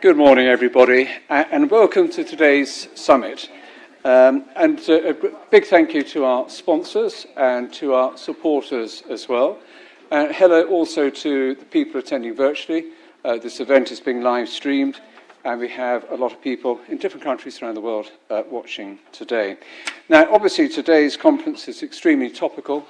Good morning, everybody, and welcome to today's summit. A big thank you to our sponsors and to our supporters as well. Hello also to the people attending virtually. This event is being live streamed, and we have a lot of people in different countries around the world watching today. Now, obviously, today's conference is extremely topical.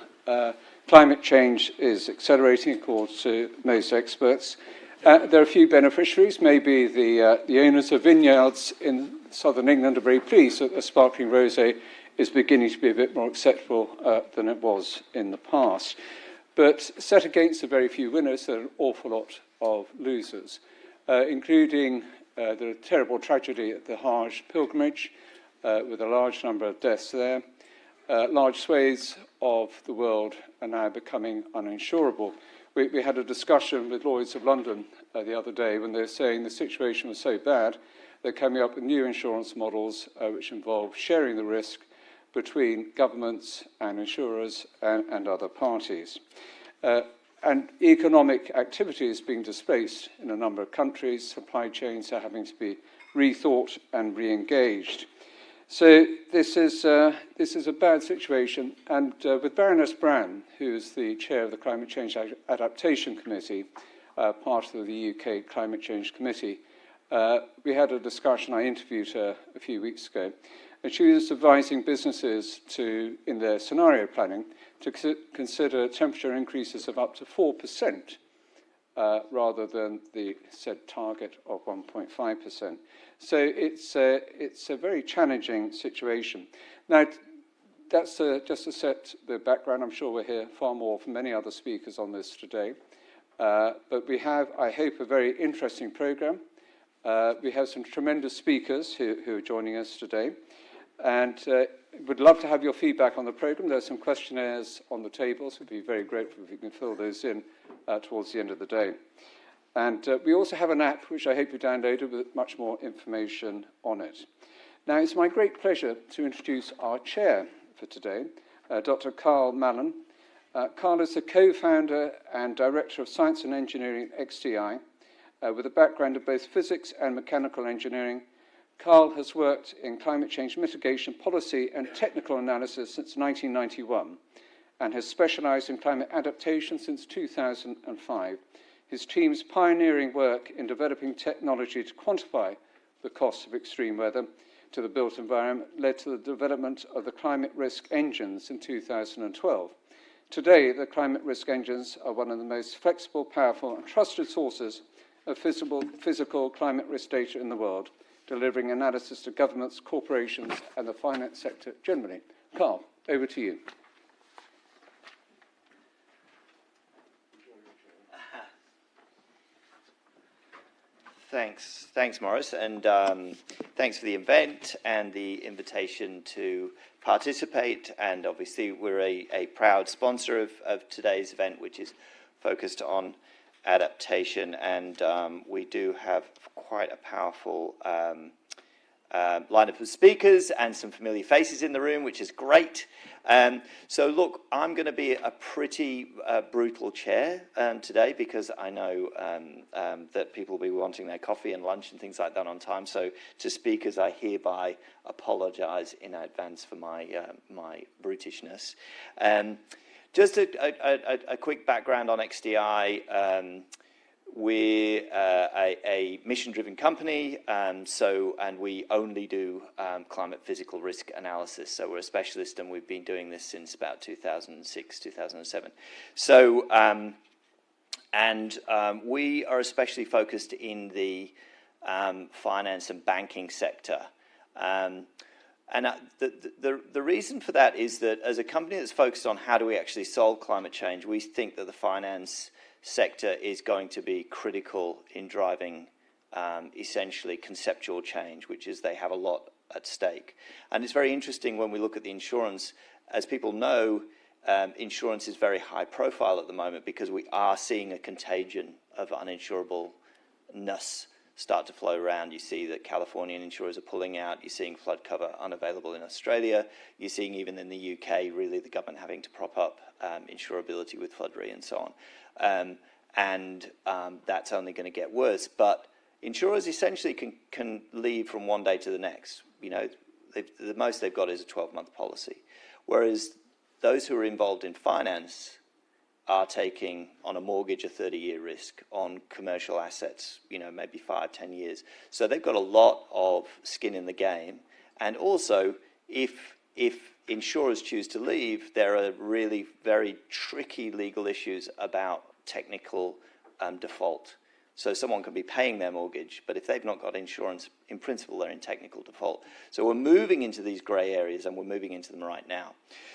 Climate change is accelerating, according to most experts. There are a few beneficiaries. Maybe the owners of vineyards in southern England are very pleased that the sparkling rosé is beginning to be a bit more acceptable than it was in the past. But set against the very few winners, there are an awful lot of losers, including the terrible tragedy at the Hajj pilgrimage, with a large number of deaths there. Large swathes of the world are now becoming uninsurable. We had a discussion with Lloyd's of London the other day when they were saying the situation was so bad, they're coming up with new insurance models which involve sharing the risk between governments and insurers and other parties. And economic activity is being displaced in a number of countries. Supply chains are having to be rethought and re-engaged. So this is a bad situation, and with Baroness Brown, who's the chair of the Climate Change Adaptation Committee, part of the UK Climate Change Committee, we had a discussion. I interviewed her a few weeks ago, and she was advising businesses to, in their scenario planning, to consider temperature increases of up to 4%, rather than the said target of 1.5%. So it's a very challenging situation. Now, that's just to set the background. I'm sure we'll hear far more from many other speakers on this today. But we have, I hope, a very interesting program. We have some tremendous speakers who are joining us today. And would love to have your feedback on the program. There's some questionnaires on the tables. We'd be very grateful if you can fill those in towards the end of the day. And we also have an app, which I hope you downloaded, with much more information on it. Now, it's my great pleasure to introduce our chair for today, Dr. Carl Mallon. Carl is the co-founder and director of Science and Engineering at XTI, with a background of both physics and mechanical engineering. Carl has worked in climate change mitigation policy and technical analysis since 1991 and has specialized in climate adaptation since 2005. His team's pioneering work in developing technology to quantify the costs of extreme weather to the built environment led to the development of the climate risk engines in 2012. Today, the climate risk engines are one of the most flexible, powerful, and trusted sources of physical climate risk data in the world, delivering analysis to governments, corporations, and the finance sector generally. Carl, over to you. Thanks, Maurice, and thanks for the event and the invitation to participate. And obviously, we're a proud sponsor of today's event, which is focused on adaptation. And we do have quite a powerful lineup of speakers and some familiar faces in the room, which is great. So look, I'm going to be a pretty brutal chair today because I know that people will be wanting their coffee and lunch and things like that on time. So to speakers, I hereby apologise in advance for my brutishness. Just a quick background on XDI. We're a mission-driven company, and we only do climate physical risk analysis. So we're a specialist, and we've been doing this since about 2006, 2007. So, we are especially focused in the finance and banking sector. The reason for that is that as a company that's focused on how do we actually solve climate change, we think that the finance sector is going to be critical in driving essentially conceptual change, which is they have a lot at stake. And it's very interesting when we look at the insurance. As people know, insurance is very high profile at the moment because we are seeing a contagion of uninsurableness start to flow around. You see that Californian insurers are pulling out. You're seeing flood cover unavailable in Australia. You're seeing even in the UK, really, the government having to prop up insurability with flood re and so on. That's only going to get worse. But insurers essentially can leave from one day to the next. You know, the most they've got is a 12-month policy, whereas those who are involved in finance are taking on a mortgage a 30-year risk, on commercial assets, you know, maybe 5-10 years. So they've got a lot of skin in the game. And also, if insurers choose to leave, there are really very tricky legal issues about technical default. So someone can be paying their mortgage, but if they've not got insurance, in principle, they're in technical default. So we're moving into these grey areas, and we're moving into them right now.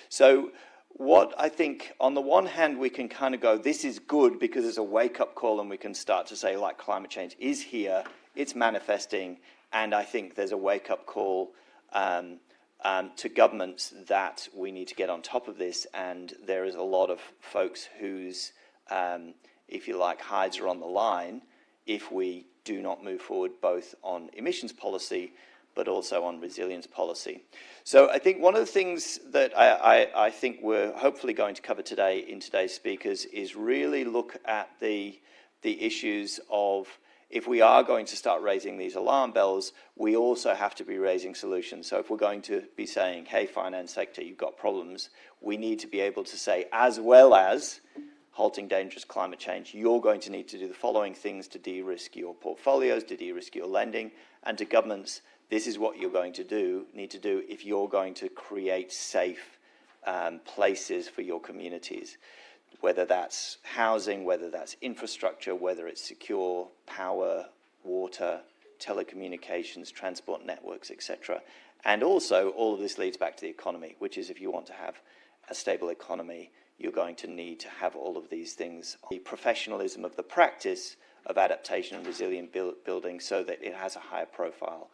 So what I think, on the one hand, we can kind of go, this is good because it's a wake-up call, and we can start to say, like, climate change is here, it's manifesting, and I think there's a wake-up call to governments that we need to get on top of this, and there is a lot of folks whose, if you like, hides are on the line if we do not move forward both on emissions policy but also on resilience policy. So I think one of the things that I think we're hopefully going to cover today in today's speakers is really look at the issues of, if we are going to start raising these alarm bells, we also have to be raising solutions. So if we're going to be saying, hey, finance sector, you've got problems, we need to be able to say, as well as halting dangerous climate change, you're going to need to do the following things to de-risk your portfolios, to de-risk your lending, and to governments, this is what you're going to need to do if you're going to create safe places for your communities, whether that's housing, whether that's infrastructure, whether it's secure power, water, telecommunications, transport networks, etc. And also, all of this leads back to the economy, which is, if you want to have a stable economy, you're going to need to have all of these things. The professionalism of the practice of adaptation and resilient building, so that it has a higher profile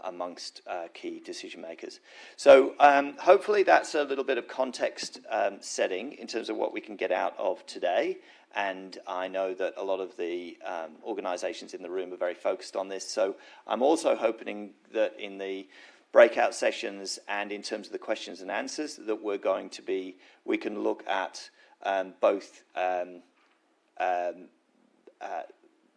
amongst key decision makers. So hopefully that's a little bit of context setting in terms of what we can get out of today. And I know that a lot of the organisations in the room are very focused on this. So I'm also hoping that in the breakout sessions and in terms of the questions and answers that we can look at both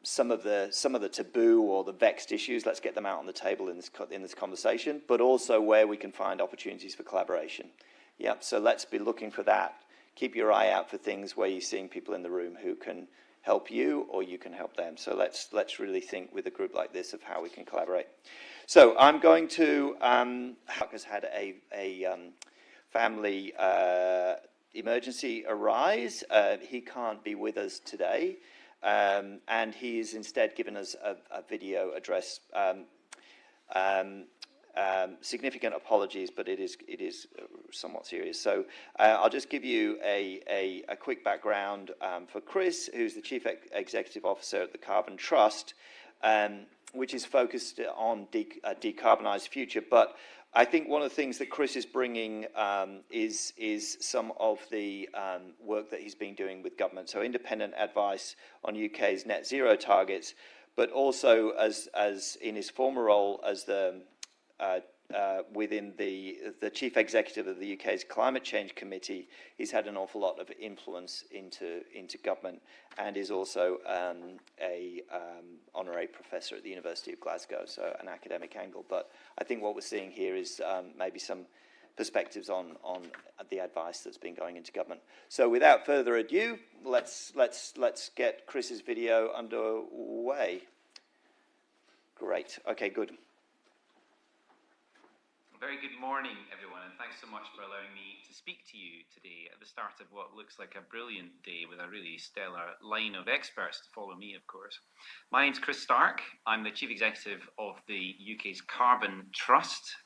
some of the taboo or the vexed issues. Let's get them out on the table in this conversation, but also where we can find opportunities for collaboration. Yep. So let's be looking for that. Keep your eye out for things where you're seeing people in the room who can help you or you can help them. So let's really think with a group like this of how we can collaborate. So I'm going to, Huck has had a family emergency arise. He can't be with us today, and he's instead given us a video address. Significant apologies, but it is somewhat serious. So I'll just give you a quick background for Chris, who's the Chief Executive Officer at the Carbon Trust, which is focused on a decarbonised future. But I think one of the things that Chris is bringing is some of the work that he's been doing with government. So independent advice on UK's net zero targets, but also as in his former role as the within the chief executive of the UK's Climate Change Committee, he's had an awful lot of influence into government, and is also a honorary professor at the University of Glasgow, so an academic angle. But I think what we're seeing here is maybe some perspectives on the advice that's been going into government. So without further ado, let's get Chris's video underway. Great. Okay, good. Very good morning, everyone, and thanks so much for allowing me to speak to you today at the start of what looks like a brilliant day with a really stellar line of experts to follow me, of course. My name's Chris Stark. I'm the Chief Executive of the UK's Carbon Trust.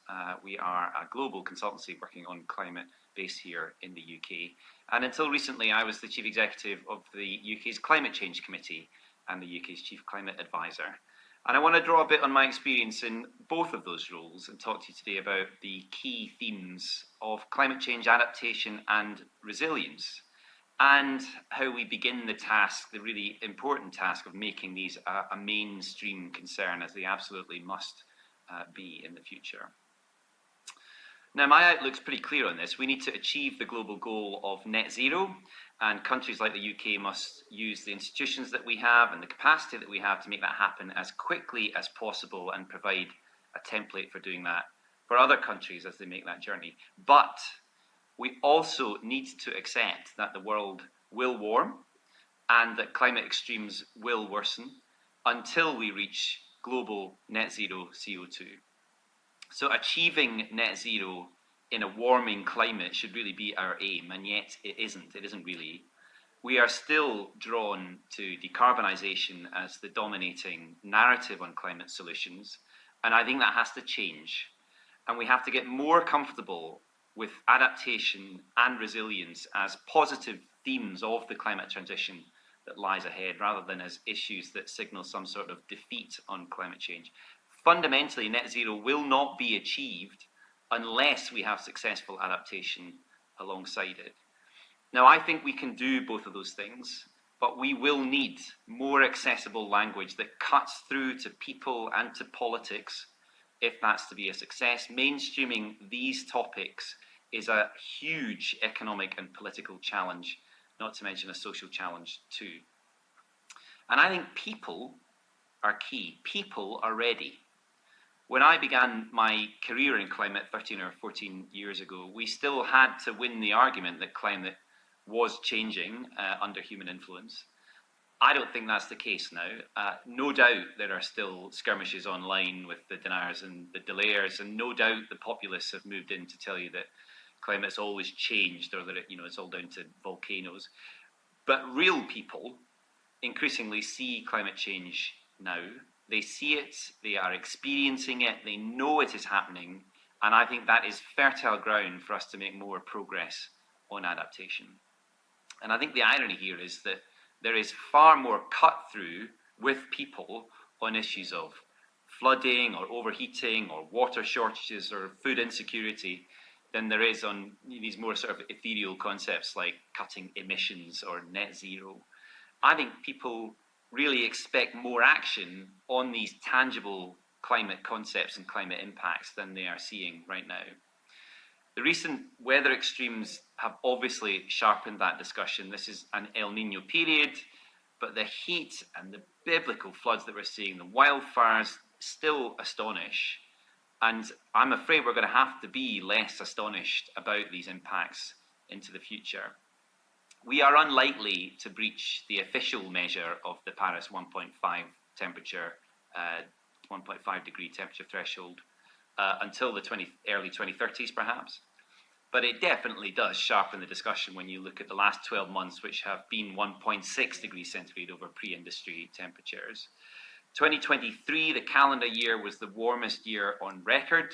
We are a global consultancy working on climate based here in the UK. And until recently, I was the Chief Executive of the UK's Climate Change Committee and the UK's Chief Climate Advisor. And I want to draw a bit on my experience in both of those roles and talk to you today about the key themes of climate change adaptation and resilience, and how we begin the task, the really important task of making these a mainstream concern, as they absolutely must be in the future. Now, my outlook's pretty clear on this. We need to achieve the global goal of net zero, And countries like the UK must use the institutions that we have and the capacity that we have to make that happen as quickly as possible and provide a template for doing that for other countries as they make that journey. But we also need to accept that the world will warm and that climate extremes will worsen until we reach global net zero CO2. So achieving net zero in a warming climate should really be our aim, and yet it isn't really. We are still drawn to decarbonisation as the dominating narrative on climate solutions, and I think that has to change. And we have to get more comfortable with adaptation and resilience as positive themes of the climate transition that lies ahead, rather than as issues that signal some sort of defeat on climate change. Fundamentally, net zero will not be achieved unless we have successful adaptation alongside it. Now, I think we can do both of those things, but we will need more accessible language that cuts through to people and to politics if that's to be a success. Mainstreaming these topics is a huge economic and political challenge, not to mention a social challenge too. And I think people are key. People are ready. When I began my career in climate 13 or 14 years ago, we still had to win the argument that climate was changing under human influence. I don't think that's the case now. No doubt there are still skirmishes online with the deniers and the delayers, and no doubt the populists have moved in to tell you that climate's always changed, or that it's all down to volcanoes. But real people increasingly see climate change now. They see it, they are experiencing it, they know it is happening, and I think that is fertile ground for us to make more progress on adaptation. And I think the irony here is that there is far more cut through with people on issues of flooding or overheating or water shortages or food insecurity than there is on these more sort of ethereal concepts like cutting emissions or net zero. I think people really expect more action on these tangible climate concepts and climate impacts than they are seeing right now. The recent weather extremes have obviously sharpened that discussion. This is an El Nino period, but the heat and the biblical floods that we're seeing, the wildfires, still astonish. And I'm afraid we're going to have to be less astonished about these impacts into the future. We are unlikely to breach the official measure of the Paris 1.5 temperature, 1.5 degree temperature threshold until the early 2030s, perhaps. But it definitely does sharpen the discussion when you look at the last 12 months, which have been 1.6 degrees centigrade over pre-industry temperatures. 2023, the calendar year, was the warmest year on record.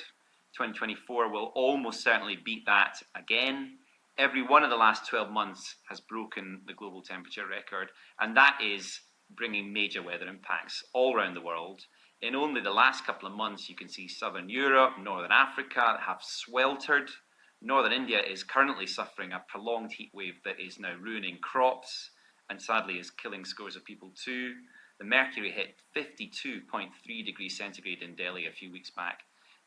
2024 will almost certainly beat that again. Every one of the last 12 months has broken the global temperature record, and that is bringing major weather impacts all around the world. In only the last couple of months, you can see Southern Europe, Northern Africa have sweltered. Northern India is currently suffering a prolonged heat wave that is now ruining crops and sadly is killing scores of people too. The mercury hit 52.3 degrees centigrade in Delhi a few weeks back.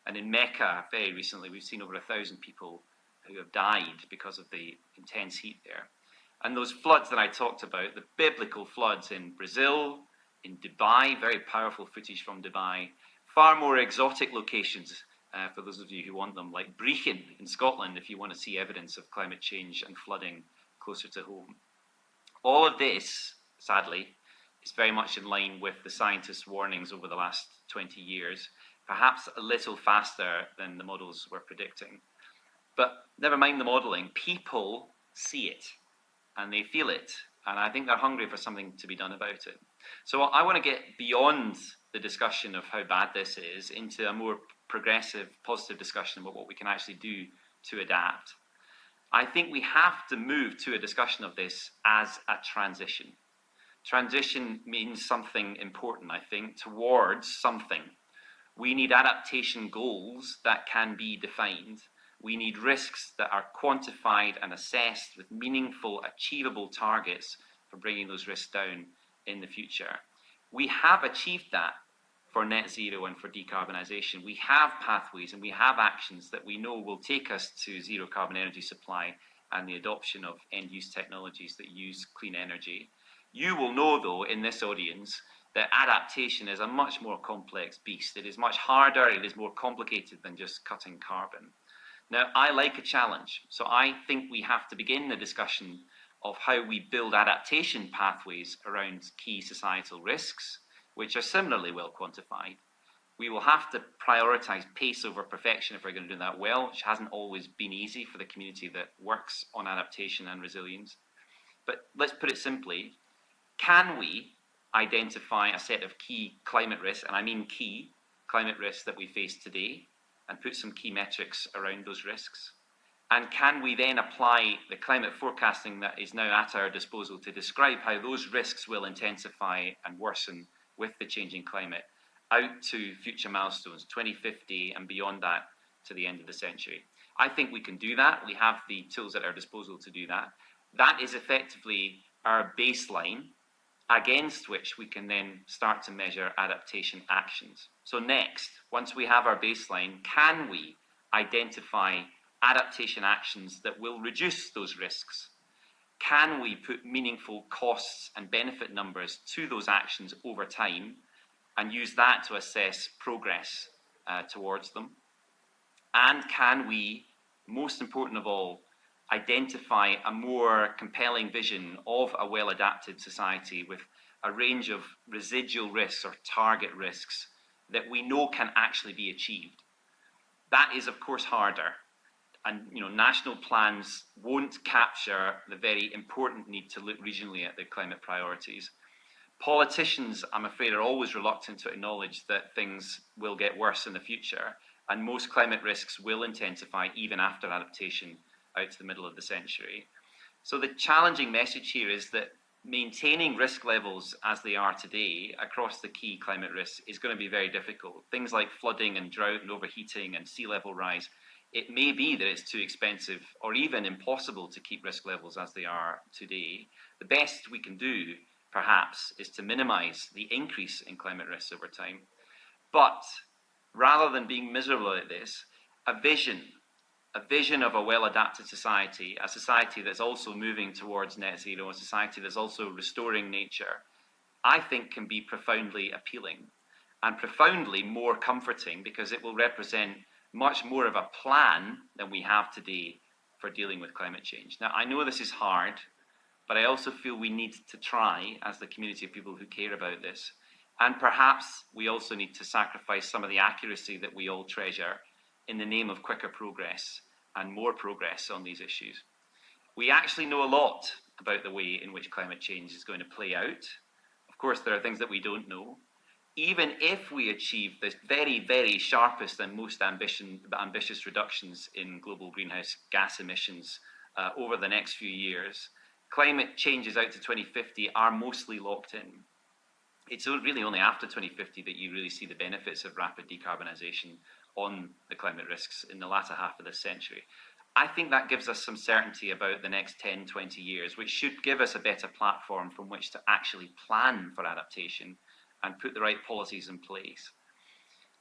And in Mecca, very recently, we've seen over 1,000 people who have died because of the intense heat there. And those floods that I talked about, the biblical floods in Brazil, in Dubai, very powerful footage from Dubai, far more exotic locations for those of you who want them, like Brechin in Scotland, if you want to see evidence of climate change and flooding closer to home. All of this, sadly, is very much in line with the scientists' warnings over the last 20 years, perhaps a little faster than the models were predicting. But never mind the modelling, people see it and they feel it, and I think they're hungry for something to be done about it. So I want to get beyond the discussion of how bad this is into a more progressive, positive discussion about what we can actually do to adapt. I think we have to move to a discussion of this as a transition. Transition means something important, I think, towards something. We need adaptation goals that can be defined. We need risks that are quantified and assessed with meaningful, achievable targets for bringing those risks down in the future. We have achieved that for net zero and for decarbonisation. We have pathways and we have actions that we know will take us to zero carbon energy supply and the adoption of end-use technologies that use clean energy. You will know, though, in this audience, that adaptation is a much more complex beast. It is much harder, it is more complicated than just cutting carbon. Now, I like a challenge, so I think we have to begin the discussion of how we build adaptation pathways around key societal risks, which are similarly well quantified. We will have to prioritise pace over perfection if we're going to do that well, which hasn't always been easy for the community that works on adaptation and resilience. But let's put it simply, can we identify a set of key climate risks, and I mean key climate risks that we face today, and put some key metrics around those risks? And can we then apply the climate forecasting that is now at our disposal to describe how those risks will intensify and worsen with the changing climate out to future milestones, 2050 and beyond that to the end of the century? I think we can do that. We have the tools at our disposal to do that. That is effectively our baseline against which we can then start to measure adaptation actions. So next, once we have our baseline, can we identify adaptation actions that will reduce those risks? Can we put meaningful costs and benefit numbers to those actions over time and use that to assess progress towards them? And can we, most important of all, identify a more compelling vision of a well-adapted society with a range of residual risks or target risks that we know can actually be achieved? That is, of course, harder. And national plans won't capture the very important need to look regionally at the climate priorities. Politicians, I'm afraid, are always reluctant to acknowledge that things will get worse in the future, and most climate risks will intensify even after adaptation out to the middle of the century. So the challenging message here is that maintaining risk levels as they are today across the key climate risks is going to be very difficult. Things like flooding and drought and overheating and sea level rise, it may be that it's too expensive or even impossible to keep risk levels as they are today. The best we can do, perhaps, is to minimize the increase in climate risks over time. But rather than being miserable at this, a vision of a well-adapted society, a society that's also moving towards net zero, a society that's also restoring nature, I think can be profoundly appealing and profoundly more comforting, because it will represent much more of a plan than we have today for dealing with climate change. Now, I know this is hard, but I also feel we need to try, as the community of people who care about this, and perhaps we also need to sacrifice some of the accuracy that we all treasure in the name of quicker progress and more progress on these issues. We actually know a lot about the way in which climate change is going to play out. Of course, there are things that we don't know. Even if we achieve the very, very sharpest and most ambitious reductions in global greenhouse gas emissions over the next few years, climate changes out to 2050 are mostly locked in. It's really only after 2050 that you really see the benefits of rapid decarbonisation on the climate risks in the latter half of this century. I think that gives us some certainty about the next 10, 20 years, which should give us a better platform from which to actually plan for adaptation and put the right policies in place.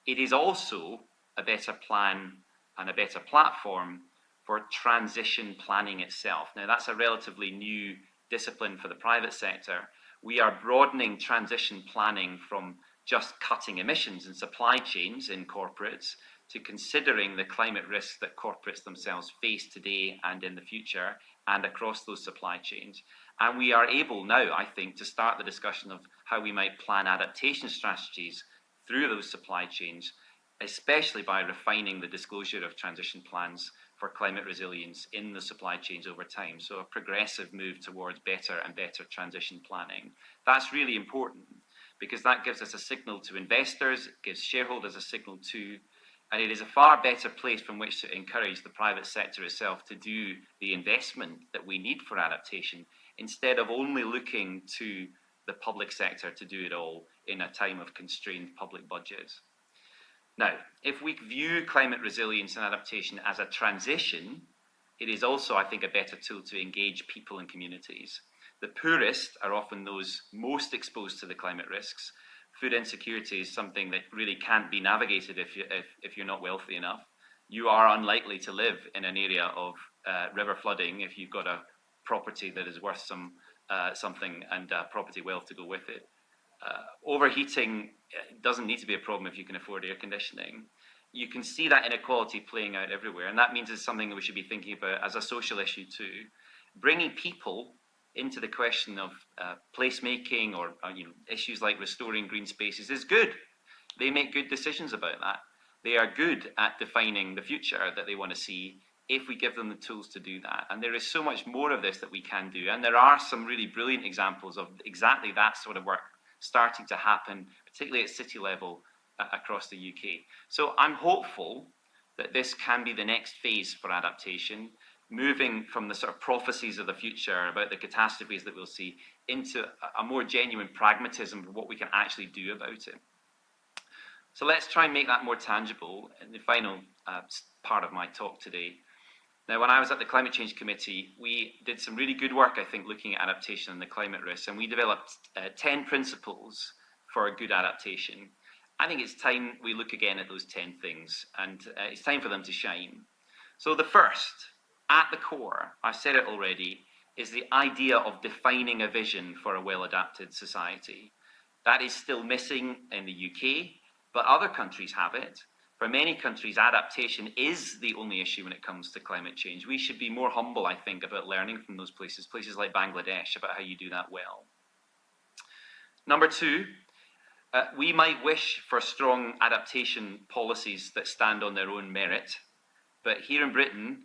It is also a better plan and a better platform for transition planning itself. Now, that's a relatively new discipline for the private sector. We are broadening transition planning from just cutting emissions in supply chains in corporates to considering the climate risks that corporates themselves face today and in the future and across those supply chains. And we are able now, I think, to start the discussion of how we might plan adaptation strategies through those supply chains, especially by refining the disclosure of transition plans for climate resilience in the supply chains over time. So a progressive move towards better and better transition planning. That's really important, because that gives us a signal to investors, it gives shareholders a signal too, and it is a far better place from which to encourage the private sector itself to do the investment that we need for adaptation, instead of only looking to the public sector to do it all in a time of constrained public budgets. Now, if we view climate resilience and adaptation as a transition, it is also, I think, a better tool to engage people and communities. The poorest are often those most exposed to the climate risks. Food insecurity is something that really can't be navigated if you're not wealthy enough. you are unlikely to live in an area of river flooding if you've got a property that is worth something and property wealth to go with it. Overheating doesn't need to be a problem if you can afford air conditioning. You can see that inequality playing out everywhere, and that means it's something that we should be thinking about as a social issue too. Bringing people into the question of placemaking or issues like restoring green spaces is good. They make good decisions about that. They are good at defining the future that they want to see if we give them the tools to do that. And there is so much more of this that we can do. And there are some really brilliant examples of exactly that sort of work starting to happen, particularly at city level across the UK. So I'm hopeful that this can be the next phase for adaptation, moving from the sort of prophecies of the future about the catastrophes that we'll see into a more genuine pragmatism of what we can actually do about it. So let's try and make that more tangible in the final part of my talk today. Now, when I was at the Climate Change Committee, we did some really good work, I think, looking at adaptation and the climate risks, and we developed 10 principles for a good adaptation. I think it's time we look again at those 10 things, and it's time for them to shine. So the first, at the core, I've said it already, is the idea of defining a vision for a well-adapted society. That is still missing in the UK, but other countries have it. For many countries, adaptation is the only issue when it comes to climate change. We should be more humble, I think, about learning from those places like Bangladesh, about how you do that well. Number two, we might wish for strong adaptation policies that stand on their own merit, but here in Britain,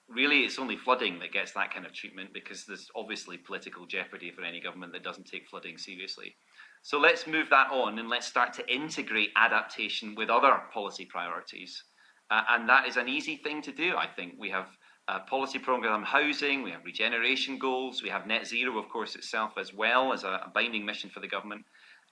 really it's only flooding that gets that kind of treatment because there's obviously political jeopardy for any government that doesn't take flooding seriously. So let's move that on and let's start to integrate adaptation with other policy priorities. And that is an easy thing to do, I think. We have a policy program on housing, we have regeneration goals, we have net zero, of course, itself as well as a binding mission for the government.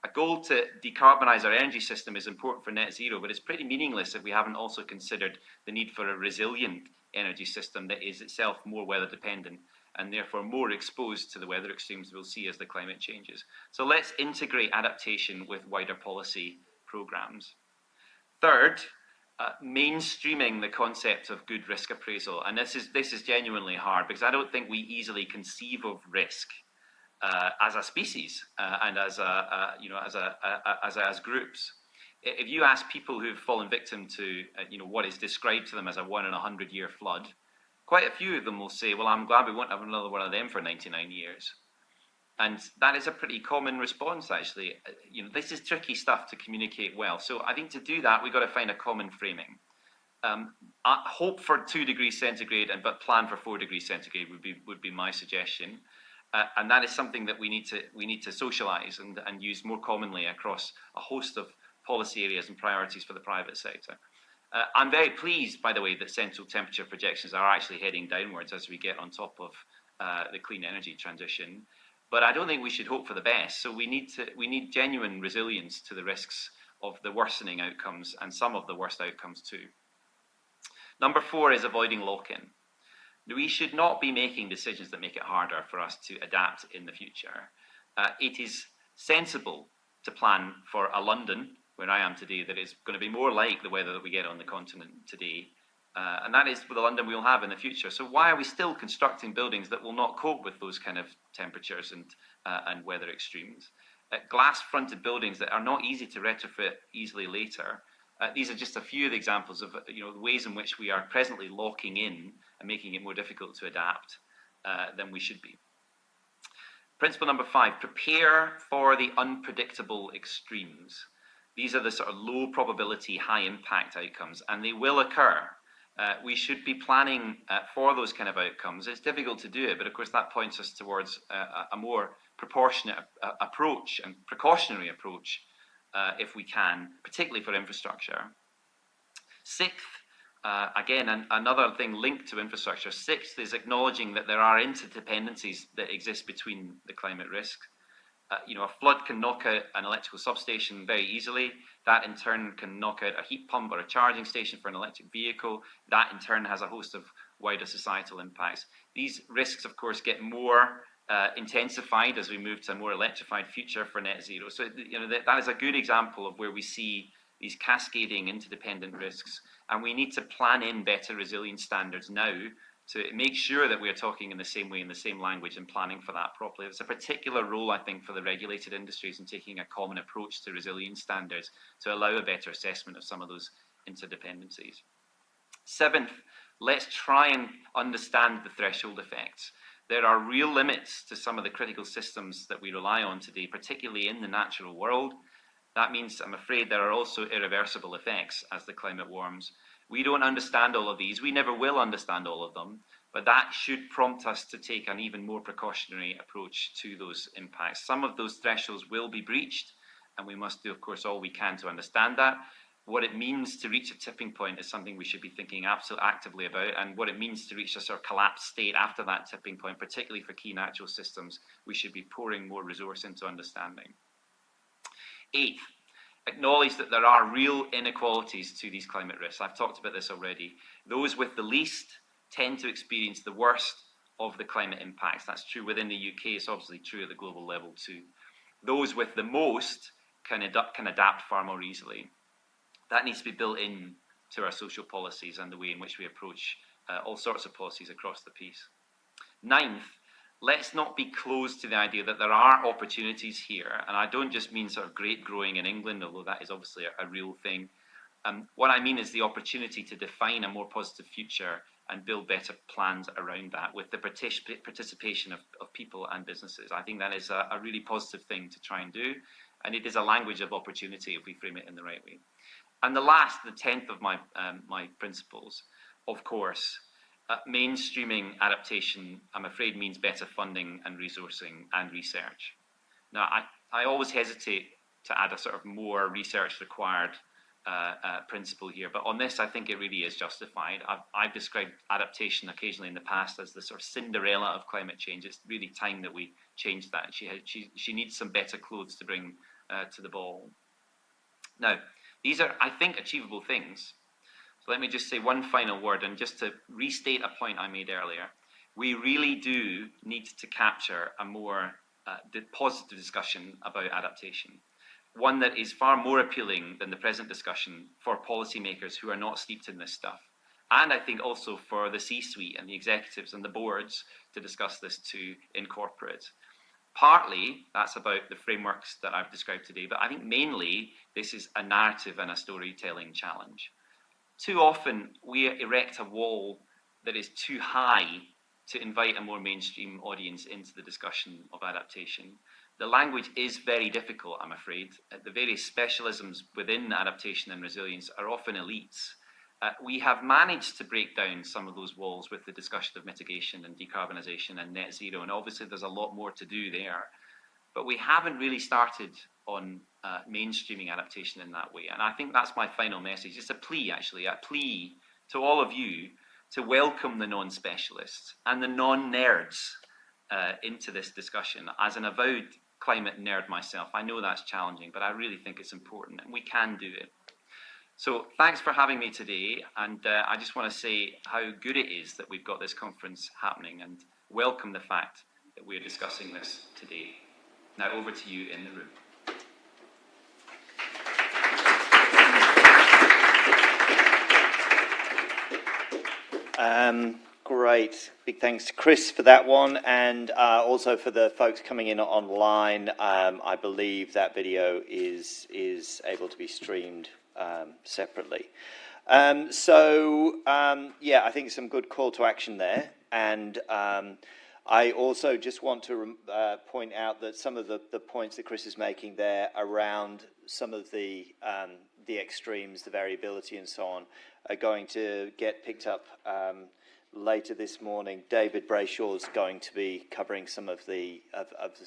A goal to decarbonise our energy system is important for net zero, but it's pretty meaningless if we haven't also considered the need for a resilient energy system that is itself more weather dependent and therefore more exposed to the weather extremes we'll see as the climate changes. So let's integrate adaptation with wider policy programmes. Third, mainstreaming the concept of good risk appraisal. And this is genuinely hard because I don't think we easily conceive of risk as a species and as groups. If you ask people who've fallen victim to what is described to them as a 1 in 100 year flood, quite a few of them will say, well, I'm glad we won't have another one of them for 99 years. And that is a pretty common response, actually. This is tricky stuff to communicate well. So I think to do that, we've got to find a common framing. Hope for 2 degrees centigrade, but plan for 4 degrees centigrade would be my suggestion. And that is something that we need to socialise and use more commonly across a host of policy areas and priorities for the private sector. I'm very pleased, by the way, that central temperature projections are actually heading downwards as we get on top of the clean energy transition. But I don't think we should hope for the best. So we need genuine resilience to the risks of the worsening outcomes and some of the worst outcomes too. Number 4 is avoiding lock-in. We should not be making decisions that make it harder for us to adapt in the future. It is sensible to plan for a London, where I am today, that is going to be more like the weather that we get on the continent today. And that is the London we'll have in the future. So why are we still constructing buildings that will not cope with those kind of temperatures and weather extremes? Glass-fronted buildings that are not easy to retrofit easily later. These are just a few of the examples of the ways in which we are presently locking in and making it more difficult to adapt than we should be. Principle number 5, prepare for the unpredictable extremes. These are the sort of low probability, high impact outcomes, and they will occur. We should be planning for those kind of outcomes. It's difficult to do it, but of course that points us towards a more proportionate approach and precautionary approach if we can, particularly for infrastructure. 6th, again, another thing linked to infrastructure. 6th is acknowledging that there are interdependencies that exist between the climate risks. A flood can knock out an electrical substation very easily. That in turn can knock out a heat pump or a charging station for an electric vehicle. That in turn has a host of wider societal impacts. These risks, of course, get more intensified as we move to a more electrified future for net zero. So that is a good example of where we see these cascading interdependent risks, and we need to plan in better resilience standards now to make sure that we're talking in the same way, in the same language, and planning for that properly. There's a particular role, I think, for the regulated industries in taking a common approach to resilience standards to allow a better assessment of some of those interdependencies. Seventh, let's try and understand the threshold effects. There are real limits to some of the critical systems that we rely on today, particularly in the natural world. That means, I'm afraid, there are also irreversible effects as the climate warms. We don't understand all of these. We never will understand all of them, but that should prompt us to take an even more precautionary approach to those impacts. Some of those thresholds will be breached, and we must do, of course, all we can to understand that. What it means to reach a tipping point is something we should be thinking absolutely actively about, and what it means to reach a sort of collapsed state after that tipping point, particularly for key natural systems, we should be pouring more resource into understanding. Eighth, acknowledge that there are real inequalities to these climate risks. I've talked about this already. Those with the least tend to experience the worst of the climate impacts. That's true within the UK. It's obviously true at the global level too. Those with the most can adapt far more easily. That needs to be built in to our social policies and the way in which we approach all sorts of policies across the piece. Ninth, let's not be closed to the idea that there are opportunities here, and I don't just mean sort of grape growing in England, although that is obviously a real thing. What I mean is the opportunity to define a more positive future and build better plans around that with the participation of people and businesses. I think that is a really positive thing to try and do, and it is a language of opportunity if we frame it in the right way. And the last, the 10th of my principles, of course, mainstreaming adaptation, I'm afraid, means better funding and resourcing and research. Now, I always hesitate to add a sort of more research required principle here, but on this, I think it really is justified. I've described adaptation occasionally in the past as the sort of Cinderella of climate change. It's really time that we change that. She needs some better clothes to bring to the ball. Now, these are, I think, achievable things. So let me just say one final word, and just to restate a point I made earlier. We really do need to capture a more positive discussion about adaptation, one that is far more appealing than the present discussion for policymakers who are not steeped in this stuff. And I think also for the C-suite and the executives and the boards to discuss this to incorporate. Partly, that's about the frameworks that I've described today, but I think mainly this is a narrative and a storytelling challenge. Too often, we erect a wall that is too high to invite a more mainstream audience into the discussion of adaptation. The language is very difficult, I'm afraid. The various specialisms within adaptation and resilience are often elites. We have managed to break down some of those walls with the discussion of mitigation and decarbonisation and net zero, and obviously there's a lot more to do there. But we haven't really started on mainstreaming adaptation in that way. And I think that's my final message. It's a plea, actually, a plea to all of you to welcome the non-specialists and the non-nerds into this discussion. As an avowed climate nerd myself, I know that's challenging, but I really think it's important, and we can do it. So thanks for having me today, and I just want to say how good it is that we've got this conference happening, and welcome the fact that we're discussing this today. Now over to you in the room. Great. Big thanks to Chris for that one, and also for the folks coming in online. I believe that video is able to be streamed separately. Yeah, I think some good call to action there, and I also just want to point out that some of the points that Chris is making there around some of the extremes, the variability and so on, are going to get picked up later this morning. David Brayshaw's going to be covering some of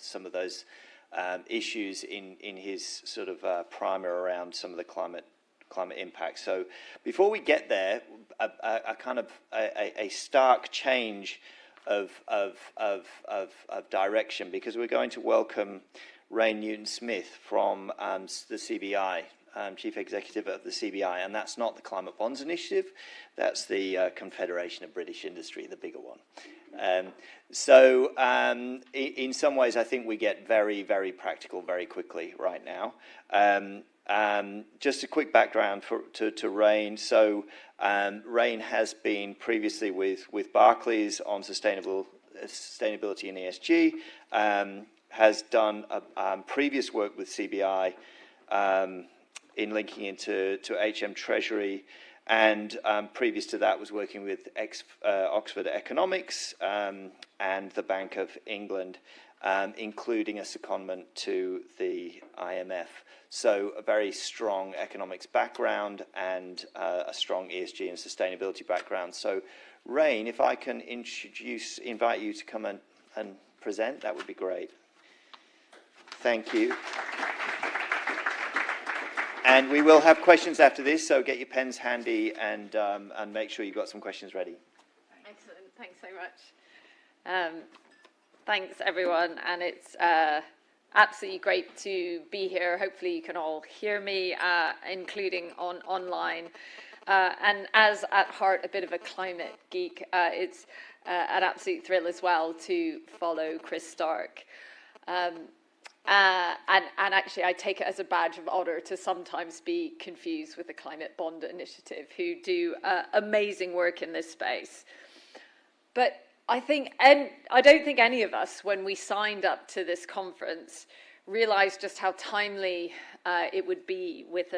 some of those issues in his sort of primer around some of the climate impact. So before we get there, a kind of a stark change of direction, because we're going to welcome Ray Newton-Smith from the CBI, Chief Executive of the CBI, and that's not the Climate Bonds Initiative, that's the Confederation of British Industry, the bigger one. In some ways, I think we get very, very practical very quickly right now. Just a quick background to Rain. So Rain has been previously with Barclays on sustainability and ESG, has done previous work with CBI in linking into HM Treasury, and previous to that was working with Oxford Economics and the Bank of England, including a secondment to the IMF. So a very strong economics background and a strong ESG and sustainability background. So Rain, if I can invite you to come and present, that would be great. Thank you. And we will have questions after this, so get your pens handy and make sure you've got some questions ready. Excellent, thanks so much. Thanks everyone, and it's absolutely great to be here. Hopefully you can all hear me, including online. And as at heart a bit of a climate geek, it's an absolute thrill as well to follow Chris Stark. And actually, I take it as a badge of honor to sometimes be confused with the Climate Bond Initiative, who do amazing work in this space. But I don't think any of us, when we signed up to this conference, realized just how timely it would be with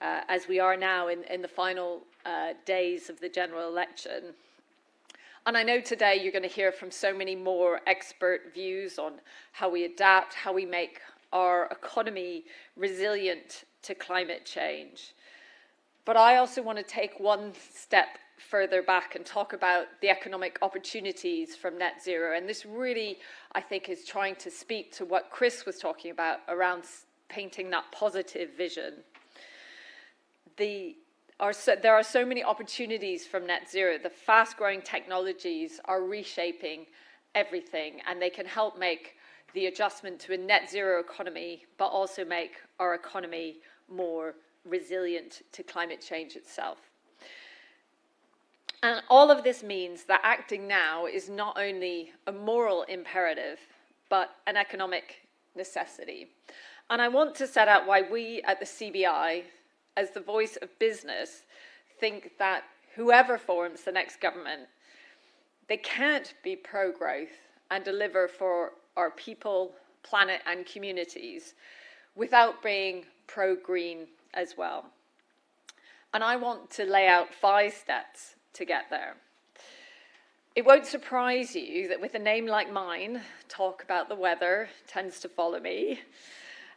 as we are now in the final days of the general election. And I know today you're going to hear from so many more expert views on how we adapt, how we make our economy resilient to climate change. But I also want to take one step further back and talk about the economic opportunities from net zero. And this really, I think, is trying to speak to what Chris was talking about around painting that positive vision. There are so many opportunities from net zero. The fast-growing technologies are reshaping everything, and they can help make the adjustment to a net zero economy, but also make our economy more resilient to climate change itself. And all of this means that acting now is not only a moral imperative, but an economic necessity. And I want to set out why we at the CBI, as the voice of business, think that whoever forms the next government, they can't be pro-growth and deliver for our people, planet, and communities without being pro-green as well. And I want to lay out 5 steps to get there. It won't surprise you that with a name like mine, talk about the weather tends to follow me.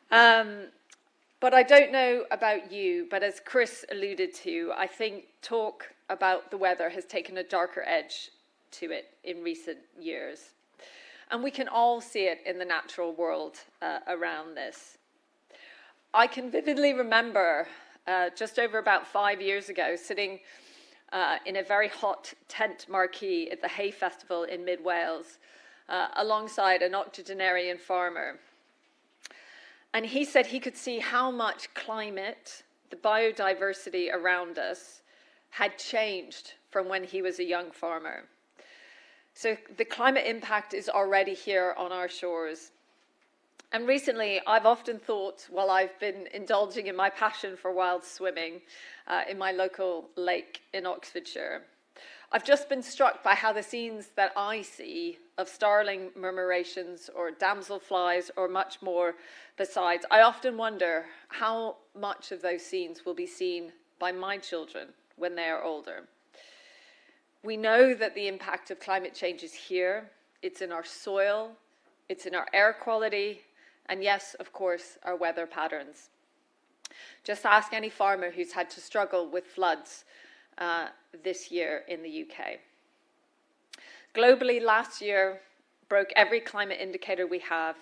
But I don't know about you, but as Chris alluded to, I think talk about the weather has taken a darker edge to it in recent years. And we can all see it in the natural world around this. I can vividly remember just over about 5 years ago, sitting in a very hot tent marquee at the Hay Festival in mid-Wales, alongside an octogenarian farmer. And he said he could see how much climate, the biodiversity around us, had changed from when he was a young farmer. So the climate impact is already here on our shores. And recently, I've often thought, while I've been indulging in my passion for wild swimming in my local lake in Oxfordshire, I've just been struck by how the scenes that I see of starling murmurations or damselflies or much more besides, I often wonder how much of those scenes will be seen by my children when they are older. We know that the impact of climate change is here. It's in our soil, it's in our air quality, and yes, of course, our weather patterns. Just ask any farmer who's had to struggle with floods this year in the UK. Globally, last year broke every climate indicator we have,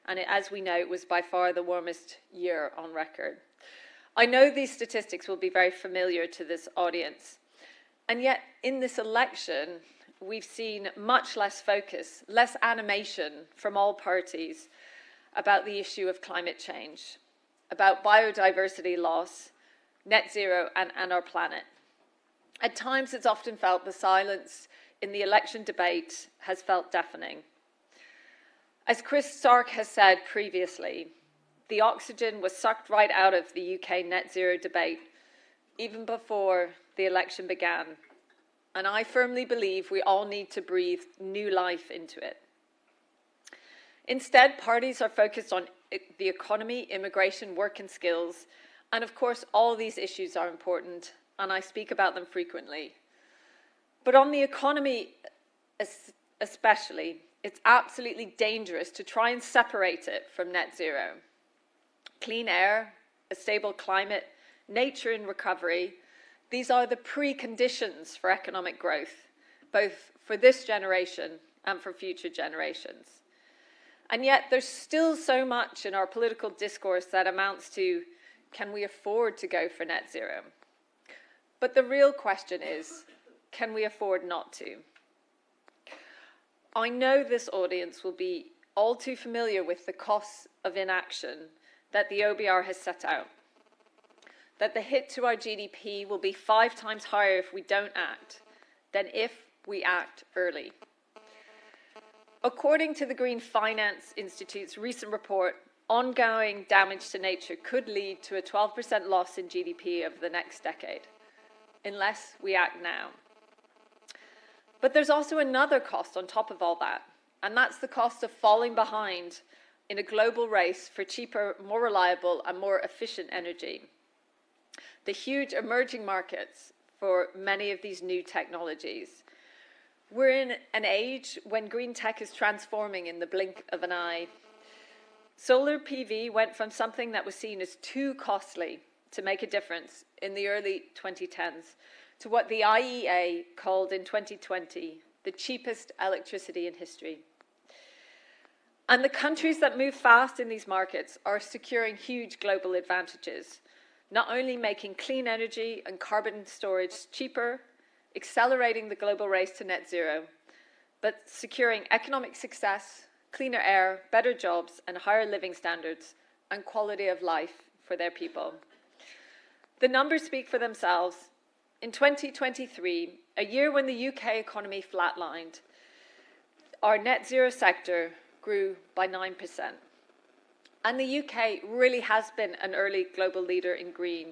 and as we know, it was by far the warmest year on record. I know these statistics will be very familiar to this audience, and yet in this election, we've seen much less focus, less animation from all parties about the issue of climate change, about biodiversity loss, net zero, and our planet. At times, it's often felt the silence in the election debate has felt deafening. As Chris Stark has said previously, the oxygen was sucked right out of the UK net zero debate, even before the election began. And I firmly believe we all need to breathe new life into it. Instead, parties are focused on the economy, immigration, work and skills. And of course, all these issues are important, and I speak about them frequently. But on the economy especially, it's absolutely dangerous to try and separate it from net zero. Clean air, a stable climate, nature in recovery, these are the preconditions for economic growth, both for this generation and for future generations. And yet there's still so much in our political discourse that amounts to, can we afford to go for net zero? But the real question is, can we afford not to? I know this audience will be all too familiar with the costs of inaction that the OBR has set out. That the hit to our GDP will be 5 times higher if we don't act than if we act early. According to the Green Finance Institute's recent report, ongoing damage to nature could lead to a 12% loss in GDP over the next decade, unless we act now. But there's also another cost on top of all that, and that's the cost of falling behind in a global race for cheaper, more reliable, and more efficient energy. The huge emerging markets for many of these new technologies. We're in an age when green tech is transforming in the blink of an eye. Solar PV went from something that was seen as too costly to make a difference in the early 2010s to what the IEA called in 2020 the cheapest electricity in history. And the countries that move fast in these markets are securing huge global advantages, not only making clean energy and carbon storage cheaper, accelerating the global race to net zero, but securing economic success, cleaner air, better jobs, and higher living standards and quality of life for their people. The numbers speak for themselves. In 2023, a year when the UK economy flatlined, our net zero sector grew by 9%. And the UK really has been an early global leader in green.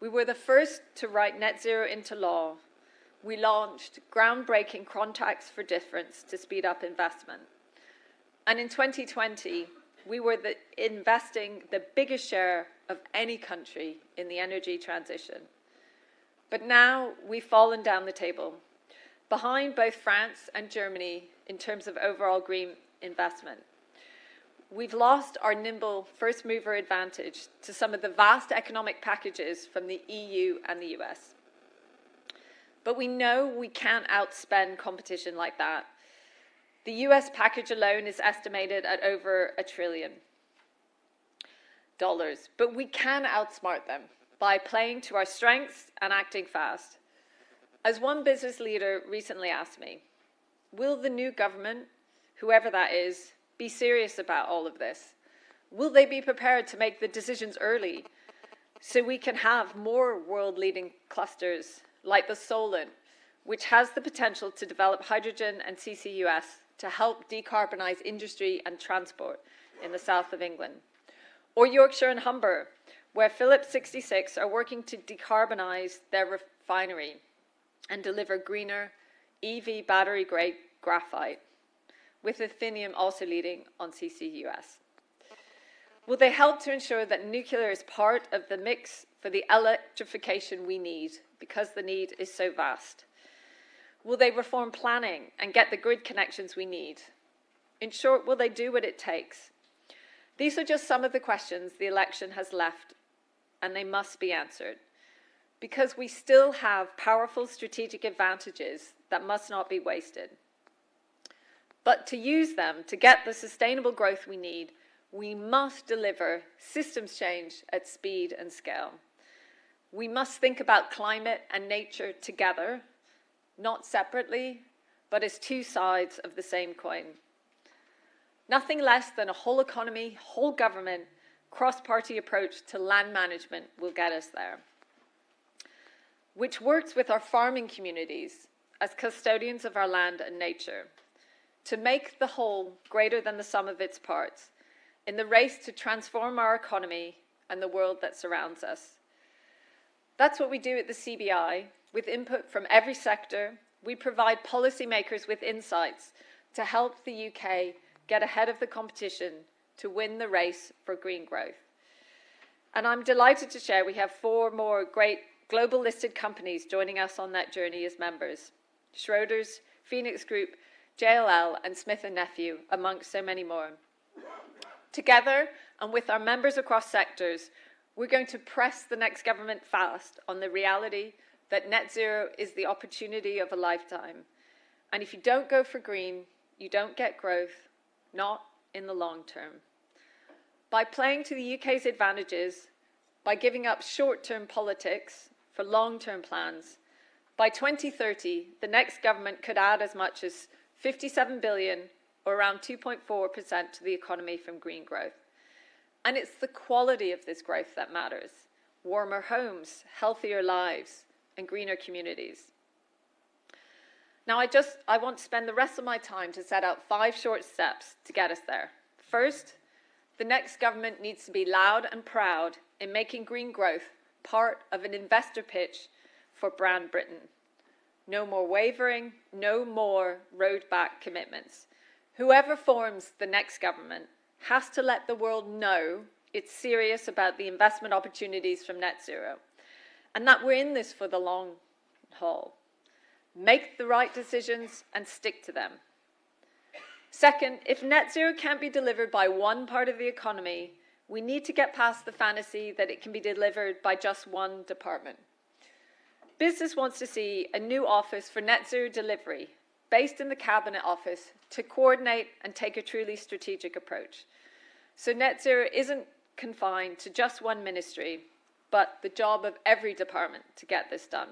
We were the first to write net zero into law. We launched groundbreaking contracts for difference to speed up investment. And in 2020, we were investing the biggest share of any country in the energy transition. But now we've fallen down the table, behind both France and Germany in terms of overall green investment. We've lost our nimble first mover advantage to some of the vast economic packages from the EU and the US. But we know we can't outspend competition like that. The US package alone is estimated at over $1 trillion. But we can outsmart them by playing to our strengths and acting fast. As one business leader recently asked me, will the new government, whoever that is, be serious about all of this? Will they be prepared to make the decisions early so we can have more world-leading clusters like the Solent, which has the potential to develop hydrogen and CCUS to help decarbonize industry and transport in the south of England? Or Yorkshire and Humber, where Phillips 66 are working to decarbonize their refinery and deliver greener EV battery-grade graphite, with Athenium also leading on CCUS. Will they help to ensure that nuclear is part of the mix for the electrification we need, because the need is so vast? Will they reform planning and get the grid connections we need? In short, will they do what it takes? These are just some of the questions the election has left, and they must be answered, because we still have powerful strategic advantages that must not be wasted. But to use them to get the sustainable growth we need, we must deliver systems change at speed and scale. We must think about climate and nature together, not separately, but as two sides of the same coin. Nothing less than a whole economy, whole government, cross-party approach to land management will get us there, which works with our farming communities as custodians of our land and nature to make the whole greater than the sum of its parts, in the race to transform our economy and the world that surrounds us. That's what we do at the CBI. With input from every sector, we provide policymakers with insights to help the UK get ahead of the competition to win the race for green growth. And I'm delighted to share we have 4 more great global listed companies joining us on that journey as members. Schroders, Phoenix Group, JLL, and Smith & Nephew, amongst so many more. Together, and with our members across sectors, we're going to press the next government fast on the reality that net zero is the opportunity of a lifetime. And if you don't go for green, you don't get growth, not in the long term. By playing to the UK's advantages, by giving up short-term politics for long-term plans, by 2030, the next government could add as much as 57 billion, or around 2.4% to the economy from green growth. And it's the quality of this growth that matters. Warmer homes, healthier lives, and greener communities. Now, I want to spend the rest of my time to set out 5 short steps to get us there. First, the next government needs to be loud and proud in making green growth part of an investor pitch for brand Britain. No more wavering, no more road-back commitments. Whoever forms the next government has to let the world know it's serious about the investment opportunities from net zero, and that we're in this for the long haul. Make the right decisions and stick to them. Second, if net zero can't be delivered by one part of the economy, we need to get past the fantasy that it can be delivered by just one department. Business wants to see a new office for net zero delivery based in the Cabinet Office to coordinate and take a truly strategic approach. So net zero isn't confined to just one ministry, but the job of every department to get this done.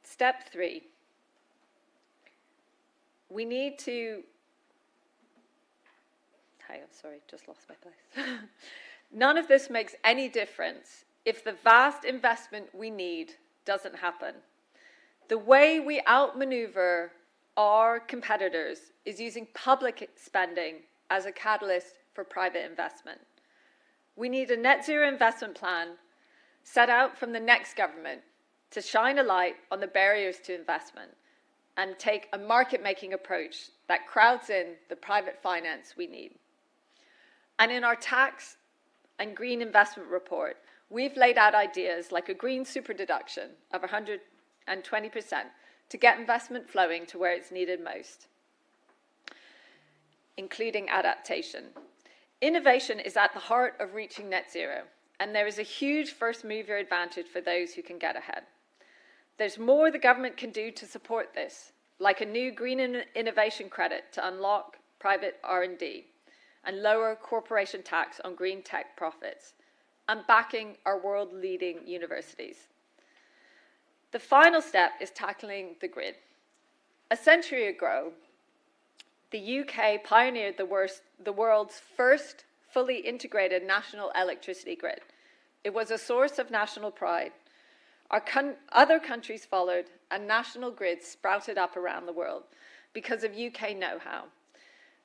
Step 3. We need to... Hey, I'm sorry, just lost my place. None of this makes any difference if the vast investment we need doesn't happen. The way we outmaneuver our competitors is using public spending as a catalyst for private investment. We need a net zero investment plan set out from the next government to shine a light on the barriers to investment and take a market-making approach that crowds in the private finance we need. And in our tax and green investment report, we've laid out ideas like a green super deduction of 120% to get investment flowing to where it's needed most, including adaptation. Innovation is at the heart of reaching net zero, and there is a huge first mover advantage for those who can get ahead. There's more the government can do to support this, like a new green innovation credit to unlock private R&D and lower corporation tax on green tech profits, and backing our world-leading universities. The final step is tackling the grid. A century ago, the UK pioneered the world's first fully integrated national electricity grid. It was a source of national pride. Other countries followed, and national grids sprouted up around the world because of UK know-how.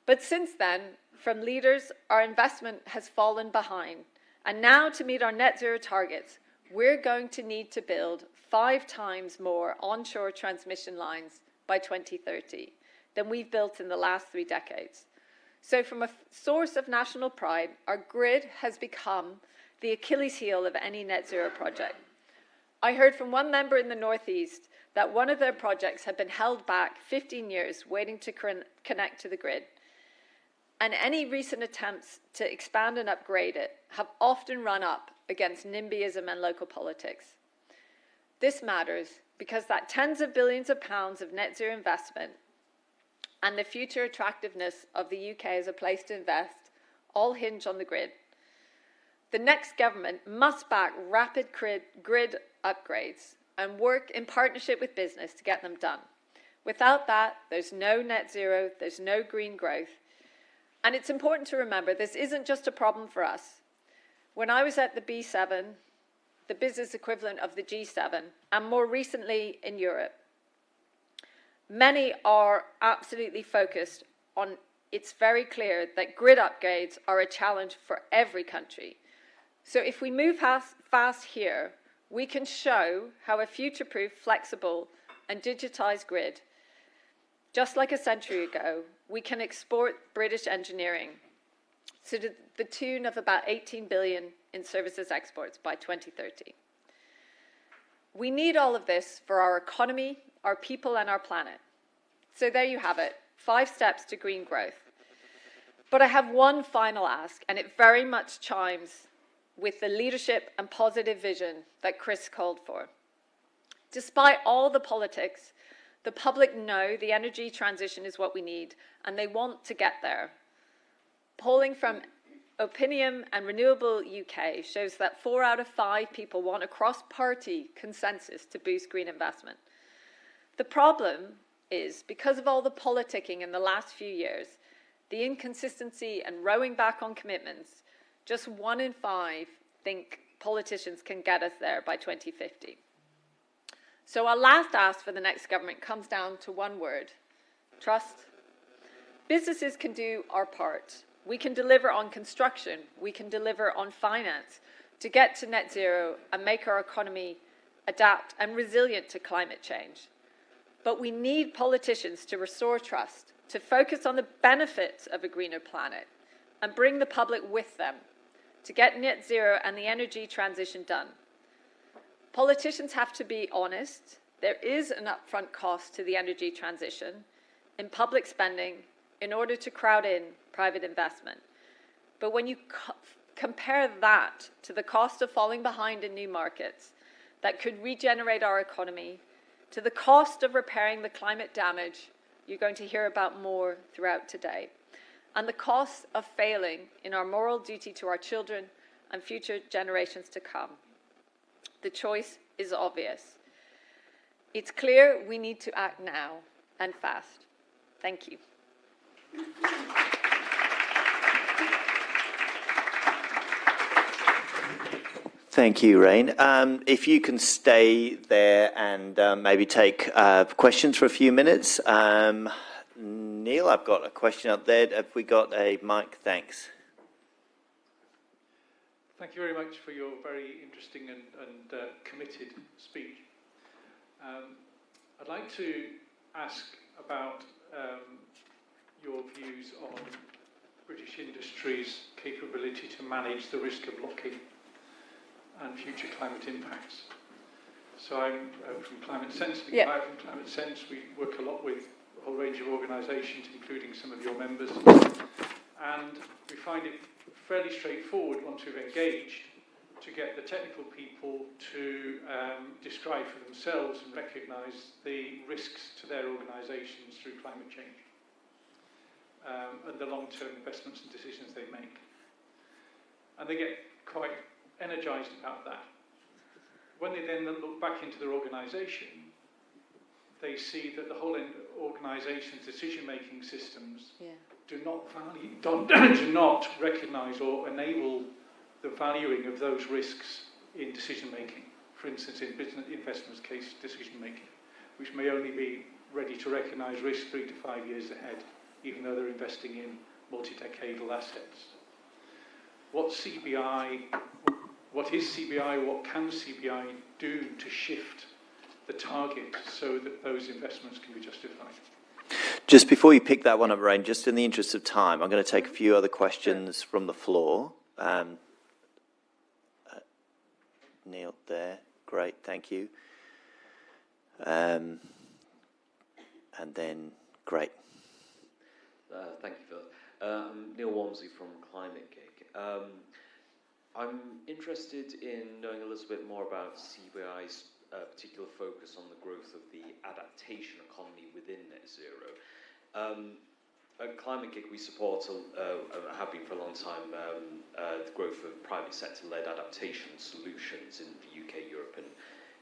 But since then, from leaders, our investment has fallen behind. And now, to meet our net zero targets, we're going to need to build 5 times more onshore transmission lines by 2030 than we've built in the last 3 decades. So from a source of national pride, our grid has become the Achilles heel of any net zero project. I heard from one member in the Northeast that one of their projects had been held back 15 years waiting to connect to the grid. And any recent attempts to expand and upgrade it have often run up against NIMBYism and local politics. This matters because that tens of billions of pounds of net zero investment and the future attractiveness of the UK as a place to invest all hinge on the grid. The next government must back rapid grid upgrades and work in partnership with business to get them done. Without that, there's no net zero, there's no green growth. And it's important to remember this isn't just a problem for us. When I was at the B7, the business equivalent of the G7, and more recently in Europe, many are absolutely focused on it's very clear that grid upgrades are a challenge for every country. So if we move fast here, we can show how a future-proof, flexible, and digitized grid, just like a century ago, we can export British engineering to the tune of about 18 billion in services exports by 2030. We need all of this for our economy, our people, and our planet. So there you have it, 5 steps to green growth. But I have one final ask, and it very much chimes with the leadership and positive vision that Chris called for. Despite all the politics, the public know the energy transition is what we need, and they want to get there. Polling from Opinium and Renewable UK shows that 4 out of 5 people want a cross-party consensus to boost green investment. The problem is, because of all the politicking in the last few years, the inconsistency and rowing back on commitments, just 1 in 5 think politicians can get us there by 2050. So our last ask for the next government comes down to one word: trust. Businesses can do our part. We can deliver on construction. We can deliver on finance to get to net zero and make our economy adapt and resilient to climate change. But we need politicians to restore trust, to focus on the benefits of a greener planet and bring the public with them to get net zero and the energy transition done. Politicians have to be honest. There is an upfront cost to the energy transition in public spending in order to crowd in private investment. But when you compare that to the cost of falling behind in new markets that could regenerate our economy, to the cost of repairing the climate damage you're going to hear about more throughout today, and the cost of failing in our moral duty to our children and future generations to come, the choice is obvious. It's clear we need to act now and fast. Thank you. Thank you, Rain. If you can stay there and maybe take questions for a few minutes. Neil, I've got a question up there. Have we got a mic? Thanks. Thank you very much for your very interesting and committed speech. I'd like to ask about your views on British industry's capability to manage the risk of locking and future climate impacts. So I'm from Climate Sense. Yeah. From Climate Sense, we work a lot with a whole range of organisations, including some of your members, and we find it fairly straightforward once we've engaged to get the technical people to describe for themselves and recognise the risks to their organisations through climate change and the long-term investments and decisions they make. And they get quite energised about that. When they then look back into their organisation, they see that the whole organisation's decision-making systems do not recognise or enable the valuing of those risks in decision-making. For instance, in business investments case decision-making, which may only be ready to recognise risk 3 to 5 years ahead, even though they're investing in multi-decadal assets. What is CBI? What can CBI do to shift the target so that those investments can be justified? Just before you pick that one up, Rain, just in the interest of time, I'm going to take a few other questions from the floor. Neil there, great, thank you. And then, great. Thank you, Phil. I'm Neil Walmsley from Climate Gig. I'm interested in knowing a little bit more about CBI's particular focus on the growth of the adaptation economy within net zero. At Climate Gig, we support, have been for a long time, the growth of private sector-led adaptation solutions in the UK, Europe, and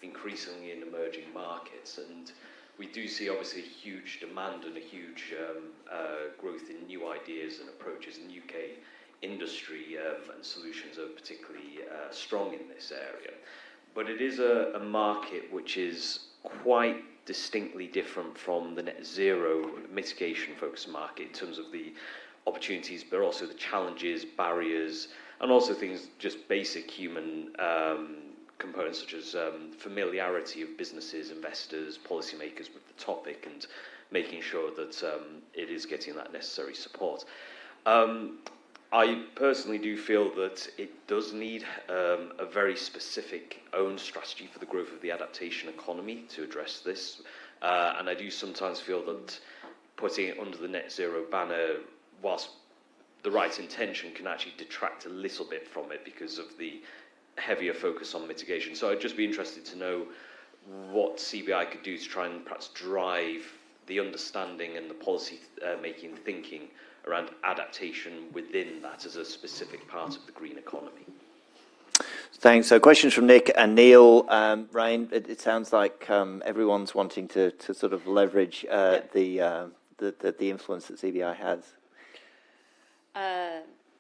increasingly in emerging markets. And we do see, obviously, a huge demand and a huge growth in new ideas and approaches. In UK industry and solutions are particularly strong in this area. But it is a market which is quite distinctly different from the net zero mitigation focused market in terms of the opportunities, but also the challenges, barriers, and also things, just basic human components such as familiarity of businesses, investors, policymakers with the topic, and making sure that it is getting that necessary support. I personally do feel that it does need a very specific own strategy for the growth of the adaptation economy to address this. And I do sometimes feel that putting it under the net zero banner, whilst the right intention, can actually detract a little bit from it because of the heavier focus on mitigation. So I'd just be interested to know what CBI could do to try and perhaps drive the understanding and the policy making thinking around adaptation within that as a specific part of the green economy. Thanks. So questions from Nick and Neil. Rain, it sounds like everyone's wanting to sort of leverage the influence that CBI has.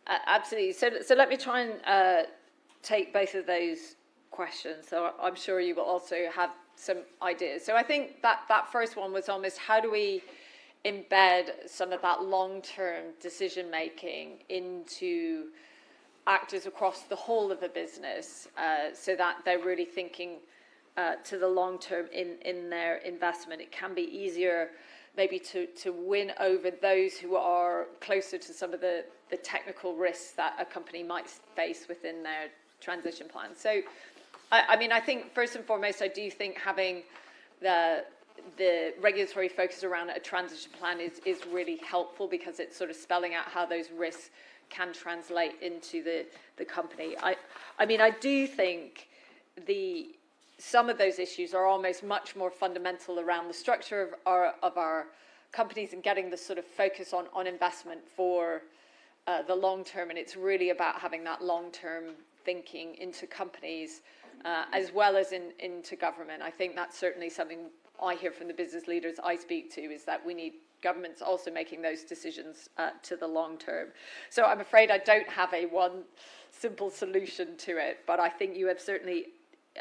Absolutely. So let me try and take both of those questions. So I'm sure you will also have some ideas. So I think that first one was almost how do we embed some of that long-term decision-making into actors across the whole of the business so that they're really thinking to the long term in their investment. It can be easier maybe to win over those who are closer to some of the technical risks that a company might face within their transition plan. So, I mean, I think first and foremost, I do think having the regulatory focus around a transition plan is really helpful because it's sort of spelling out how those risks can translate into the company. I mean, I do think some of those issues are almost much more fundamental around the structure of our companies and getting the sort of focus on investment for the long term. And it's really about having that long-term thinking into companies as well as into government. I think that's certainly something I hear from the business leaders I speak to, is that we need governments also making those decisions to the long term. So I'm afraid I don't have a one simple solution to it, but I think you have certainly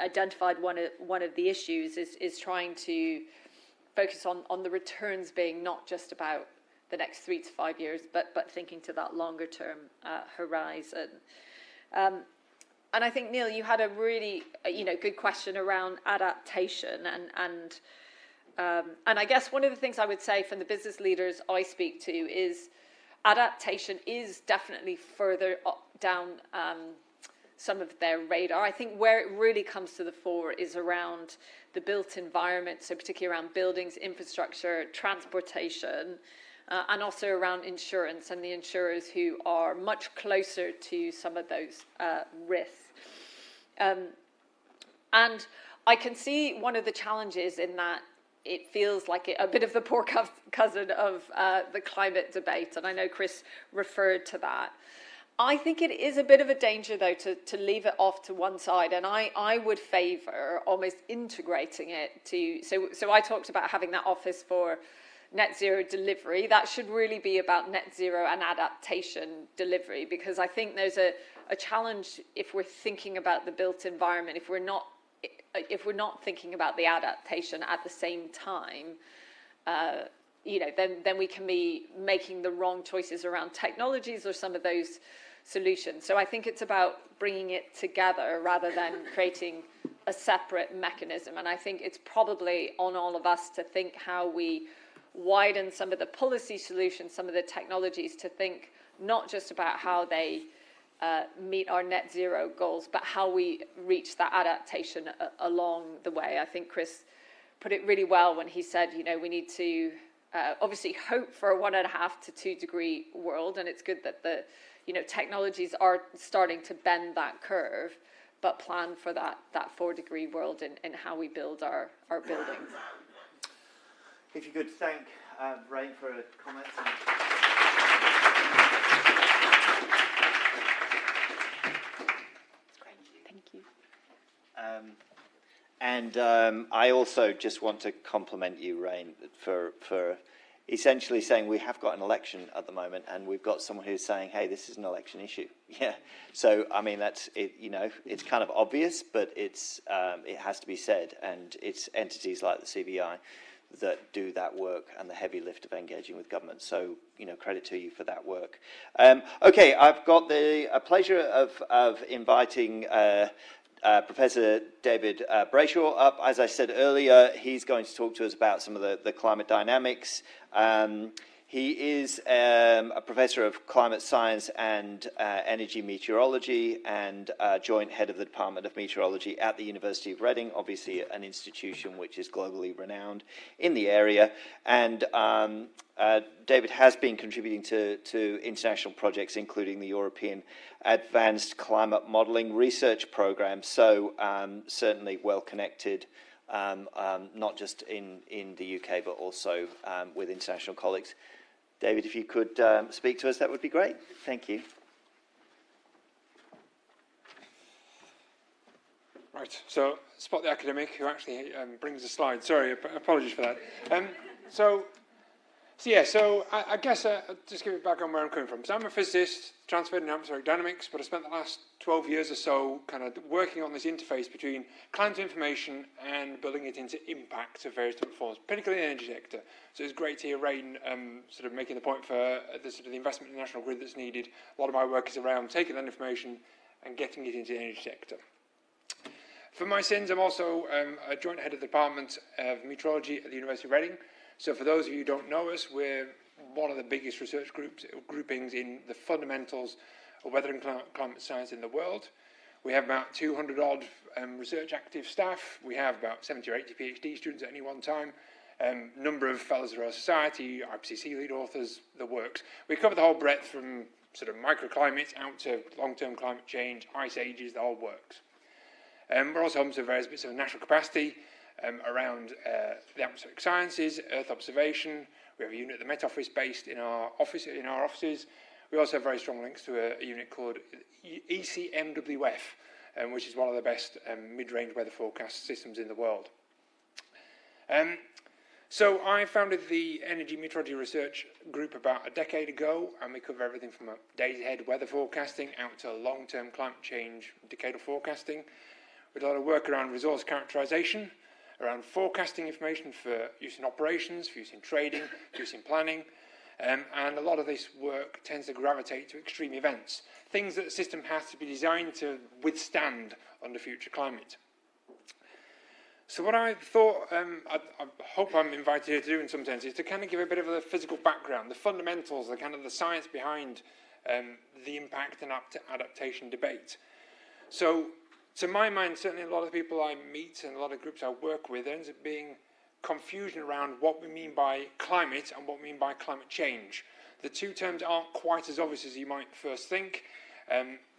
identified one of the issues is trying to focus on the returns being not just about the next 3 to 5 years, but thinking to that longer term horizon. And I think, Neil, you had a really good question around adaptation, and I guess one of the things I would say from the business leaders I speak to is adaptation is definitely further down some of their radar. I think where it really comes to the fore is around the built environment, so particularly around buildings, infrastructure, transportation, and also around insurance and the insurers who are much closer to some of those risks. And I can see one of the challenges in that it feels like a bit of the poor cousin of the climate debate, and I know Chris referred to that. I think it is a bit of a danger, though, to leave it off to one side, and I would favour almost integrating it to... So I talked about having that office for net zero delivery. That should really be about net zero and adaptation delivery, because I think there's a challenge if we're thinking about the built environment, if we're not thinking about the adaptation at the same time, then we can be making the wrong choices around technologies or some of those solutions. So I think it's about bringing it together rather than creating a separate mechanism. And I think it's probably on all of us to think how we widen some of the policy solutions, some of the technologies, to think not just about how they meet our net zero goals, but how we reach that adaptation along the way. I think Chris put it really well when he said, we need to obviously hope for a 1.5 to 2 degree world, and it's good that the technologies are starting to bend that curve, but plan for that 4 degree world in how we build our buildings. If you could thank Rain for a comment. Thank you. And I also just want to compliment you, Rain, for essentially saying we have got an election at the moment, and we've got someone who's saying, hey, this is an election issue. Yeah. So, I mean, that's it. You know, it's kind of obvious, but it has to be said, and it's entities like the CBI that do that work and the heavy lift of engaging with government. So, you know, credit to you for that work. Okay, I've got the pleasure of inviting Professor David Brayshaw up. As I said earlier, he's going to talk to us about some of the climate dynamics. He is a professor of climate science and energy meteorology, and joint head of the Department of Meteorology at the University of Reading, obviously an institution which is globally renowned in the area. And David has been contributing to international projects, including the European Advanced Climate Modelling Research Programme, so certainly well connected, not just in the UK, but also with international colleagues. David, if you could speak to us, that would be great. Thank you. Right, so spot the academic who actually brings the slides. Sorry, apologies for that. So I guess I'll just give it back on where I'm coming from. So I'm a physicist, transferred in atmospheric dynamics, but I spent the last 12 years or so kind of working on this interface between climate information and building it into impact of various different forms, particularly in the energy sector. So it's great to hear Rain sort of making the point for the investment in the national grid that's needed. A lot of my work is around taking that information and getting it into the energy sector. For my sins, I'm also a joint head of the Department of Meteorology at the University of Reading. So for those of you who don't know us, we're one of the biggest research groupings in the fundamentals of weather and climate science in the world. We have about 200 odd research active staff. We have about 70 or 80 PhD students at any one time. Number of fellows of our society, IPCC lead authors, the works. We cover the whole breadth from sort of microclimates out to long-term climate change, ice ages, the whole works. We're also home to various bits of national capacity around the atmospheric sciences, Earth observation. We have a unit at the Met Office based in our offices. We also have very strong links to a unit called ECMWF, which is one of the best mid-range weather forecast systems in the world. So I founded the Energy Meteorology Research Group about a decade ago, and we cover everything from days ahead weather forecasting out to long-term climate change decadal forecasting. We do a lot of work around resource characterization, around forecasting information for use in operations, for use in trading, for use in planning, and a lot of this work tends to gravitate to extreme events, things that the system has to be designed to withstand under future climate. So what I thought, I hope I'm invited here to do in some sense, is to kind of give a bit of a physical background, the fundamentals, the kind of the science behind the impact and adaptation debate. So, to my mind, certainly a lot of the people I meet and a lot of groups I work with, there ends up being confusion around what we mean by climate and what we mean by climate change. The two terms aren't quite as obvious as you might first think.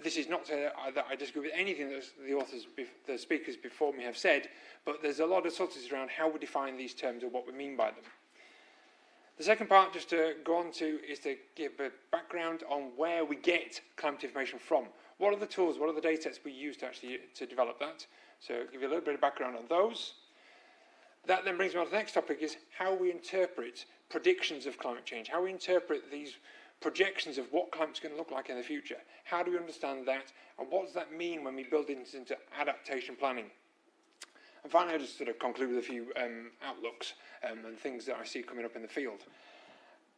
This is not to say that I disagree with anything that the speakers before me have said, but there's a lot of subtleties around how we define these terms or what we mean by them. The second part, just to go on to, is to give a background on where we get climate information from. What are the tools, what are the data sets we use to develop that? So I'll give you a little bit of background on those. That then brings me on to the next topic, is how we interpret predictions of climate change, how we interpret these projections of what climate's going to look like in the future. How do we understand that, and what does that mean when we build it into adaptation planning? And finally, I'll just sort of conclude with a few outlooks and things that I see coming up in the field.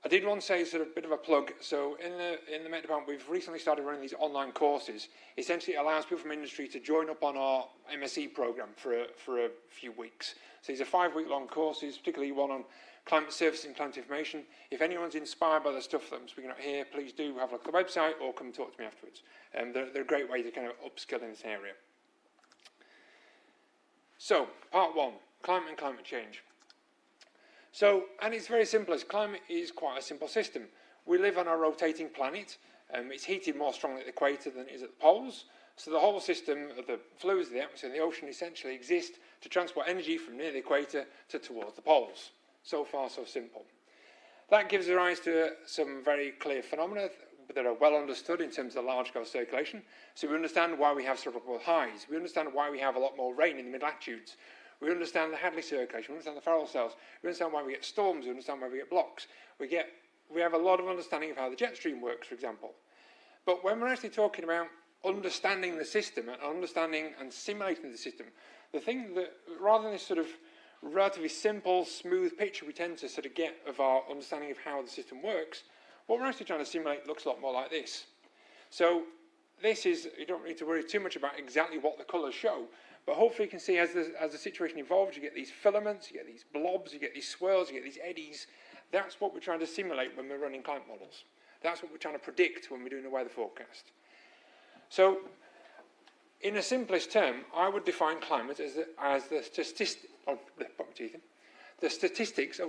I did want to say sort of a bit of a plug. So in the Met Department, we've recently started running these online courses. Essentially, it allows people from industry to join up on our MSc program for a few weeks. So these are 5-week-long courses, particularly one on climate services and climate information. If anyone's inspired by the stuff that I'm speaking about here, please do have a look at the website or come and talk to me afterwards. They're a great way to kind of upskill in this area. So, part one, climate and climate change. So, and it's very simple, as climate is quite a simple system. We live on a rotating planet. It's heated more strongly at the equator than it is at the poles. So the whole system of the fluids, the atmosphere, and the ocean essentially exist to transport energy from near the equator to towards the poles. So far, so simple. That gives rise to some very clear phenomena that are well understood in terms of the large-scale circulation. So we understand why we have subtropical highs. We understand why we have a lot more rain in the mid-latitudes. We understand the Hadley circulation, we understand the Farrell cells, we understand why we get storms, we understand why we get blocks. We have a lot of understanding of how the jet stream works, for example. But when we're actually talking about understanding the system and understanding and simulating the system, the thing that, rather than this sort of relatively simple, smooth picture we tend to sort of get of our understanding of how the system works, what we're actually trying to simulate looks a lot more like this. So this is, you don't need to worry too much about exactly what the colours show, but hopefully you can see as the situation evolves, you get these filaments, you get these blobs, you get these swirls, you get these eddies. That's what we're trying to simulate when we're running climate models. That's what we're trying to predict when we're doing a weather forecast. So, in a simplest term, I would define climate as the statistics of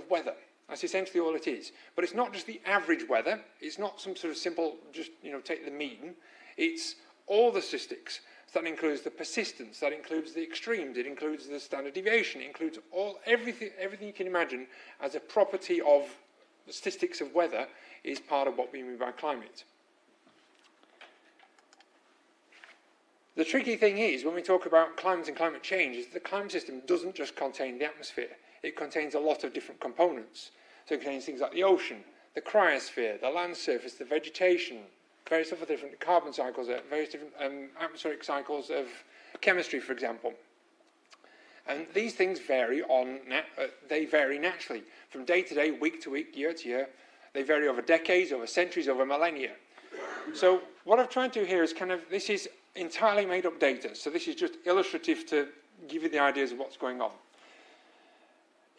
weather. That's essentially all it is. But it's not just the average weather. It's not some sort of simple, just take the mean. It's all the statistics. So that includes the persistence. That includes the extremes. It includes the standard deviation. It includes everything you can imagine as a property of the statistics of weather is part of what we mean by climate. The tricky thing is, when we talk about climate and climate change, is the climate system doesn't just contain the atmosphere. It contains a lot of different components. So it contains things like the ocean, the cryosphere, the land surface, the vegetation, various other different carbon cycles, various different atmospheric cycles of chemistry, for example. And these things vary they vary naturally. From day to day, week to week, year to year. They vary over decades, over centuries, over millennia. So what I've tried to do here is this is entirely made up data. So this is just illustrative to give you the ideas of what's going on.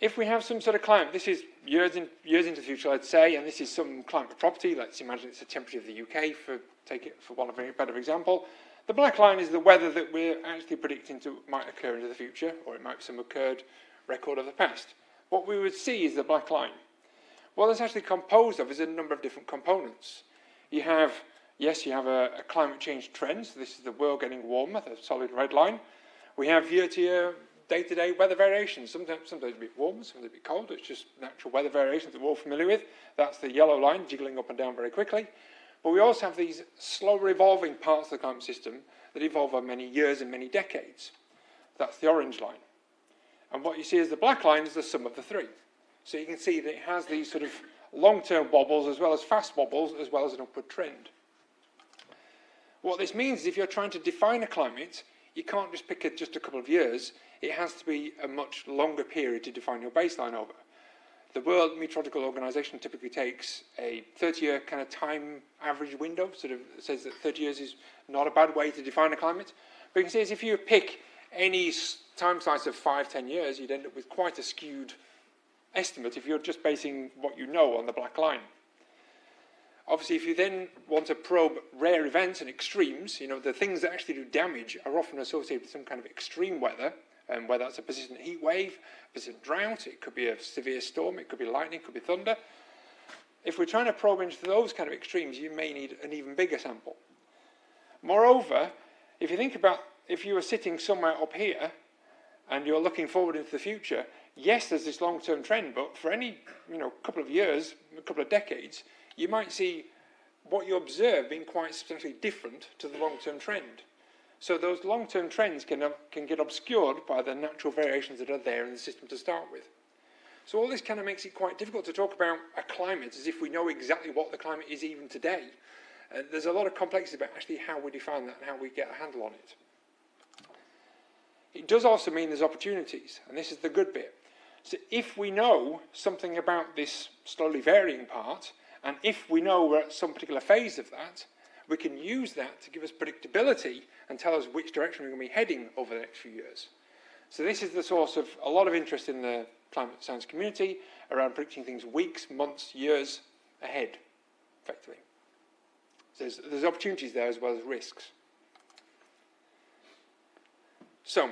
If we have some sort of climate, this is years into the future, let's say, and this is some climate property. Let's imagine it's the temperature of the UK, take it for one of a better example. The black line is the weather that we're actually predicting might occur into the future, or it might be some occurred record of the past. What we would see is the black line. What it's actually composed of is a number of different components. You have a climate change trend, so this is the world getting warmer, the solid red line. We have year-to-year, day-to-day weather variations. Sometimes a bit warm, sometimes a bit cold. It's just natural weather variations that we're all familiar with. That's the yellow line, jiggling up and down very quickly. But we also have these slower evolving parts of the climate system that evolve over many years and many decades. That's the orange line. And what you see as the black line is the sum of the three. So you can see that it has these sort of long-term wobbles as well as fast wobbles as well as an upward trend. What this means is if you're trying to define a climate, you can't just pick just a couple of years. It has to be a much longer period to define your baseline over. The World Meteorological Organization typically takes a 30-year kind of time average window, sort of says that 30 years is not a bad way to define a climate. But you can see is if you pick any time slice of 5-10 years, you'd end up with quite a skewed estimate if you're just basing what you know on the black line. Obviously, if you then want to probe rare events and extremes, the things that actually do damage are often associated with some kind of extreme weather, and whether that's a persistent heat wave, persistent drought, it could be a severe storm, it could be lightning, it could be thunder. If we're trying to probe into those kind of extremes, you may need an even bigger sample. Moreover, if you think about if you were sitting somewhere up here and you're looking forward into the future, yes, there's this long-term trend, but for any couple of years, a couple of decades, you might see what you observe being quite substantially different to the long-term trend. So those long-term trends can get obscured by the natural variations that are there in the system to start with. So all this kind of makes it quite difficult to talk about a climate as if we know exactly what the climate is even today. There's a lot of complexity about actually how we define that and how we get a handle on it. It does also mean there's opportunities, and this is the good bit. So if we know something about this slowly varying part, and if we know we're at some particular phase of that, we can use that to give us predictability and tell us which direction we're going to be heading over the next few years. So this is the source of a lot of interest in the climate science community around predicting things weeks, months, years ahead, effectively. So there's opportunities there as well as risks. So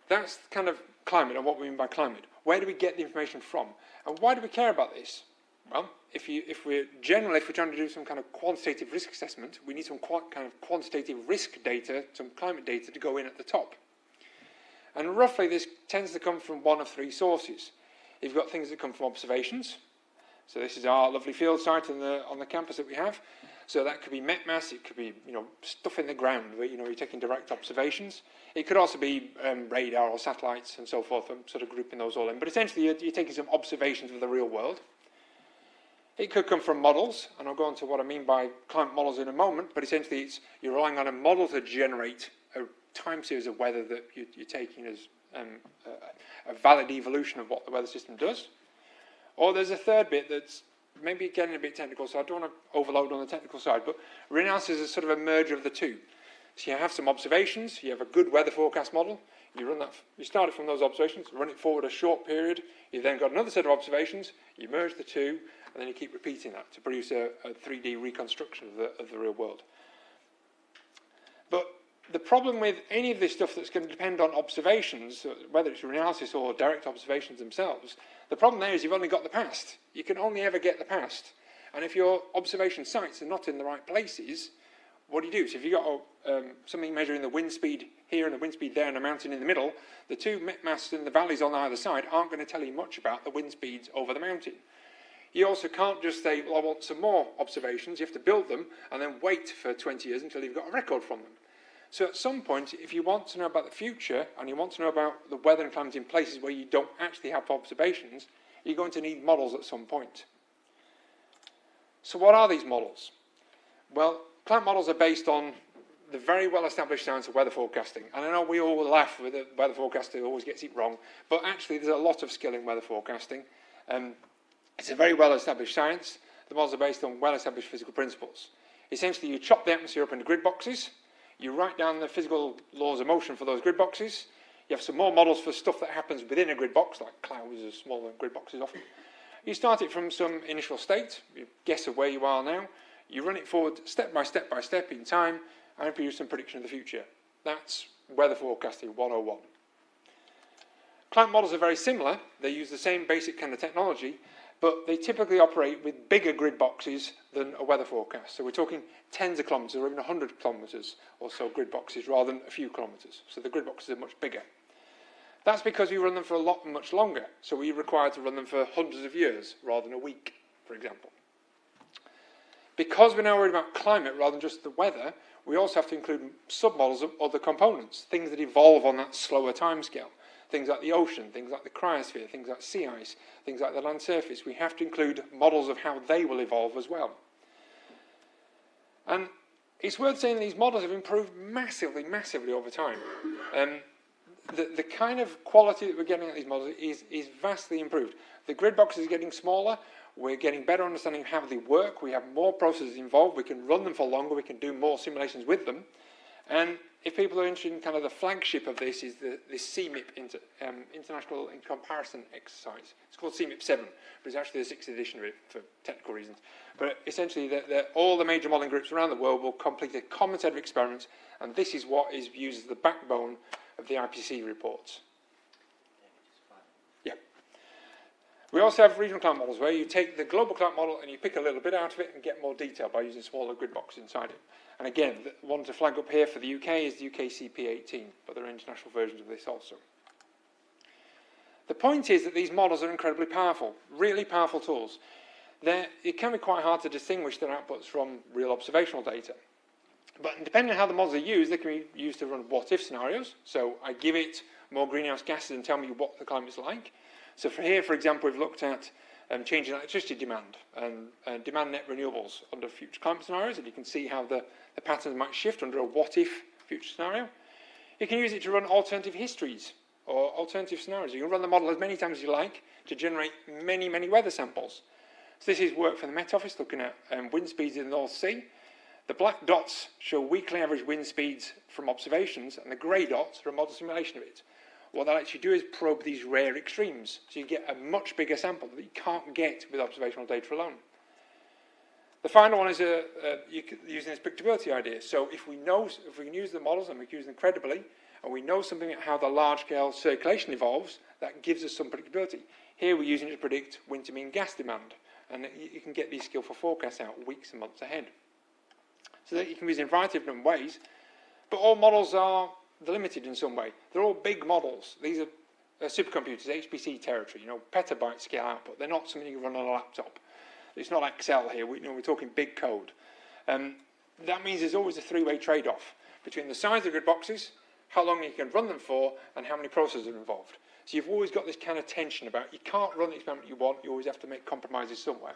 that's kind of climate and what we mean by climate. Where do we get the information from? And why do we care about this? Well, if we're trying to do some kind of quantitative risk assessment, we need some kind of quantitative risk data, some climate data to go in at the top. And roughly this tends to come from one of three sources. You've got things that come from observations, So this is our lovely field site on the campus that we have. So that could be met mass, it could be stuff in the ground where you're taking direct observations. It could also be radar or satellites and so forth. I'm sort of grouping those all in. But essentially, you're taking some observations of the real world. It could come from models, and I'll go on to what I mean by climate models in a moment. But essentially, you're relying on a model to generate a time series of weather that you're taking as a valid evolution of what the weather system does. Or there's a third bit that's maybe getting a bit technical, so I don't want to overload on the technical side, but reanalysis is sort of a merger of the two. So you have some observations, you have a good weather forecast model, you start it from those observations, run it forward a short period, you've then got another set of observations, you merge the two, and then you keep repeating that to produce a 3D reconstruction of the real world. But the problem with any of this stuff that's going to depend on observations, whether it's reanalysis or direct observations themselves, the problem there is you've only got the past. You can only ever get the past. And if your observation sites are not in the right places, what do you do? So if you've got something measuring the wind speed here and the wind speed there and a mountain in the middle, the two masts in the valleys on either side aren't going to tell you much about the wind speeds over the mountain. You also can't just say, well, I want some more observations. You have to build them and then wait for 20 years until you've got a record from them. So at some point, if you want to know about the future and you want to know about the weather and climate in places where you don't actually have observations, you're going to need models at some point. So what are these models? Well, climate models are based on the very well-established science of weather forecasting. And I know we all laugh with it, weather forecasting always gets it wrong, but actually there's a lot of skill in weather forecasting. It's a very well-established science. The models are based on well-established physical principles. Essentially, you chop the atmosphere up into grid boxes. You write down the physical laws of motion for those grid boxes. You have some more models for stuff that happens within a grid box, like clouds are smaller than grid boxes often. You start it from some initial state, you guess of where you are now, you run it forward step by step by step in time, and produce some prediction of the future. That's weather forecasting 101. Climate models are very similar. They use the same basic kind of technology, but they typically operate with bigger grid boxes than a weather forecast. So we're talking tens of kilometres or even 100 kilometres or so grid boxes rather than a few kilometres. So the grid boxes are much bigger. That's because we run them for much longer. So we're required to run them for hundreds of years rather than a week, for example. Because we're now worried about climate rather than just the weather, we also have to include submodels of other components, things that evolve on that slower timescale. Things like the ocean, things like the cryosphere, things like sea ice, things like the land surface. We have to include models of how they will evolve as well. And it's worth saying these models have improved massively, massively over time. The kind of quality that we're getting at these models is vastly improved. The grid boxes are getting smaller. We're getting better understanding of how they work. We have more processes involved. We can run them for longer. We can do more simulations with them. And if people are interested in kind of the flagship of this is this CMIP, International Comparison Exercise. It's called CMIP 7, but it's actually the 6th edition of it for technical reasons. But essentially, all the major modelling groups around the world will complete a common set of experiments, and this is what is used as the backbone of the IPCC reports. Yeah. We also have regional climate models where you take the global climate model and you pick a little bit out of it and get more detail by using smaller grid boxes inside it. And again, the one to flag up here for the UK is the UK CP18, but there are international versions of this also. The point is that these models are incredibly powerful, really powerful tools. It can be quite hard to distinguish their outputs from real observational data. But depending on how the models are used, they can be used to run what-if scenarios. So I give it more greenhouse gases and tell me what the climate's like. So for here, for example, we've looked at changing electricity demand and demand net renewables under future climate scenarios, and you can see how the patterns might shift under a what-if future scenario. You can use it to run alternative histories or alternative scenarios. You can run the model as many times as you like to generate many, many weather samples. So this is work from the Met Office looking at wind speeds in the North Sea. The black dots show weekly average wind speeds from observations, and the grey dots are a model simulation of it. What they'll actually do is probe these rare extremes, so you get a much bigger sample that you can't get with observational data alone. The final one is using this predictability idea. So if we can use the models and we can use them credibly, and we know something about how the large-scale circulation evolves, that gives us some predictability. Here we're using it to predict winter mean gas demand, and you can get these skillful forecasts out weeks and months ahead. So that you can use in a variety of different ways, but all models are limited in some way. They're all big models. These are supercomputers, HPC territory, petabyte scale output. They're not something you can run on a laptop. It's not Excel here. We're talking big code. That means there's always a three-way trade-off between the size of the grid boxes, how long you can run them for, and how many processors are involved. So you've always got this kind of tension about you can't run the experiment you want, you always have to make compromises somewhere.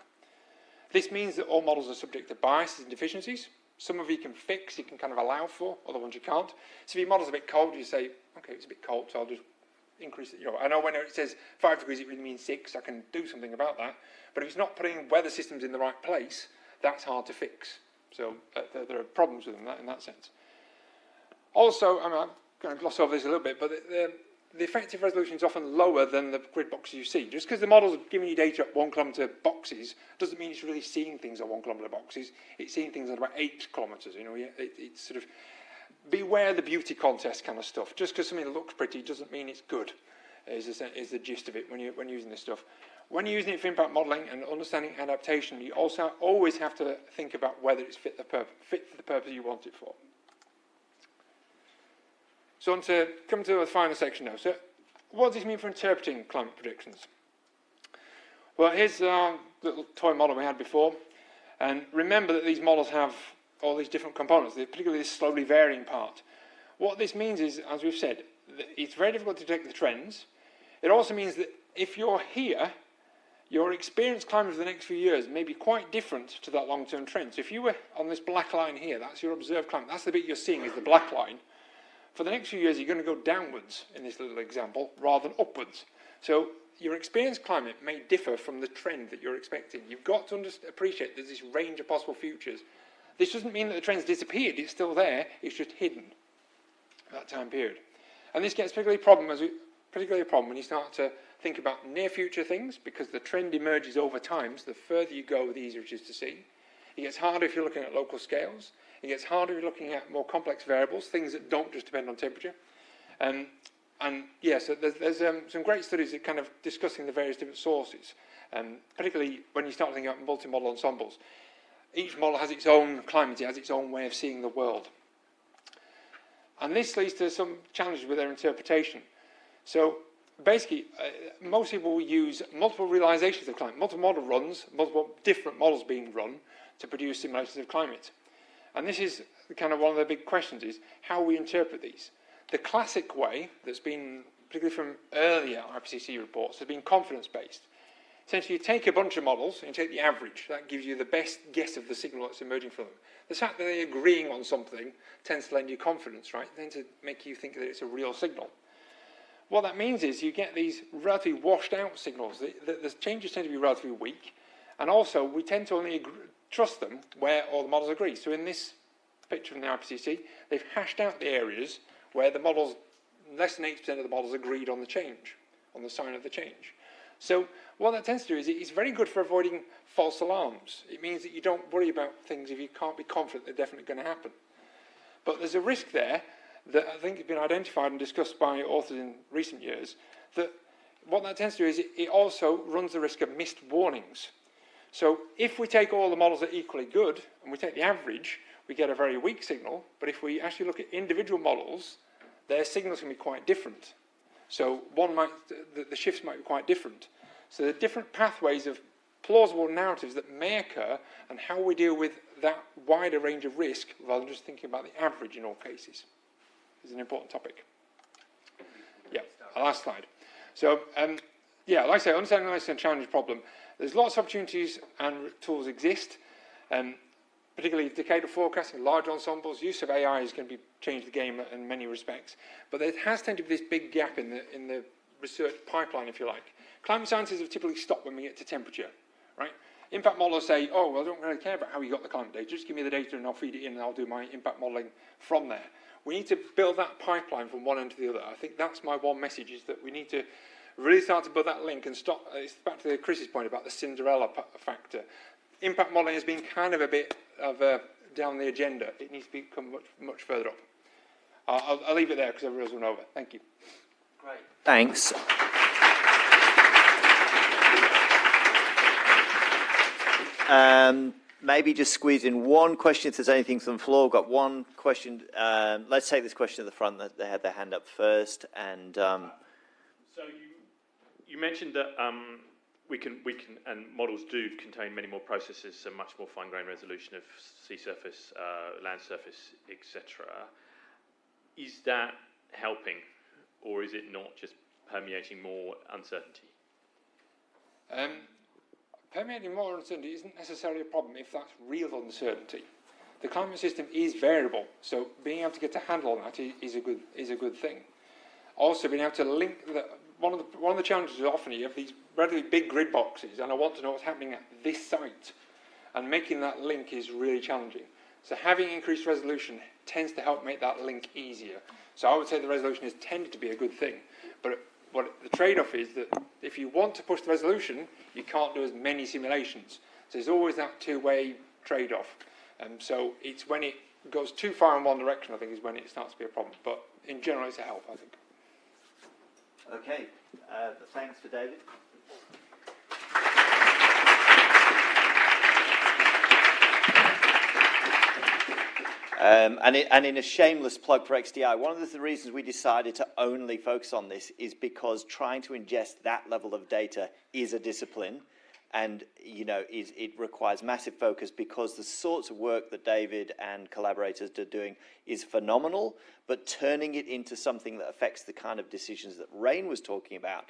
This means that all models are subject to biases and deficiencies. Some of you can fix, you can kind of allow for, other ones you can't. So if your model's a bit cold, you say, okay, it's a bit cold, so I'll just increase it. I know when it says 5 degrees, it really means 6, I can do something about that. But if it's not putting weather systems in the right place, that's hard to fix. So there are problems with them in that sense. Also, I'm going to gloss over this a little bit, but the effective resolution is often lower than the grid boxes you see. Just because the model's giving you data at 1 kilometre boxes doesn't mean it's really seeing things at 1 kilometre boxes. It's seeing things at about 8 kilometres. It's sort of beware the beauty contest kind of stuff. Just because something looks pretty doesn't mean it's good. Is the gist of it when you're using this stuff. When you're using it for impact modelling and understanding adaptation, you also always have to think about whether it's fit for the purpose you want it for. So on to come to the final section now. So what does this mean for interpreting climate predictions? Well, here's our little toy model we had before. And remember that these models have all these different components, particularly this slowly varying part. What this means is, as we've said, it's very difficult to detect the trends. It also means that if you're here, your experienced climate for the next few years may be quite different to that long-term trend. So if you were on this black line here, that's your observed climate. That's the bit you're seeing is the black line. For the next few years, you're going to go downwards in this little example rather than upwards. So your experienced climate may differ from the trend that you're expecting. You've got to appreciate there's this range of possible futures. This doesn't mean that the trend's disappeared. It's still there. It's just hidden at that time period. And this gets particularly a problem when you start to think about near future things, because the trend emerges over time. So the further you go, the easier it is to see. It gets harder if you're looking at local scales. It gets harder if you're looking at more complex variables, things that don't just depend on temperature. And yeah, so there's some great studies that kind of discussing the various different sources, particularly when you start thinking about multi-model ensembles. Each model has its own climate, it has its own way of seeing the world. And this leads to some challenges with their interpretation. So basically, most people will use multiple realizations of climate, multiple model runs, multiple different models being run to produce simulations of climate. And this is kind of one of the big questions is how we interpret these. The classic way that's been, particularly from earlier IPCC reports, has been confidence-based. Essentially, you take a bunch of models and you take the average. That gives you the best guess of the signal that's emerging from them. The fact that they're agreeing on something tends to lend you confidence, right? It tends to make you think that it's a real signal. What that means is you get these relatively washed out signals. The changes tend to be relatively weak. And also, we tend to only trust them where all the models agree. So in this picture from the IPCC, they've hashed out the areas where the models, less than 80% of the models agreed on the change, on the sign of the change. So what that tends to do is it's very good for avoiding false alarms. It means that you don't worry about things if you can't be confident they're definitely going to happen. But there's a risk there that I think has been identified and discussed by authors in recent years, that what that tends to do is it also runs the risk of missed warnings. So if we take all the models that are equally good, and we take the average, we get a very weak signal. But if we actually look at individual models, their signals can be quite different. So the shifts might be quite different. So there are different pathways of plausible narratives that may occur, and how we deal with that wider range of risk, rather than just thinking about the average in all cases, is an important topic. Yeah, our last slide. So, yeah, like I say, understanding this is a challenging problem. There's lots of opportunities and tools exist, particularly decadal forecasting, large ensembles. Use of AI is going to change the game in many respects. But there has tended to be this big gap in the research pipeline, if you like. Climate scientists have typically stopped when we get to temperature, right? Impact modelers say, oh, well, I don't really care about how you got the climate data. Just give me the data and I'll feed it in and I'll do my impact modeling from there. We need to build that pipeline from one end to the other. I think that's my one message, is that we need to really start to build that link and stop. It's back to Chris's point about the Cinderella factor. Impact modelling has been kind of a bit of down the agenda. It needs to become much further up. I'll leave it there because everyone's run over. Thank you. Great. Thanks. Maybe just squeeze in one question if there's anything from the floor. We've got one question. Let's take this question at the front. They had their hand up first. And so you mentioned that and models do contain many more processes, so much more fine-grained resolution of sea surface, land surface, etc. Is that helping, or is it not just permeating more uncertainty? Permeating more uncertainty isn't necessarily a problem if that's real uncertainty. The climate system is variable, so being able to get a handle on that is a good thing. Also, being able to link one of the challenges is often you have these relatively big grid boxes, and I want to know what's happening at this site, and making that link is really challenging. So having increased resolution tends to help make that link easier. So I would say the resolution has tended to be a good thing, but what the trade-off is that if you want to push the resolution, you can't do as many simulations. So there's always that two-way trade-off. So it's when it goes too far in one direction, I think, is when it starts to be a problem. But in general, it's a help, I think. Okay, thanks for David. And in a shameless plug for XDI, one of the reasons we decided to only focus on this is because trying to ingest that level of data is a discipline, and it requires massive focus, because the sorts of work that David and collaborators are doing is phenomenal, but turning it into something that affects the kind of decisions that Rain was talking about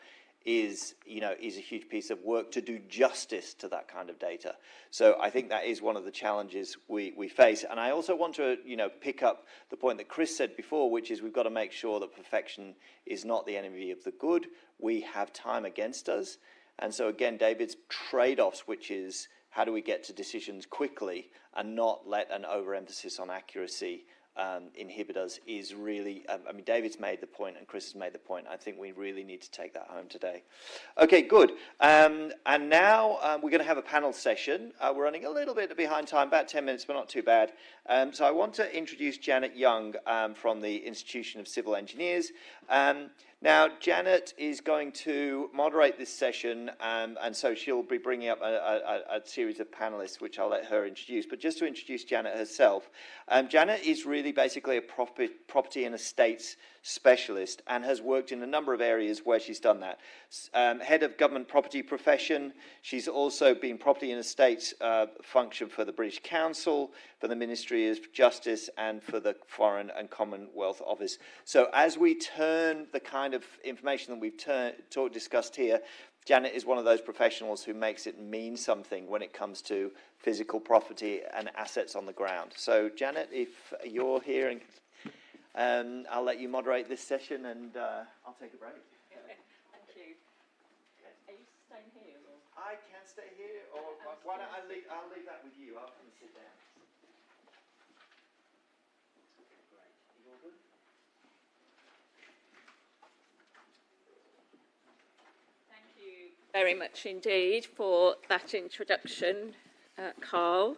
is a huge piece of work to do justice to that kind of data. So I think that is one of the challenges we face. And I also want to pick up the point that Chris said before, which is we've got to make sure that perfection is not the enemy of the good. We have time against us. And so again, David's trade-offs, which is how do we get to decisions quickly and not let an overemphasis on accuracy inhibit us, is really, David's made the point and Chris has made the point. I think we really need to take that home today. Okay, good. And now we're going to have a panel session. We're running a little bit behind time, about 10 minutes, but not too bad. So I want to introduce Janet Young from the Institution of Civil Engineers. Now, Janet is going to moderate this session, and so she'll be bringing up a series of panelists, which I'll let her introduce. But just to introduce Janet herself, Janet is really basically a property and estates specialist and has worked in a number of areas where she's done that. Head of government property profession. She's also been property and estates function for the British Council, for the Ministry of Justice, and for the Foreign and Commonwealth Office. So as we turn the kind of information that we've discussed here, Janet is one of those professionals who makes it mean something when it comes to physical property and assets on the ground. So Janet, if you're here, and I'll let you moderate this session, and I'll take a break. Thank you. Are you staying here? Or? I can stay here, or why don't I'll leave that with you. I'll come and sit down. Great. You all good? Thank you very much indeed for that introduction, Carl.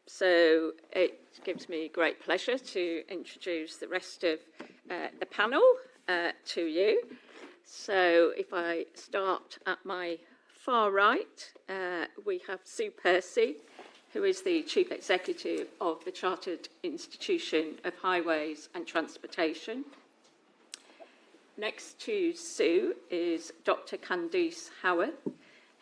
So it gives me great pleasure to introduce the rest of the panel to you. So if I start at my far right, we have Sue Percy, who is the Chief Executive of the Chartered Institution of Highways and Transportation. Next to Sue is Dr. Candice Howarth,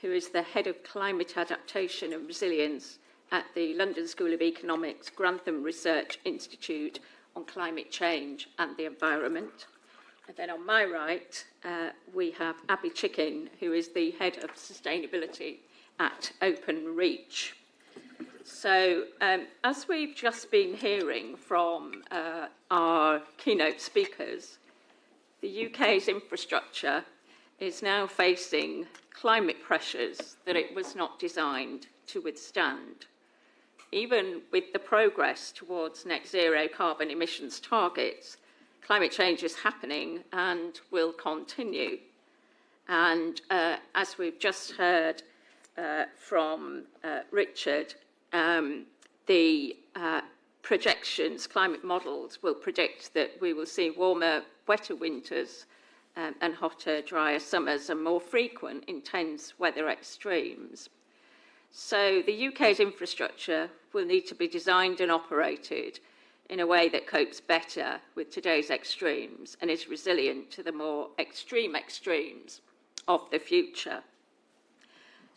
who is the Head of Climate Adaptation and Resilience at the London School of Economics Grantham Research Institute on Climate Change and the Environment. And then on my right, we have Abby Chicken, who is the Head of Sustainability at Openreach. So as we've just been hearing from our keynote speakers, the UK's infrastructure is now facing climate pressures that it was not designed to withstand. Even with the progress towards net zero carbon emissions targets, climate change is happening and will continue. And as we've just heard from Richard, the projections, climate models, will predict that we will see warmer, wetter winters and hotter, drier summers and more frequent, intense weather extremes. So the UK's infrastructure will need to be designed and operated in a way that copes better with today's extremes and is resilient to the more extreme extremes of the future.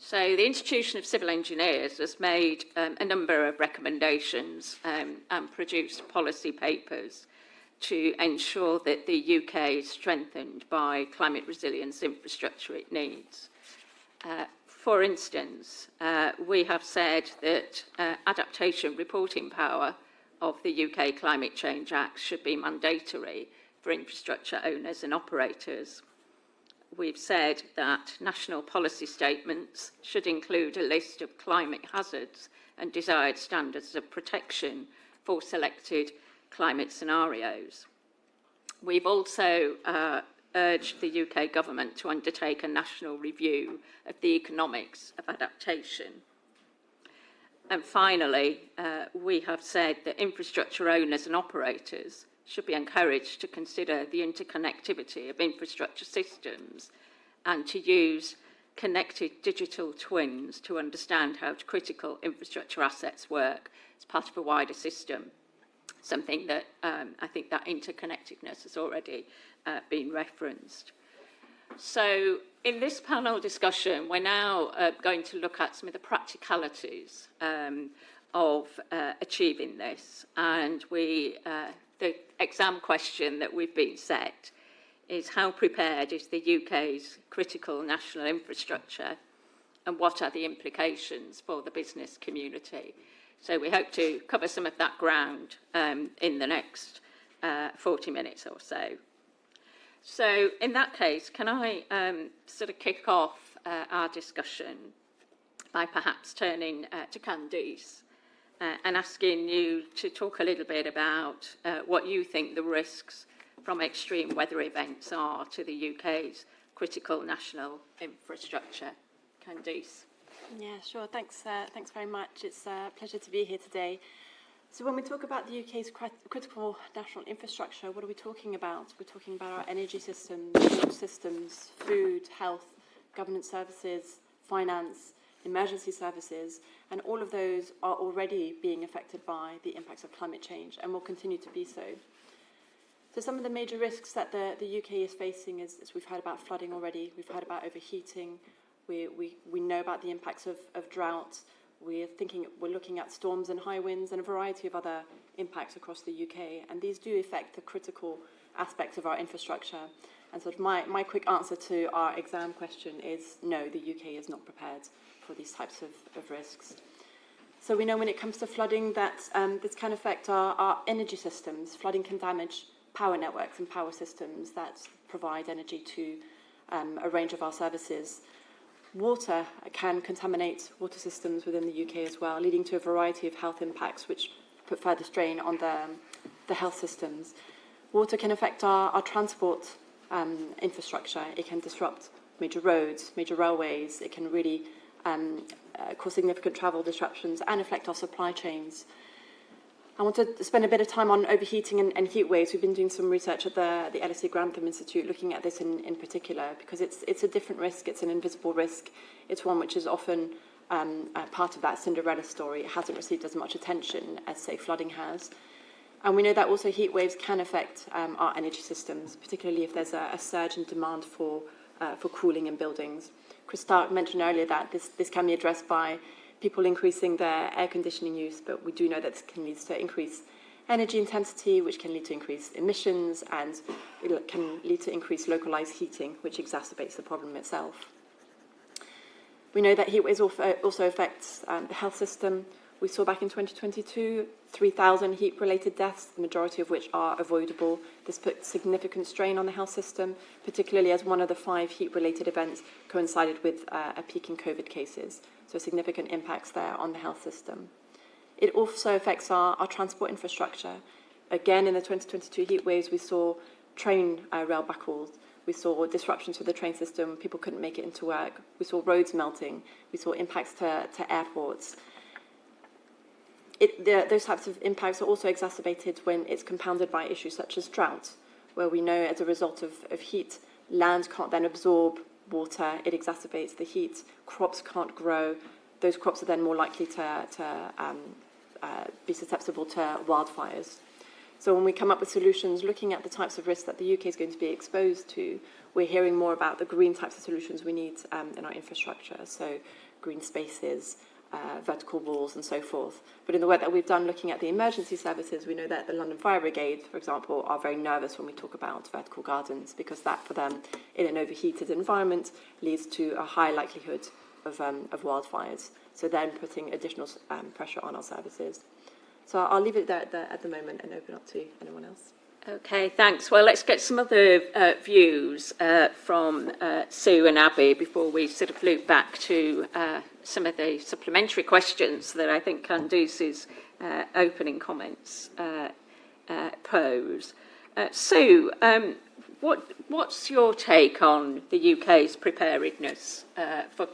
So the Institution of Civil Engineers has made a number of recommendations and produced policy papers to ensure that the UK is strengthened by climate resilience infrastructure it needs. For instance, we have said that adaptation reporting power of the UK Climate Change Act should be mandatory for infrastructure owners and operators. We've said that national policy statements should include a list of climate hazards and desired standards of protection for selected climate scenarios. We've also urged the UK government to undertake a national review of the economics of adaptation. And finally, we have said that infrastructure owners and operators should be encouraged to consider the interconnectivity of infrastructure systems and to use connected digital twins to understand how critical infrastructure assets work as part of a wider system. Something that I think that interconnectedness has already been referenced. So in this panel discussion, we're now going to look at some of the practicalities of achieving this. And the exam question that we've been set is, how prepared is the UK's critical national infrastructure, and what are the implications for the business community? So we hope to cover some of that ground in the next 40 minutes or so. So in that case, can I sort of kick off our discussion by perhaps turning to Candice and asking you to talk a little bit about what you think the risks from extreme weather events are to the UK's critical national infrastructure. Candice. Yeah, sure. Thanks very much. It's a pleasure to be here today. So when we talk about the UK's critical national infrastructure, what are we talking about? We're talking about our energy systems, water systems, food, health, governance services, finance, emergency services, and all of those are already being affected by the impacts of climate change and will continue to be so. So some of the major risks that the UK is facing is we've heard about flooding already, we've heard about overheating, we know about the impacts of drought. We're looking at storms and high winds and a variety of other impacts across the UK, and these do affect the critical aspects of our infrastructure. And so my quick answer to our exam question is no, the UK is not prepared for these types of risks. So we know when it comes to flooding that this can affect our energy systems. Flooding can damage power networks and power systems that provide energy to a range of our services. Water can contaminate water systems within the UK as well, leading to a variety of health impacts which put further strain on the health systems. Water can affect our transport infrastructure. It can disrupt major roads, major railways. It can really cause significant travel disruptions and affect our supply chains. I want to spend a bit of time on overheating and heat waves. We've been doing some research at the LSE Grantham Institute looking at this in particular, because it's a different risk, it's an invisible risk. It's one which is often part of that Cinderella story. It hasn't received as much attention as, say, flooding has. And we know that also heat waves can affect our energy systems, particularly if there's a surge in demand for cooling in buildings. Chris Stark mentioned earlier that this can be addressed by people increasing their air conditioning use, but we do know that this can lead to increased energy intensity, which can lead to increased emissions, and it can lead to increased localized heating, which exacerbates the problem itself. We know that heat waves also affects the health system. We saw back in 2022, 3,000 heat-related deaths, the majority of which are avoidable. This put significant strain on the health system, particularly as one of the 5 heat-related events coincided with a peak in COVID cases. So significant impacts there on the health system. It also affects our transport infrastructure. Again, in the 2022 heat waves, we saw train rail backlog. We saw disruptions to the train system. People couldn't make it into work. We saw roads melting. We saw impacts to airports. Those types of impacts are also exacerbated when it's compounded by issues such as drought, where we know as a result of heat, land can't then absorb water, it exacerbates the heat, crops can't grow, those crops are then more likely to be susceptible to wildfires. So when we come up with solutions looking at the types of risks that the UK is going to be exposed to, we're hearing more about the green types of solutions we need in our infrastructure. So green spaces, vertical walls and so forth. But in the work that we've done looking at the emergency services, we know that the London Fire Brigade, for example, are very nervous when we talk about vertical gardens, because that for them, in an overheated environment, leads to a high likelihood of wildfires. So then putting additional pressure on our services. So I'll leave it there at the moment and open up to anyone else. Okay, thanks. Well, let's get some other views from Sue and Abby before we sort of loop back to some of the supplementary questions that I think Canduce's opening comments pose. Sue, what's your take on the UK's preparedness for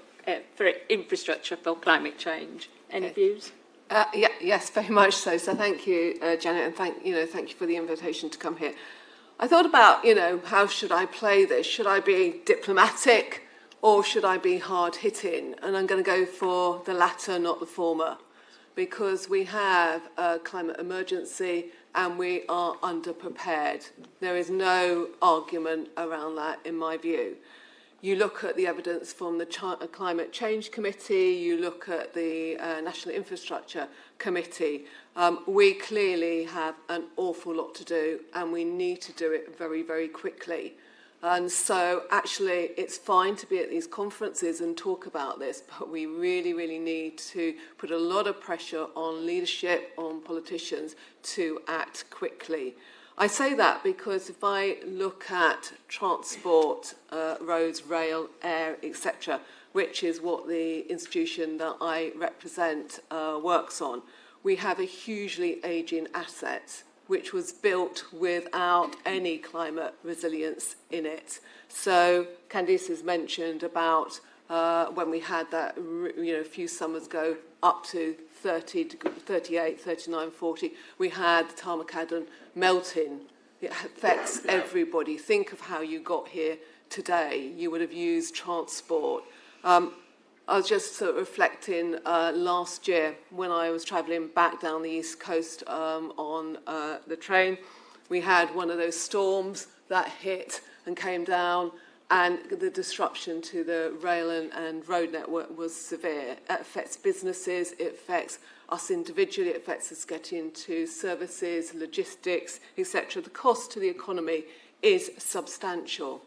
infrastructure for climate change? Any views? Yes, very much so. So thank you, Janet, and thank you for the invitation to come here. I thought about, how should I play this? Should I be diplomatic or should I be hard-hitting? And I'm going to go for the latter, not the former, because we have a climate emergency and we are underprepared. There is no argument around that, in my view. You look at the evidence from the Climate Change Committee, you look at the National Infrastructure Committee. We clearly have an awful lot to do, and we need to do it very, very quickly. And so actually it's fine to be at these conferences and talk about this, but we really, really need to put a lot of pressure on leadership, on politicians to act quickly. I say that because if I look at transport, roads, rail, air, etc., which is what the institution that I represent works on, we have a hugely ageing asset which was built without any climate resilience in it. So Candice has mentioned about when we had that, a few summers ago, up to 30, 38, 39, 40, we had the Tarmacadon melting. It affects everybody. Think of how you got here today. You would have used transport. I was just sort of reflecting last year when I was travelling back down the East Coast on the train. We had one of those storms that hit and came down, and the disruption to the rail and road network was severe. It affects businesses, it affects us individually, it affects us getting to services, logistics, etc. The cost to the economy is substantial.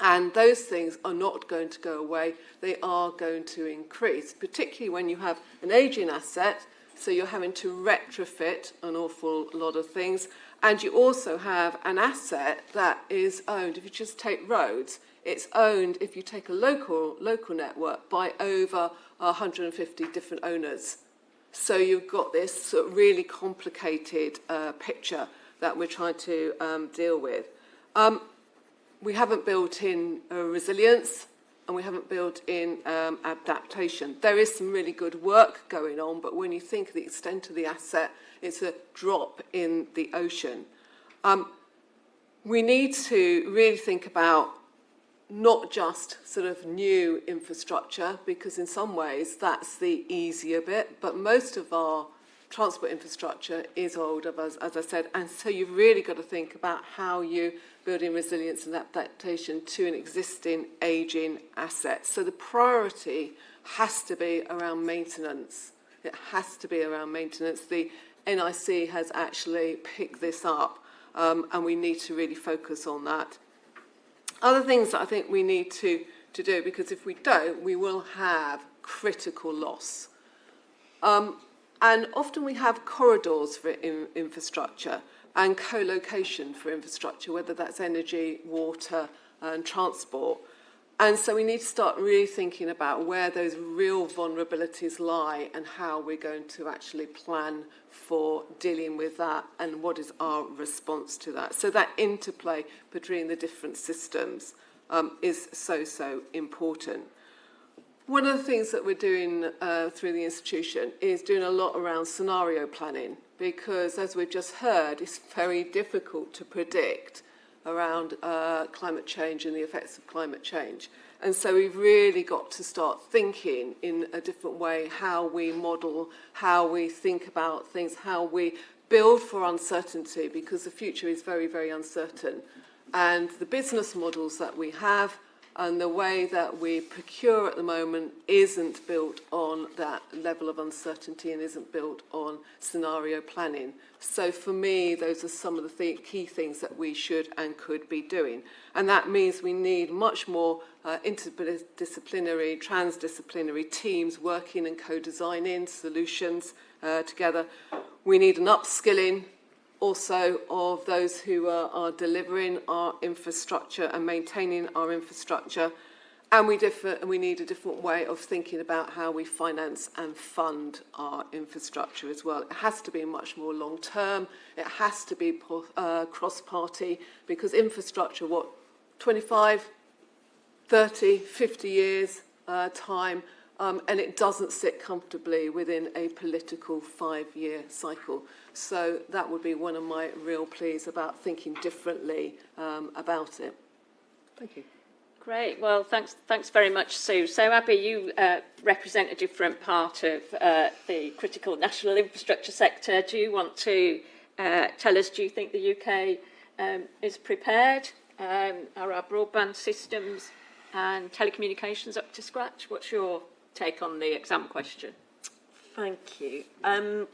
And those things are not going to go away, they are going to increase, particularly when you have an ageing asset, so you're having to retrofit an awful lot of things, and you also have an asset that is owned, if you just take roads, it's owned, if you take a local network, by over 150 different owners. So you've got this sort of really complicated picture that we're trying to deal with. We haven't built in resilience, and we haven't built in adaptation. There is some really good work going on, but when you think of the extent of the asset, it's a drop in the ocean. We need to really think about not just sort of new infrastructure, because in some ways that's the easier bit, but most of our transport infrastructure is old, as I said, and so you've really got to think about how you build in resilience and adaptation to an existing ageing asset. So the priority has to be around maintenance. It has to be around maintenance. The NIC has actually picked this up, and we need to really focus on that. Other things that I think we need to do, because if we don't, we will have critical loss. And often we have corridors for infrastructure and co-location for infrastructure, whether that's energy, water, and transport. And so we need to start really thinking about where those real vulnerabilities lie and how we're going to actually plan for dealing with that and what is our response to that. So that interplay between the different systems is so important. One of the things that we're doing through the institution is doing a lot around scenario planning, because as we've just heard, it's very difficult to predict around climate change and the effects of climate change. And so we've really got to start thinking in a different way how we model, how we think about things, how we build for uncertainty, because the future is very, very uncertain. And the business models that we have And the way that we procure at the moment isn't built on that level of uncertainty and isn't built on scenario planning. So for me, those are some of the key things that we should and could be doing. And that means we need much more interdisciplinary, transdisciplinary teams working and co-designing solutions together. We need an upskilling also of those who are delivering our infrastructure and maintaining our infrastructure. And we need a different way of thinking about how we finance and fund our infrastructure as well. It has to be much more long-term. It has to be cross-party, because infrastructure, 25, 30, 50 years time, and it doesn't sit comfortably within a political 5-year cycle. So that would be one of my real pleas about thinking differently about it. Thank you. Great. Well, thanks very much, Sue. So, Abby, you represent a different part of the critical national infrastructure sector. Do you want to tell us, do you think the UK is prepared? Are our broadband systems and telecommunications up to scratch? What's your take on the exam question? Thank you. I'm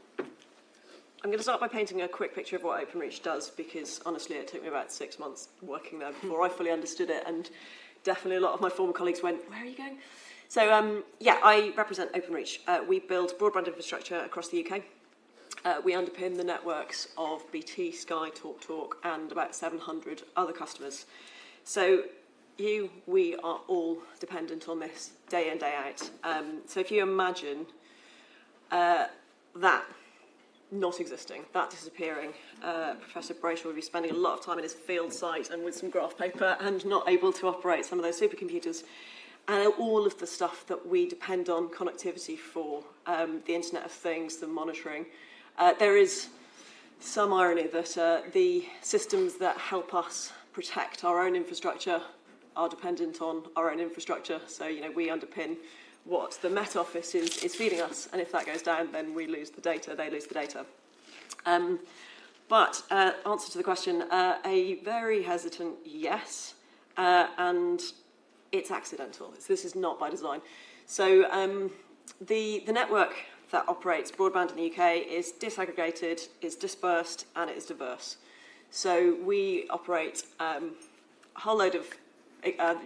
going to start by painting a quick picture of what Openreach does, because honestly it took me about 6 months working there before I fully understood it, and definitely a lot of my former colleagues went, where are you going? So yeah, I represent Openreach. We build broadband infrastructure across the UK. We underpin the networks of BT, Sky, TalkTalk and about 700 other customers. So we are all dependent on this day in, day out. So if you imagine that not existing, that disappearing, Professor Brayshaw would be spending a lot of time in his field site and with some graph paper and not able to operate some of those supercomputers. And all of the stuff that we depend on connectivity for, the Internet of Things, the monitoring. There is some irony that the systems that help us protect our own infrastructure are dependent on our own infrastructure. So, we underpin what the Met Office is feeding us, and if that goes down, then we lose the data, they lose the data. But answer to the question, a very hesitant yes, and it's accidental. This is not by design. So the network that operates broadband in the UK is disaggregated, is dispersed, and it is diverse. So we operate a whole load of,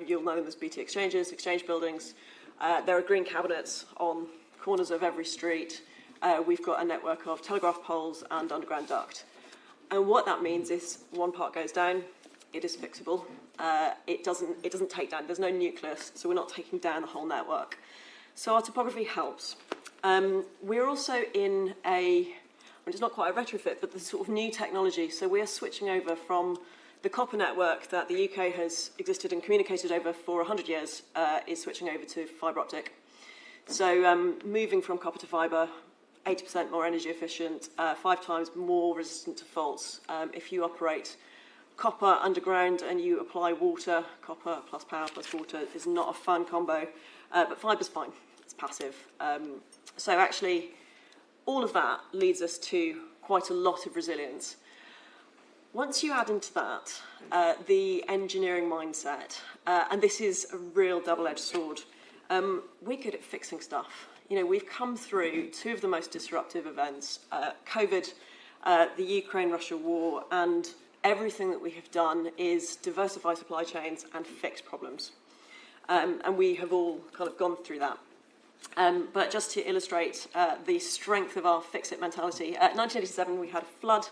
you'll know them as BT exchanges, exchange buildings. There are green cabinets on corners of every street. We've got a network of telegraph poles and underground duct. And what that means is one part goes down, it is fixable. It doesn't take down, there's no nucleus, so we're not taking down the whole network. So our topography helps. We're also in it's not quite a retrofit, but the sort of new technology. So we're switching over from the copper network that the UK has existed and communicated over for 100 years is switching over to fibre optic. So moving from copper to fibre, 80% more energy efficient, 5 times more resistant to faults. If you operate copper underground and you apply water, copper plus power plus water is not a fun combo, but fibre's fine, it's passive. So actually, all of that leads us to quite a lot of resilience. Once you add into that the engineering mindset, and this is a real double-edged sword, we're good at fixing stuff. We've come through 2 of the most disruptive events, COVID, the Ukraine-Russia war, and everything that we have done is diversify supply chains and fix problems. And we have all kind of gone through that. But just to illustrate the strength of our fix-it mentality, 1987 we had a flood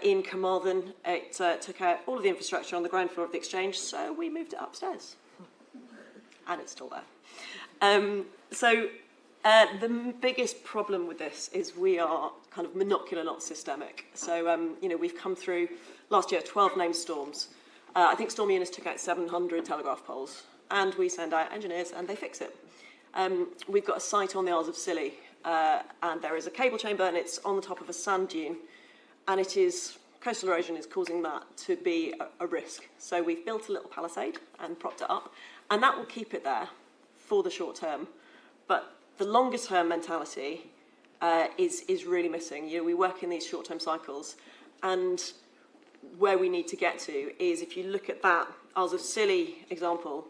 in Carmarthen. It took out all of the infrastructure on the ground floor of the exchange, so we moved it upstairs. And it's still there. The biggest problem with this is we are kind of monocular, not systemic. So, we've come through, last year, 12 named storms. I think Storm Eunice took out 700 telegraph poles, and we send out engineers and they fix it. We've got a site on the Isles of Scilly, and there is a cable chamber, and it's on the top of a sand dune, and coastal erosion is causing that to be a risk. So we've built a little palisade and propped it up, and that will keep it there for the short term. But the longer term mentality is really missing. We work in these short term cycles, and where we need to get to is, if you look at that Isles of Scilly example,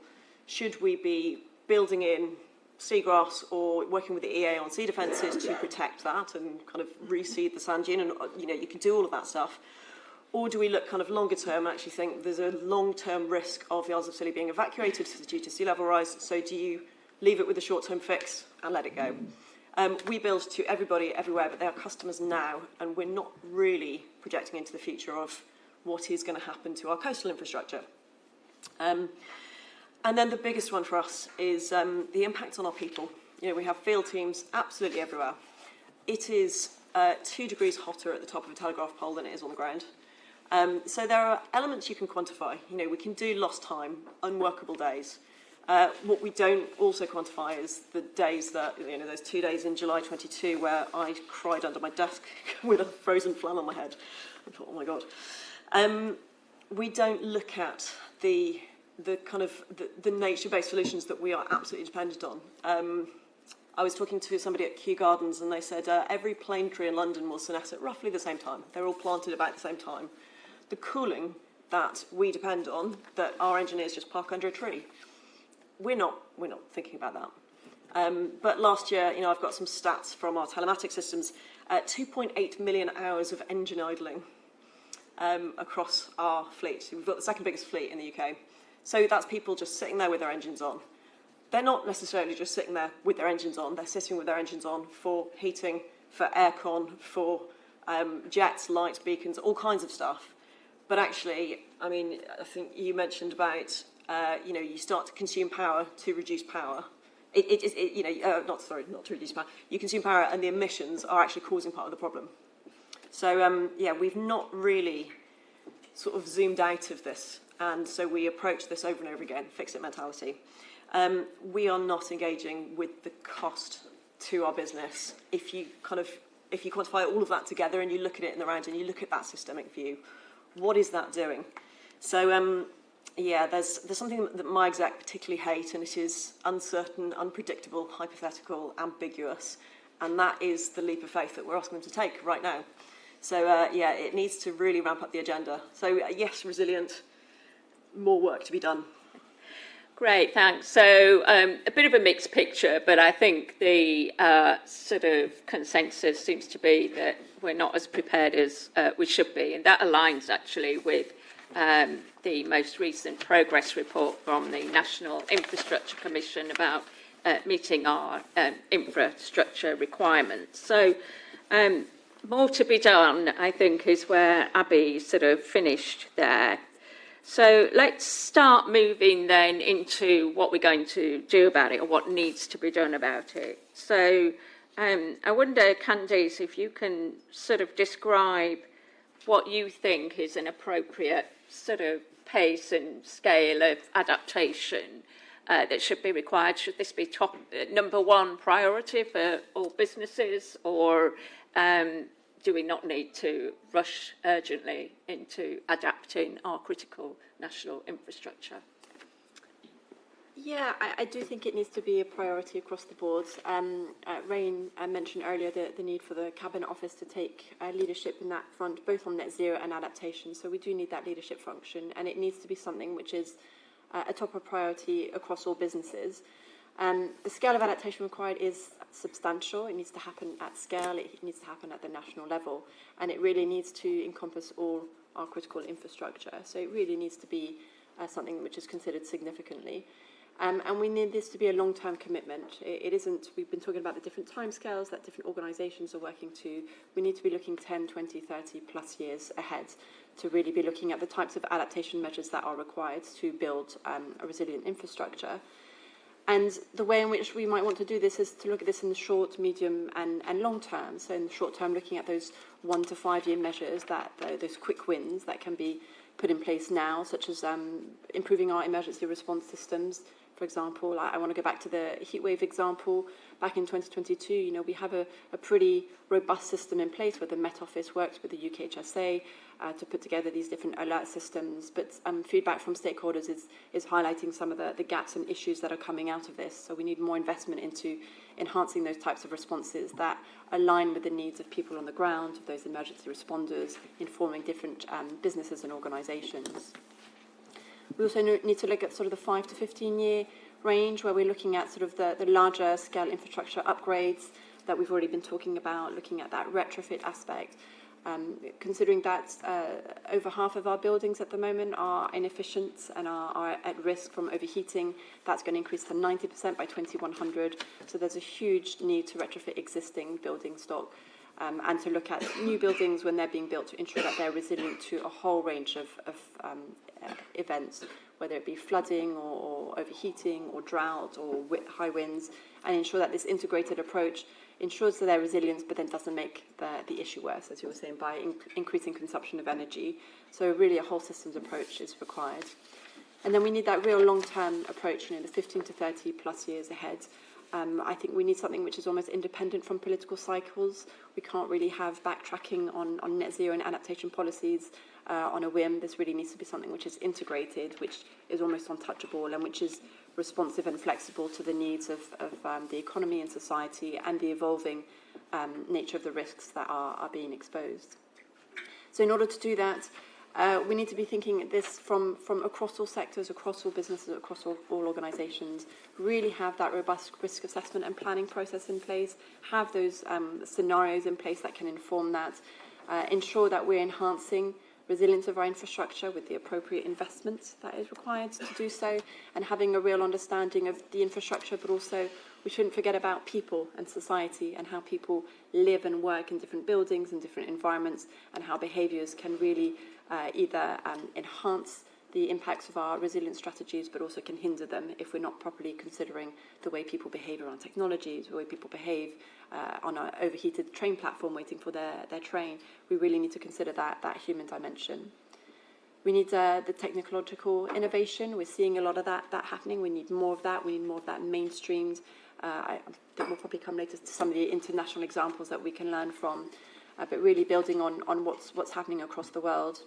should we be building in seagrass or working with the EA on sea defences to protect that and kind of reseed the sand dune? And, you know, you can do all of that stuff. Or do we look kind of longer term and actually think there's a long-term risk of the Isles of Scilly being evacuated due to sea level rise? So do you leave it with a short-term fix and let it go? We build to everybody everywhere, but they are customers now, and we're not really projecting into the future of what is going to happen to our coastal infrastructure. And then the biggest one for us is the impact on our people. You know, we have field teams absolutely everywhere. It is 2 degrees hotter at the top of a telegraph pole than it is on the ground. So there are elements you can quantify. You know, we can do lost time, unworkable days. What we don't also quantify is the days that, you know, those 2 days in July 22 where I cried under my desk with a frozen flan on my head. I thought, oh my God. We don't look at the kind of the nature-based solutions that we are absolutely dependent on. I was talking to somebody at Kew Gardens and they said every plane tree in London will senesce at roughly the same time. They're all planted about the same time. The cooling that we depend on, that our engineers just park under a tree, we're not thinking about that. But last year, you know, I've got some stats from our telematics systems. 2.8 million hours of engine idling across our fleet. We've got the second biggest fleet in the UK. So that's people just sitting there with their engines on. They're not necessarily just sitting there with their engines on. They're sitting with their engines on for heating, for aircon, for jets, lights, beacons, all kinds of stuff. But actually, I mean, I think you mentioned about, you know, you start to consume power to reduce power. You know, not to reduce power. You consume power and the emissions are actually causing part of the problem. So, yeah, we've not really sort of zoomed out of this. And so we approach this over and over again, fix-it mentality. We are not engaging with the cost to our business. If you quantify all of that together and you look at it in the round and you look at that systemic view, what is that doing? So, yeah, there's something that my exec particularly hate, and it is uncertain, unpredictable, hypothetical, ambiguous, and that is the leap of faith that we're asking them to take right now. So, yeah, it needs to really ramp up the agenda. So, yes, resilient, more work to be done. Great, thanks. So a bit of a mixed picture, but I think the sort of consensus seems to be that we're not as prepared as we should be, and that aligns actually with the most recent progress report from the National Infrastructure Commission about meeting our infrastructure requirements. So more to be done, I think, is where Abby sort of finished there. So let's start moving then into what we're going to do about it, or what needs to be done about it. So I wonder, Candice, if you can sort of describe what you think is an appropriate sort of pace and scale of adaptation that should be required. Should this be top number one priority for all businesses, or do we not need to rush urgently into adapting our critical national infrastructure? Yeah, I do think it needs to be a priority across the board. Rain mentioned earlier the need for the Cabinet Office to take leadership in that front, both on net zero and adaptation. So we do need that leadership function, and it needs to be something which is a top of priority across all businesses. The scale of adaptation required is substantial. It needs to happen at scale. It needs to happen at the national level, and it really needs to encompass all our critical infrastructure. So it really needs to be something which is considered significantly. And we need this to be a long-term commitment. It isn't, we've been talking about the different timescales that different organisations are working to. We need to be looking 10, 20, 30 plus years ahead to really be looking at the types of adaptation measures that are required to build a resilient infrastructure. And the way in which we might want to do this is to look at this in the short, medium and long term. So in the short term, looking at those 1 to 5 year measures, those quick wins that can be put in place now, such as improving our emergency response systems. For example, I want to go back to the heatwave example. Back in 2022, you know, we have a pretty robust system in place where the Met Office works with the UKHSA to put together these different alert systems. But feedback from stakeholders is highlighting some of the gaps and issues that are coming out of this. So we need more investment into enhancing those types of responses that align with the needs of people on the ground, of those emergency responders, informing different businesses and organisations. We also need to look at sort of the 5 to 15 year range, where we're looking at sort of the larger scale infrastructure upgrades that we've already been talking about, looking at that retrofit aspect. Considering that over half of our buildings at the moment are inefficient and are at risk from overheating, that's going to increase to 90% by 2100. So there's a huge need to retrofit existing building stock and to look at new buildings when they're being built to ensure that they're resilient to a whole range of events, whether it be flooding or overheating or drought or high winds, and ensure that this integrated approach ensures that their resilience, but then doesn't make the issue worse, as you were saying, by increasing consumption of energy. So really a whole systems approach is required. And then we need that real long-term approach, the 15 to 30 plus years ahead. I think we need something which is almost independent from political cycles. We can't really have backtracking on net zero and adaptation policies on a whim. This really needs to be something which is integrated, which is almost untouchable, and which is responsive and flexible to the needs of the economy and society and the evolving nature of the risks that are being exposed. So in order to do that, we need to be thinking at this from across all sectors, across all businesses, across all organisations, really have that robust risk assessment and planning process in place, have those scenarios in place that can inform that, ensure that we're enhancing resilience of our infrastructure with the appropriate investment that is required to do so, and having a real understanding of the infrastructure, but also we shouldn't forget about people and society and how people live and work in different buildings and different environments, and how behaviours can really either enhance the impacts of our resilience strategies, but also can hinder them if we're not properly considering the way people behave around technologies, the way people behave on an overheated train platform waiting for their train. We really need to consider that human dimension. We need the technological innovation. We're seeing a lot of that happening. We need more of that. We need more of that mainstreamed. I think we'll probably come later to some of the international examples that we can learn from, but really building on what's happening across the world.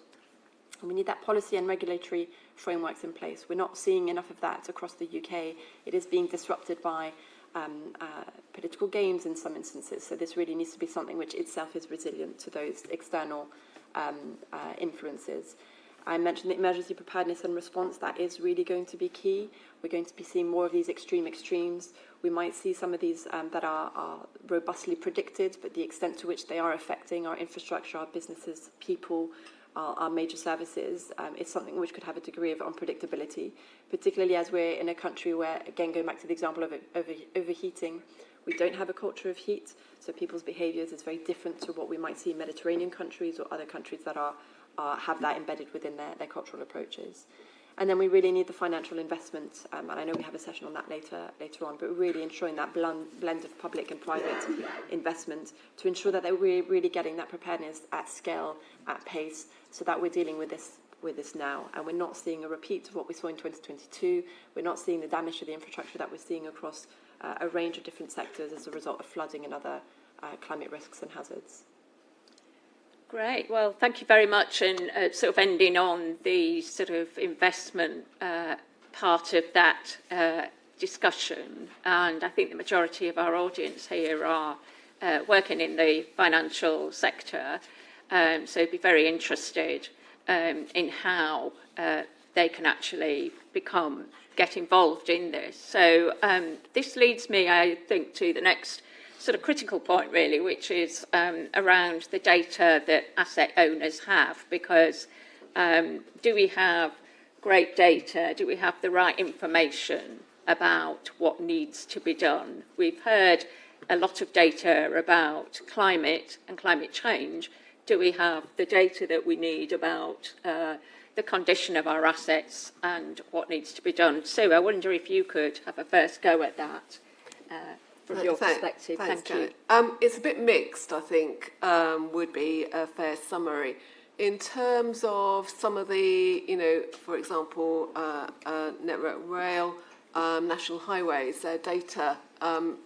And we need that policy and regulatory frameworks in place. We're not seeing enough of that across the UK. It is being disrupted by political games in some instances. So this really needs to be something which itself is resilient to those external influences. I mentioned the emergency preparedness and response. That is really going to be key. We're going to be seeing more of these extremes. We might see some of these that are robustly predicted, but the extent to which they are affecting our infrastructure, our businesses, people, our major services, is something which could have a degree of unpredictability, particularly as we're in a country where, again, going back to the example of overheating, we don't have a culture of heat, so people's behaviours is very different to what we might see in Mediterranean countries or other countries that have that embedded within their cultural approaches. And then we really need the financial investment, and I know we have a session on that later on, but really ensuring that blend of public and private investment to ensure that we're really getting that preparedness at scale, at pace, so that we're dealing with this now, and we're not seeing a repeat of what we saw in 2022. We're not seeing the damage to the infrastructure that we're seeing across a range of different sectors as a result of flooding and other climate risks and hazards. Great. Well, thank you very much. And sort of ending on the sort of investment part of that discussion, and I think the majority of our audience here are working in the financial sector, so be very interested in how they can actually get involved in this. So this leads me, I think, to the next sort of critical point, really, which is around the data that asset owners have, because do we have great data? Do we have the right information about what needs to be done? We've heard a lot of data about climate and climate change. Do we have the data that we need about the condition of our assets and what needs to be done? So I wonder if you could have a first go at that. From your perspective. Thanks, Thank you. Janet. It's a bit mixed, I think, would be a fair summary. In terms of some of the, for example, Network Rail, National Highways, their data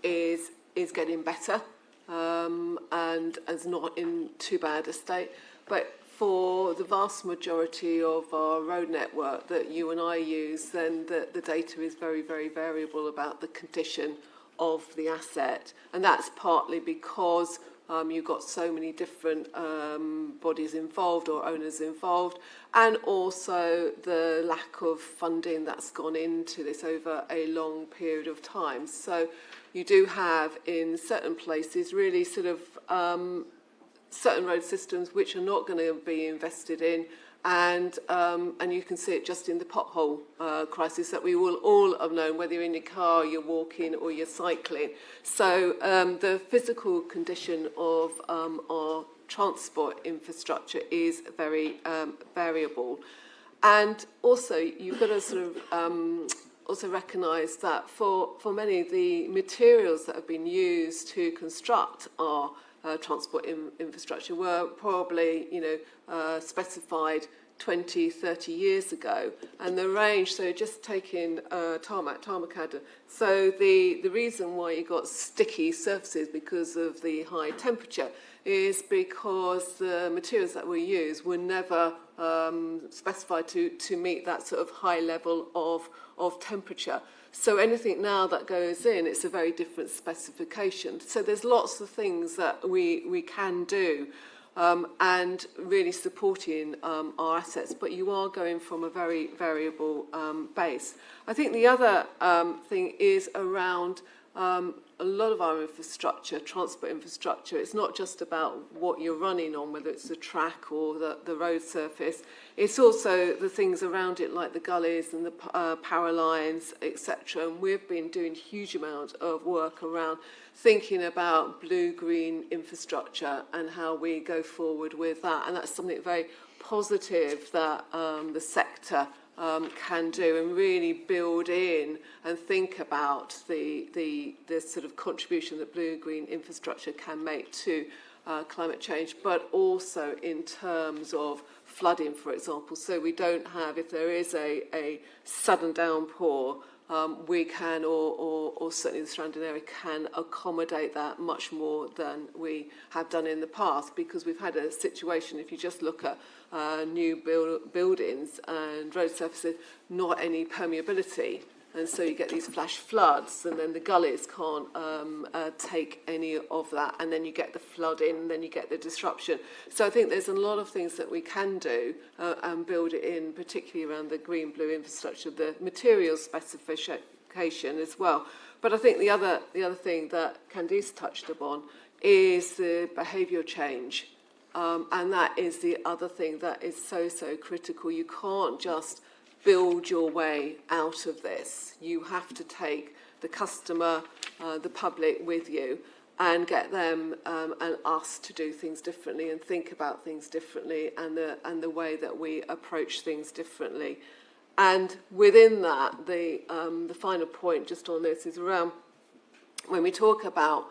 is getting better and is not in too bad a state. But for the vast majority of our road network that you and I use, then the data is very, very variable about the condition of the asset, and that's partly because You've got so many different bodies involved or owners involved, and also the lack of funding that's gone into this over a long period of time. So you do have in certain places really sort of certain road systems which are not going to be invested in, and you can see it just in the pothole crisis that we will all have known, whether you're in your car, you're walking or you're cycling. So the physical condition of our transport infrastructure is very variable. And also you've got to sort of also recognise that for many of the materials that have been used to construct our transport infrastructure were probably, specified 20, 30 years ago. And the range, so just taking tarmac so the reason why you got sticky surfaces because of the high temperature is because the materials that were used were never specified to meet that sort of high level of temperature. So anything now that goes in, it's a very different specification. So there's lots of things that we can do and really supporting our assets, but you are going from a very variable base. I think the other thing is around a lot of our infrastructure, transport infrastructure. It's not just about what you're running on, whether it's the track or the road surface. It's also the things around it, like the gullies and the power lines, etc. And we've been doing huge amounts of work around thinking about blue-green infrastructure and how we go forward with that. And that's something very positive that the sector can do, and really build in and think about the sort of contribution that blue-green infrastructure can make to climate change, but also in terms of flooding, for example. So we don't have, if there is a sudden downpour, we can, or certainly the surrounding area can accommodate that much more than we have done in the past, because we've had a situation, if you just look at new buildings and road surfaces, not any permeability. And so you get these flash floods, and then the gullies can't take any of that, and then you get the flooding, and then you get the disruption. So I think there's a lot of things that we can do and build it in, particularly around the green-blue infrastructure, the materials specification as well. But I think the other thing that Candice touched upon is the behavioural change. And that is the other thing that is so critical. You can't just build your way out of this. You have to take the customer, the public with you, and get them and us to do things differently and think about things differently, and the way that we approach things differently. And within that, the final point just on this is around when we talk about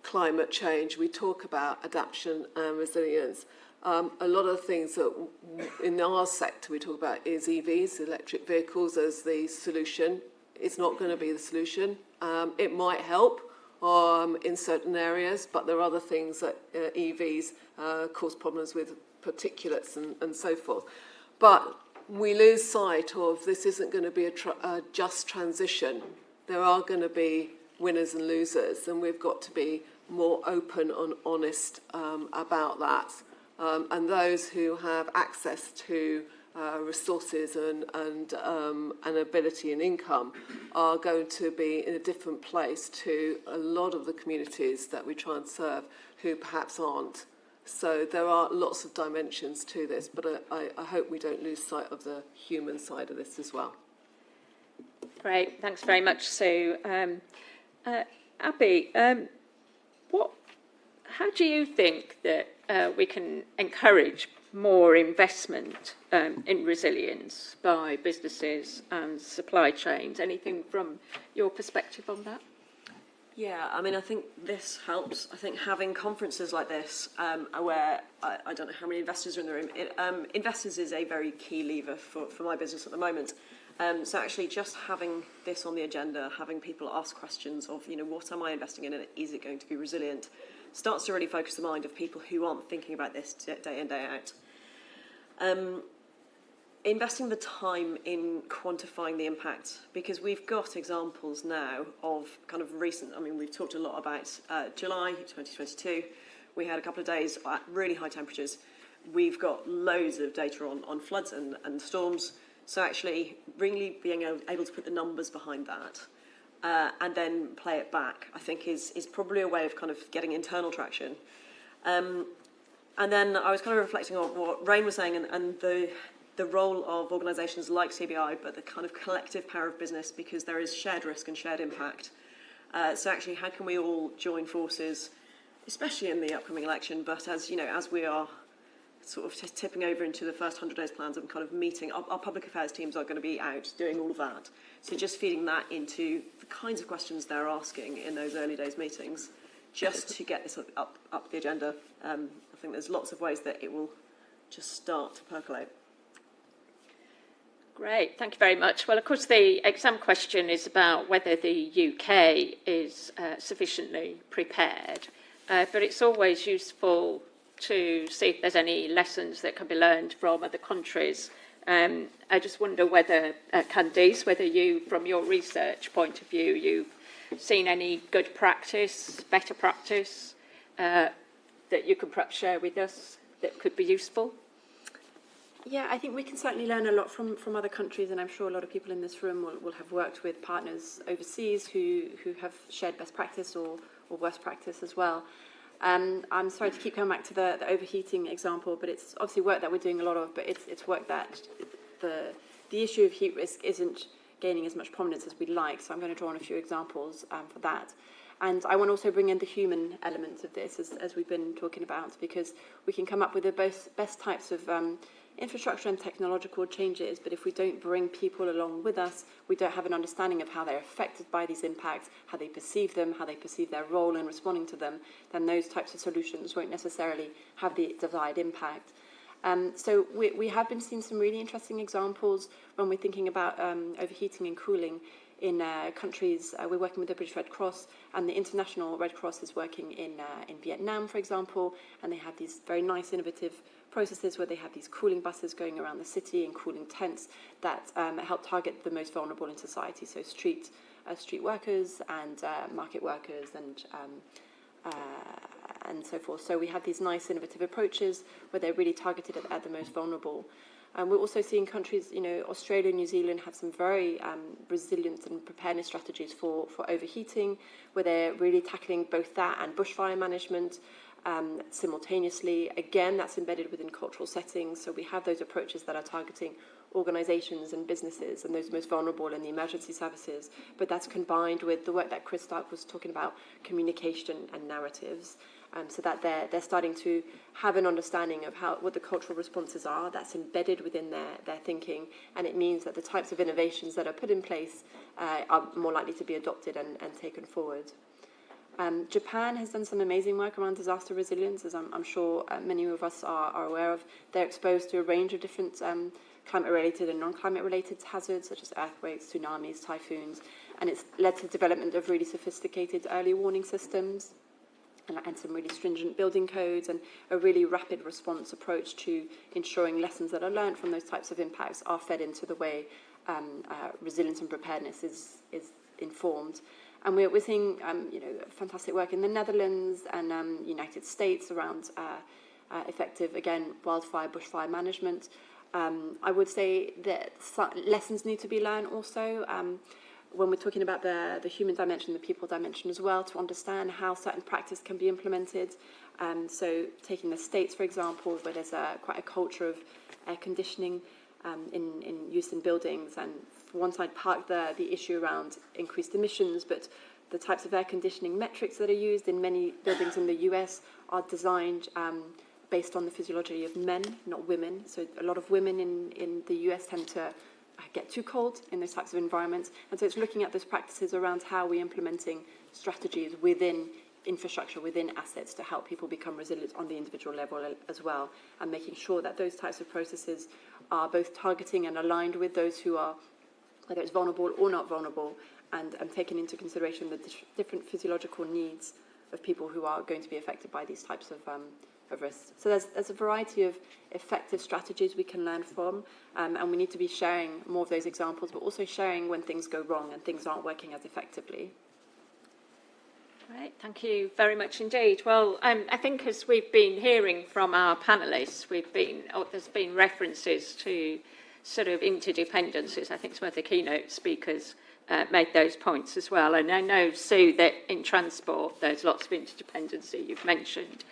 climate change, we talk about adaptation and resilience. A lot of the things that in our sector we talk about is EVs, electric vehicles, as the solution. It's not going to be the solution. It might help in certain areas, but there are other things that EVs cause problems with, particulates and so forth. But we lose sight of this isn't going to be a just transition. There are going to be winners and losers, and we've got to be more open and honest about that. And those who have access to resources and ability and income are going to be in a different place to a lot of the communities that we try and serve who perhaps aren't. So there are lots of dimensions to this, but I hope we don't lose sight of the human side of this as well. Great, thanks very much, Sue. Abby, how do you think that we can encourage more investment in resilience by businesses and supply chains? Anything from your perspective on that? Yeah, I mean, I think this helps. I think having conferences like this, where I don't know how many investors are in the room, investors is a very key lever for my business at the moment. So actually just having this on the agenda, having people ask questions of, what am I investing in and is it going to be resilient, starts to really focus the mind of people who aren't thinking about this day in, day out. Investing the time in quantifying the impact, because we've got examples now of kind of recent, we've talked a lot about July 2022, we had a couple of days at really high temperatures. We've got loads of data on floods and storms. So actually really being able to put the numbers behind that and then play it back, I think is probably a way of kind of getting internal traction. And then I was kind of reflecting on what Rain was saying and the role of organisations like CBI, but the kind of collective power of business, because there is shared risk and shared impact. So actually, how can we all join forces, especially in the upcoming election, but as we are sort of tipping over into the first 100 days plans and kind of meeting, our public affairs teams are going to be out doing all of that. So just feeding that into the kinds of questions they're asking in those early days meetings, just to get this up the agenda. I think there's lots of ways that it will just start to percolate. Great, thank you very much. Well, of course, the exam question is about whether the UK is sufficiently prepared, but it's always useful to see if there's any lessons that can be learned from other countries. I just wonder whether, Candice, whether you, from your research point of view, you've seen any good practice, better practice, that you could perhaps share with us that could be useful? Yeah, I think we can certainly learn a lot from other countries, and I'm sure a lot of people in this room will have worked with partners overseas who have shared best practice or worst practice as well. I'm sorry to keep coming back to the overheating example, but it's obviously work that we're doing a lot of, but it's work that the issue of heat risk isn't gaining as much prominence as we'd like, so I'm going to draw on a few examples for that. And I want to also bring in the human element of this, as we've been talking about, because we can come up with the best types of infrastructure and technological changes, but if we don't bring people along with us, we don't have an understanding of how they're affected by these impacts, how they perceive them, how they perceive their role in responding to them, then those types of solutions won't necessarily have the desired impact. So we have been seeing some really interesting examples when we're thinking about overheating and cooling in countries. We're working with the British Red Cross, and the International Red Cross is working in Vietnam, for example, and they have these very nice innovative processes where they have these cooling buses going around the city and cooling tents that help target the most vulnerable in society, so street workers and market workers and so forth. So we have these nice innovative approaches where they're really targeted at the most vulnerable. We're also seeing countries, Australia and New Zealand have some very resilient and preparedness strategies for overheating, where they're really tackling both that and bushfire management simultaneously. Again, that's embedded within cultural settings. So we have those approaches that are targeting organisations and businesses and those most vulnerable in the emergency services. But that's combined with the work that Chris Stark was talking about, communication and narratives. So that they're starting to have an understanding of what the cultural responses are. That's embedded within their thinking, and it means that the types of innovations that are put in place are more likely to be adopted and taken forward. Japan has done some amazing work around disaster resilience, as I'm sure many of us are aware of. They're exposed to a range of different climate-related and non-climate-related hazards, such as earthquakes, tsunamis, typhoons, and it's led to the development of really sophisticated early warning systems and some really stringent building codes and a really rapid response approach to ensuring lessons that are learned from those types of impacts are fed into the way resilience and preparedness is informed. And we're seeing fantastic work in the Netherlands and United States around effective, again, wildfire, bushfire management. I would say that lessons need to be learned also when we're talking about the human dimension, the people dimension as well, to understand how certain practice can be implemented. So taking the States, for example, where there's quite a culture of air conditioning in use in buildings, and for one side park the issue around increased emissions, but the types of air conditioning metrics that are used in many buildings in the US are designed based on the physiology of men, not women. So a lot of women in the US tend to get too cold in those types of environments. And so it's looking at those practices around how we're implementing strategies within infrastructure, within assets, to help people become resilient on the individual level as well, and making sure that those types of processes are both targeting and aligned with those who are, whether it's vulnerable or not vulnerable, and taking into consideration the different physiological needs of people who are going to be affected by these types of risks. So there's a variety of effective strategies we can learn from, and we need to be sharing more of those examples, but also sharing when things go wrong and things aren't working as effectively. Great, thank you very much indeed. Well, I think as we've been hearing from our panellists, there's been references to sort of interdependencies. I think some of the keynote speakers made those points as well. And I know, Sue, that in transport there's lots of interdependency. You've mentioned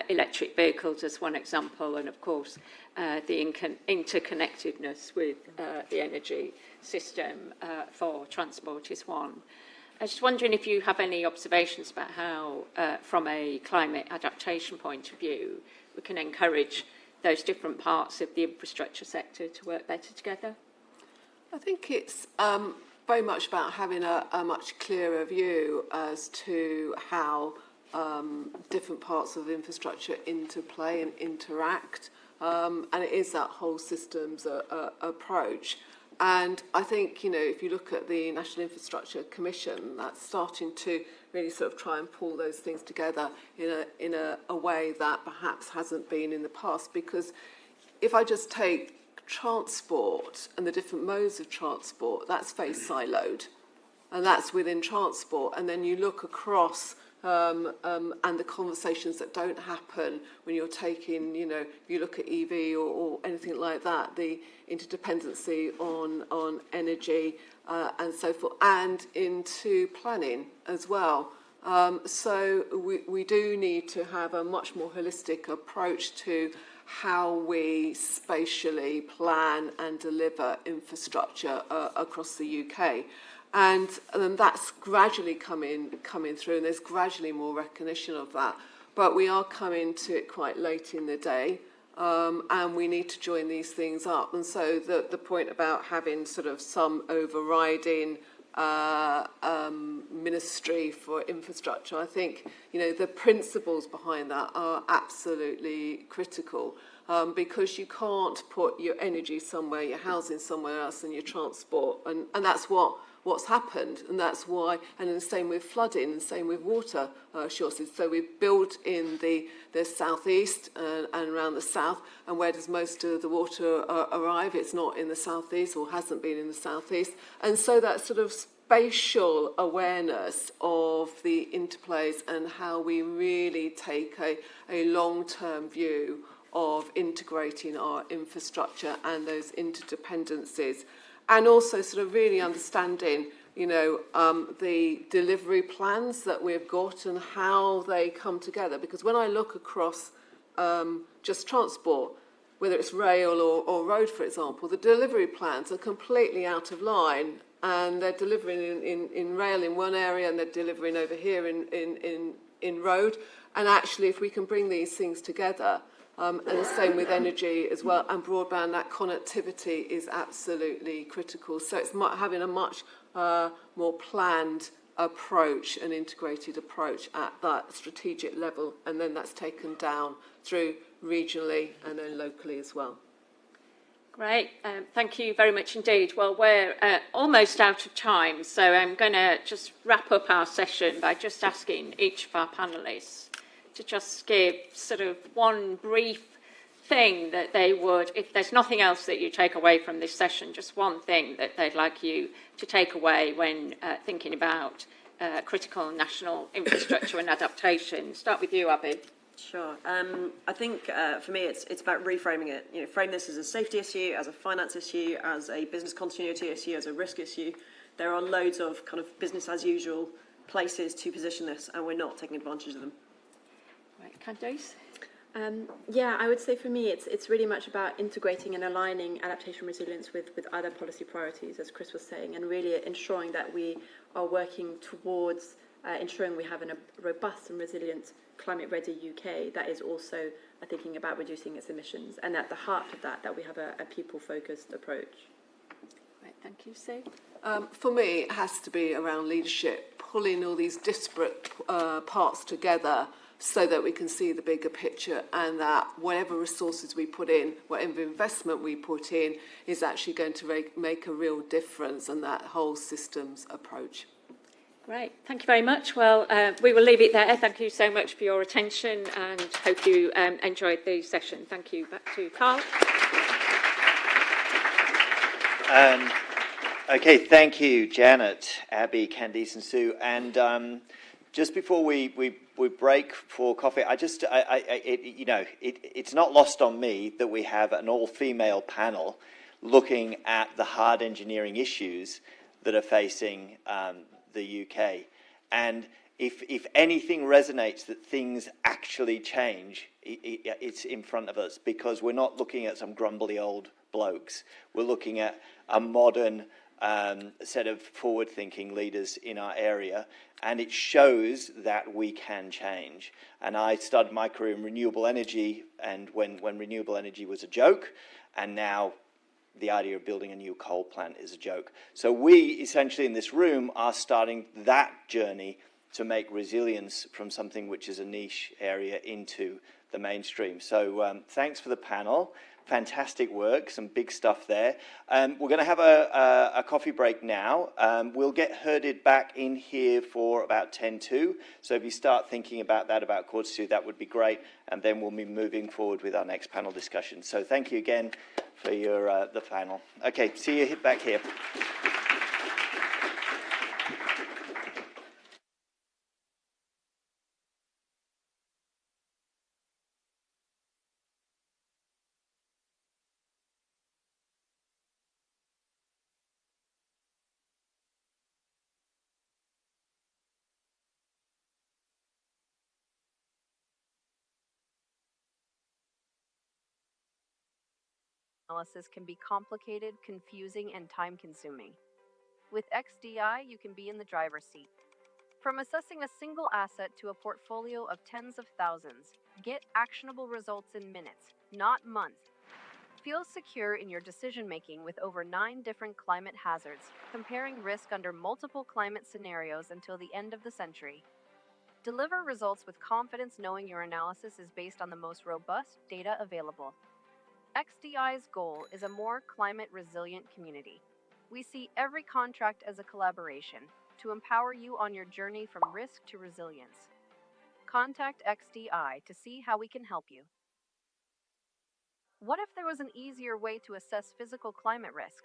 electric vehicles as one example, and of course the interconnectedness with the energy system for transport is one. I was just wondering if you have any observations about how, from a climate adaptation point of view, we can encourage those different parts of the infrastructure sector to work better together? I think it's very much about having a much clearer view as to how different parts of infrastructure interplay and interact, and it is that whole systems approach. And I think, you know, if you look at the National Infrastructure Commission, that's starting to really sort of try and pull those things together in a way that perhaps hasn't been in the past. Because if I just take transport and the different modes of transport, that's very siloed, and that's within transport. And then you look across and the conversations that don't happen when you're taking, you know, if you look at EV or anything like that, the interdependency on energy and so forth, and into planning as well. So we do need to have a much more holistic approach to how we spatially plan and deliver infrastructure across the UK. And that's gradually coming through, and there's gradually more recognition of that. But we are coming to it quite late in the day, and we need to join these things up. And so the point about having sort of some overriding ministry for infrastructure, I think, you know, the principles behind that are absolutely critical, because you can't put your energy somewhere, your housing somewhere else, and your transport, and that's what's happened, and that's why, and the same with flooding, and same with water shortages. So we've built in the southeast and around the south, and where does most of the water arrive? It's not in the southeast, or hasn't been in the southeast, and so that sort of spatial awareness of the interplays and how we really take a long-term view of integrating our infrastructure and those interdependencies. And also sort of really understanding, you know, the delivery plans that we've got and how they come together. Because when I look across just transport, whether it's rail or road, for example, the delivery plans are completely out of line, and they're delivering in rail in one area, and they're delivering over here in road. And actually, if we can bring these things together, and the same with energy as well, and broadband, that connectivity is absolutely critical. So it's having a much more planned approach, an integrated approach at that strategic level, and then that's taken down through regionally and then locally as well. Great, thank you very much indeed. Well, we're almost out of time, so I'm going to just wrap up our session by just asking each of our panellists to just give sort of one brief thing that they would, if there's nothing else that you take away from this session, just one thing that they'd like you to take away when thinking about critical national infrastructure and adaptation. Start with you, Abby. Sure. I think for me it's about reframing it. You know, frame this as a safety issue, as a finance issue, as a business continuity issue, as a risk issue. There are loads of kind of business as usual places to position this, and we're not taking advantage of them. Right, Candace? Yeah, I would say for me it's really much about integrating and aligning adaptation resilience with other policy priorities, as Chris was saying, and really ensuring that we are working towards ensuring we have a robust and resilient climate-ready UK that is also thinking about reducing its emissions, and at the heart of that we have a people-focused approach. Right, thank you, Sue. For me, it has to be around leadership, pulling all these disparate parts together so that we can see the bigger picture, and that whatever resources we put in, whatever investment we put in, is actually going to make a real difference, and that whole systems approach. Great, thank you very much. Well, we will leave it there. Thank you so much for your attention, and hope you enjoyed the session. Thank you. Back to Carl. Okay, thank you, Janet, Abby, Candice and Sue. And Just before we break for coffee, it's not lost on me that we have an all-female panel looking at the hard engineering issues that are facing the UK. And if anything resonates that things actually change, it's in front of us, because we're not looking at some grumbly old blokes. We're looking at a modern set of forward-thinking leaders in our area, and it shows that we can change. And I started my career in renewable energy, and when renewable energy was a joke, and now the idea of building a new coal plant is a joke. So we, essentially in this room, are starting that journey to make resilience from something which is a niche area into the mainstream. So thanks for the panel. Fantastic work, some big stuff there. We're going to have a coffee break now. We'll get herded back in here for about 10:02. So if you start thinking about that about 1:45, that would be great. And then we'll be moving forward with our next panel discussion. So thank you again for your the panel. Okay, see you back here. Analysis can be complicated, confusing, and time-consuming. With XDI, you can be in the driver's seat. From assessing a single asset to a portfolio of tens of thousands, get actionable results in minutes, not months. Feel secure in your decision-making with over 9 different climate hazards, comparing risk under multiple climate scenarios until the end of the century. Deliver results with confidence knowing your analysis is based on the most robust data available. XDI's goal is a more climate-resilient community. We see every contract as a collaboration to empower you on your journey from risk to resilience. Contact XDI to see how we can help you. What if there was an easier way to assess physical climate risk?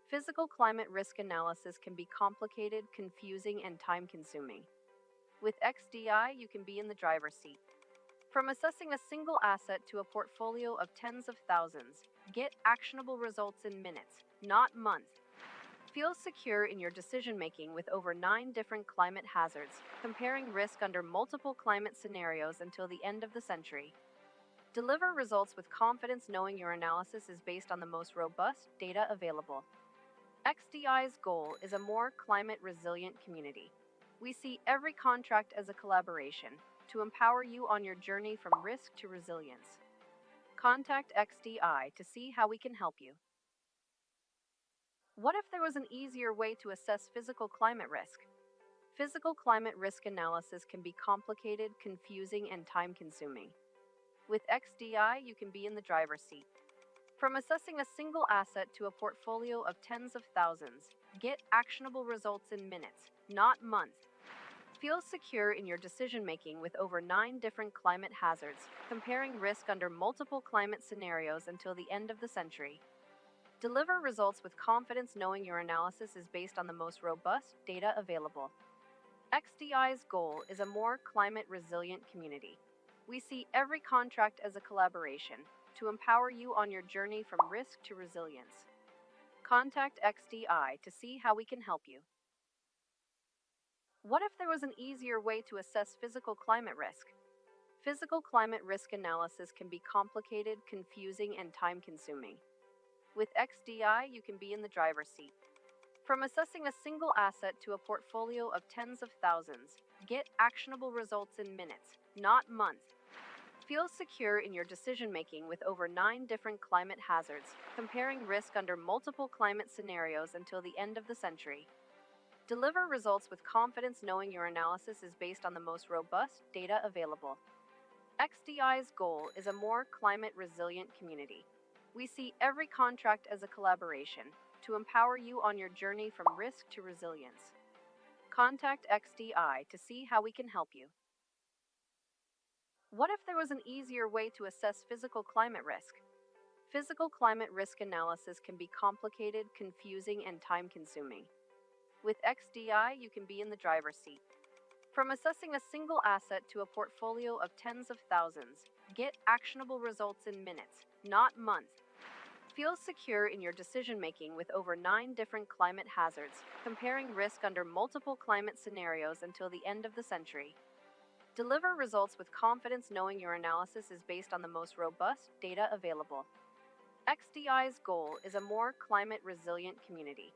Physical climate risk analysis can be complicated, confusing, and time-consuming. With XDI, you can be in the driver's seat. From assessing a single asset to a portfolio of tens of thousands, get actionable results in minutes, not months. Feel secure in your decision-making with over 9 different climate hazards, comparing risk under multiple climate scenarios until the end of the century. Deliver results with confidence knowing your analysis is based on the most robust data available. XDI's goal is a more climate-resilient community. We see every contract as a collaboration to empower you on your journey from risk to resilience. Contact XDI to see how we can help you. What if there was an easier way to assess physical climate risk? Physical climate risk analysis can be complicated, confusing, and time-consuming. With XDI, you can be in the driver's seat. From assessing a single asset to a portfolio of tens of thousands, get actionable results in minutes, not months. Feel secure in your decision-making with over 9 different climate hazards, comparing risk under multiple climate scenarios until the end of the century. Deliver results with confidence knowing your analysis is based on the most robust data available. XDI's goal is a more climate-resilient community. We see every contract as a collaboration to empower you on your journey from risk to resilience. Contact XDI to see how we can help you. What if there was an easier way to assess physical climate risk? Physical climate risk analysis can be complicated, confusing, and time-consuming. With XDI, you can be in the driver's seat. From assessing a single asset to a portfolio of tens of thousands, get actionable results in minutes, not months. Feel secure in your decision-making with over 9 different climate hazards, comparing risk under multiple climate scenarios until the end of the century. Deliver results with confidence knowing your analysis is based on the most robust data available. XDI's goal is a more climate-resilient community. We see every contract as a collaboration to empower you on your journey from risk to resilience. Contact XDI to see how we can help you. What if there was an easier way to assess physical climate risk? Physical climate risk analysis can be complicated, confusing, and time-consuming. With XDI, you can be in the driver's seat. From assessing a single asset to a portfolio of tens of thousands, get actionable results in minutes, not months. Feel secure in your decision-making with over 9 different climate hazards, comparing risk under multiple climate scenarios until the end of the century. Deliver results with confidence knowing your analysis is based on the most robust data available. XDI's goal is a more climate-resilient community.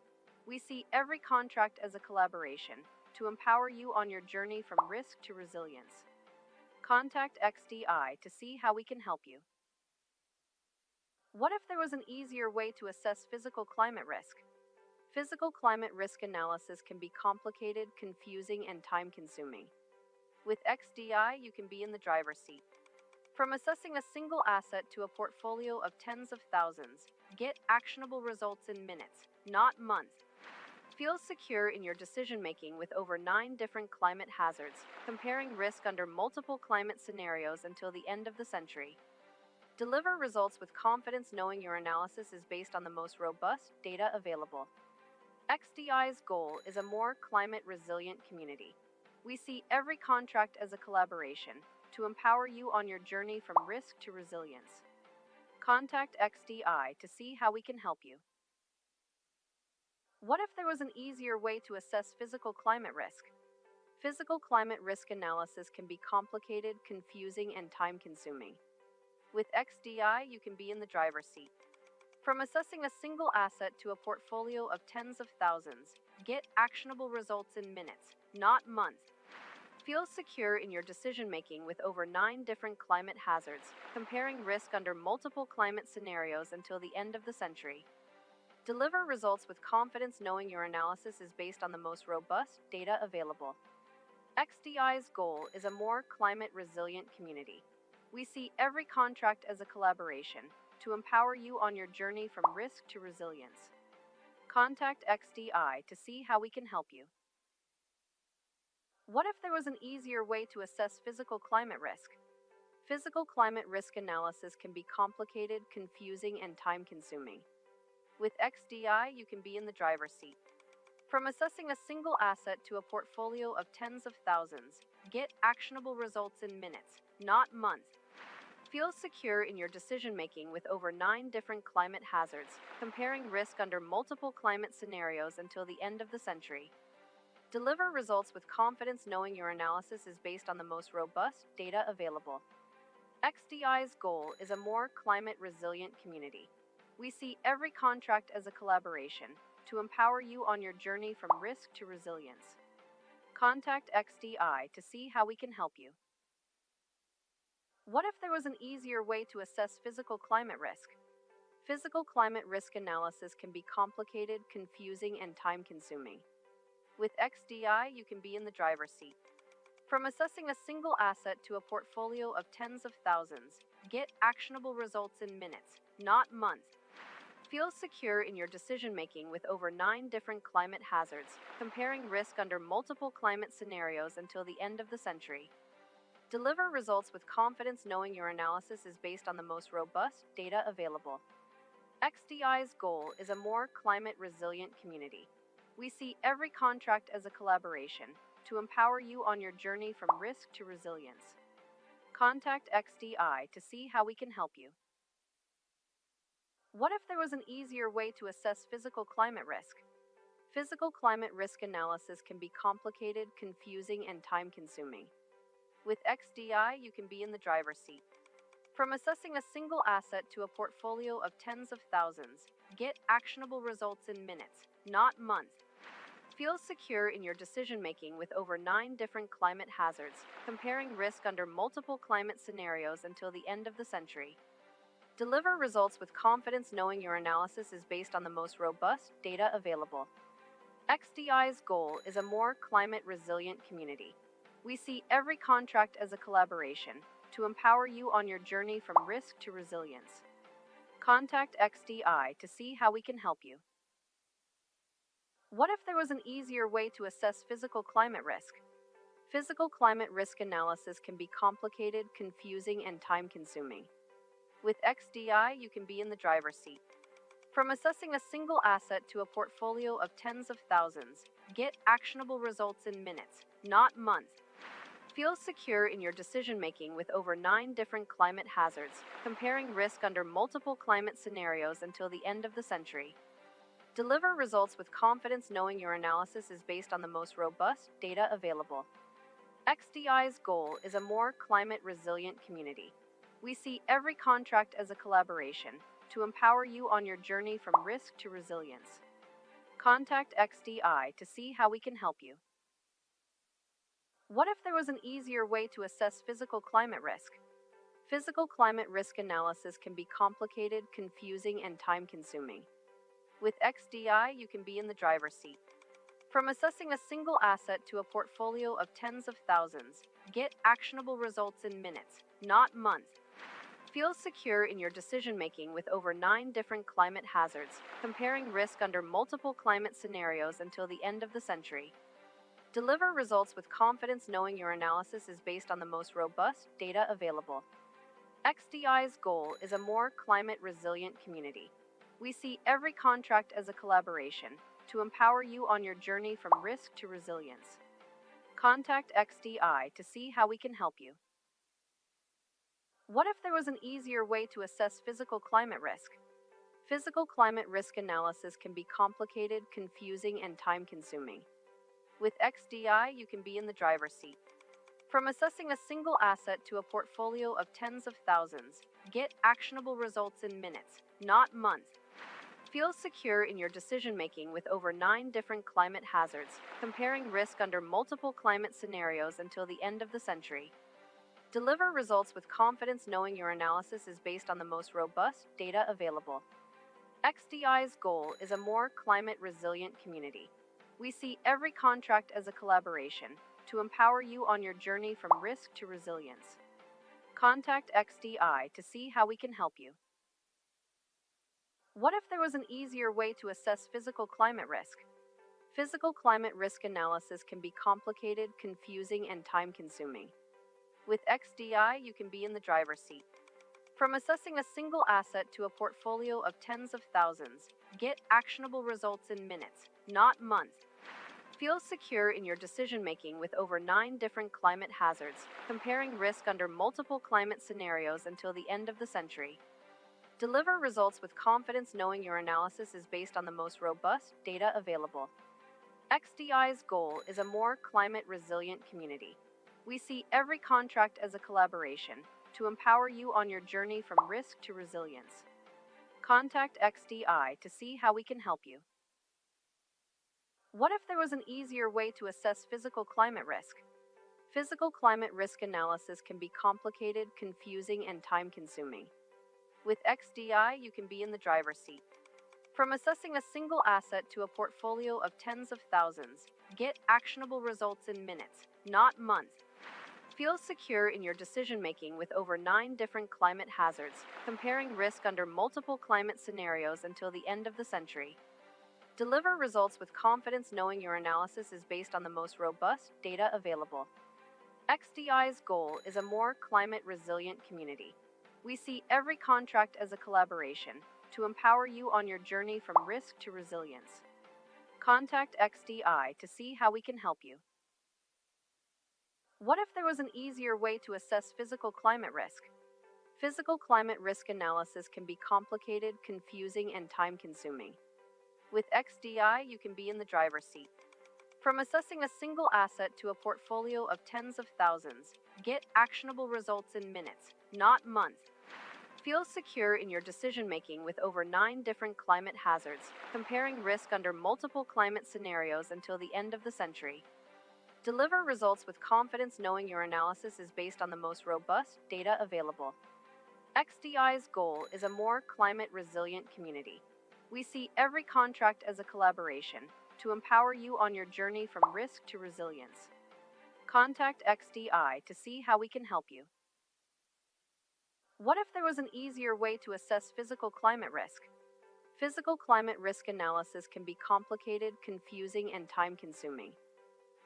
We see every contract as a collaboration to empower you on your journey from risk to resilience. Contact XDI to see how we can help you. What if there was an easier way to assess physical climate risk? Physical climate risk analysis can be complicated, confusing, and time-consuming. With XDI, you can be in the driver's seat. From assessing a single asset to a portfolio of tens of thousands, get actionable results in minutes, not months. Feel secure in your decision-making with over 9 different climate hazards, comparing risk under multiple climate scenarios until the end of the century. Deliver results with confidence knowing your analysis is based on the most robust data available. XDI's goal is a more climate-resilient community. We see every contract as a collaboration to empower you on your journey from risk to resilience. Contact XDI to see how we can help you. What if there was an easier way to assess physical climate risk? Physical climate risk analysis can be complicated, confusing, and time-consuming. With XDI, you can be in the driver's seat. From assessing a single asset to a portfolio of tens of thousands, get actionable results in minutes, not months. Feel secure in your decision-making with over 9 different climate hazards, comparing risk under multiple climate scenarios until the end of the century. Deliver results with confidence knowing your analysis is based on the most robust data available. XDI's goal is a more climate-resilient community. We see every contract as a collaboration to empower you on your journey from risk to resilience. Contact XDI to see how we can help you. What if there was an easier way to assess physical climate risk? Physical climate risk analysis can be complicated, confusing, and time-consuming. With XDI, you can be in the driver's seat. From assessing a single asset to a portfolio of tens of thousands, get actionable results in minutes, not months. Feel secure in your decision-making with over 9 different climate hazards, comparing risk under multiple climate scenarios until the end of the century. Deliver results with confidence knowing your analysis is based on the most robust data available. XDI's goal is a more climate-resilient community. We see every contract as a collaboration to empower you on your journey from risk to resilience. Contact XDI to see how we can help you. What if there was an easier way to assess physical climate risk? Physical climate risk analysis can be complicated, confusing, and time-consuming. With XDI, you can be in the driver's seat. From assessing a single asset to a portfolio of tens of thousands, get actionable results in minutes, not months. Feel secure in your decision-making with over 9 different climate hazards, comparing risk under multiple climate scenarios until the end of the century. Deliver results with confidence knowing your analysis is based on the most robust data available. XDI's goal is a more climate-resilient community. We see every contract as a collaboration to empower you on your journey from risk to resilience. Contact XDI to see how we can help you. What if there was an easier way to assess physical climate risk? Physical climate risk analysis can be complicated, confusing, and time-consuming. With XDI, you can be in the driver's seat. From assessing a single asset to a portfolio of tens of thousands, get actionable results in minutes, not months. Feel secure in your decision-making with over 9 different climate hazards, comparing risk under multiple climate scenarios until the end of the century. Deliver results with confidence knowing your analysis is based on the most robust data available. XDI's goal is a more climate-resilient community. We see every contract as a collaboration to empower you on your journey from risk to resilience. Contact XDI to see how we can help you. What if there was an easier way to assess physical climate risk? Physical climate risk analysis can be complicated, confusing, and time-consuming. With XDI, you can be in the driver's seat. From assessing a single asset to a portfolio of tens of thousands, get actionable results in minutes, not months. Feel secure in your decision making with over 9 different climate hazards, comparing risk under multiple climate scenarios until the end of the century. Deliver results with confidence knowing your analysis is based on the most robust data available. XDI's goal is a more climate resilient community. We see every contract as a collaboration to empower you on your journey from risk to resilience. Contact XDI to see how we can help you. What if there was an easier way to assess physical climate risk? Physical climate risk analysis can be complicated, confusing, and time-consuming. With XDI, you can be in the driver's seat. From assessing a single asset to a portfolio of tens of thousands, get actionable results in minutes, not months. Feel secure in your decision-making with over 9 different climate hazards, comparing risk under multiple climate scenarios until the end of the century. Deliver results with confidence knowing your analysis is based on the most robust data available. XDI's goal is a more climate resilient community. We see every contract as a collaboration to empower you on your journey from risk to resilience. Contact XDI to see how we can help you. What if there was an easier way to assess physical climate risk? Physical climate risk analysis can be complicated, confusing, and time-consuming. With XDI, you can be in the driver's seat. From assessing a single asset to a portfolio of tens of thousands, get actionable results in minutes, not months. Feel secure in your decision-making with over 9 different climate hazards, comparing risk under multiple climate scenarios until the end of the century. Deliver results with confidence knowing your analysis is based on the most robust data available. XDI's goal is a more climate resilient community. We see every contract as a collaboration to empower you on your journey from risk to resilience. Contact XDI to see how we can help you. What if there was an easier way to assess physical climate risk? Physical climate risk analysis can be complicated, confusing, and time-consuming. With XDI, you can be in the driver's seat. From assessing a single asset to a portfolio of tens of thousands, get actionable results in minutes, not months. Feel secure in your decision-making with over 9 different climate hazards, comparing risk under multiple climate scenarios until the end of the century. Deliver results with confidence knowing your analysis is based on the most robust data available. XDI's goal is a more climate resilient community. We see every contract as a collaboration to empower you on your journey from risk to resilience. Contact XDI to see how we can help you. What if there was an easier way to assess physical climate risk? Physical climate risk analysis can be complicated, confusing, and time-consuming. With XDI, you can be in the driver's seat. From assessing a single asset to a portfolio of tens of thousands, get actionable results in minutes, not months. Feel secure in your decision-making with over 9 different climate hazards, comparing risk under multiple climate scenarios until the end of the century. Deliver results with confidence knowing your analysis is based on the most robust data available. XDI's goal is a more climate resilient community. We see every contract as a collaboration to empower you on your journey from risk to resilience. Contact XDI to see how we can help you. What if there was an easier way to assess physical climate risk? Physical climate risk analysis can be complicated, confusing, and time-consuming. With XDI, you can be in the driver's seat. From assessing a single asset to a portfolio of tens of thousands, get actionable results in minutes, not months. Feel secure in your decision-making with over 9 different climate hazards, comparing risk under multiple climate scenarios until the end of the century. Deliver results with confidence knowing your analysis is based on the most robust data available. XDI's goal is a more climate resilient community. We see every contract as a collaboration to empower you on your journey from risk to resilience. Contact XDI to see how we can help you. What if there was an easier way to assess physical climate risk? Physical climate risk analysis can be complicated, confusing, and time-consuming.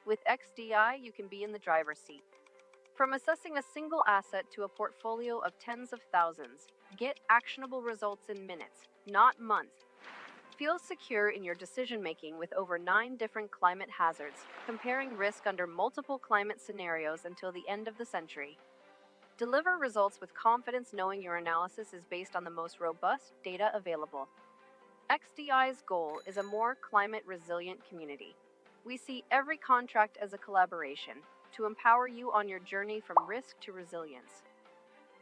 With XDI, you can be in the driver's seat. From assessing a single asset to a portfolio of tens of thousands, get actionable results in minutes, not months. Feel secure in your decision making with over 9 different climate hazards, comparing risk under multiple climate scenarios until the end of the century. Deliver results with confidence knowing your analysis is based on the most robust data available. XDI's goal is a more climate resilient community. We see every contract as a collaboration to empower you on your journey from risk to resilience.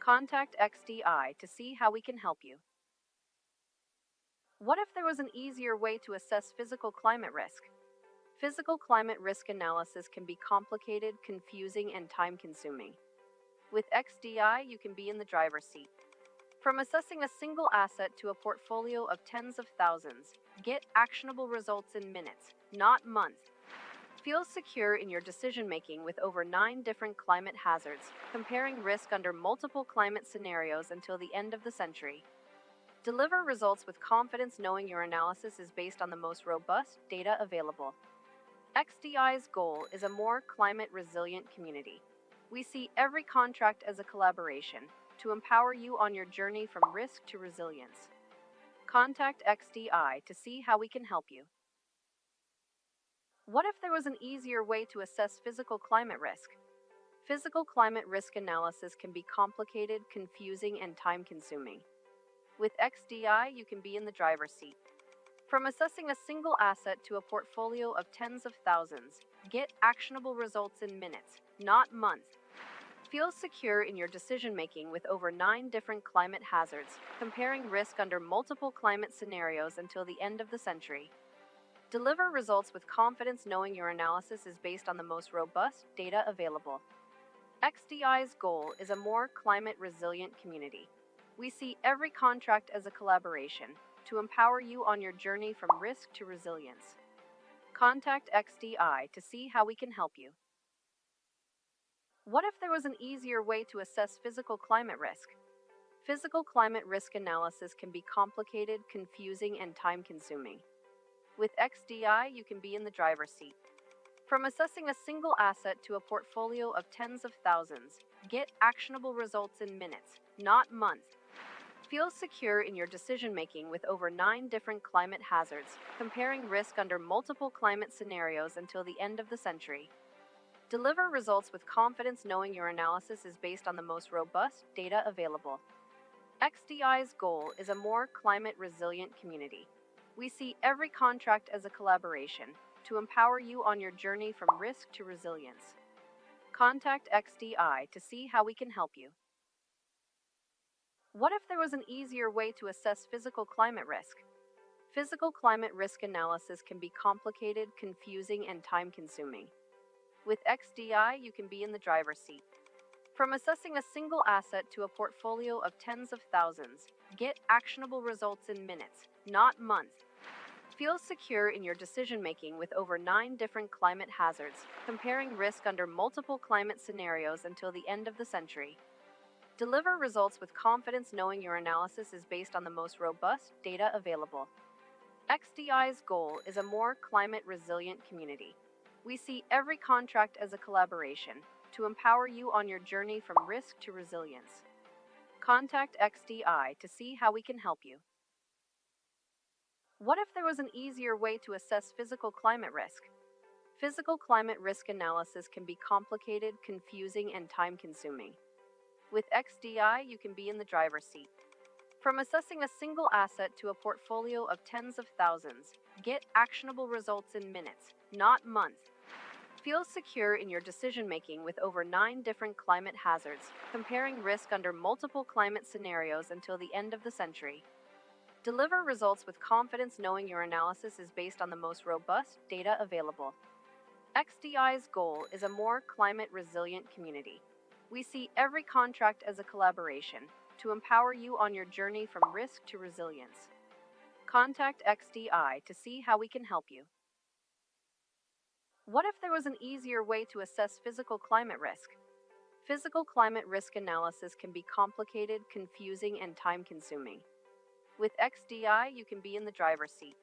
Contact XDI to see how we can help you. What if there was an easier way to assess physical climate risk? Physical climate risk analysis can be complicated, confusing, and time-consuming. With XDI, you can be in the driver's seat. From assessing a single asset to a portfolio of tens of thousands, get actionable results in minutes, not months. Feel secure in your decision-making with over 9 different climate hazards, comparing risk under multiple climate scenarios until the end of the century. Deliver results with confidence knowing your analysis is based on the most robust data available. XDI's goal is a more climate resilient community. We see every contract as a collaboration to empower you on your journey from risk to resilience. Contact XDI to see how we can help you. What if there was an easier way to assess physical climate risk? Physical climate risk analysis can be complicated, confusing, and time-consuming. With XDI, you can be in the driver's seat. From assessing a single asset to a portfolio of tens of thousands, get actionable results in minutes, not months. Feel secure in your decision-making with over 9 different climate hazards, comparing risk under multiple climate scenarios until the end of the century. Deliver results with confidence knowing your analysis is based on the most robust data available. XDI's goal is a more climate resilient community. We see every contract as a collaboration to empower you on your journey from risk to resilience. Contact XDI to see how we can help you. What if there was an easier way to assess physical climate risk? Physical climate risk analysis can be complicated, confusing, and time-consuming. With XDI, you can be in the driver's seat. From assessing a single asset to a portfolio of tens of thousands, get actionable results in minutes, not months. Feel secure in your decision-making with over 9 different climate hazards, comparing risk under multiple climate scenarios until the end of the century. Deliver results with confidence knowing your analysis is based on the most robust data available. XDI's goal is a more climate resilient community. We see every contract as a collaboration to empower you on your journey from risk to resilience. Contact XDI to see how we can help you. What if there was an easier way to assess physical climate risk? Physical climate risk analysis can be complicated, confusing, and time-consuming. With XDI, you can be in the driver's seat. From assessing a single asset to a portfolio of tens of thousands, get actionable results in minutes, not months. Feel secure in your decision-making with over 9 different climate hazards, comparing risk under multiple climate scenarios until the end of the century. Deliver results with confidence knowing your analysis is based on the most robust data available. XDI's goal is a more climate resilient community. We see every contract as a collaboration to empower you on your journey from risk to resilience. Contact XDI to see how we can help you. What if there was an easier way to assess physical climate risk? Physical climate risk analysis can be complicated, confusing, and time-consuming. With XDI, you can be in the driver's seat. From assessing a single asset to a portfolio of tens of thousands, get actionable results in minutes, not months. Feel secure in your decision-making with over 9 different climate hazards, comparing risk under multiple climate scenarios until the end of the century. Deliver results with confidence knowing your analysis is based on the most robust data available. XDI's goal is a more climate resilient community. We see every contract as a collaboration to empower you on your journey from risk to resilience. Contact XDI to see how we can help you. What if there was an easier way to assess physical climate risk? Physical climate risk analysis can be complicated, confusing, and time-consuming. With XDI, you can be in the driver's seat.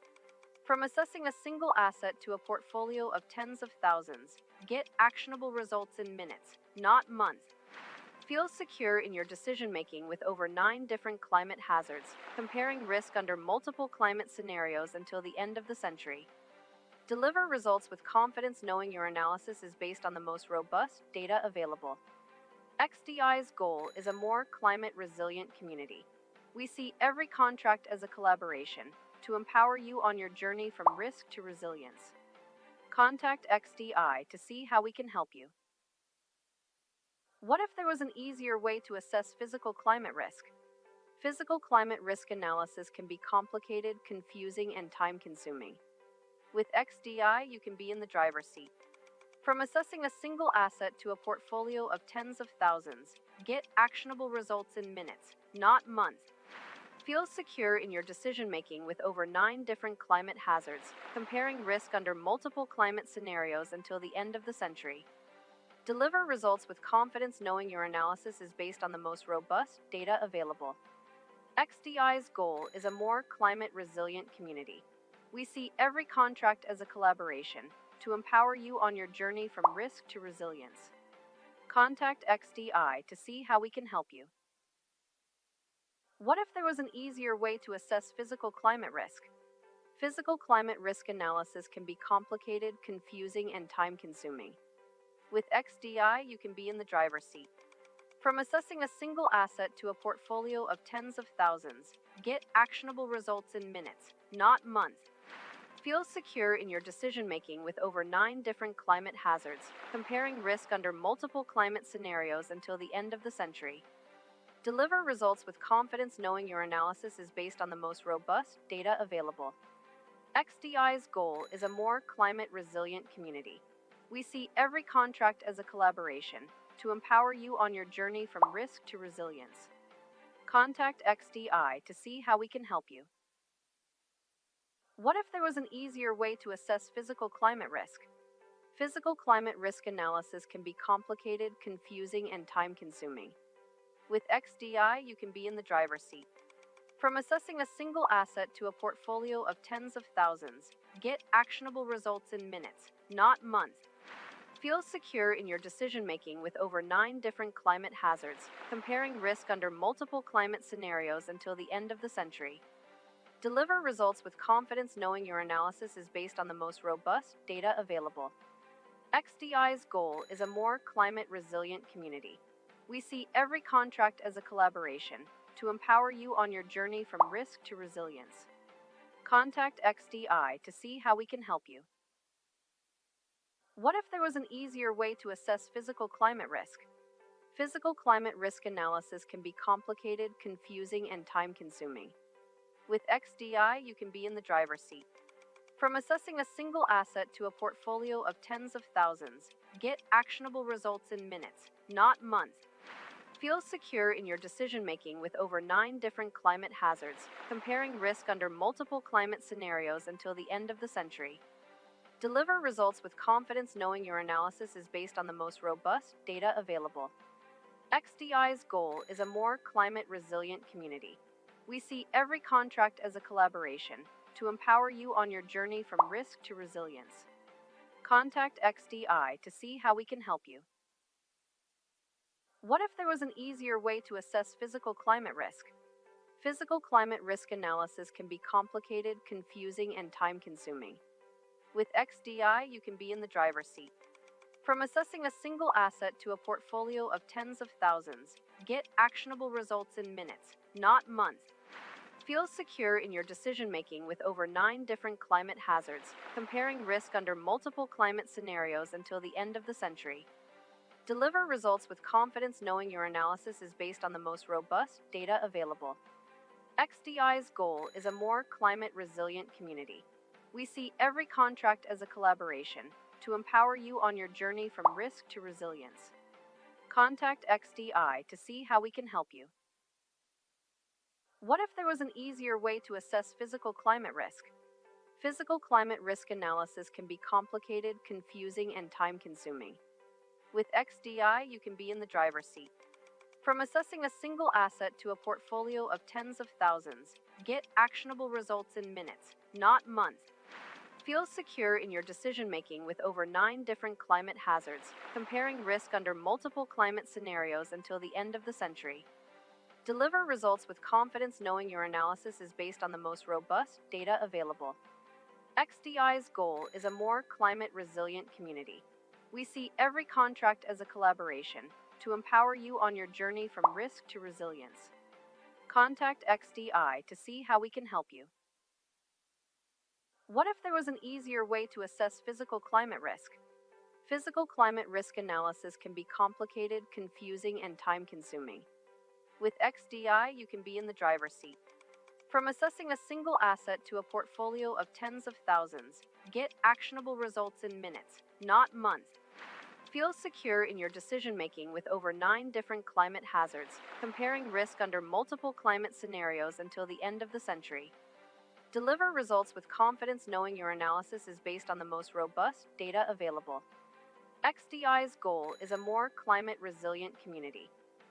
From assessing a single asset to a portfolio of tens of thousands, get actionable results in minutes, not months. Feel secure in your decision making with over 9 different climate hazards, comparing risk under multiple climate scenarios until the end of the century. Deliver results with confidence knowing your analysis is based on the most robust data available. XDI's goal is a more climate resilient community. We see every contract as a collaboration to empower you on your journey from risk to resilience. Contact XDI to see how we can help you. What if there was an easier way to assess physical climate risk? Physical climate risk analysis can be complicated, confusing, and time-consuming. With XDI, you can be in the driver's seat. From assessing a single asset to a portfolio of tens of thousands, get actionable results in minutes, not months. Feel secure in your decision-making with over 9 different climate hazards, comparing risk under multiple climate scenarios until the end of the century. Deliver results with confidence knowing your analysis is based on the most robust data available. XDI's goal is a more climate-resilient community. We see every contract as a collaboration to empower you on your journey from risk to resilience. Contact XDI to see how we can help you. What if there was an easier way to assess physical climate risk? Physical climate risk analysis can be complicated, confusing, and time-consuming. With XDI, you can be in the driver's seat. From assessing a single asset to a portfolio of tens of thousands, get actionable results in minutes, not months. Feel secure in your decision-making with over 9 different climate hazards, comparing risk under multiple climate scenarios until the end of the century. Deliver results with confidence knowing your analysis is based on the most robust data available. XDI's goal is a more climate-resilient community. We see every contract as a collaboration to empower you on your journey from risk to resilience. Contact XDI to see how we can help you. What if there was an easier way to assess physical climate risk? Physical climate risk analysis can be complicated, confusing, and time-consuming. With XDI, you can be in the driver's seat. From assessing a single asset to a portfolio of tens of thousands, get actionable results in minutes, not months. Feel secure in your decision-making with over 9 different climate hazards, comparing risk under multiple climate scenarios until the end of the century. Deliver results with confidence knowing your analysis is based on the most robust data available. XDI's goal is a more climate-resilient community. We see every contract as a collaboration to empower you on your journey from risk to resilience. Contact XDI to see how we can help you. What if there was an easier way to assess physical climate risk? Physical climate risk analysis can be complicated, confusing, and time-consuming. With XDI, you can be in the driver's seat. From assessing a single asset to a portfolio of tens of thousands, get actionable results in minutes, not months. Feel secure in your decision-making with over 9 different climate hazards, comparing risk under multiple climate scenarios until the end of the century. Deliver results with confidence knowing your analysis is based on the most robust data available. XDI's goal is a more climate-resilient community. We see every contract as a collaboration to empower you on your journey from risk to resilience. Contact XDI to see how we can help you. What if there was an easier way to assess physical climate risk? Physical climate risk analysis can be complicated, confusing, and time-consuming. With XDI, you can be in the driver's seat. From assessing a single asset to a portfolio of tens of thousands, get actionable results in minutes, not months. Feel secure in your decision-making with over 9 different climate hazards, comparing risk under multiple climate scenarios until the end of the century. Deliver results with confidence knowing your analysis is based on the most robust data available. XDI's goal is a more climate-resilient community. We see every contract as a collaboration to empower you on your journey from risk to resilience. Contact XDI to see how we can help you. What if there was an easier way to assess physical climate risk? Physical climate risk analysis can be complicated, confusing, and time-consuming. With XDI, you can be in the driver's seat. From assessing a single asset to a portfolio of tens of thousands, get actionable results in minutes, not months. Feel secure in your decision-making with over 9 different climate hazards, comparing risk under multiple climate scenarios until the end of the century. Deliver results with confidence knowing your analysis is based on the most robust data available. XDI's goal is a more climate-resilient community. We see every contract as a collaboration to empower you on your journey from risk to resilience. Contact XDI to see how we can help you. What if there was an easier way to assess physical climate risk? Physical climate risk analysis can be complicated, confusing, and time-consuming. With XDI, you can be in the driver's seat. From assessing a single asset to a portfolio of tens of thousands, get actionable results in minutes, not months. Feel secure in your decision-making with over 9 different climate hazards, comparing risk under multiple climate scenarios until the end of the century. Deliver results with confidence knowing your analysis is based on the most robust data available. XDI's goal is a more climate-resilient community.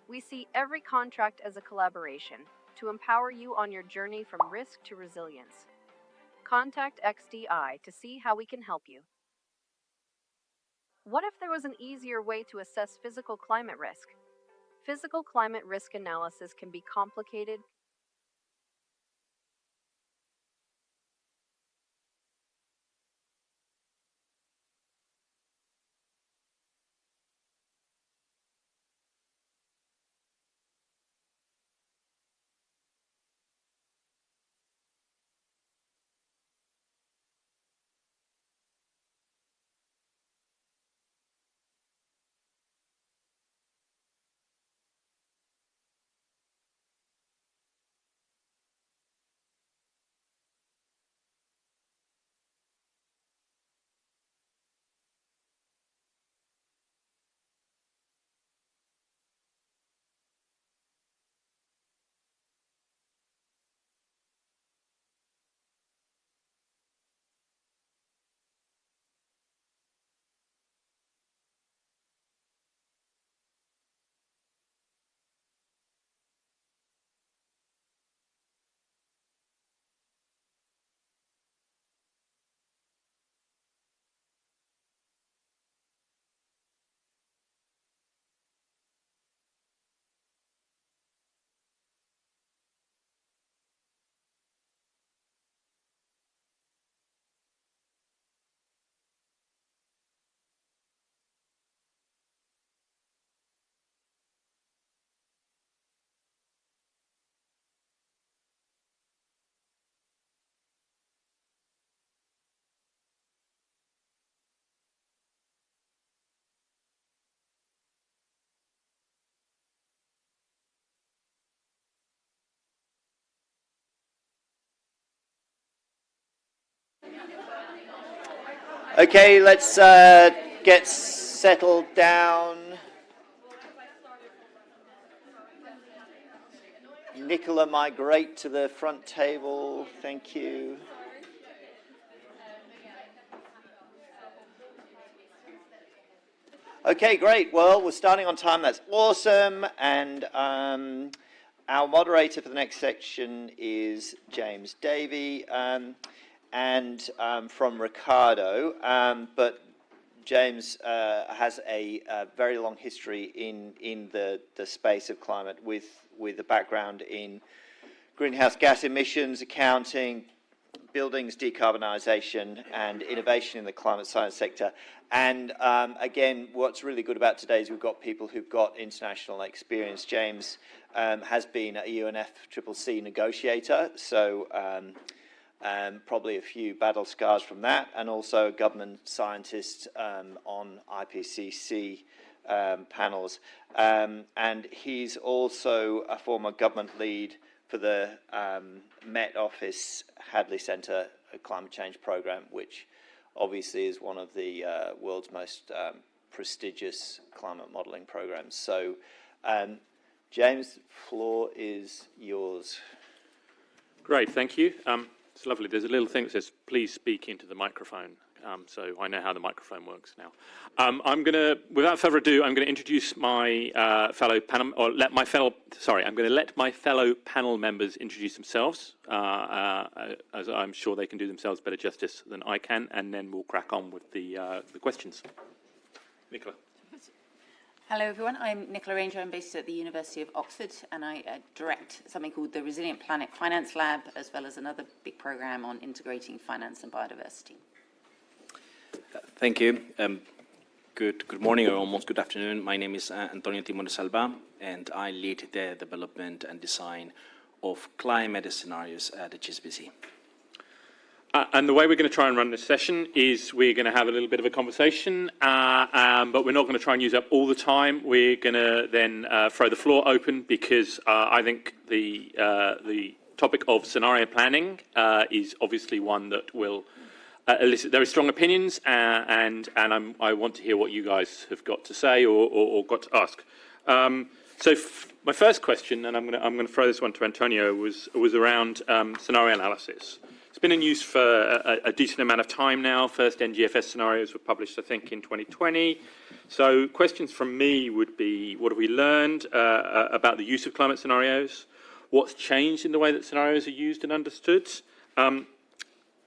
We see every contract as a collaboration to empower you on your journey from risk to resilience. Contact XDI to see how we can help you. What if there was an easier way to assess physical climate risk? Physical climate risk analysis can be complicated, Okay, let's get settled down. Nicola, migrate to the front table. Thank you. Okay, great. Well, we're starting on time. That's awesome. And our moderator for the next section is James Davey. And from Ricardo, but James has a very long history in the space of climate with a background in greenhouse gas emissions accounting, buildings decarbonisation, and innovation in the climate science sector. And again, what's really good about today is we've got people who've got international experience. James has been a UNFCCC negotiator, so probably a few battle scars from that, and also a government scientist on IPCC panels. And he's also a former government lead for the Met Office Hadley Centre Climate Change Programme, which obviously is one of the world's most prestigious climate modelling programs. So, James, floor is yours. Great, thank you. It's lovely. There's a little thing that says, please speak into the microphone. so I know how the microphone works now. I'm going to, without further ado, I'm going to introduce my fellow panel, or I'm going to let my fellow panel members introduce themselves, as I'm sure they can do themselves better justice than I can, and then we'll crack on with the questions. Nicola. Hello everyone, I'm Nicola Ranger, I'm based at the University of Oxford and I direct something called the Resilient Planet Finance Lab, as well as another big programme on integrating finance and biodiversity. Thank you. Good morning or almost good afternoon. My name is Antonio Timor Salva and I lead the development and design of climate scenarios at HSBC. And the way we're going to try and run this session is we're going to have a little bit of a conversation, but we're not going to try and use up all the time. We're going to then throw the floor open because I think the topic of scenario planning is obviously one that will elicit very strong opinions, and I want to hear what you guys have got to say or got to ask. So my first question, and I'm going to throw this one to Antonio, was around scenario analysis. It's been in use for a decent amount of time now. First NGFS scenarios were published, I think, in 2020. So questions from me would be, what have we learned about the use of climate scenarios? What's changed in the way that scenarios are used and understood? And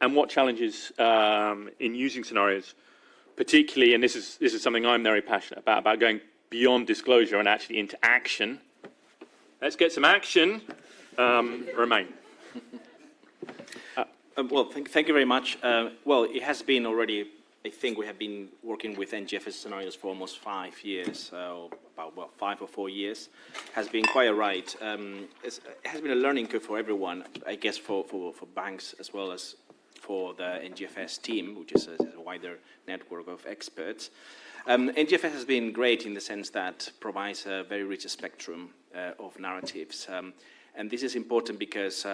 what challenges in using scenarios, particularly, and this is something I'm very passionate about going beyond disclosure and actually into action. Let's get some action. Romain. Well, thank you very much. Well, it has been already, I think we have been working with NGFS scenarios for almost 5 years, so about 5 or 4 years. Has been quite a ride. It has been a learning curve for everyone, I guess for banks as well as for the NGFS team, which is a wider network of experts. NGFS has been great in the sense that provides a very rich spectrum of narratives. And this is important because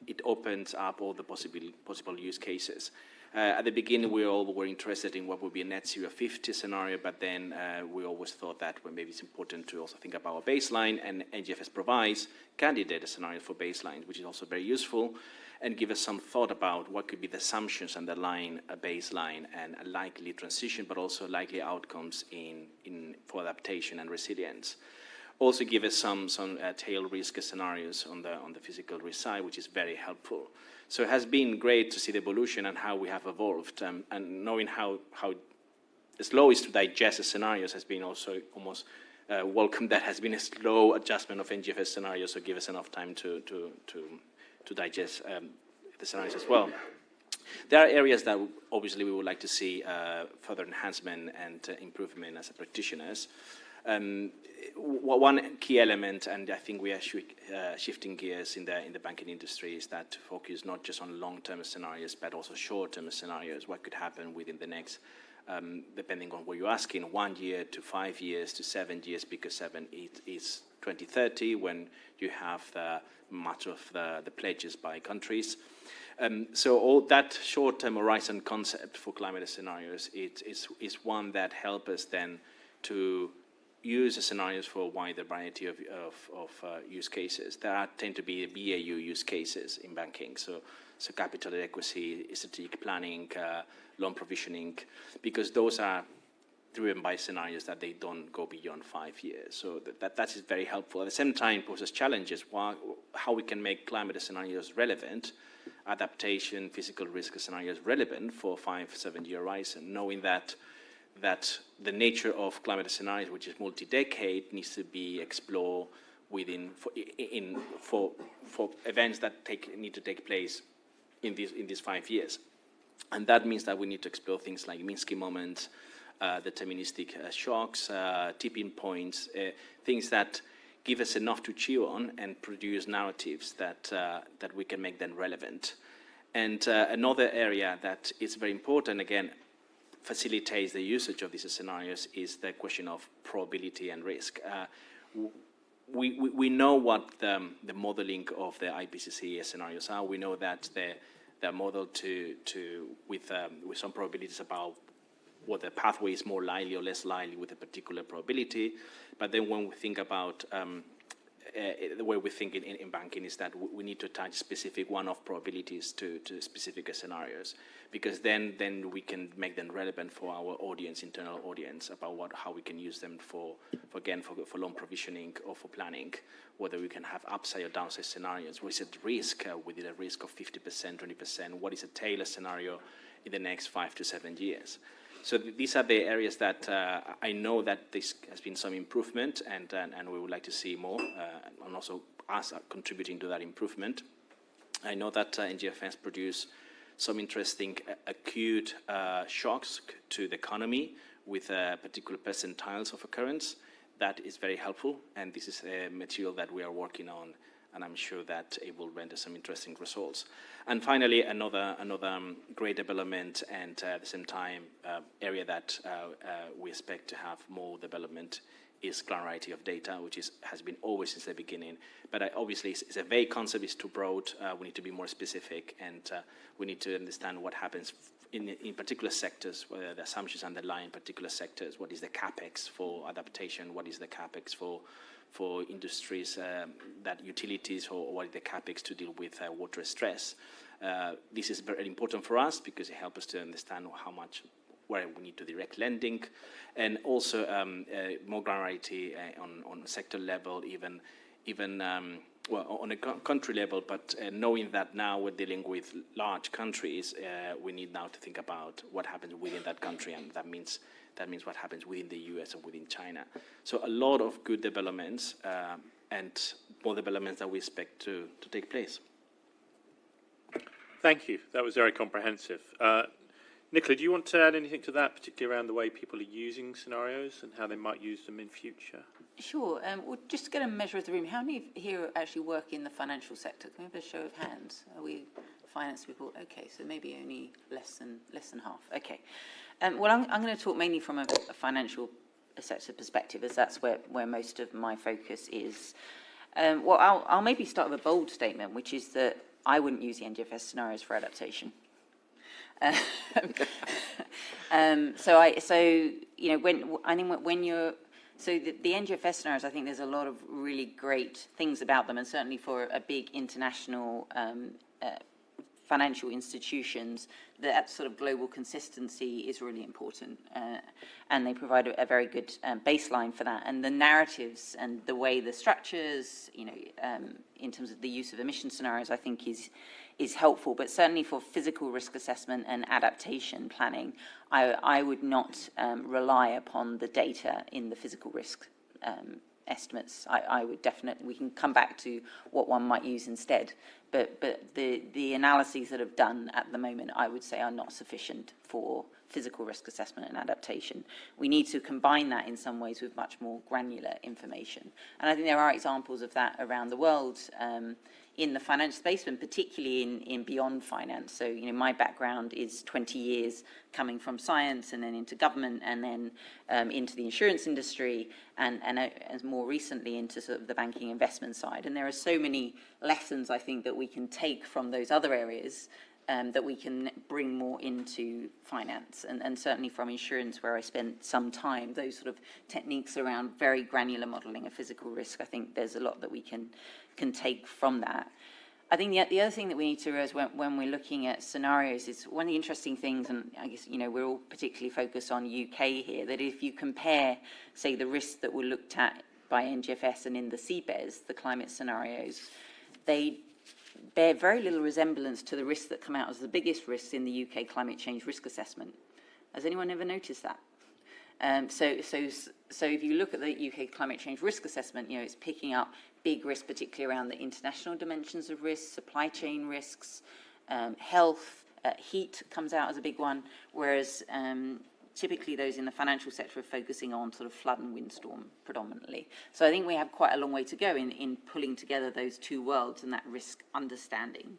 it opens up all the possible use cases. At the beginning, we all were interested in what would be a net zero 50 scenario, but then we always thought that maybe it's important to also think about a baseline, and NGFS provides candidate scenarios for baselines, which is also very useful, and give us some thought about what could be the assumptions underlying a baseline and a likely transition, but also likely outcomes for adaptation and resilience. Also give us some tail risk scenarios on the physical risk side, which is very helpful. So it has been great to see the evolution and how we have evolved, and knowing how slow it is to digest the scenarios has been also almost welcome. That has been a slow adjustment of NGFS scenarios, so give us enough time to digest the scenarios as well. There are areas that obviously we would like to see further enhancement and improvement as practitioners. One key element, and I think we are shifting gears in the banking industry, is that to focus not just on long-term scenarios, but also short-term scenarios. What could happen within the next, depending on what you're asking, 1 year to 5 years to 7 years, because 7 is 2030 when you have much of the pledges by countries. So all that short-term horizon concept for climate scenarios is one that helps us then to use the scenarios for a wider variety of use cases. There tend to be BAU use cases in banking, so capital adequacy, strategic planning, loan provisioning, because those are driven by scenarios that they don't go beyond 5 years. So that is very helpful. At the same time, poses challenges, how we can make climate scenarios relevant, adaptation, physical risk scenarios relevant for 5-7 year horizon, knowing that the nature of climate scenarios, which is multi-decade, needs to be explored for events that need to take place in these 5 years. And that means that we need to explore things like Minsky moments, deterministic shocks, tipping points, things that give us enough to chew on and produce narratives that we can make them relevant. And another area that is very important, again, facilitates the usage of these scenarios is the question of probability and risk. We know what the modeling of the IPCC scenarios are. We know that they're modeled with some probabilities about what the pathway is more likely or less likely with a particular probability. But then when we think about the way we think in banking is that we need to attach specific one-off probabilities to specific scenarios, because then we can make them relevant for our audience, internal audience, about how we can use them for loan provisioning or for planning, whether we can have upside or downside scenarios. What is at risk? We did a risk of 50%, 20%. What is a tailor scenario in the next 5 to 7 years? So these are the areas that I know that this has been some improvement, and we would like to see more, and also us contributing to that improvement. I know that NGFS produce some interesting acute shocks to the economy with particular percentiles of occurrence. That is very helpful, and this is a material that we are working on, and I'm sure that it will render some interesting results. And finally, another great development, and at the same time area that we expect to have more development, is clarity of data, which has been always since the beginning. But obviously, it's a vague concept, it's too broad. We need to be more specific, and we need to understand what happens in particular sectors, whether the assumptions underlying particular sectors. What is the capex for adaptation? What is the capex for industries, that utilities, or what is the capex to deal with water stress? This is very important for us because it helps us to understand where we need to direct lending, and also more granularity on sector level, even on a country level. But knowing that now we're dealing with large countries, we need now to think about what happens within that country, and that means what happens within the US or within China. So a lot of good developments, and more developments that we expect to take place. Thank you. That was very comprehensive. Nicola, do you want to add anything to that, particularly around the way people are using scenarios and how they might use them in future? Sure. Well, just to get a measure of the room, how many here actually work in the financial sector? Can we have a show of hands? Are we finance people? Okay, so maybe only less than half. Okay. Well, I'm going to talk mainly from a financial sector perspective, as that's where most of my focus is. Well, I'll maybe start with a bold statement, which is that I wouldn't use the NGFS scenarios for adaptation. The NGFS scenarios, I think there's a lot of really great things about them, and certainly for a big international financial institutions, that sort of global consistency is really important, and they provide a very good baseline for that. And the narratives and the way the structures, in terms of the use of emission scenarios, I think is helpful. But certainly for physical risk assessment and adaptation planning, I would not rely upon the data in the physical risk estimates. I would definitely, we can come back to what one might use instead, but the analyses that have done at the moment, I would say, are not sufficient for physical risk assessment and adaptation. We need to combine that in some ways with much more granular information. And I think there are examples of that around the world, in the finance space, and particularly in beyond finance. So, my background is 20 years coming from science and then into government, and then into the insurance industry, and more recently into sort of the banking investment side. And there are so many lessons, I think, that we can take from those other areas that we can bring more into finance, and certainly from insurance, where I spent some time, those sort of techniques around very granular modelling of physical risk. I think there's a lot that we can take from that. I think the other thing that we need to realize when we're looking at scenarios is one of the interesting things, and I guess we're all particularly focused on UK here, that if you compare, say, the risks that were looked at by NGFS and in the CBES, the climate scenarios, they bear very little resemblance to the risks that come out as the biggest risks in the UK climate change risk assessment. Has anyone ever noticed that? So if you look at the UK climate change risk assessment, it's picking up big risks, particularly around the international dimensions of risk, supply chain risks, health, heat comes out as a big one, whereas typically those in the financial sector are focusing on sort of flood and windstorm predominantly. So I think we have quite a long way to go in pulling together those two worlds and that risk understanding.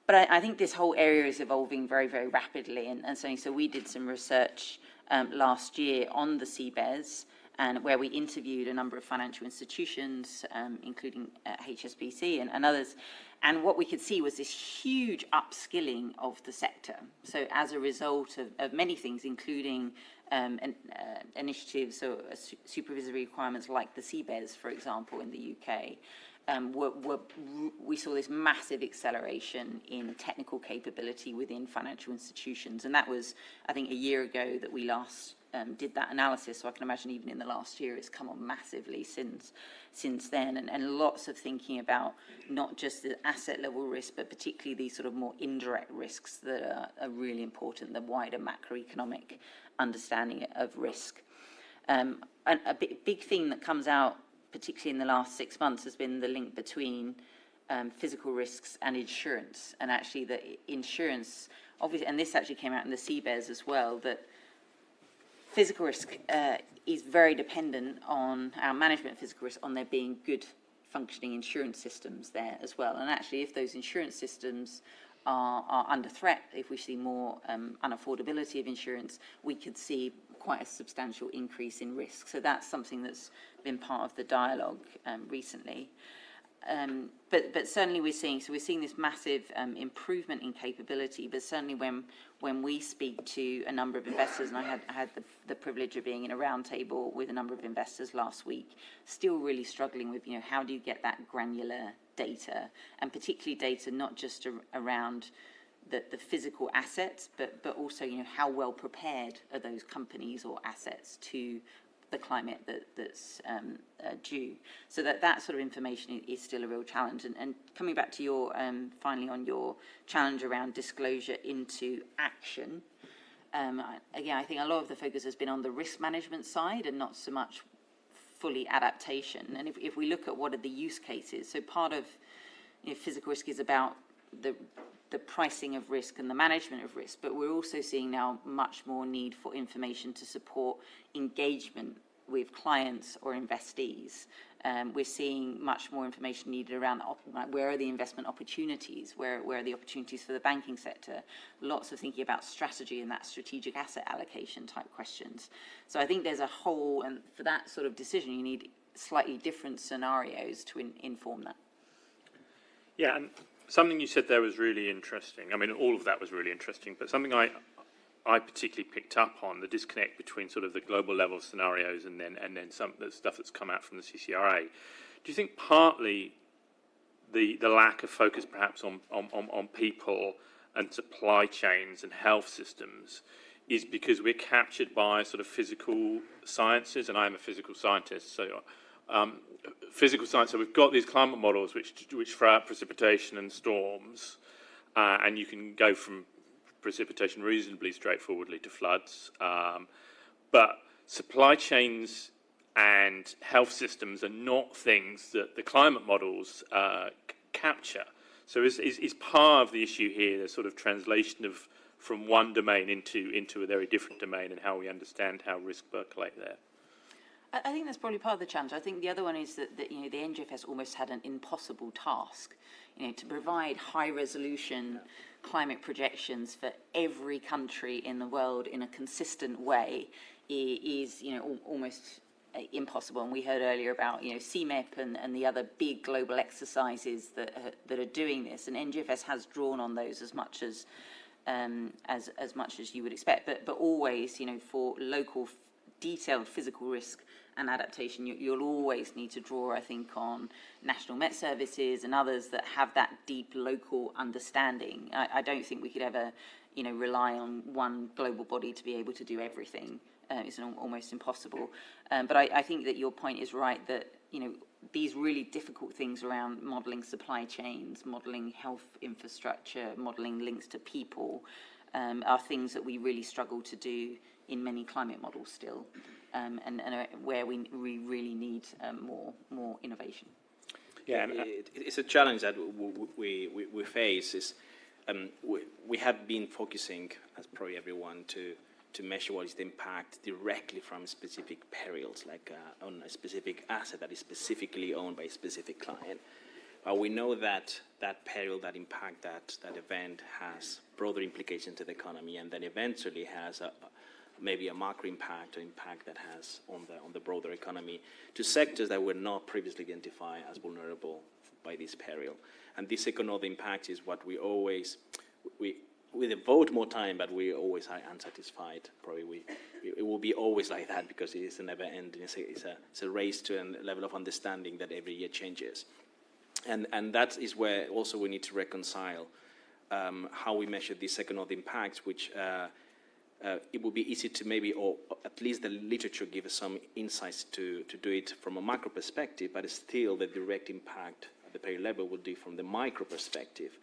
But I think this whole area is evolving very, very rapidly. And so we did some research last year on the CBES, and where we interviewed a number of financial institutions, including HSBC and others. And what we could see was this huge upskilling of the sector. So as a result of many things, including initiatives or supervisory requirements like the CBES, for example, in the UK, we saw this massive acceleration in technical capability within financial institutions. And that was, I think, a year ago that we last did that analysis. So I can imagine even in the last year, it's come on massively since then. And lots of thinking about not just the asset level risk, but particularly these sort of more indirect risks that are really important, the wider macroeconomic understanding of risk. And a big thing that comes out, particularly in the last 6 months, has been the link between physical risks and insurance. And actually the insurance, obviously, and this actually came out in the CBES as well, that physical risk is very dependent on our management of physical risk, on there being good functioning insurance systems there as well. And actually, if those insurance systems are under threat, if we see more unaffordability of insurance, we could see quite a substantial increase in risk. So that's something that's been part of the dialogue recently. But certainly we're seeing this massive improvement in capability, but certainly when we speak to a number of investors, and I had the privilege of being in a roundtable with a number of investors last week, still really struggling with, how do you get that granular data, and particularly data not just around the physical assets, but also, how well prepared are those companies or assets to the climate that's due. So that sort of information is still a real challenge. And coming back to your, finally on your challenge around disclosure into action, again, I think a lot of the focus has been on the risk management side and not so much fully adaptation. And if we look at what are the use cases, so part of physical risk is about the pricing of risk and the management of risk, but we're also seeing now much more need for information to support engagement with clients or investees. We're seeing much more information needed around where are the investment opportunities, where are the opportunities for the banking sector, lots of thinking about strategy and that strategic asset allocation type questions. So I think there's a whole, and for that sort of decision, you need slightly different scenarios to inform that. Yeah, and something you said there was really interesting. I mean, all of that was really interesting, but something I particularly picked up on, the disconnect between sort of the global level scenarios and then some of the stuff that's come out from the CCRA. Do you think partly the lack of focus perhaps on people and supply chains and health systems is because we're captured by sort of physical sciences, and I'm a physical scientist, so physical science, so we've got these climate models which throw out precipitation and storms, and you can go from precipitation reasonably straightforwardly to floods, but supply chains and health systems are not things that the climate models capture. So is part of the issue here the sort of translation of from one domain into a very different domain, and how we understand how risk percolate there? I think that's probably part of the challenge. I think the other one is that the NGFS almost had an impossible task, to provide high-resolution climate projections for every country in the world in a consistent way is almost impossible. And we heard earlier about CMEP and the other big global exercises that are doing this, and NGFS has drawn on those as much as you would expect, but always for local detailed physical risk and adaptation, you'll always need to draw, I think, on National Met Services and others that have that deep local understanding. I don't think we could ever, rely on one global body to be able to do everything. It's almost impossible. But I think that your point is right, that, these really difficult things around modelling supply chains, modelling health infrastructure, modelling links to people, are things that we really struggle to do in many climate models still, and where we really need more innovation. Yeah, it's a challenge that we face. Is we have been focusing, as probably everyone, to measure what is the impact directly from specific perils, like on a specific asset that is specifically owned by a specific client. But we know that that peril, that impact, that event has broader implications to the economy, and then eventually has maybe a macro impact or impact that has on the broader economy, to sectors that were not previously identified as vulnerable by this peril. And this second-order impact is what we always, we devote more time, but we always are unsatisfied. Probably it will be always like that because it is a never-ending. It's a race to a level of understanding that every year changes. And that is where also we need to reconcile how we measure these second-order impacts, which it would be easy to maybe, or at least the literature give us some insights to do it from a macro perspective, but still the direct impact at the peril level would be from the micro perspective.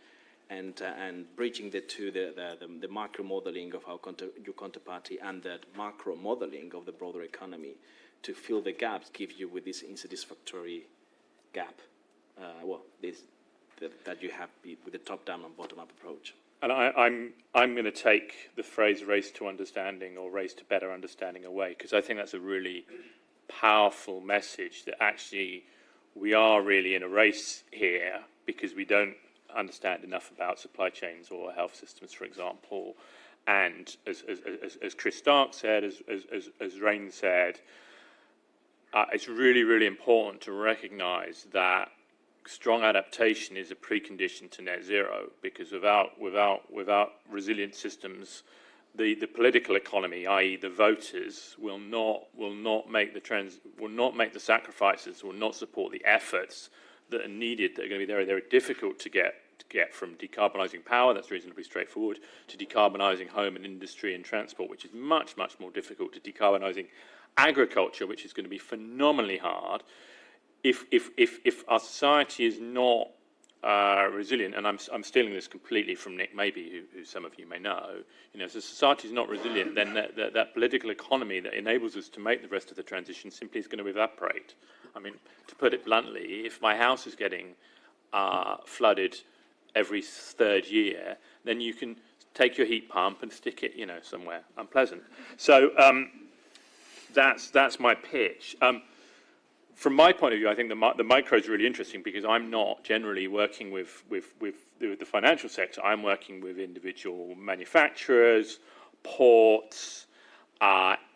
And bridging the two, the macro modeling of your counterparty and the macro modeling of the broader economy to fill the gaps gives you with this insatisfactory gap, that you have with the top-down and bottom-up approach. And I'm going to take the phrase "race to understanding" or "race to better understanding" away, because I think that's a really powerful message that actually we are really in a race here because we don't understand enough about supply chains or health systems, for example. And as Chris Stark said, as Rain said, it's really, really important to recognise that strong adaptation is a precondition to net zero, because without resilient systems, the political economy, i.e., the voters, will not make the sacrifices, will not support the efforts that are needed, that are going to be very, very difficult to get from decarbonising power, that's reasonably straightforward, to decarbonising home and industry and transport, which is much, much more difficult, to decarbonising agriculture, which is going to be phenomenally hard. If our society is not resilient, and I'm stealing this completely from Nick Maybe, who some of you may know, if the society is not resilient, then that political economy that enables us to make the rest of the transition simply is going to evaporate. I mean, to put it bluntly, if my house is getting flooded every third year, then you can take your heat pump and stick it, somewhere unpleasant. So that's my pitch. From my point of view, I think the micro is really interesting because I'm not generally working with the financial sector. I'm working with individual manufacturers, ports,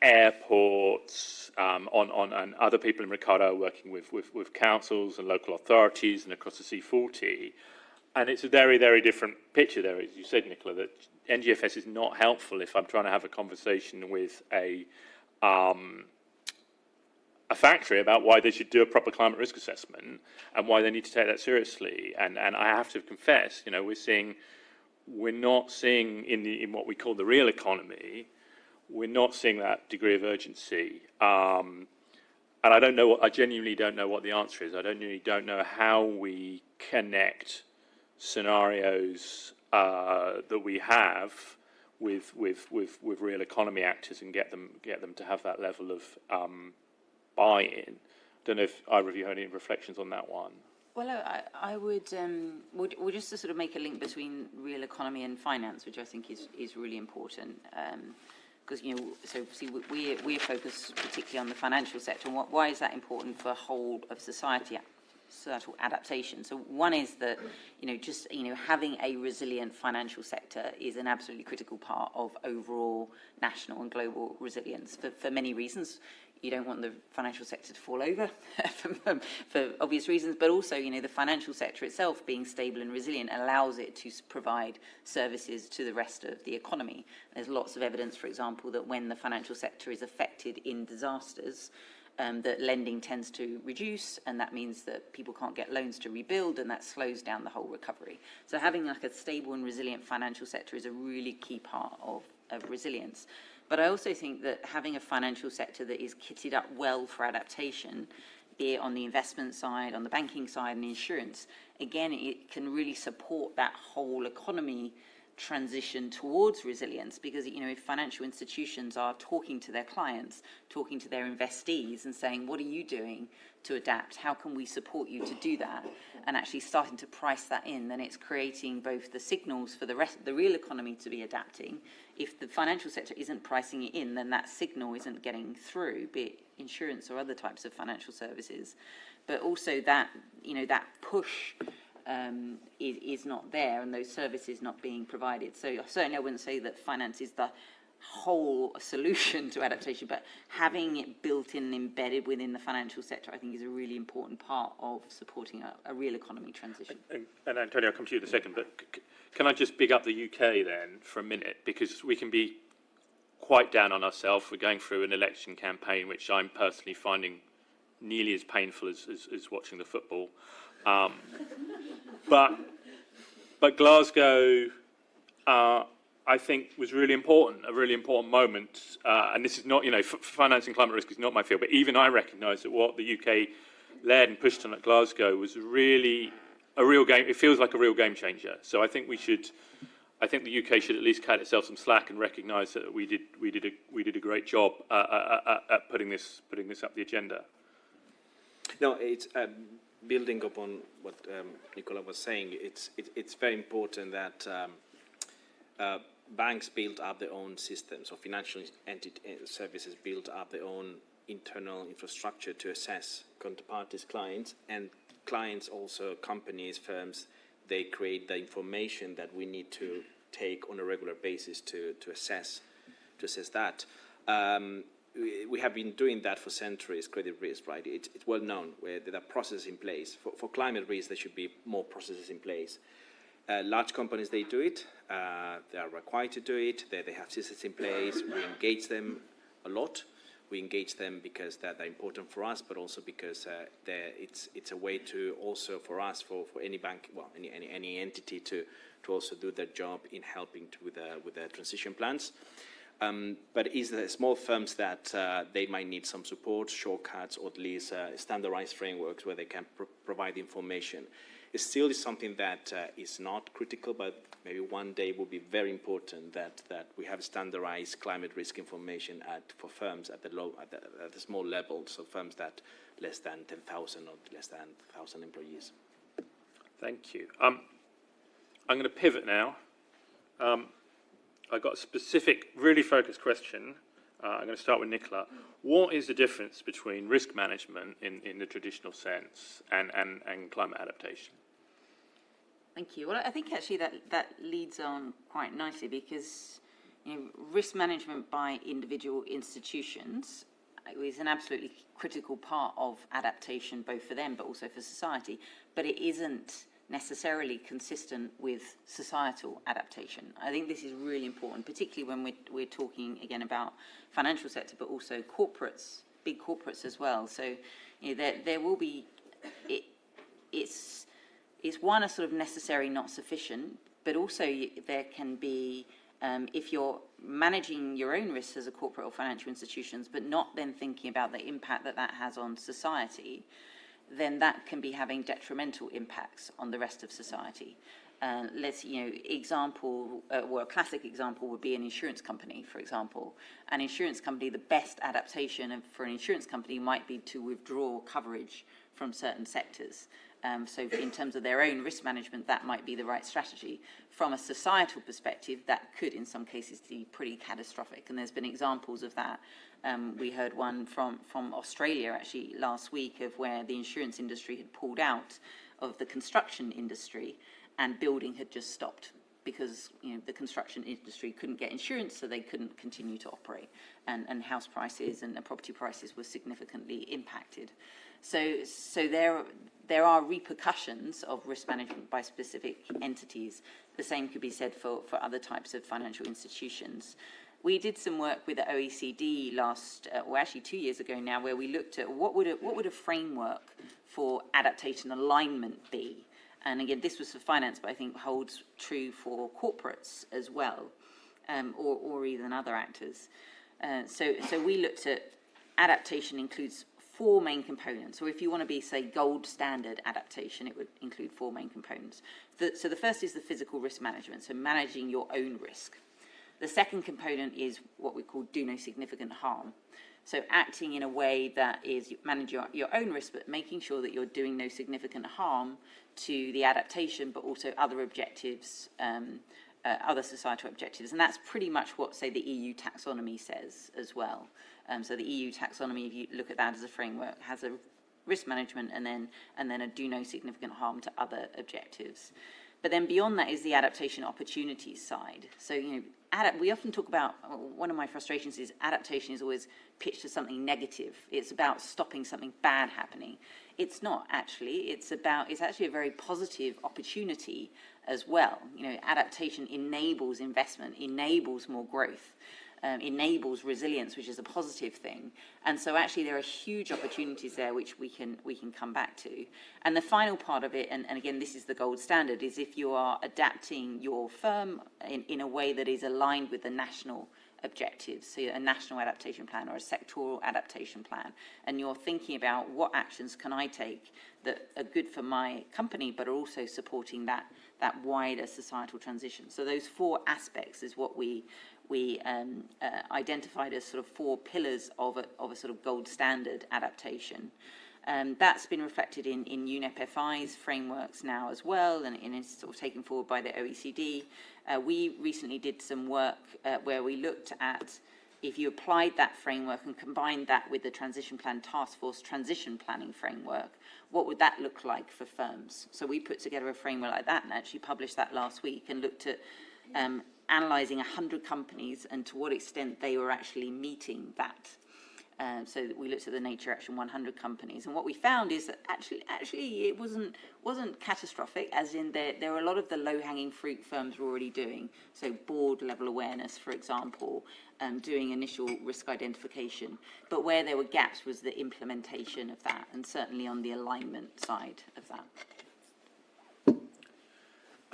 airports, and other people in Ricardo working with councils and local authorities and across the C40. And it's a very, very different picture there, as you said, Nicola, that NGFS is not helpful if I'm trying to have a conversation with a factory about why they should do a proper climate risk assessment and why they need to take that seriously. And I have to confess, we're not seeing in what we call the real economy, we're not seeing that degree of urgency. And I genuinely don't know what the answer is. I genuinely don't know how we connect scenarios that we have with real economy actors and get them to have that level of buy-in. Don't know if either of you had any reflections on that one. Well, I would just to sort of make a link between real economy and finance, which I think is really important, because so see we're focused particularly on the financial sector. And why is that important for whole of societal adaptation? So one is that having a resilient financial sector is an absolutely critical part of overall national and global resilience for many reasons. You don't want the financial sector to fall over for obvious reasons, but also, the financial sector itself being stable and resilient allows it to provide services to the rest of the economy. There's lots of evidence, for example, that when the financial sector is affected in disasters, that lending tends to reduce, and that means that people can't get loans to rebuild, and that slows down the whole recovery. So having like a stable and resilient financial sector is a really key part of resilience. But I also think that having a financial sector that is kitted up well for adaptation, be it on the investment side, on the banking side, and insurance, again, it can really support that whole economy transition towards resilience, because if financial institutions are talking to their clients, talking to their investees and saying, what are you doing to adapt, how can we support you to do that, and actually starting to price that in, then it's creating both the signals for the rest of the real economy to be adapting. If the financial sector isn't pricing it in, then that signal isn't getting through, be it insurance or other types of financial services. But also that that push is not there, and those services not being provided. So certainly I wouldn't say that finance is the whole solution to adaptation, but having it built in and embedded within the financial sector, I think, is a really important part of supporting a real economy transition. And Antonio, I'll come to you in a second, but can I just big up the UK then for a minute, because we can be quite down on ourselves. We're going through an election campaign, which I'm personally finding nearly as painful as watching the football. But Glasgow, I think, was really important, a really important moment. And this is not, financing climate risk is not my field, but even I recognise that what the UK led and pushed on at Glasgow was really a real game. It feels like a real game changer. So I think the UK should at least cut itself some slack and recognise that we did a great job at putting this up the agenda. No, it's building upon what Nicola was saying. It's very important that banks build up their own systems, or financial services build up their own internal infrastructure to assess counterparties, clients, and clients also, companies, firms. They create the information that we need to take on a regular basis to assess that. We have been doing that for centuries, credit risk, right? It's well known where there are processes in place. For climate risk, there should be more processes in place. Large companies, they do it. They are required to do it. They have systems in place. We engage them a lot. We engage them because they're important for us, but also because it's a way to also for us, for any bank, well, any entity to also do their job in helping with the transition plans. But is the small firms that they might need some support, shortcuts, or at least standardized frameworks where they can provide information. It still is something that is not critical, but maybe one day will be very important that we have standardized climate risk information for firms at the small level, so firms that less than 10,000 or less than 1,000 employees. Thank you. I'm going to pivot now. I've got a specific, really focused question. I'm going to start with Nicola. What is the difference between risk management in the traditional sense and climate adaptation? Thank you. Well, I think actually that leads on quite nicely, because risk management by individual institutions is an absolutely critical part of adaptation, both for them but also for society. But it isn't necessarily consistent with societal adaptation. I think this is really important, particularly when we're talking again about financial sector, but also corporates, big corporates as well. So there will be, it's one, a sort of necessary, not sufficient, but also there can be, if you're managing your own risks as a corporate or financial institutions, but not then thinking about the impact that has on society, then that can be having detrimental impacts on the rest of society. Example, a classic example would be an insurance company, for example. An insurance company, the best adaptation for an insurance company might be to withdraw coverage from certain sectors. So in terms of their own risk management, that might be the right strategy. From a societal perspective, that could in some cases be pretty catastrophic, and there's been examples of that. We heard one from Australia actually last week, of where the insurance industry had pulled out of the construction industry and building had just stopped because the construction industry couldn't get insurance, so they couldn't continue to operate, and house prices and property prices were significantly impacted. So there are repercussions of risk management by specific entities. The same could be said for other types of financial institutions. We did some work with the OECD actually 2 years ago now, where we looked at what would a framework for adaptation alignment be. And again, this was for finance, but I think holds true for corporates as well, or even other actors. So we looked at adaptation includes 4 main components. So if you want to be, say, gold standard adaptation, it would include 4 main components. So the first is the physical risk management, so managing your own risk. The second component is what we call do no significant harm. So acting in a way that is manage your own risk, but making sure that you're doing no significant harm to the adaptation, but also other objectives, other societal objectives. And that's pretty much what, say, the EU taxonomy says as well. So the EU taxonomy, if you look at that as a framework, has a risk management and then a do no significant harm to other objectives. But then beyond that is the adaptation opportunities side. So, we often talk about, one of my frustrations is adaptation is always pitched as something negative. It's about stopping something bad happening. It's not actually. It's actually a very positive opportunity as well. Adaptation enables investment, enables more growth. Enables resilience, which is a positive thing. And so actually there are huge opportunities there which we can come back to. And the final part of it, and again this is the gold standard, is if you are adapting your firm in a way that is aligned with the national objectives, so a national adaptation plan or a sectoral adaptation plan, and you're thinking about what actions can I take that are good for my company but are also supporting that wider societal transition. So those 4 aspects is what we identified as sort of 4 pillars of a sort of gold standard adaptation. That's been reflected in UNEP FI's frameworks now as well, and it's sort of taken forward by the OECD. We recently did some work where we looked at, if you applied that framework and combined that with the Transition Plan Task Force Transition Planning Framework, what would that look like for firms? So we put together a framework like that and actually published that last week and looked at analysing 100 companies and to what extent they were actually meeting that. So we looked at the Nature Action 100 companies, and what we found is that actually it wasn't catastrophic, as in there were a lot of the low-hanging fruit firms were already doing. So board level awareness, for example, doing initial risk identification. But where there were gaps was the implementation of that, and certainly on the alignment side of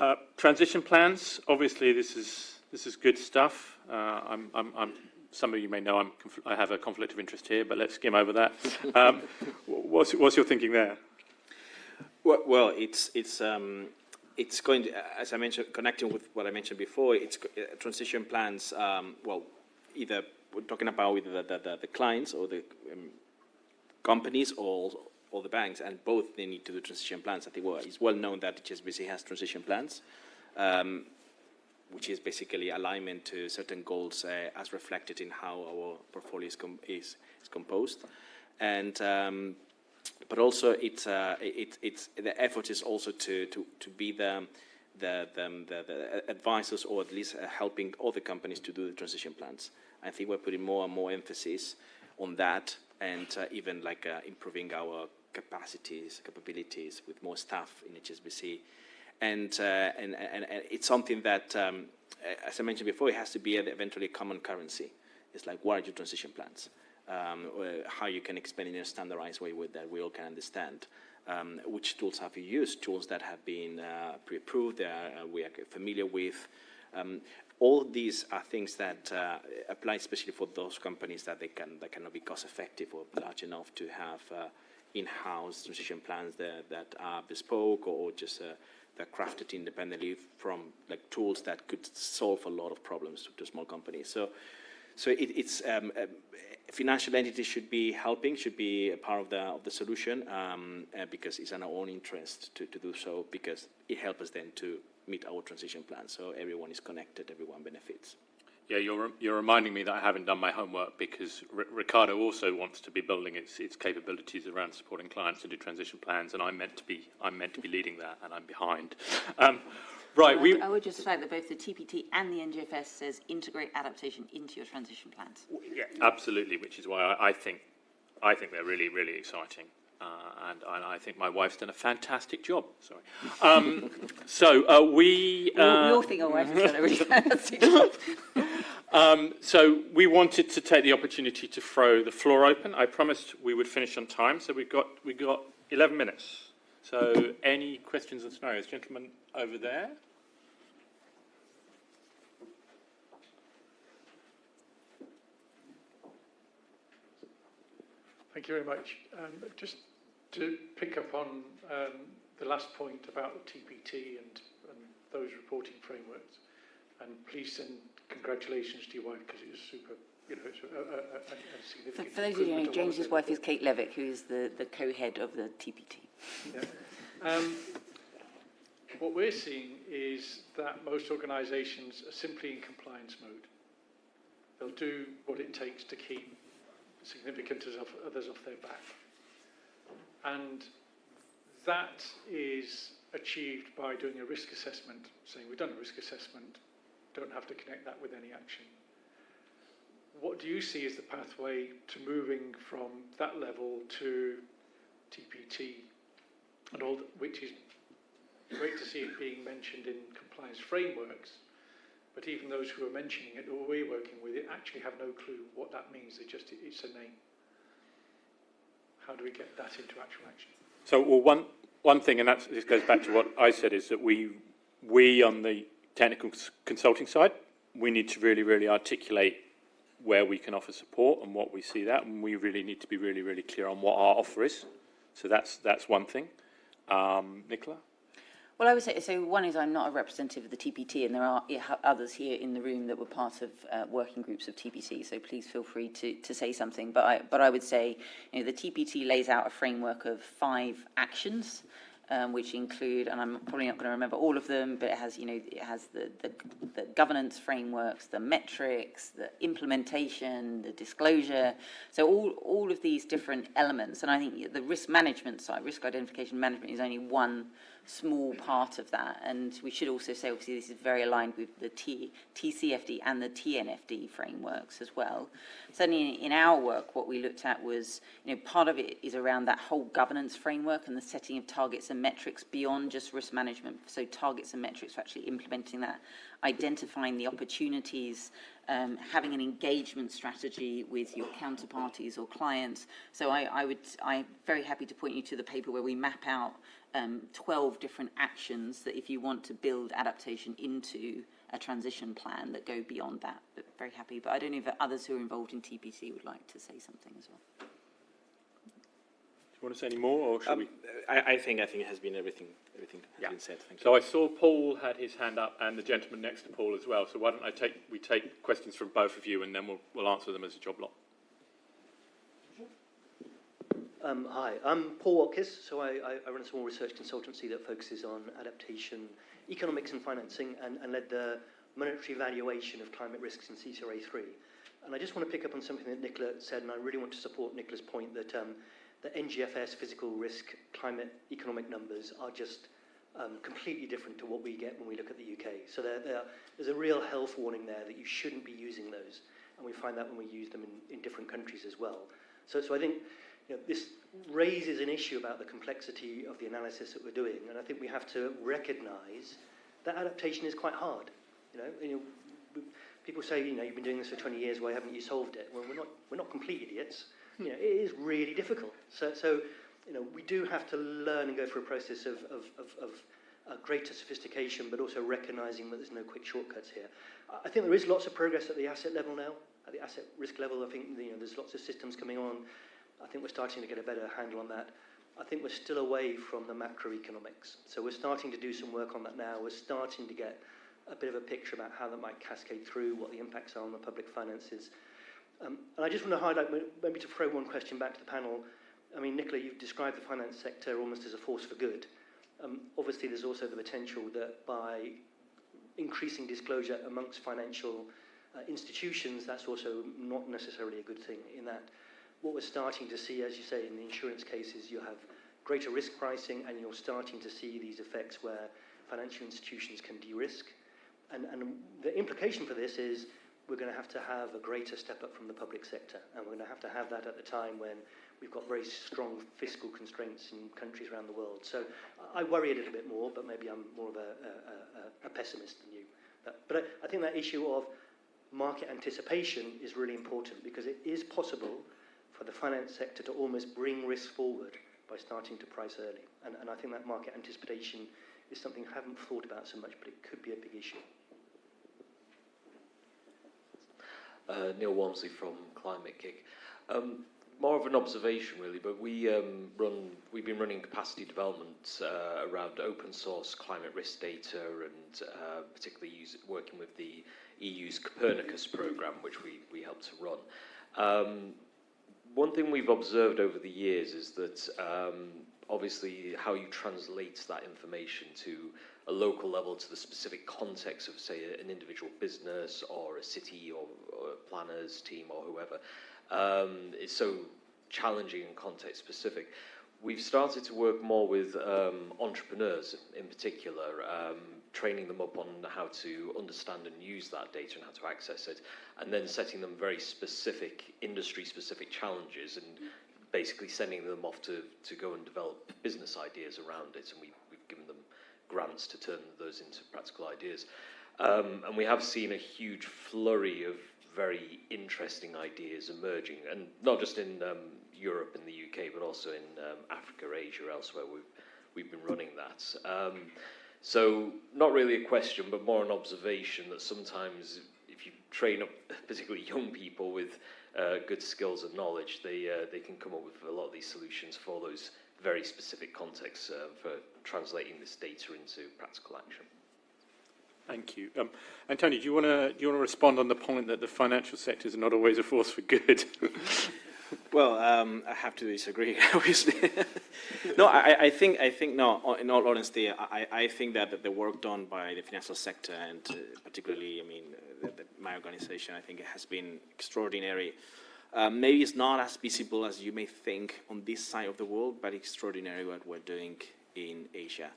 that. Transition plans. Obviously, this is good stuff. Some of you may know I have a conflict of interest here, but let's skim over that. What's your thinking there? Well, it's going to, as I mentioned, connecting with what I mentioned before. It's transition plans. Either we're talking about either the clients or the companies or the banks, and both they need to do transition plans. I think it's well known that HSBC has transition plans, which is basically alignment to certain goals as reflected in how our portfolio is composed, and but also it's the effort is also to be the advisors, or at least helping other companies to do the transition plans. I think we're putting more and more emphasis on that, and even like improving our capabilities with more staff in HSBC. And it's something that, as I mentioned before, it has to be eventually a common currency. It's like, what are your transition plans? How you can explain in a standardized way that we all can understand. Which tools have you used? Tools that have been pre-approved, we are familiar with. All these are things that apply especially for those companies that cannot be cost-effective or large enough to have in-house transition plans that are bespoke or just they're crafted independently from like tools that could solve a lot of problems to small companies. So it's financial entities should be helping, should be a part of the solution, because it's in our own interest to do so, because it helps us then to meet our transition plan. So everyone is connected, everyone benefits. Yeah, you're reminding me that I haven't done my homework, because Ricardo also wants to be building its capabilities around supporting clients to do transition plans, and I'm meant to be leading that, and I'm behind. Right, I would just flag that both the TPT and the NGFS says integrate adaptation into your transition plans. Yeah, absolutely, which is why I think they're really, really exciting. And I think my wife's done a fantastic job. Sorry. We all think our wife has done a really fantastic job. So we wanted to take the opportunity to throw the floor open. I promised we would finish on time, so we got 11 minutes. So any questions and scenarios, gentlemen over there? Thank you very much. Just to pick up on the last point about the TPT and those reporting frameworks, and please send congratulations to your wife, because it was super, it's a significant. For those of you who know, James's wife is Kate Levick, who is the co-head of the TPT. Yeah. What we're seeing is that most organisations are simply in compliance mode. They'll do what it takes to keep significant others off their back. And that is achieved by doing a risk assessment, saying we've done a risk assessment, don't have to connect that with any action. What do you see as the pathway to moving from that level to TPT, and all, which is great to see it being mentioned in compliance frameworks, but even those who are mentioning it or we're working with it actually have no clue what that means. It's a name. How do we get that into actual action? So, well, one thing, and this goes back to what I said, is that we on the technical consulting side, we need to really articulate where we can offer support and what we see that, and we really need to be really clear on what our offer is. So that's one thing. Nicola? Well, I would say, so one is I'm not a representative of the TPT, and there are others here in the room that were part of working groups of TPT, so please feel free to say something. But I would say, the TPT lays out a framework of 5 actions, which include, and I'm probably not going to remember all of them, but it has, the governance frameworks, the metrics, the implementation, the disclosure. So all of these different elements, and I think the risk management side, risk identification management, is only one small part of that. And we should also say, obviously, this is very aligned with the TCFD and the TNFD frameworks as well. Certainly in our work, what we looked at was, part of it is around that whole governance framework and the setting of targets and metrics beyond just risk management. So targets and metrics for actually implementing that, identifying the opportunities, having an engagement strategy with your counterparties or clients. So I'm very happy to point you to the paper where we map out 12 different actions that if you want to build adaptation into a transition plan that go beyond that. But very happy. But I don't know if others who are involved in TPT would like to say something as well. Do you want to say any more, or should we? I think it has been everything has been said. Thank you. So I saw Paul had his hand up, and the gentleman next to Paul as well. So why don't we take questions from both of you, and then we'll answer them as a job lot. Hi, I'm Paul Watkis. So I run a small research consultancy that focuses on adaptation, economics and financing, and led the monetary valuation of climate risks in CCRA 3. And I just want to pick up on something that Nicola said, and I really want to support Nicola's point that the NGFS physical risk climate economic numbers are just completely different to what we get when we look at the UK. So there's a real health warning there that you shouldn't be using those, and we find that when we use them in different countries as well. So I think this raises an issue about the complexity of the analysis that we're doing, and I think we have to recognise that adaptation is quite hard. People say, you've been doing this for 20 years, why haven't you solved it? Well, we're not complete idiots. It is really difficult. So we do have to learn and go through a process of greater sophistication, but also recognising that there's no quick shortcuts here. I think there is lots of progress at the asset level now, at the asset risk level. I think there's lots of systems coming on. I think we're starting to get a better handle on that. I think we're still away from the macroeconomics. So we're starting to do some work on that now. We're starting to get a bit of a picture about how that might cascade through, what the impacts are on the public finances. And I just want to highlight, maybe to throw one question back to the panel. I mean, Nicola, you've described the finance sector almost as a force for good. Obviously, there's also the potential that by increasing disclosure amongst financial institutions, that's also not necessarily a good thing, in that what we're starting to see, as you say, in the insurance cases, you have greater risk pricing, and you're starting to see these effects where financial institutions can de-risk. And the implication for this is we're going to have a greater step up from the public sector, and we're going to have that at the time when we've got very strong fiscal constraints in countries around the world. So I worry a little bit more, but maybe I'm more of a pessimist than you. But I think that issue of market anticipation is really important, because it is possible for the finance sector to almost bring risk forward by starting to price early. And I think that market anticipation is something I haven't thought about so much, but it could be a big issue. Neil Walmsley from Climate Kick. More of an observation, really, but we've been running capacity development around open source climate risk data, and particularly working with the EU's Copernicus programme, which we helped to run. One thing we've observed over the years is that obviously how you translate that information to a local level, to the specific context of, say, an individual business or a city or a planner's team or whoever, is so challenging and context specific. we've started to work more with entrepreneurs in particular, training them up on how to understand and use that data and how to access it, and then setting them very specific, industry-specific challenges and basically sending them off to go and develop business ideas around it. And we've given them grants to turn those into practical ideas. And we have seen a huge flurry of very interesting ideas emerging, and not just in Europe and the UK, but also in Africa, Asia, elsewhere. We've been running that. So not really a question, but more an observation that sometimes if you train up particularly young people with good skills and knowledge, they can come up with a lot of these solutions for those very specific contexts for translating this data into practical action. Thank you. Antonio, do you want to respond on the point that the financial sector is not always a force for good? Well, I have to disagree, obviously. No, I think no. In all honesty, I think that the work done by the financial sector, and particularly, I mean, my organization, I think it has been extraordinary. Maybe it's not as visible as you may think on this side of the world, but extraordinary what we're doing in Asia,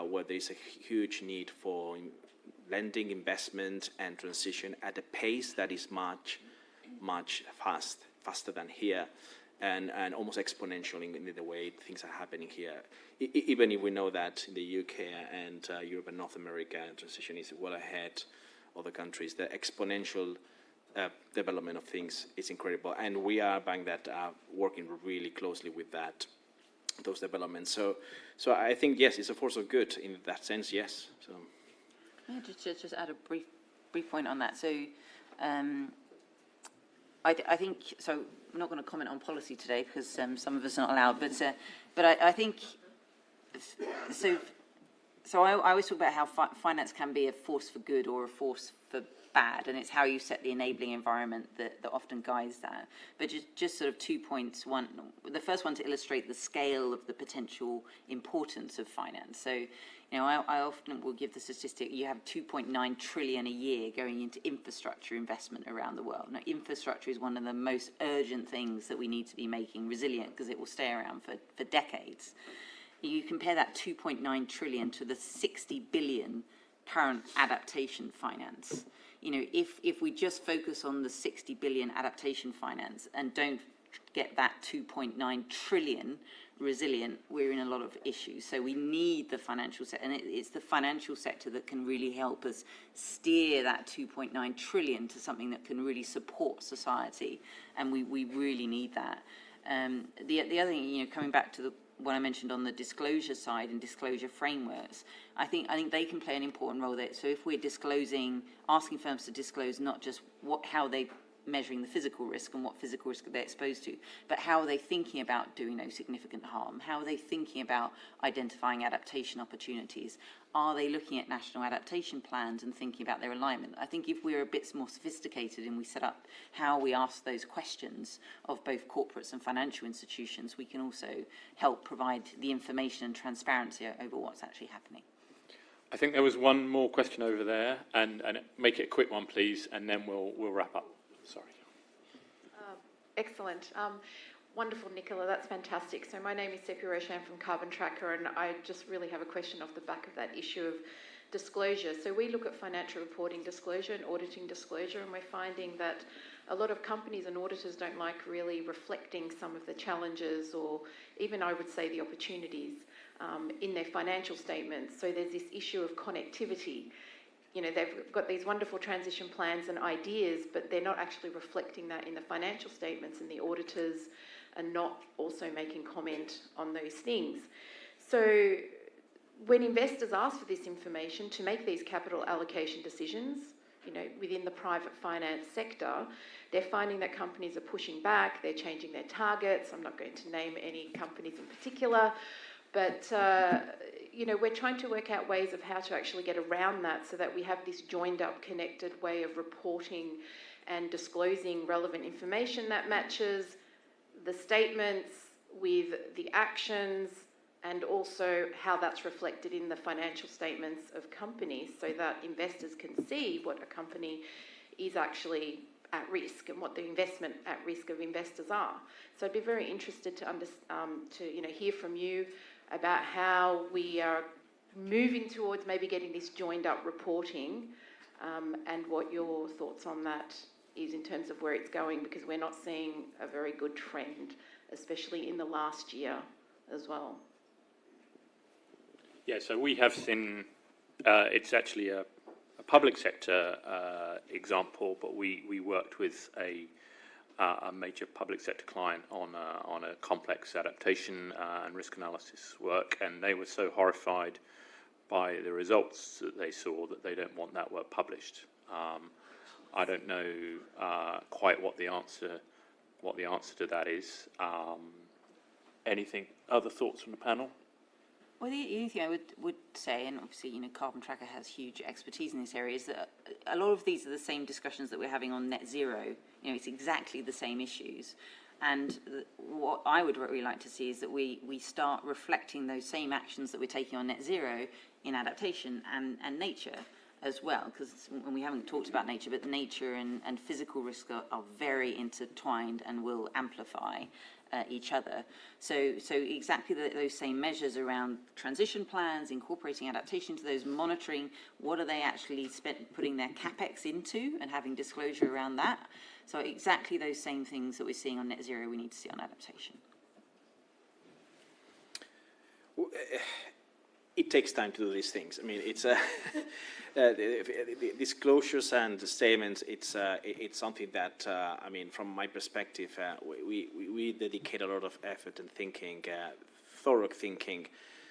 where there is a huge need for lending, investment, and transition at a pace that is much faster than here, and almost exponential in the way things are happening here. Even if we know that in the UK and Europe and North America, transition is well ahead of the countries, the exponential development of things is incredible, and we are a bank that are working really closely with those developments. So I think yes, it's a force of good in that sense. Yes. So. Yeah, just add a brief point on that. So. I think so. I'm not going to comment on policy today because some of us are not allowed. But I think so. So I always talk about how finance can be a force for good or a force for bad, and it's how you set the enabling environment that often guides that. But just sort of 2 points. One, the first one to illustrate the scale of the potential importance of finance. So. You know, I often will give the statistic, you have 2.9 trillion a year going into infrastructure investment around the world. Now, infrastructure is one of the most urgent things that we need to be making resilient because it will stay around for decades. You compare that 2.9 trillion to the 60 billion current adaptation finance. You know, if we just focus on the 60 billion adaptation finance and don't get that 2.9 trillion resilient, we're in a lot of issues. So we need the financial sector, and it's the financial sector that can really help us steer that 2.9 trillion to something that can really support society, and we really need that. The other thing, you know, coming back to what I mentioned on the disclosure side and disclosure frameworks, I think they can play an important role there. So if we're asking firms to disclose not just how they measuring the physical risk and what physical risk they're exposed to, but how are they thinking about doing no significant harm? How are they thinking about identifying adaptation opportunities? Are they looking at national adaptation plans and thinking about their alignment? I think if we're a bit more sophisticated and we set up how we ask those questions of both corporates and financial institutions, we can also help provide the information and transparency over what's actually happening. I think there was one more question over there, and make it a quick one, please, and then we'll wrap up. Sorry. Excellent. Wonderful, Nicola. That's fantastic. So my name is Seppi Roshan from Carbon Tracker, and I just really have a question off the back of that issue of disclosure. So we look at financial reporting disclosure and auditing disclosure, and we're finding that a lot of companies and auditors don't like really reflecting some of the challenges, or even I would say the opportunities in their financial statements. So there's this issue of connectivity. You know, they've got these wonderful transition plans and ideas, but they're not actually reflecting that in the financial statements, and the auditors are not also making comment on those things. So when investors ask for this information to make these capital allocation decisions, you know, within the private finance sector, they're finding that companies are pushing back, they're changing their targets. I'm not going to name any companies in particular, but you know, we're trying to work out ways of how to actually get around that so that we have this joined up, connected way of reporting and disclosing relevant information that matches the statements with the actions, and also how that's reflected in the financial statements of companies, so that investors can see what a company is actually at risk and what the investment at risk of investors are. So I'd be very interested to hear from you about how we are moving towards maybe getting this joined up reporting, and what your thoughts on that is in terms of where it's going, because we're not seeing a very good trend, especially in the last year as well. Yeah, so we have seen, it's actually a public sector example, but we worked with a major public sector client on a complex adaptation and risk analysis work, and they were so horrified by the results that they saw that they don't want that work published. I don't know quite what the answer to that is. Anything? Other thoughts from the panel? Well, the only thing I would say, and obviously, Carbon Tracker has huge expertise in this area, is that a lot of these are the same discussions that we're having on net zero. It's exactly the same issues. And what I would really like to see is that we start reflecting those same actions that we're taking on net zero in adaptation and nature as well, because we haven't talked about nature, but nature and physical risk are very intertwined and will amplify each other. So exactly those same measures around transition plans, incorporating adaptation to those, monitoring what are they actually putting their capex into and having disclosure around that. So exactly those same things that we're seeing on net zero, we need to see on adaptation. It takes time to do these things. I mean, it's the disclosures and the statements. It's something that I mean, from my perspective, we dedicate a lot of effort and thinking, thorough thinking.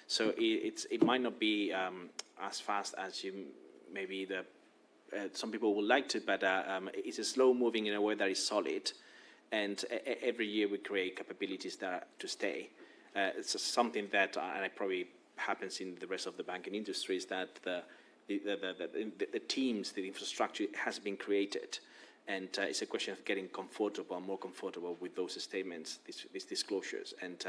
So it might not be as fast as you maybe some people would like to, but it's a slow moving in a way that is solid, and every year we create capabilities that to stay. It's something that, and I probably happens in the rest of the banking industry, is that the teams, the infrastructure has been created, and it's a question of getting more comfortable with those statements, these disclosures, and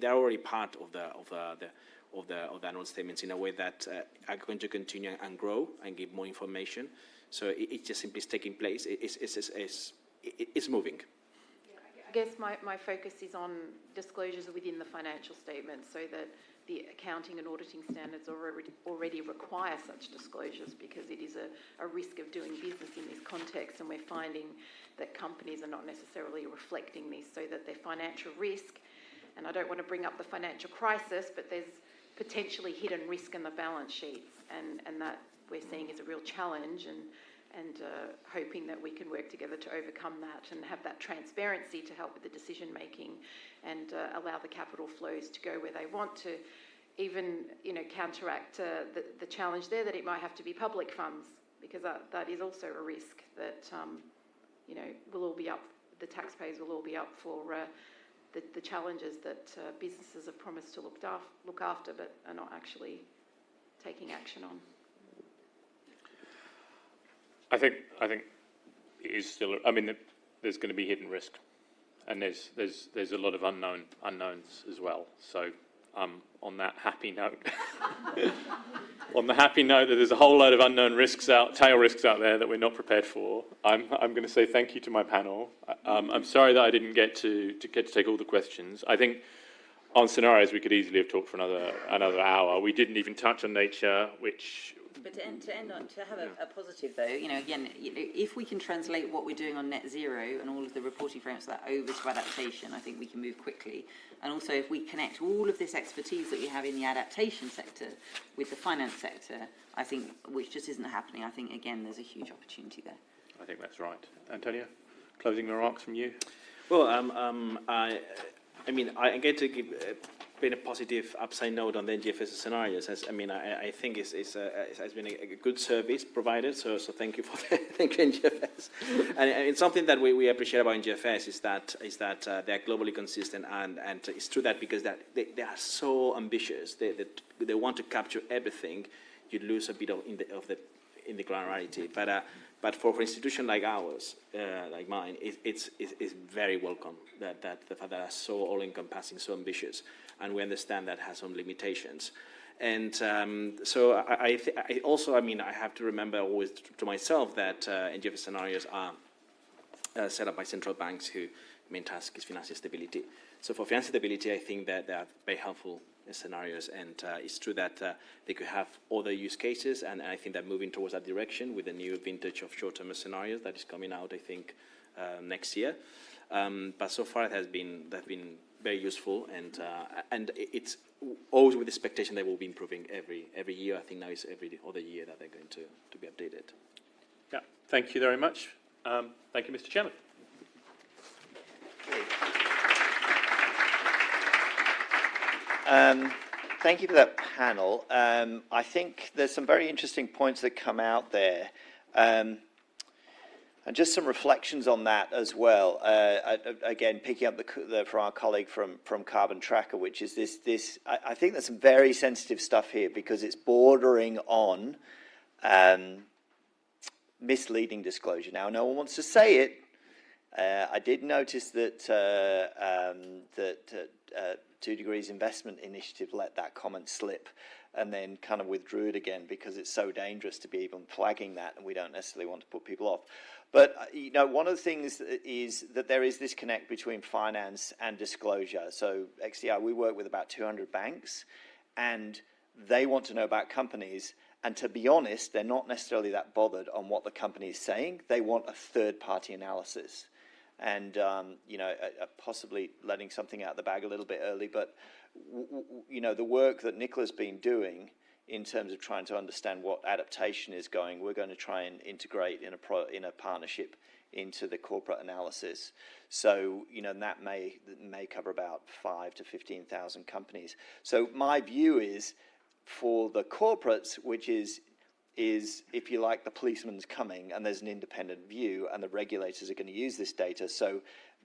they're already part of the annual statements in a way that are going to continue and grow and give more information. So it just simply is taking place. It's moving. I guess my focus is on disclosures within the financial statements, so that the accounting and auditing standards already require such disclosures, because it is a risk of doing business in this context, and we're finding that companies are not necessarily reflecting this, so that their financial risk, and I don't want to bring up the financial crisis, but there's potentially hidden risk in the balance sheets, and that we're seeing is a real challenge, and hoping that we can work together to overcome that and have that transparency to help with the decision making, and allow the capital flows to go where they want to, even counteract the challenge there that it might have to be public funds, because that is also a risk that will all be up. The taxpayers will all be up for the challenges that businesses have promised to look after, but are not actually taking action on. I think it is still. I mean, there's going to be hidden risk, and there's a lot of unknowns as well. So, on that happy note, that there's a whole load of unknown tail risks out there that we're not prepared for. I'm going to say thank you to my panel. I'm sorry that I didn't get to take all the questions. I think on scenarios we could easily have talked for another hour. We didn't even touch on nature, which. But to have a positive though, again, if we can translate what we're doing on net zero and all of the reporting frameworks that over to adaptation, I think we can move quickly. And also, if we connect all of this expertise that we have in the adaptation sector with the finance sector, I think, which just isn't happening, I think again there's a huge opportunity there. I think that's right. Antonio, closing remarks from you. Well, I mean, I get to give been a positive upside note on the NGFS scenarios. I think it has been a good service provided. So thank you for that. Thank you, NGFS. And it's something that we appreciate about NGFS is that they are globally consistent, and it's true that because they are so ambitious, they want to capture everything. You lose a bit in the granularity, but for an institution like ours, like mine, it's very welcome that the fact that they are so all-encompassing, so ambitious, and we understand that has some limitations. And so I also, I have to remember always to myself that NGFS scenarios are set up by central banks whose main task is financial stability. So for financial stability, I think that they are very helpful scenarios, and it's true that they could have other use cases, and I think that moving towards that direction with the new vintage of short-term scenarios that is coming out, I think, next year. But so far they've been very useful, and it's always with the expectation they will be improving every year. I think now it's every other year that they're going to be updated. Yeah, thank you very much. Thank you, Mr. Chairman. Thank you for that panel. I think there's some very interesting points that come out there. And just some reflections on that as well. Again, picking up from our colleague from Carbon Tracker, which is I think there's some very sensitive stuff here because it's bordering on misleading disclosure. Now, no one wants to say it. I did notice that 2 Degrees Investment Initiative let that comment slip and then kind of withdrew it again because it's so dangerous to be even flagging that, and we don't necessarily want to put people off. But, you know, one of the things is that there is this connect between finance and disclosure. So XDI, we work with about 200 banks, and they want to know about companies. And to be honest, they're not necessarily that bothered on what the company is saying. They want a third-party analysis. And, you know, possibly letting something out of the bag a little bit early, but, you know, the work that Nicola's been doing in terms of trying to understand what adaptation is going, we're going to try and integrate in a partnership into the corporate analysis. So, you know, that may cover about 5,000 to 15,000 companies. So my view is for the corporates, which is if you like, the policeman's coming and there's an independent view and the regulators are going to use this data. So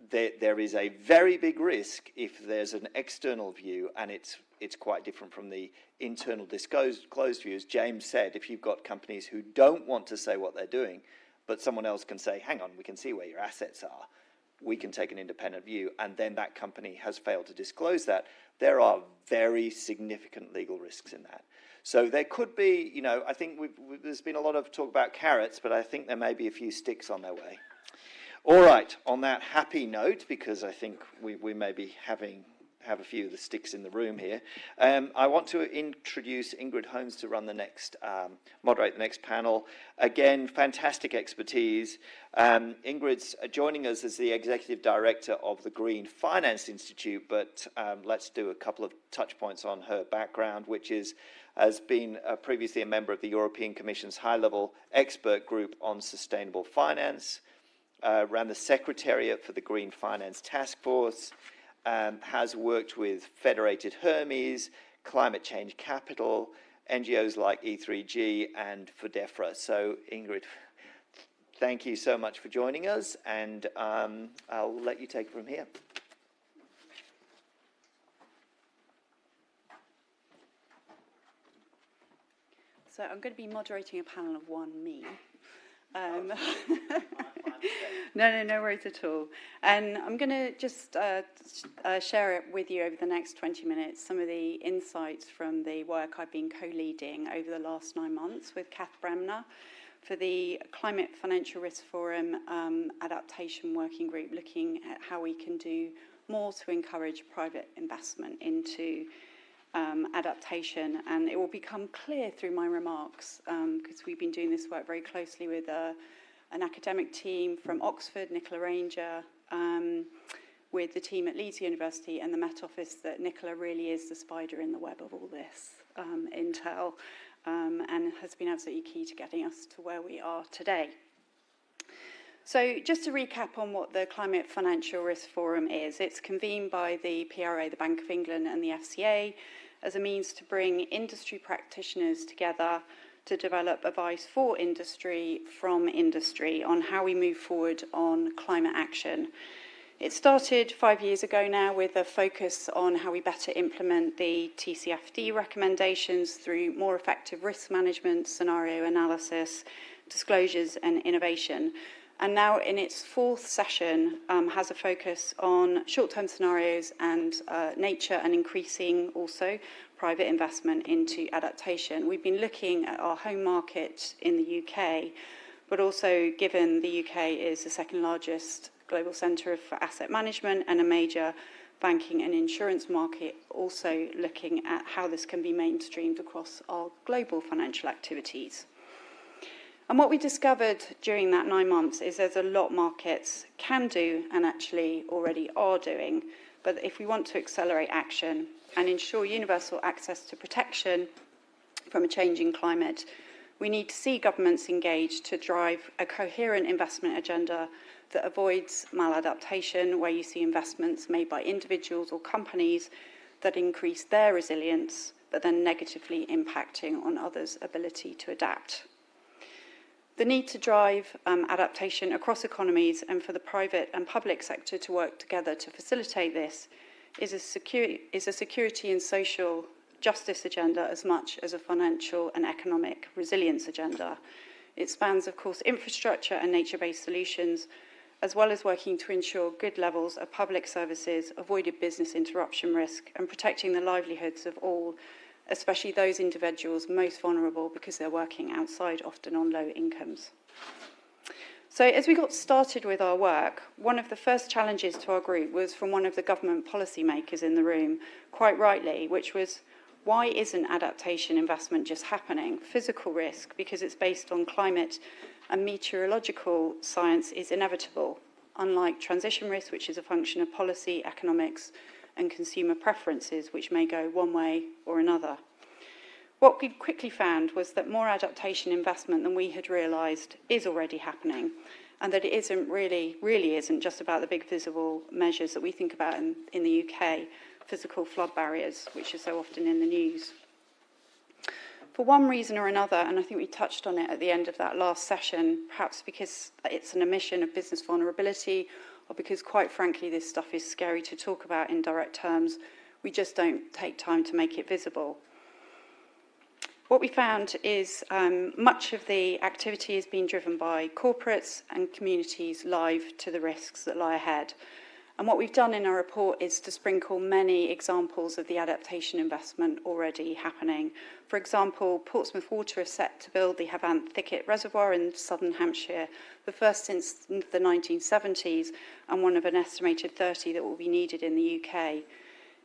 there is a very big risk if there's an external view and it's quite different from the internal disclosed view. As James said, if you've got companies who don't want to say what they're doing, but someone else can say, hang on, we can see where your assets are, we can take an independent view, and then that company has failed to disclose that, there are very significant legal risks in that. So there could be, you know, I think there's been a lot of talk about carrots, but I think there may be a few sticks on their way. All right, on that happy note, because I think we may be have a few of the sticks in the room here, I want to introduce Ingrid Holmes to run the next, moderate the next panel. Again, fantastic expertise. Ingrid's joining us as the Executive Director of the Green Finance Institute, but let's do a couple of touch points on her background, which has been previously a member of the European Commission's high-level expert group on sustainable finance, ran the Secretariat for the Green Finance Task Force, has worked with Federated Hermes, Climate Change Capital, NGOs like E3G and FDEFRA. So Ingrid, thank you so much for joining us, and I'll let you take it from here. So I'm going to be moderating a panel of one me. No worries at all. And I'm going to just share it with you over the next 20 minutes, some of the insights from the work I've been co-leading over the last 9 months with Kath Bremner for the Climate Financial Risk Forum Adaptation Working Group, looking at how we can do more to encourage private investment into adaptation. And it will become clear through my remarks, because we've been doing this work very closely with an academic team from Oxford, Nicola Ranger, with the team at Leeds University and the Met Office, that Nicola really is the spider in the web of all this intel, and has been absolutely key to getting us to where we are today. So just to recap on what the Climate Financial Risk Forum is, it's convened by the PRA, the Bank of England and the FCA as a means to bring industry practitioners together to develop advice for industry from industry on how we move forward on climate action. It started 5 years ago now with a focus on how we better implement the TCFD recommendations through more effective risk management, scenario analysis, disclosures and innovation. And now in its fourth session has a focus on short-term scenarios and nature, and increasing also private investment into adaptation. We've been looking at our home market in the UK but also given the UK is the second largest global centre for asset management and a major banking and insurance market, also looking at how this can be mainstreamed across our global financial activities. And what we discovered during that 9 months is there's a lot markets can do and actually already are doing, but if we want to accelerate action and ensure universal access to protection from a changing climate, we need to see governments engaged to drive a coherent investment agenda that avoids maladaptation, where you see investments made by individuals or companies that increase their resilience, but then negatively impacting on others' ability to adapt. The need to drive adaptation across economies and for the private and public sector to work together to facilitate this is a security and social justice agenda as much as a financial and economic resilience agenda. It spans, of course, infrastructure and nature-based solutions, as well as working to ensure good levels of public services, avoided business interruption risk, and protecting the livelihoods of all, especially those individuals most vulnerable because they're working outside, often on low incomes. So as we got started with our work, one of the first challenges to our group was from one of the government policymakers in the room, quite rightly, which was, why isn't adaptation investment just happening? Physical risk, because it's based on climate and meteorological science, is inevitable, unlike transition risk, which is a function of policy, economics, and consumer preferences, which may go one way or another. What we quickly found was that more adaptation investment than we had realised is already happening, and that it really isn't just about the big visible measures that we think about in the UK, physical flood barriers, which are so often in the news. For one reason or another, and I think we touched on it at the end of that last session, perhaps because it's an omission of business vulnerability, or because, quite frankly, this stuff is scary to talk about in direct terms, we just don't take time to make it visible. What we found is much of the activity is being driven by corporates and communities live to the risks that lie ahead. And what we've done in our report is to sprinkle many examples of the adaptation investment already happening. For example, Portsmouth Water is set to build the Havant Thicket Reservoir in southern Hampshire, the first since the 1970s, and one of an estimated 30 that will be needed in the UK.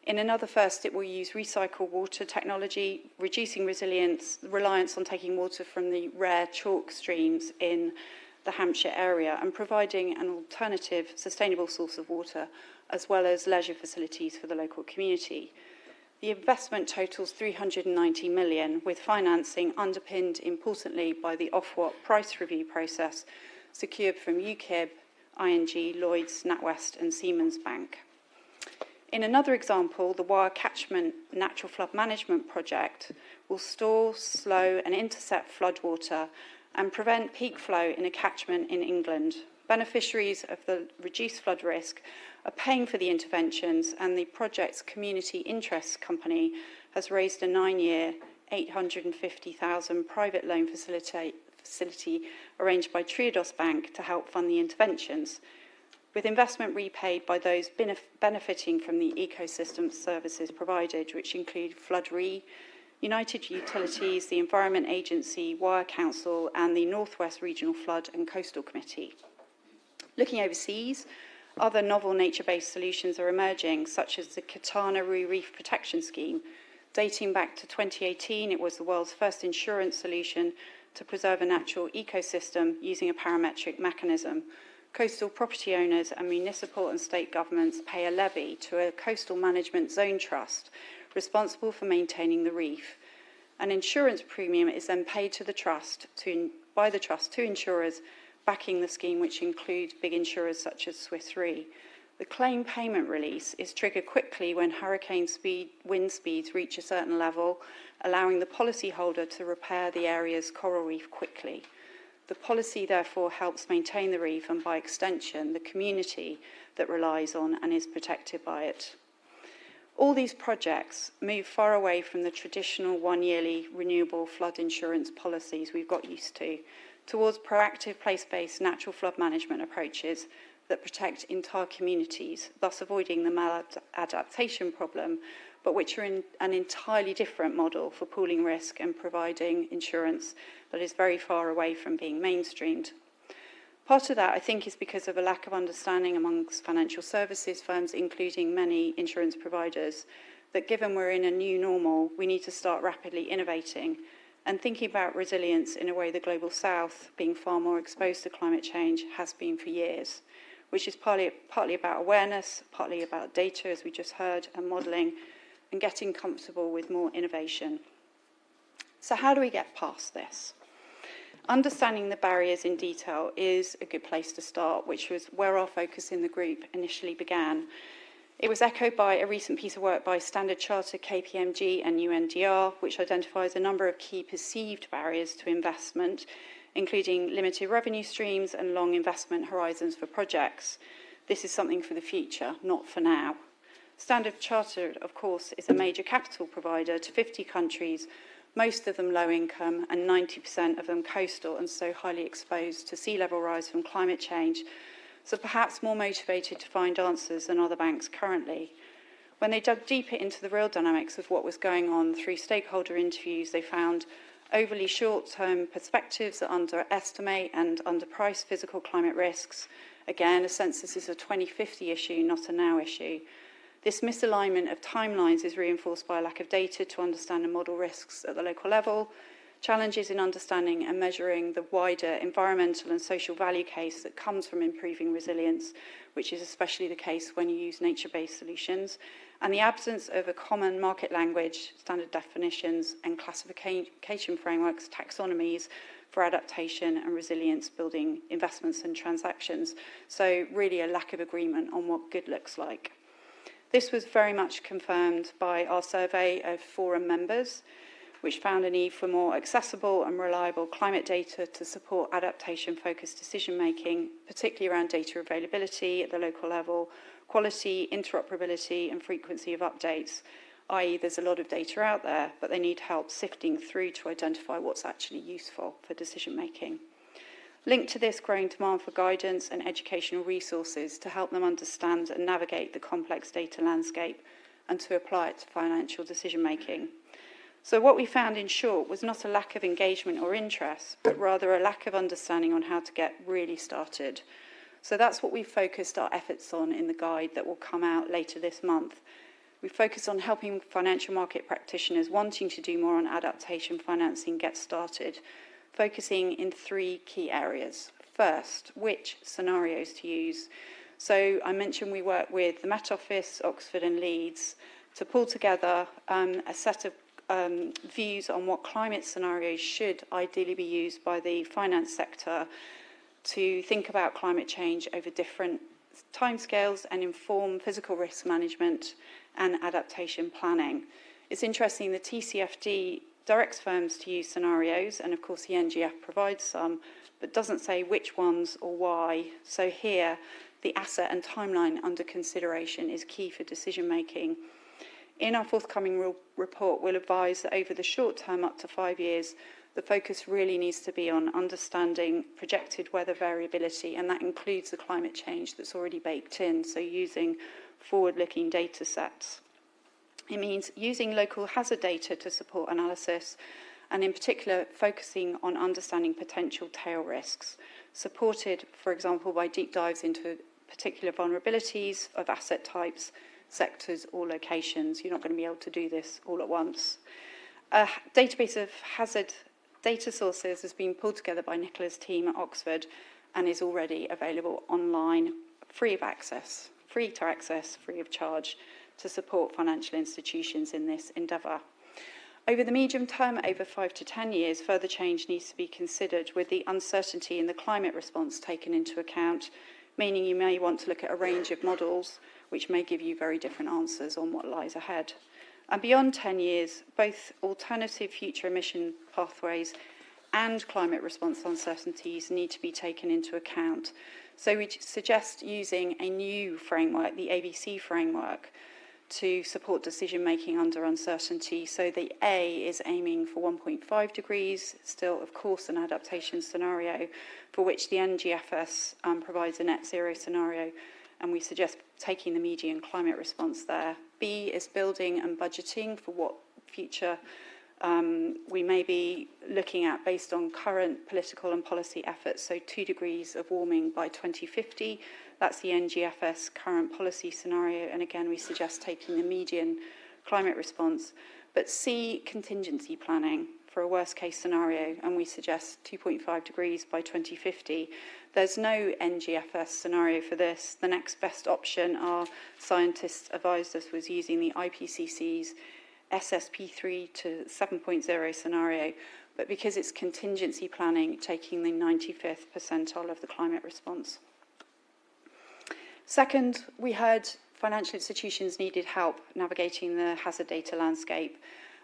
In another first, it will use recycled water technology, reducing reliance on taking water from the rare chalk streams in the Hampshire area and providing an alternative, sustainable source of water, as well as leisure facilities for the local community. The investment totals £390 million, with financing underpinned, importantly, by the Ofwat price review process secured from UKIB, ING, Lloyds, NatWest and Siemens Bank. In another example, the Wyre Catchment Natural Flood Management Project will store, slow and intercept floodwater and prevent peak flow in a catchment in England. Beneficiaries of the reduced flood risk are paying for the interventions, and the project's community interest company has raised a 9-year, £850,000 private loan facility arranged by Triodos Bank to help fund the interventions, with investment repaid by those benefiting from the ecosystem services provided, which include Flood Re, United Utilities, the Environment Agency, Wyre Council and the North West Regional Flood and Coastal Committee. Looking overseas, other novel nature-based solutions are emerging, such as the Katana-Roo Reef Protection Scheme. Dating back to 2018, it was the world's first insurance solution to preserve a natural ecosystem using a parametric mechanism. Coastal property owners and municipal and state governments pay a levy to a coastal management zone trust responsible for maintaining the reef. An insurance premium is then paid to the trust by the trust to insurers backing the scheme, which include big insurers such as Swiss Re. The claim payment release is triggered quickly when hurricane wind speeds reach a certain level, allowing the policyholder to repair the area's coral reef quickly. The policy therefore helps maintain the reef and, by extension, the community that relies on and is protected by it. All these projects move far away from the traditional one-yearly renewable flood insurance policies we've got used to, towards proactive place-based natural flood management approaches that protect entire communities, thus avoiding the maladaptation problem, but which are in an entirely different model for pooling risk and providing insurance that is very far away from being mainstreamed. Part of that, I think, is because of a lack of understanding amongst financial services firms, including many insurance providers, that given we're in a new normal, we need to start rapidly innovating and thinking about resilience in a way the Global South, being far more exposed to climate change, has been for years, which is partly about awareness, partly about data, as we just heard, and modelling, and getting comfortable with more innovation. So how do we get past this? Understanding the barriers in detail is a good place to start, which was where our focus in the group initially began. It was echoed by a recent piece of work by Standard Chartered, KPMG and UNDR, which identifies a number of key perceived barriers to investment, including limited revenue streams and long investment horizons for projects. This is something for the future, not for now. Standard Chartered, of course, is a major capital provider to 50 countries, most of them low income and 90% of them coastal and so highly exposed to sea level rise from climate change, so perhaps more motivated to find answers than other banks currently. When they dug deeper into the real dynamics of what was going on through stakeholder interviews, they found overly short-term perspectives that underestimate and underprice physical climate risks. Again, a sense this is a 2050 issue, not a now issue. This misalignment of timelines is reinforced by a lack of data to understand and model risks at the local level, challenges in understanding and measuring the wider environmental and social value case that comes from improving resilience, which is especially the case when you use nature-based solutions, and the absence of a common market language, standard definitions and classification frameworks, taxonomies for adaptation and resilience building investments and transactions. So really a lack of agreement on what good looks like. This was very much confirmed by our survey of forum members, which found a need for more accessible and reliable climate data to support adaptation-focused decision-making, particularly around data availability at the local level, quality, interoperability, and frequency of updates, i.e. there's a lot of data out there, but they need help sifting through to identify what's actually useful for decision-making. Linked to this, growing demand for guidance and educational resources to help them understand and navigate the complex data landscape and to apply it to financial decision-making. So what we found, in short, was not a lack of engagement or interest, but rather a lack of understanding on how to get really started. So that's what we focused our efforts on in the guide that will come out later this month. We focus on helping financial market practitioners wanting to do more on adaptation financing get started, focusing in three key areas. First, which scenarios to use. So I mentioned we work with the Met Office, Oxford and Leeds to pull together a set of views on what climate scenarios should ideally be used by the finance sector to think about climate change over different timescales and inform physical risk management and adaptation planning. It's interesting, the TCFD directs firms to use scenarios, and of course the NGF provides some, but doesn't say which ones or why. So here, the asset and timeline under consideration is key for decision making. In our forthcoming report, we'll advise that over the short term, up to 5 years, the focus really needs to be on understanding projected weather variability, and that includes the climate change that's already baked in, so using forward-looking data sets. It means using local hazard data to support analysis, and in particular focusing on understanding potential tail risks, supported, for example, by deep dives into particular vulnerabilities of asset types, sectors or locations. You're not going to be able to do this all at once. A database of hazard data sources has been pulled together by Nicola's team at Oxford and is already available online, free to access, free of charge, to support financial institutions in this endeavour. Over the medium term, over 5 to 10 years, further change needs to be considered with the uncertainty in the climate response taken into account, meaning you may want to look at a range of models which may give you very different answers on what lies ahead. And beyond 10 years, both alternative future emission pathways and climate response uncertainties need to be taken into account. So we suggest using a new framework, the ABC framework, to support decision-making under uncertainty. So the A is aiming for 1.5 degrees, still, of course, an adaptation scenario, for which the NGFS provides a net zero scenario, and we suggest taking the median climate response there. B is building and budgeting for what future We may be looking at, based on current political and policy efforts, so 2 degrees of warming by 2050. That's the NGFS current policy scenario, and again, we suggest taking the median climate response. But C, contingency planning for a worst case scenario, and we suggest 2.5 degrees by 2050. There's no NGFS scenario for this. The next best option, our scientists advised us, was using the IPCC's SSP3 to 7.0 scenario, but because it's contingency planning, taking the 95th percentile of the climate response. Second, we heard financial institutions needed help navigating the hazard data landscape,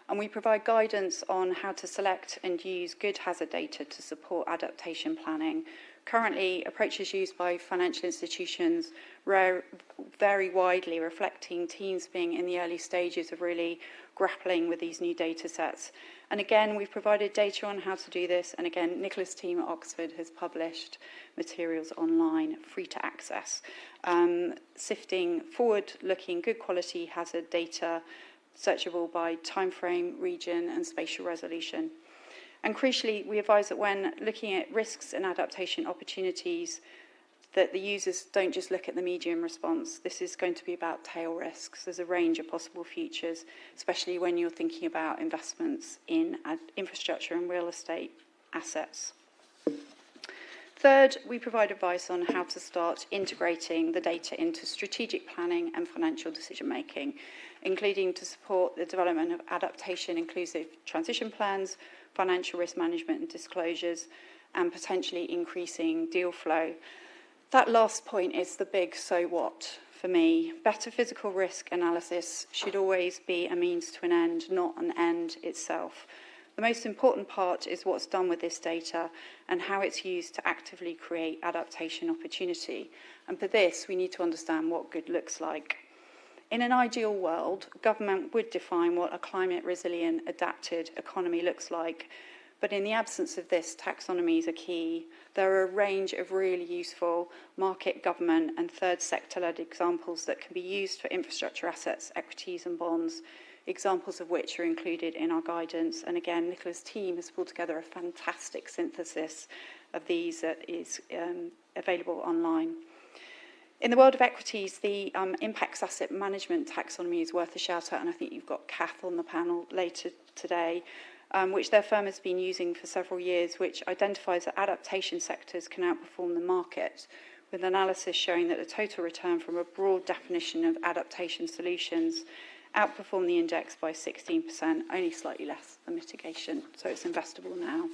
and we provide guidance on how to select and use good hazard data to support adaptation planning. Currently, approaches used by financial institutions vary widely, reflecting teams being in the early stages of really grappling with these new data sets. And again, we've provided data on how to do this, and again, Nicola's team at Oxford has published materials online, free to access, sifting forward-looking, good quality hazard data, searchable by timeframe, region, and spatial resolution. And crucially, we advise that when looking at risks and adaptation opportunities, that the users don't just look at the medium response. This is going to be about tail risks. There's a range of possible futures, especially when you're thinking about investments in infrastructure and real estate assets. Third, we provide advice on how to start integrating the data into strategic planning and financial decision making, including to support the development of adaptation inclusive transition plans, financial risk management and disclosures, and potentially increasing deal flow. That last point is the big so what for me. Better physical risk analysis should always be a means to an end, not an end itself. The most important part is what's done with this data and how it's used to actively create adaptation opportunity. And for this, we need to understand what good looks like. In an ideal world, government would define what a climate resilient, adapted economy looks like. But in the absence of this, taxonomies are key. There are a range of really useful market, government, and third sector-led examples that can be used for infrastructure assets, equities, and bonds, examples of which are included in our guidance. And again, Nicola's team has pulled together a fantastic synthesis of these that is available online. In the world of equities, the impacts asset management taxonomy is worth a shout out, and I think you've got Kath on the panel later today, which their firm has been using for several years, which identifies that adaptation sectors can outperform the market, with analysis showing that the total return from a broad definition of adaptation solutions outperform the index by 16%, only slightly less than mitigation, so it's investable now.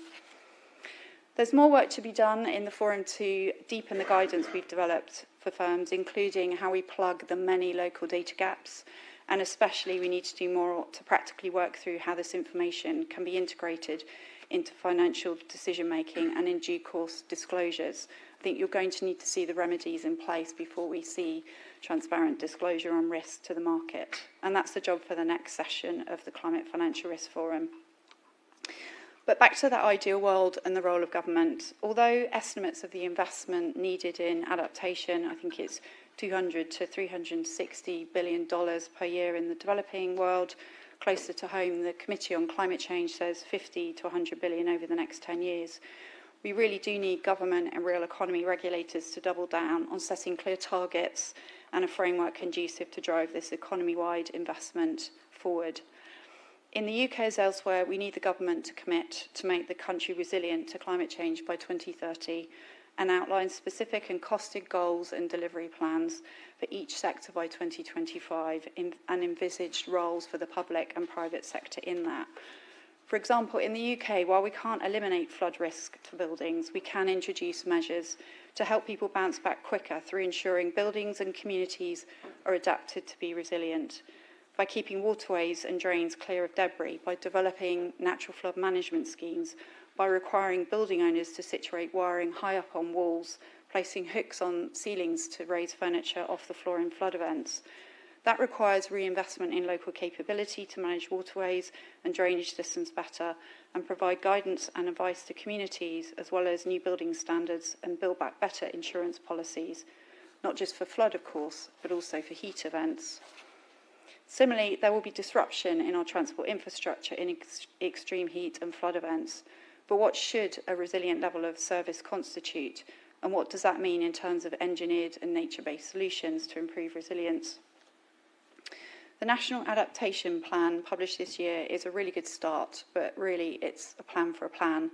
There's more work to be done in the forum to deepen the guidance we've developed for firms, including how we plug the many local data gaps, and especially we need to do more to practically work through how this information can be integrated into financial decision making and in due course disclosures. I think you're going to need to see the remedies in place before we see transparent disclosure on risk to the market. And that's the job for the next session of the Climate Financial Risk Forum. But back to that ideal world and the role of government. Although estimates of the investment needed in adaptation, I think it's $200 to $360 billion per year in the developing world. Closer to home, the Committee on Climate Change says 50 to 100 billion over the next 10 years. We really do need government and real economy regulators to double down on setting clear targets and a framework conducive to drive this economy-wide investment forward. In the UK as elsewhere, we need the government to commit to make the country resilient to climate change by 2030 and outline specific and costed goals and delivery plans for each sector by 2025 and envisaged roles for the public and private sector in that. For example, in the UK, while we can't eliminate flood risk to buildings, we can introduce measures to help people bounce back quicker through ensuring buildings and communities are adapted to be resilient, by keeping waterways and drains clear of debris, by developing natural flood management schemes, by requiring building owners to situate wiring high up on walls, placing hooks on ceilings to raise furniture off the floor in flood events. That requires reinvestment in local capability to manage waterways and drainage systems better and provide guidance and advice to communities, as well as new building standards and build back better insurance policies, not just for flood, of course, but also for heat events. Similarly, there will be disruption in our transport infrastructure in extreme heat and flood events. But what should a resilient level of service constitute? And what does that mean in terms of engineered and nature-based solutions to improve resilience? The National Adaptation Plan published this year is a really good start, but really it's a plan for a plan.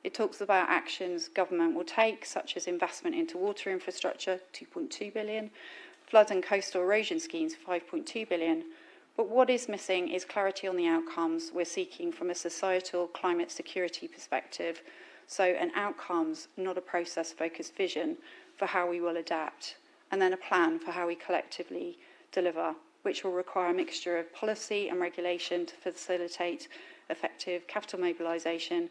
It talks about actions government will take, such as investment into water infrastructure, 2.2 billion, flood and coastal erosion schemes, 5.2 billion. But what is missing is clarity on the outcomes we're seeking from a societal climate security perspective. So an outcomes, not a process-focused vision for how we will adapt, and then a plan for how we collectively deliver, which will require a mixture of policy and regulation to facilitate effective capital mobilisation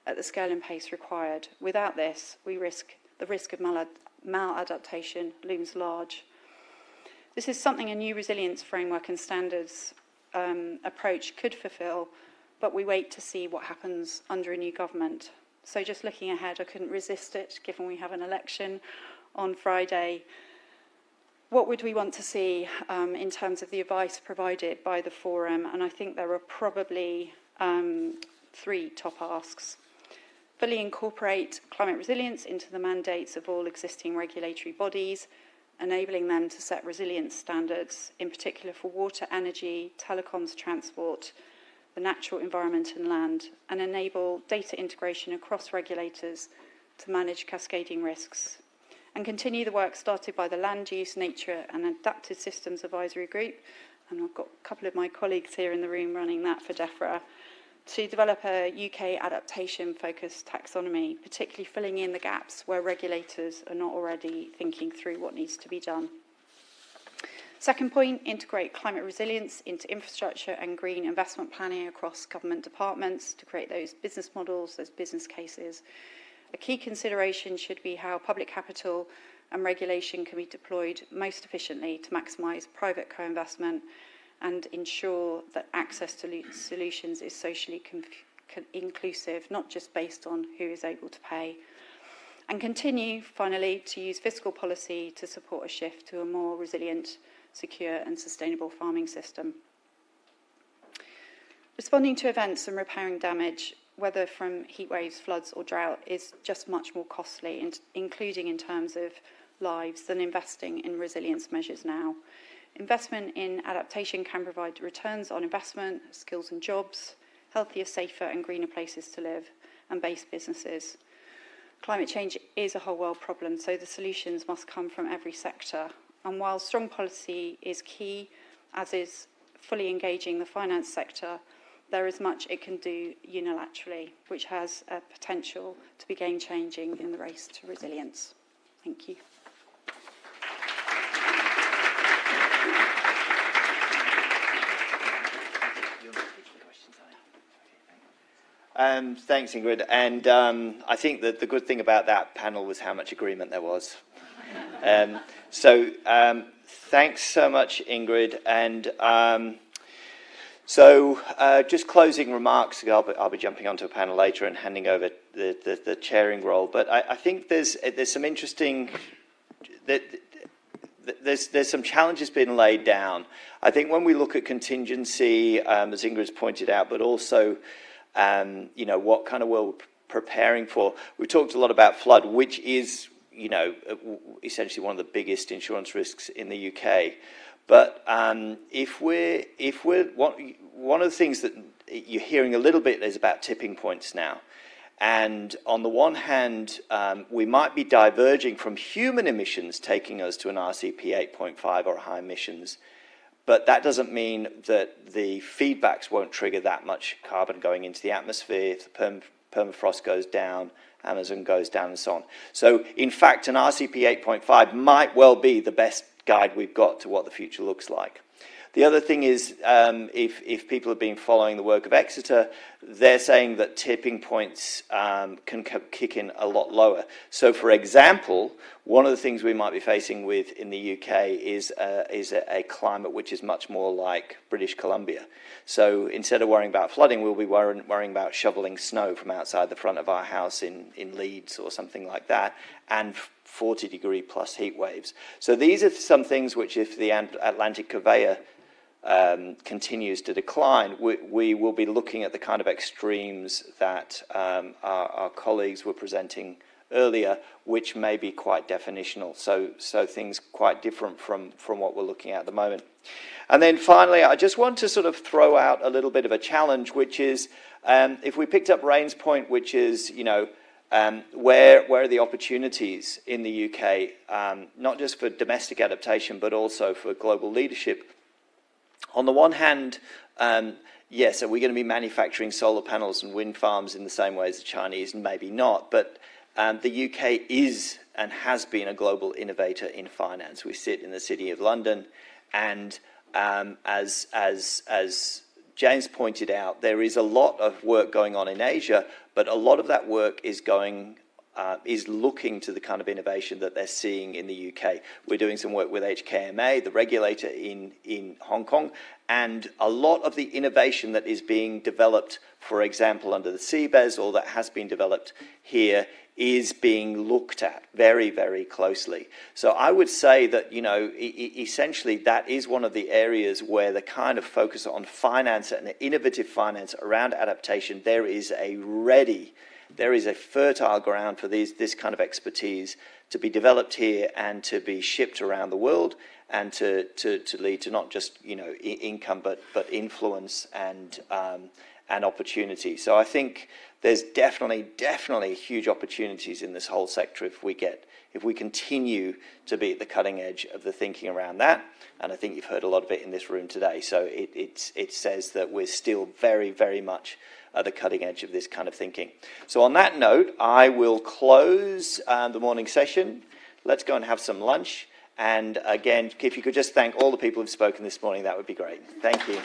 at the scale and pace required. Without this, the risk of maladaptation looms large. This is something a new resilience framework and standards approach could fulfil, but we wait to see what happens under a new government. So just looking ahead, I couldn't resist it, given we have an election on Friday. What would we want to see in terms of the advice provided by the forum? And I think there are probably 3 top asks. Fully incorporate climate resilience into the mandates of all existing regulatory bodies, enabling them to set resilience standards, in particular for water, energy, telecoms, transport, the natural environment and land, and enable data integration across regulators to manage cascading risks. And continue the work started by the Land Use, Nature and Adapted Systems Advisory Group, and I've got a couple of my colleagues here in the room running that for DEFRA, to develop a UK adaptation-focused taxonomy, particularly filling in the gaps where regulators are not already thinking through what needs to be done. Second point, integrate climate resilience into infrastructure and green investment planning across government departments to create those business models, those business cases. A key consideration should be how public capital and regulation can be deployed most efficiently to maximise private co-investment and ensure that access to solutions is socially inclusive, not just based on who is able to pay. And continue, finally, to use fiscal policy to support a shift to a more resilient, secure and sustainable farming system. Responding to events and repairing damage, whether from heat waves, floods or drought, is just much more costly, including in terms of lives, than investing in resilience measures now. Investment in adaptation can provide returns on investment, skills and jobs, healthier, safer and greener places to live, and base businesses. Climate change is a whole world problem, so the solutions must come from every sector. And while strong policy is key, as is fully engaging the finance sector, there is much it can do unilaterally, which has a potential to be game-changing in the race to resilience. Thank you. Thanks, Ingrid. And I think that the good thing about that panel was how much agreement there was. So thanks so much, Ingrid. And just closing remarks. I'll be jumping onto a panel later and handing over the chairing role. But I think there's some interesting. There's some challenges being laid down. I think when we look at contingency, as Ingrid's pointed out, but also what kind of world we're preparing for. We talked a lot about flood, which is essentially one of the biggest insurance risks in the UK. But one of the things that you're hearing a little bit is about tipping points now. And on the one hand, we might be diverging from human emissions, taking us to an RCP 8.5 or high emissions. But that doesn't mean that the feedbacks won't trigger that much carbon going into the atmosphere. If the permafrost goes down, Amazon goes down, and so on. So, in fact, an RCP 8.5 might well be the best guide we've got to what the future looks like. The other thing is, if people have been following the work of Exeter, they're saying that tipping points can kick in a lot lower. So, for example, one of the things we might be facing with in the UK is a climate which is much more like British Columbia. So, instead of worrying about flooding, we'll be worrying about shoveling snow from outside the front of our house in Leeds or something like that, and 40-degree plus heat waves. So these are some things which, if the Atlantic conveyor continues to decline, we will be looking at the kind of extremes that our colleagues were presenting earlier, which may be quite definitional. So things quite different from what we're looking at the moment. And then finally, I just want to sort of throw out a little bit of a challenge, which is if we picked up Rain's point, which is, where are the opportunities in the UK, not just for domestic adaptation, but also for global leadership. On the one hand, yes, are we going to be manufacturing solar panels and wind farms in the same way as the Chinese? Maybe not, but the UK is and has been a global innovator in finance. We sit in the City of London, and as James pointed out, there is a lot of work going on in Asia, but a lot of that work is looking to the kind of innovation that they're seeing in the UK. We're doing some work with HKMA, the regulator in Hong Kong, and a lot of the innovation that is being developed, for example, under the CBES, or that has been developed here, is being looked at very, very closely. So I would say that, essentially that is one of the areas where the kind of focus on finance and innovative finance around adaptation, there is a fertile ground for this kind of expertise to be developed here and to be shipped around the world, and to lead to not just income but influence and opportunity. So I think there's definitely huge opportunities in this whole sector if we continue to be at the cutting edge of the thinking around that. And I think you've heard a lot of it in this room today. So it says that we're still very, very much at the cutting edge of this kind of thinking. So on that note, I will close the morning session. Let's go and have some lunch. And again, if you could just thank all the people who've spoken this morning, that would be great. Thank you.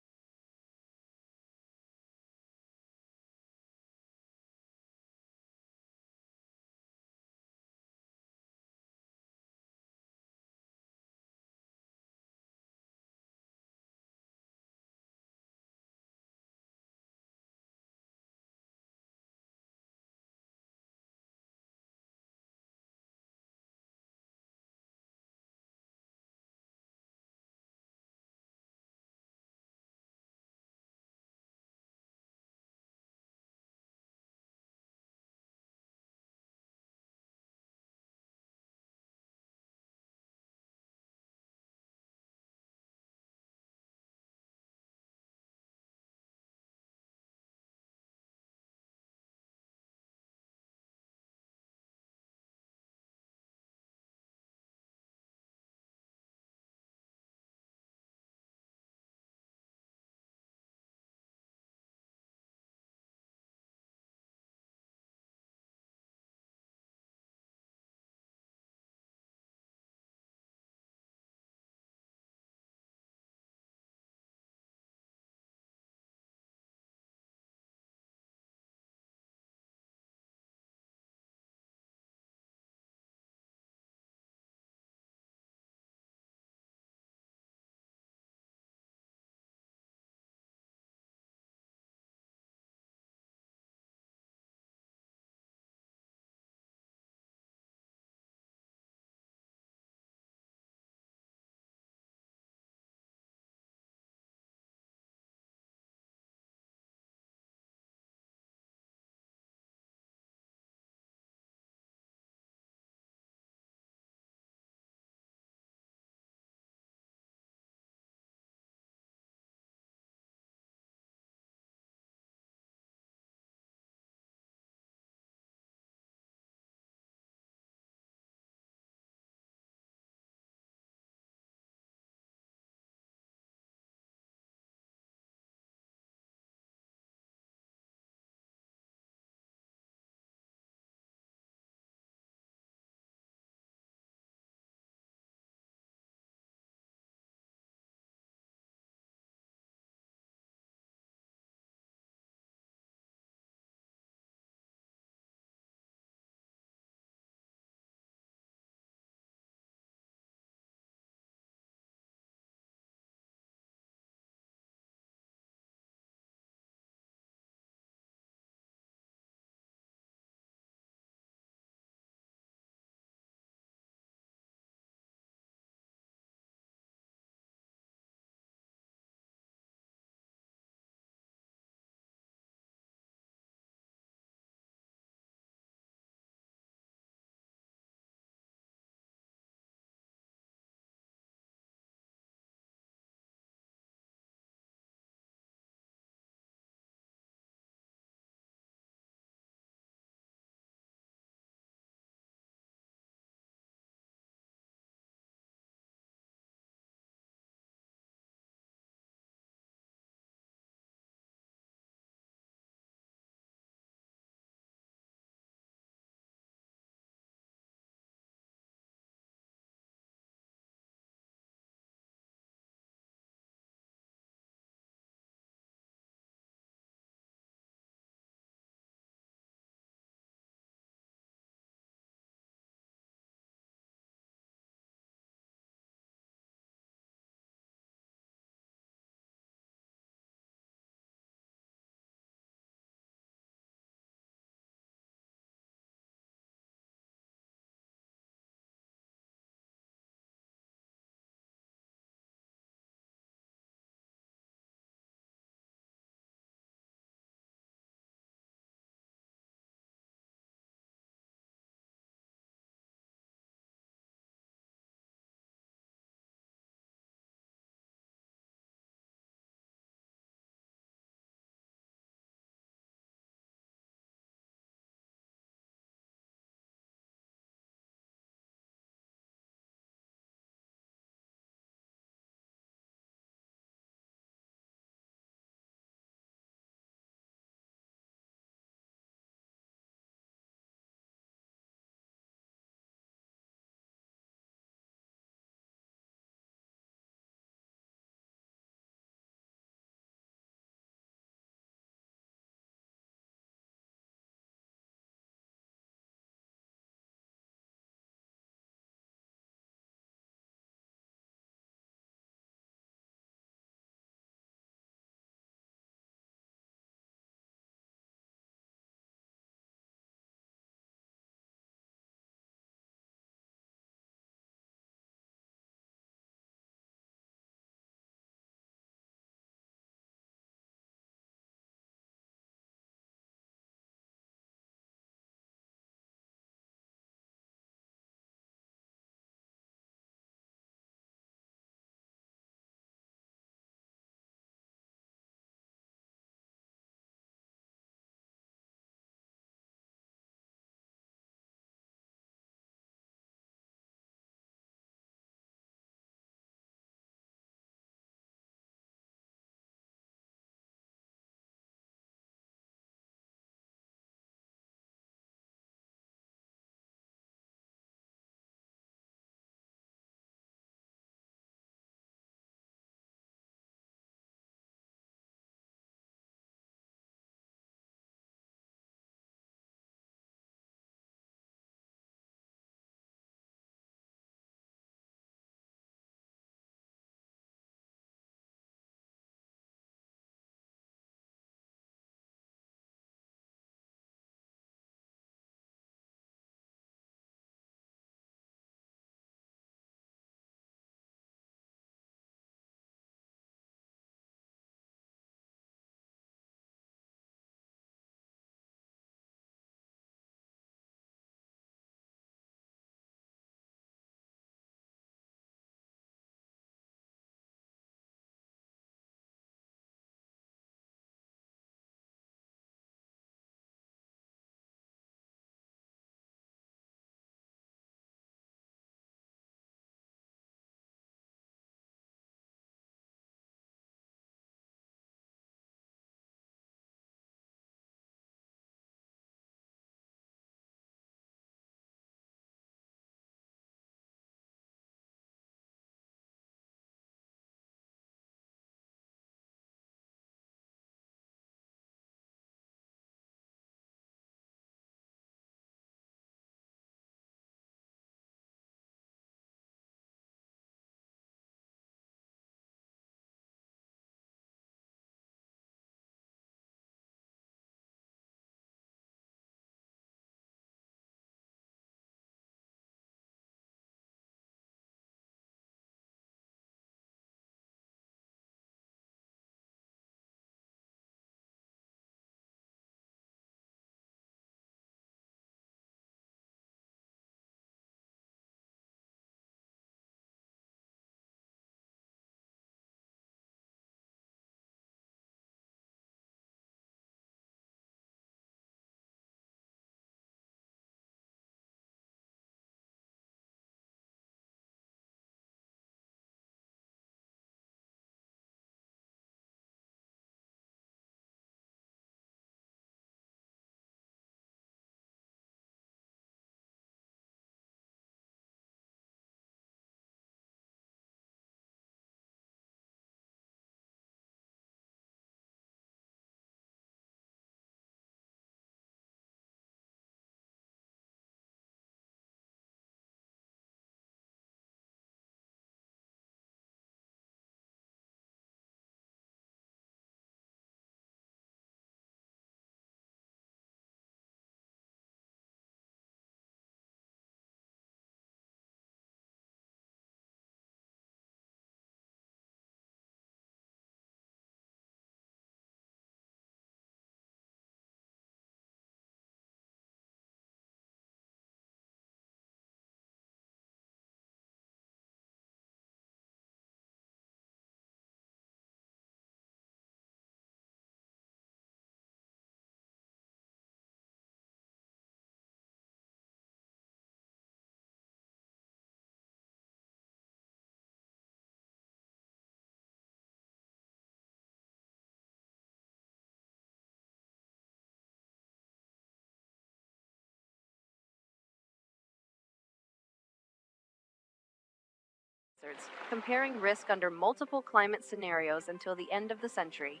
hazards, comparing risk under multiple climate scenarios until the end of the century.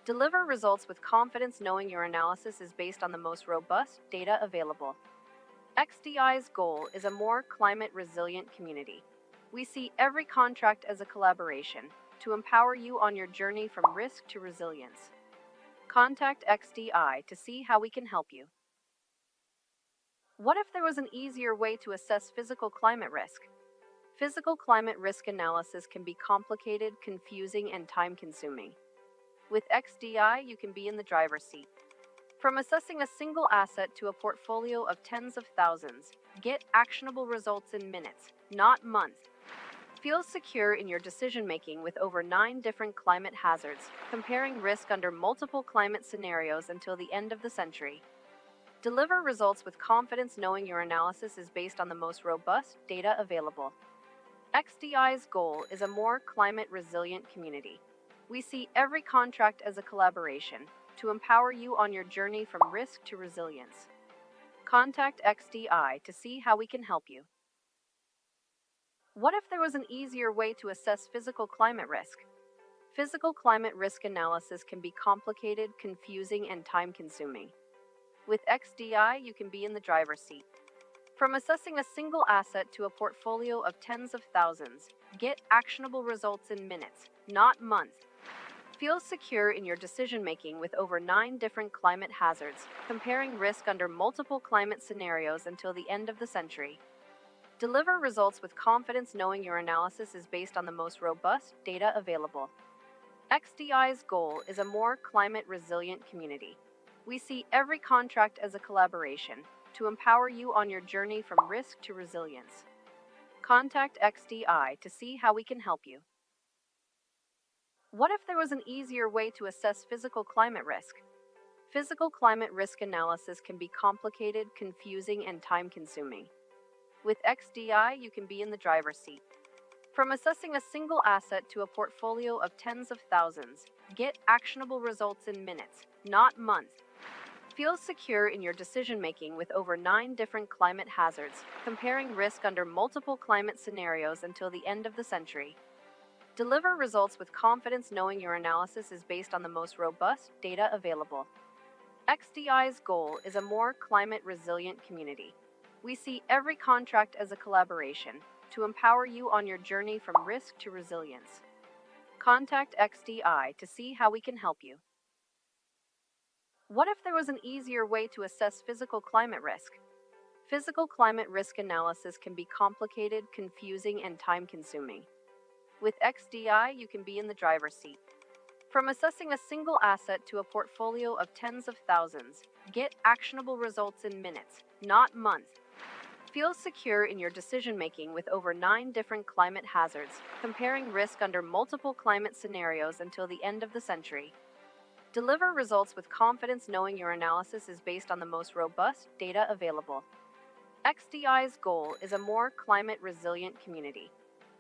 Deliver results with confidence knowing your analysis is based on the most robust data available. XDI's goal is a more climate-resilient community. We see every contract as a collaboration to empower you on your journey from risk to resilience. Contact XDI to see how we can help you. What if there was an easier way to assess physical climate risk? Physical climate risk analysis can be complicated, confusing, and time-consuming. With XDI, you can be in the driver's seat. From assessing a single asset to a portfolio of tens of thousands, get actionable results in minutes, not months. Feel secure in your decision-making with over 9 different climate hazards, comparing risk under multiple climate scenarios until the end of the century. Deliver results with confidence knowing your analysis is based on the most robust data available. XDI's goal is a more climate-resilient community. We see every contract as a collaboration to empower you on your journey from risk to resilience. Contact XDI to see how we can help you. What if there was an easier way to assess physical climate risk? Physical climate risk analysis can be complicated, confusing, and time-consuming. With XDI, you can be in the driver's seat. From assessing a single asset to a portfolio of tens of thousands, get actionable results in minutes, not months. Feel secure in your decision-making with over 9 different climate hazards, comparing risk under multiple climate scenarios until the end of the century. Deliver results with confidence knowing your analysis is based on the most robust data available. XDI's goal is a more climate-resilient community. We see every contract as a collaboration to empower you on your journey from risk to resilience. Contact XDI to see how we can help you. What if there was an easier way to assess physical climate risk? Physical climate risk analysis can be complicated, confusing, and time-consuming. With XDI, you can be in the driver's seat. From assessing a single asset to a portfolio of tens of thousands, get actionable results in minutes, not months. Feel secure in your decision-making with over 9 different climate hazards, comparing risk under multiple climate scenarios until the end of the century. Deliver results with confidence knowing your analysis is based on the most robust data available. XDI's goal is a more climate-resilient community. We see every contract as a collaboration to empower you on your journey from risk to resilience. Contact XDI to see how we can help you. What if there was an easier way to assess physical climate risk? Physical climate risk analysis can be complicated, confusing, and time-consuming. With XDI, you can be in the driver's seat. From assessing a single asset to a portfolio of tens of thousands, get actionable results in minutes, not months. Feel secure in your decision-making with over 9 different climate hazards, comparing risk under multiple climate scenarios until the end of the century. Deliver results with confidence knowing your analysis is based on the most robust data available. XDI's goal is a more climate-resilient community.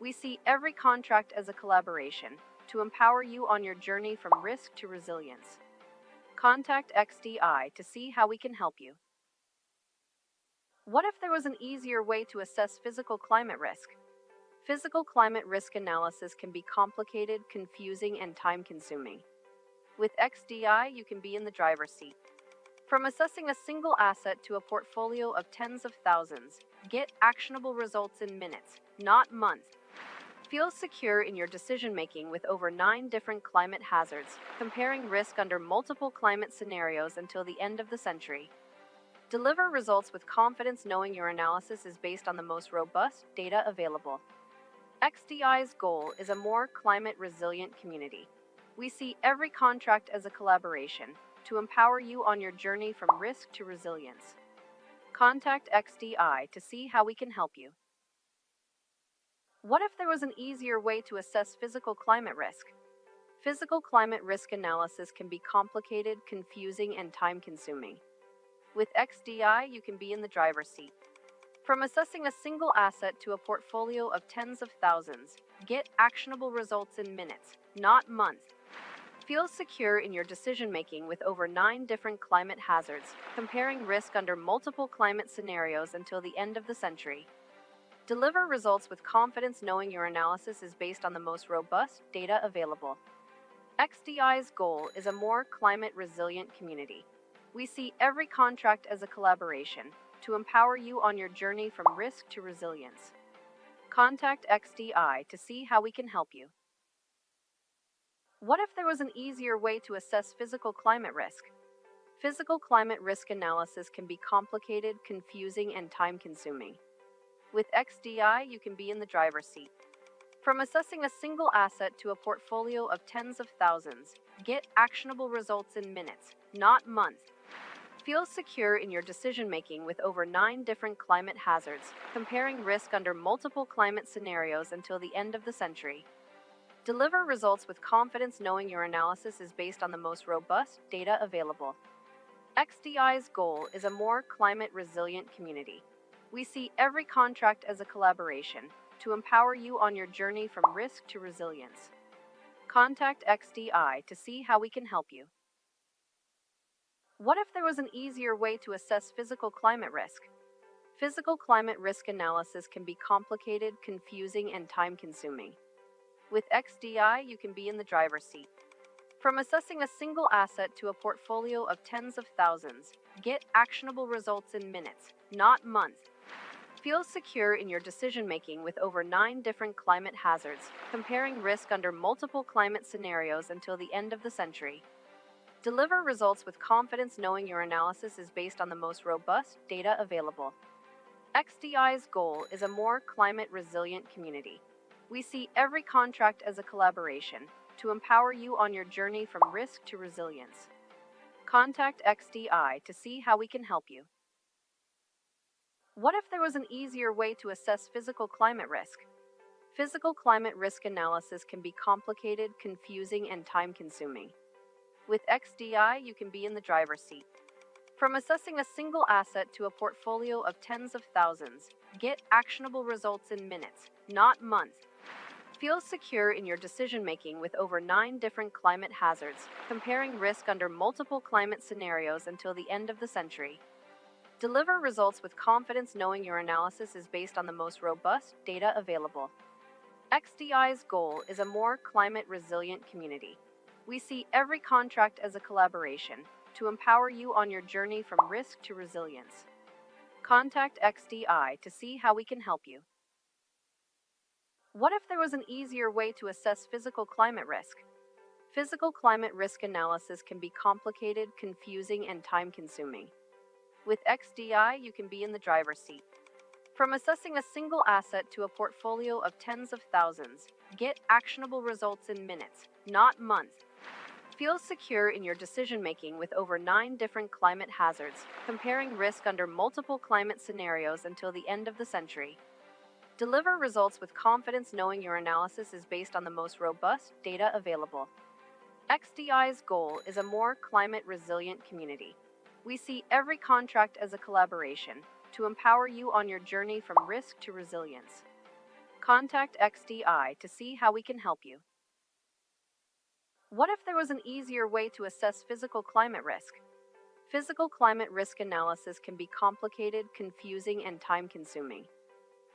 We see every contract as a collaboration to empower you on your journey from risk to resilience. Contact XDI to see how we can help you. What if there was an easier way to assess physical climate risk? Physical climate risk analysis can be complicated, confusing, and time-consuming. With XDI, you can be in the driver's seat. From assessing a single asset to a portfolio of tens of thousands, get actionable results in minutes, not months. Feel secure in your decision-making with over 9 different climate hazards, comparing risk under multiple climate scenarios until the end of the century. Deliver results with confidence knowing your analysis is based on the most robust data available. XDI's goal is a more climate-resilient community. We see every contract as a collaboration to empower you on your journey from risk to resilience. Contact XDI to see how we can help you. What if there was an easier way to assess physical climate risk? Physical climate risk analysis can be complicated, confusing, and time-consuming. With XDI, you can be in the driver's seat. From assessing a single asset to a portfolio of tens of thousands, get actionable results in minutes, not months. Feel secure in your decision-making with over 9 different climate hazards, comparing risk under multiple climate scenarios until the end of the century. Deliver results with confidence knowing your analysis is based on the most robust data available. XDI's goal is a more climate-resilient community. We see every contract as a collaboration to empower you on your journey from risk to resilience. Contact XDI to see how we can help you. What if there was an easier way to assess physical climate risk? Physical climate risk analysis can be complicated, confusing, and time-consuming. With XDI, you can be in the driver's seat. From assessing a single asset to a portfolio of tens of thousands, get actionable results in minutes, not months. Feel secure in your decision-making with over 9 different climate hazards, comparing risk under multiple climate scenarios until the end of the century. Deliver results with confidence knowing your analysis is based on the most robust data available. XDI's goal is a more climate-resilient community. We see every contract as a collaboration to empower you on your journey from risk to resilience. Contact XDI to see how we can help you. What if there was an easier way to assess physical climate risk? Physical climate risk analysis can be complicated, confusing, and time-consuming. With XDI, you can be in the driver's seat. From assessing a single asset to a portfolio of tens of thousands, get actionable results in minutes, not months. Feel secure in your decision-making with over 9 different climate hazards, comparing risk under multiple climate scenarios until the end of the century. Deliver results with confidence knowing your analysis is based on the most robust data available. XDI's goal is a more climate-resilient community. We see every contract as a collaboration to empower you on your journey from risk to resilience. Contact XDI to see how we can help you. What if there was an easier way to assess physical climate risk? Physical climate risk analysis can be complicated, confusing, and time-consuming. With XDI, you can be in the driver's seat. From assessing a single asset to a portfolio of tens of thousands, get actionable results in minutes, not months. Feel secure in your decision-making with over 9 different climate hazards, comparing risk under multiple climate scenarios until the end of the century. Deliver results with confidence knowing your analysis is based on the most robust data available. XDI's goal is a more climate-resilient community. We see every contract as a collaboration to empower you on your journey from risk to resilience. Contact XDI to see how we can help you. What if there was an easier way to assess physical climate risk? Physical climate risk analysis can be complicated, confusing, and time-consuming. With XDI, you can be in the driver's seat. From assessing a single asset to a portfolio of tens of thousands, get actionable results in minutes, not months. Feel secure in your decision-making with over 9 different climate hazards, comparing risk under multiple climate scenarios until the end of the century. Deliver results with confidence knowing your analysis is based on the most robust data available. XDI's goal is a more climate-resilient community. We see every contract as a collaboration to empower you on your journey from risk to resilience. Contact XDI to see how we can help you. What if there was an easier way to assess physical climate risk? Physical climate risk analysis can be complicated, confusing, and time-consuming.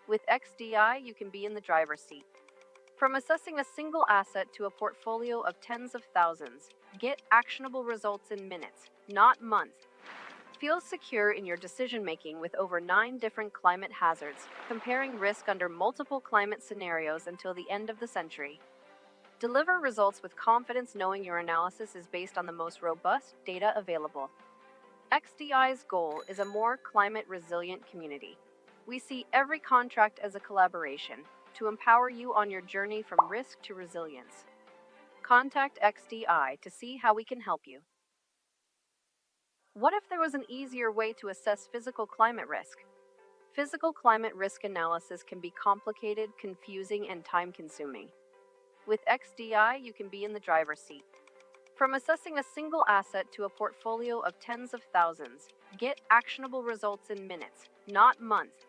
With XDI, you can be in the driver's seat. From assessing a single asset to a portfolio of tens of thousands, get actionable results in minutes, not months. Feel secure in your decision-making with over 9 different climate hazards, comparing risk under multiple climate scenarios until the end of the century. Deliver results with confidence knowing your analysis is based on the most robust data available. XDI's goal is a more climate-resilient community. We see every contract as a collaboration to empower you on your journey from risk to resilience. Contact XDI to see how we can help you. What if there was an easier way to assess physical climate risk? Physical climate risk analysis can be complicated, confusing, and time-consuming. With XDI, you can be in the driver's seat. From assessing a single asset to a portfolio of tens of thousands, get actionable results in minutes, not months.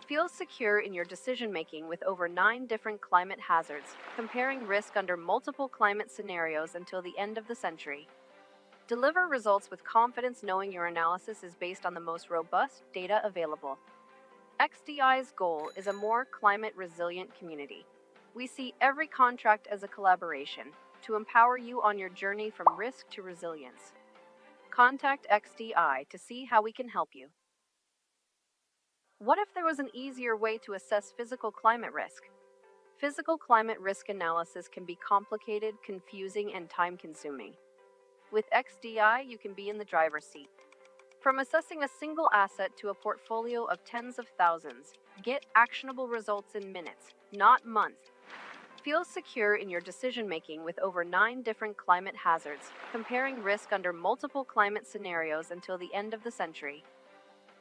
Feel secure in your decision-making with over 9 different climate hazards, comparing risk under multiple climate scenarios until the end of the century. Deliver results with confidence knowing your analysis is based on the most robust data available. XDI's goal is a more climate resilient community. We see every contract as a collaboration to empower you on your journey from risk to resilience. Contact XDI to see how we can help you. What if there was an easier way to assess physical climate risk? Physical climate risk analysis can be complicated, confusing, and time-consuming. With XDI, you can be in the driver's seat. From assessing a single asset to a portfolio of tens of thousands, get actionable results in minutes, not months. Feel secure in your decision-making with over 9 different climate hazards, comparing risk under multiple climate scenarios until the end of the century.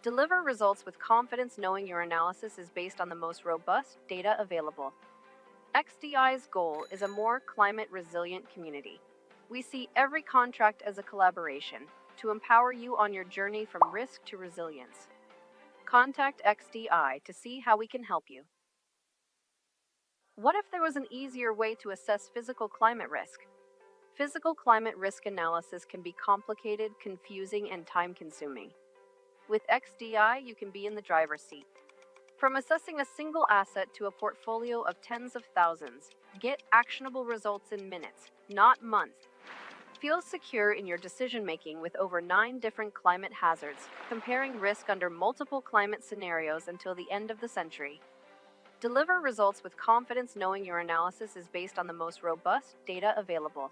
Deliver results with confidence knowing your analysis is based on the most robust data available. XDI's goal is a more climate-resilient community. We see every contract as a collaboration to empower you on your journey from risk to resilience. Contact XDI to see how we can help you. What if there was an easier way to assess physical climate risk? Physical climate risk analysis can be complicated, confusing, and time-consuming. With XDI, you can be in the driver's seat. From assessing a single asset to a portfolio of tens of thousands, get actionable results in minutes, not months. Feel secure in your decision-making with over 9 different climate hazards, comparing risk under multiple climate scenarios until the end of the century. Deliver results with confidence knowing your analysis is based on the most robust data available.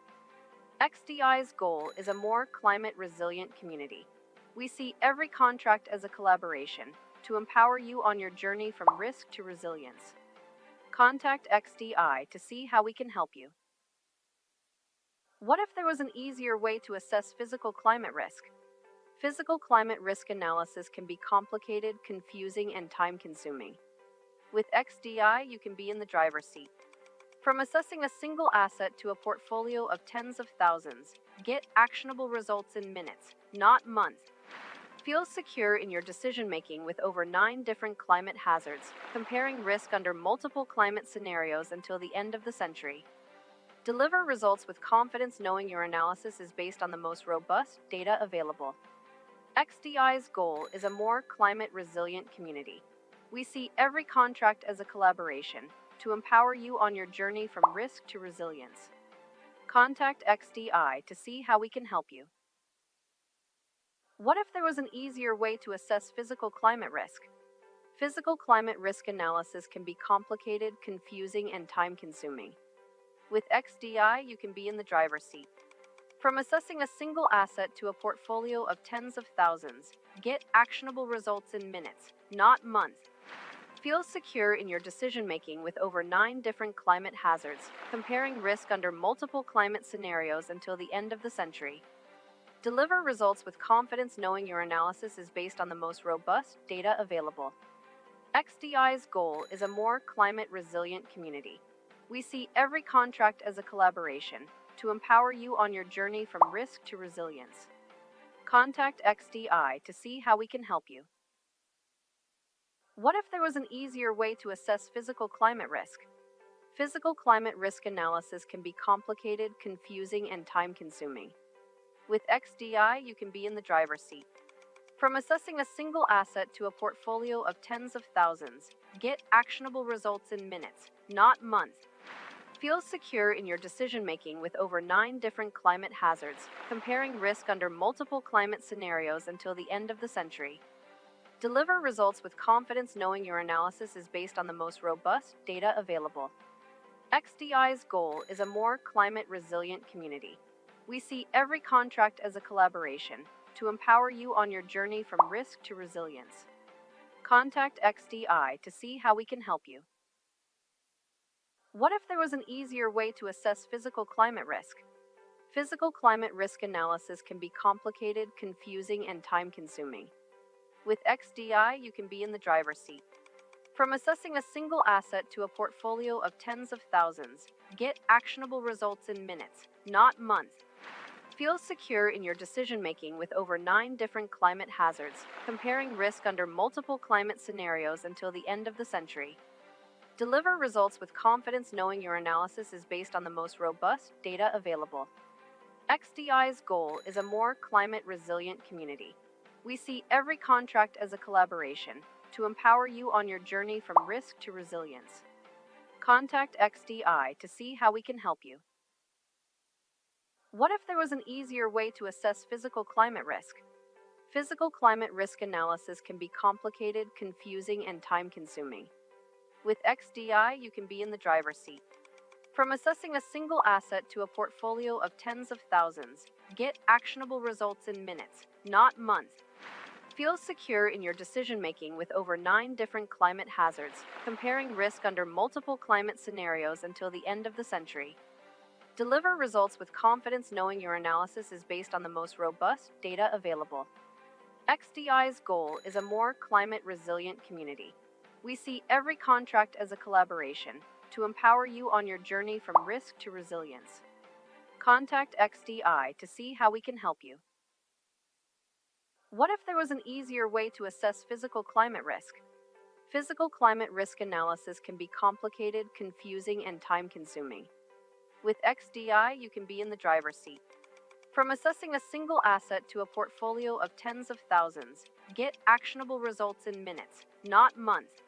XDI's goal is a more climate-resilient community. We see every contract as a collaboration to empower you on your journey from risk to resilience. Contact XDI to see how we can help you. What if there was an easier way to assess physical climate risk? Physical climate risk analysis can be complicated, confusing, and time-consuming. With XDI, you can be in the driver's seat. From assessing a single asset to a portfolio of tens of thousands, get actionable results in minutes, not months. Feel secure in your decision-making with over 9 different climate hazards, comparing risk under multiple climate scenarios until the end of the century. Deliver results with confidence knowing your analysis is based on the most robust data available. XDI's goal is a more climate-resilient community. We see every contract as a collaboration to empower you on your journey from risk to resilience. Contact XDI to see how we can help you. What if there was an easier way to assess physical climate risk? Physical climate risk analysis can be complicated, confusing, and time-consuming. With XDI, you can be in the driver's seat. From assessing a single asset to a portfolio of tens of thousands, get actionable results in minutes, not months. Feel secure in your decision-making with over 9 different climate hazards, comparing risk under multiple climate scenarios until the end of the century. Deliver results with confidence knowing your analysis is based on the most robust data available. XDI's goal is a more climate-resilient community. We see every contract as a collaboration to empower you on your journey from risk to resilience. Contact XDI to see how we can help you. What if there was an easier way to assess physical climate risk? Physical climate risk analysis can be complicated, confusing, and time-consuming. With XDI, you can be in the driver's seat. From assessing a single asset to a portfolio of tens of thousands, get actionable results in minutes, not months. Feel secure in your decision-making with over 9 different climate hazards, comparing risk under multiple climate scenarios until the end of the century. Deliver results with confidence knowing your analysis is based on the most robust data available. XDI's goal is a more climate-resilient community. We see every contract as a collaboration to empower you on your journey from risk to resilience. Contact XDI to see how we can help you. What if there was an easier way to assess physical climate risk? Physical climate risk analysis can be complicated, confusing, and time-consuming. With XDI, you can be in the driver's seat. From assessing a single asset to a portfolio of tens of thousands, get actionable results in minutes, not months. Feel secure in your decision-making with over 9 different climate hazards, comparing risk under multiple climate scenarios until the end of the century. Deliver results with confidence knowing your analysis is based on the most robust data available. XDI's goal is a more climate-resilient community. We see every contract as a collaboration to empower you on your journey from risk to resilience. Contact XDI to see how we can help you. What if there was an easier way to assess physical climate risk? Physical climate risk analysis can be complicated, confusing, and time-consuming. With XDI, you can be in the driver's seat. From assessing a single asset to a portfolio of tens of thousands, get actionable results in minutes, not months. Feel secure in your decision-making with over 9 different climate hazards, comparing risk under multiple climate scenarios until the end of the century. Deliver results with confidence knowing your analysis is based on the most robust data available. XDI's goal is a more climate-resilient community. We see every contract as a collaboration to empower you on your journey from risk to resilience. Contact XDI to see how we can help you. What if there was an easier way to assess physical climate risk? Physical climate risk analysis can be complicated, confusing, and time-consuming. With XDI, you can be in the driver's seat. From assessing a single asset to a portfolio of tens of thousands, get actionable results in minutes, not months.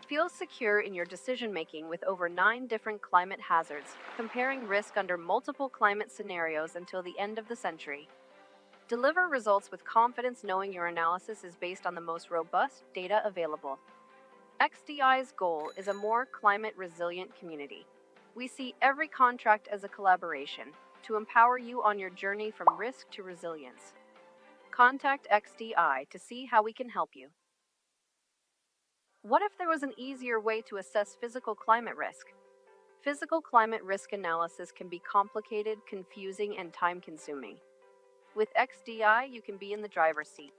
Feel secure in your decision-making with over 9 different climate hazards, comparing risk under multiple climate scenarios until the end of the century. Deliver results with confidence knowing your analysis is based on the most robust data available. XDI's goal is a more climate-resilient community. We see every contract as a collaboration to empower you on your journey from risk to resilience. Contact XDI to see how we can help you. What if there was an easier way to assess physical climate risk? Physical climate risk analysis can be complicated, confusing, and time-consuming. With XDI, you can be in the driver's seat.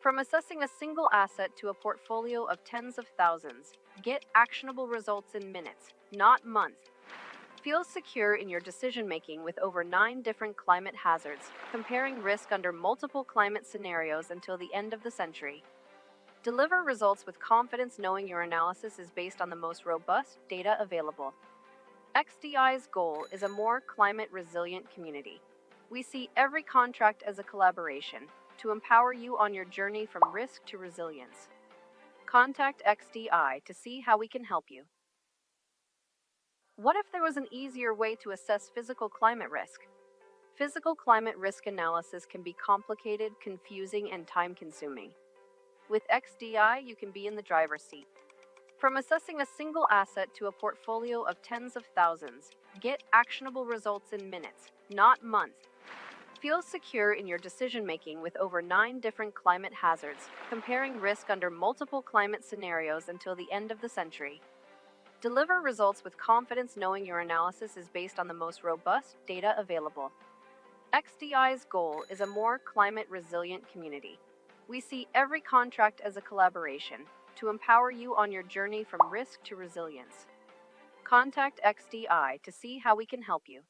From assessing a single asset to a portfolio of tens of thousands, get actionable results in minutes, not months. Feel secure in your decision-making with over 9 different climate hazards, comparing risk under multiple climate scenarios until the end of the century. Deliver results with confidence knowing your analysis is based on the most robust data available. XDI's goal is a more climate-resilient community. We see every contract as a collaboration to empower you on your journey from risk to resilience. Contact XDI to see how we can help you. What if there was an easier way to assess physical climate risk? Physical climate risk analysis can be complicated, confusing, and time-consuming. With XDI, you can be in the driver's seat. From assessing a single asset to a portfolio of tens of thousands, get actionable results in minutes, not months. Feel secure in your decision-making with over 9 different climate hazards, comparing risk under multiple climate scenarios until the end of the century. Deliver results with confidence knowing your analysis is based on the most robust data available. XDI's goal is a more climate-resilient community. We see every contract as a collaboration to empower you on your journey from risk to resilience. Contact XDI to see how we can help you.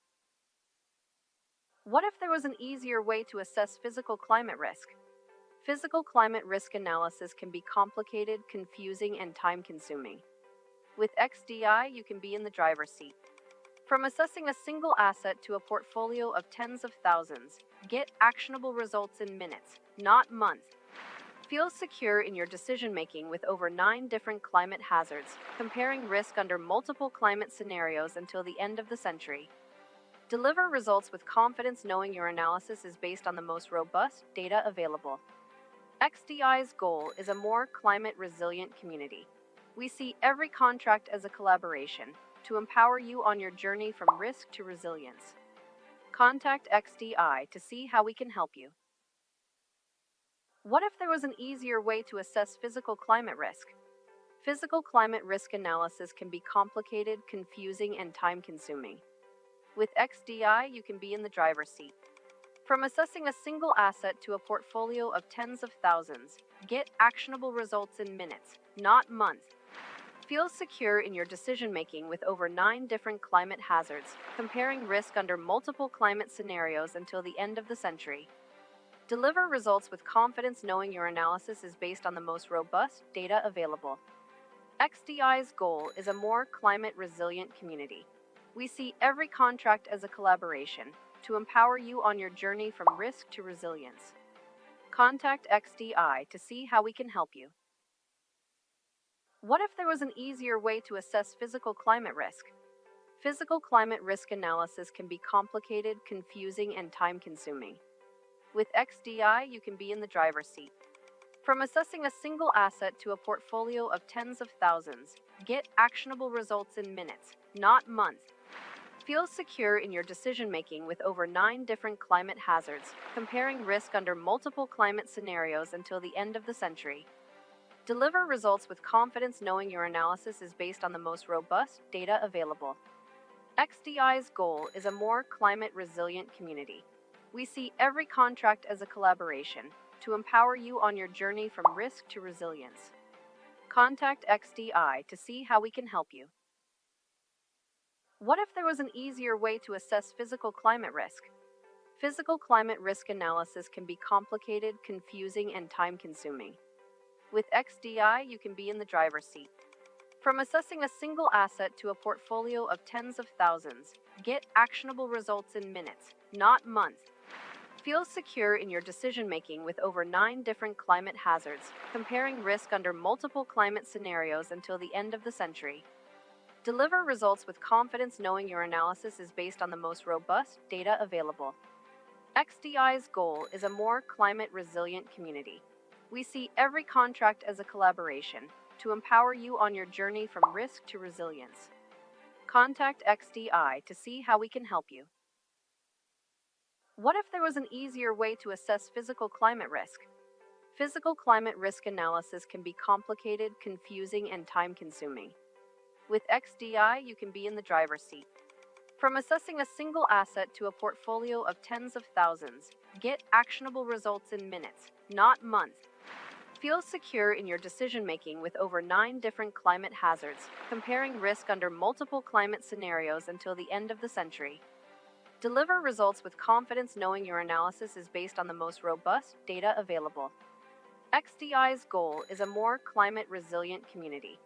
What if there was an easier way to assess physical climate risk? Physical climate risk analysis can be complicated, confusing, and time-consuming. With XDI, you can be in the driver's seat. From assessing a single asset to a portfolio of tens of thousands, get actionable results in minutes, not months. Feel secure in your decision-making with over 9 different climate hazards, comparing risk under multiple climate scenarios until the end of the century. Deliver results with confidence knowing your analysis is based on the most robust data available. XDI's goal is a more climate-resilient community. We see every contract as a collaboration to empower you on your journey from risk to resilience. Contact XDI to see how we can help you. What if there was an easier way to assess physical climate risk? Physical climate risk analysis can be complicated, confusing, and time-consuming. With XDI, you can be in the driver's seat. From assessing a single asset to a portfolio of tens of thousands, get actionable results in minutes, not months. Feel secure in your decision-making with over 9 different climate hazards, comparing risk under multiple climate scenarios until the end of the century. Deliver results with confidence knowing your analysis is based on the most robust data available. XDI's goal is a more climate-resilient community. We see every contract as a collaboration to empower you on your journey from risk to resilience. Contact XDI to see how we can help you. What if there was an easier way to assess physical climate risk? Physical climate risk analysis can be complicated, confusing, and time-consuming. With XDI, you can be in the driver's seat. From assessing a single asset to a portfolio of tens of thousands, get actionable results in minutes, not months. Feel secure in your decision-making with over 9 different climate hazards, comparing risk under multiple climate scenarios until the end of the century. Deliver results with confidence knowing your analysis is based on the most robust data available. XDI's goal is a more climate-resilient community. We see every contract as a collaboration to empower you on your journey from risk to resilience. Contact XDI to see how we can help you. What if there was an easier way to assess physical climate risk? Physical climate risk analysis can be complicated, confusing, and time-consuming. With XDI, you can be in the driver's seat. From assessing a single asset to a portfolio of tens of thousands, get actionable results in minutes, not months. Feel secure in your decision-making with over 9 different climate hazards, comparing risk under multiple climate scenarios until the end of the century. Deliver results with confidence knowing your analysis is based on the most robust data available. XDI's goal is a more climate-resilient community. We see every contract as a collaboration to empower you on your journey from risk to resilience. Contact XDI to see how we can help you. What if there was an easier way to assess physical climate risk? Physical climate risk analysis can be complicated, confusing, and time-consuming. With XDI, you can be in the driver's seat. From assessing a single asset to a portfolio of tens of thousands, get actionable results in minutes, not months. Feel secure in your decision-making with over 9 different climate hazards, comparing risk under multiple climate scenarios until the end of the century. Deliver results with confidence knowing your analysis is based on the most robust data available. XDI's goal is a more climate-resilient community.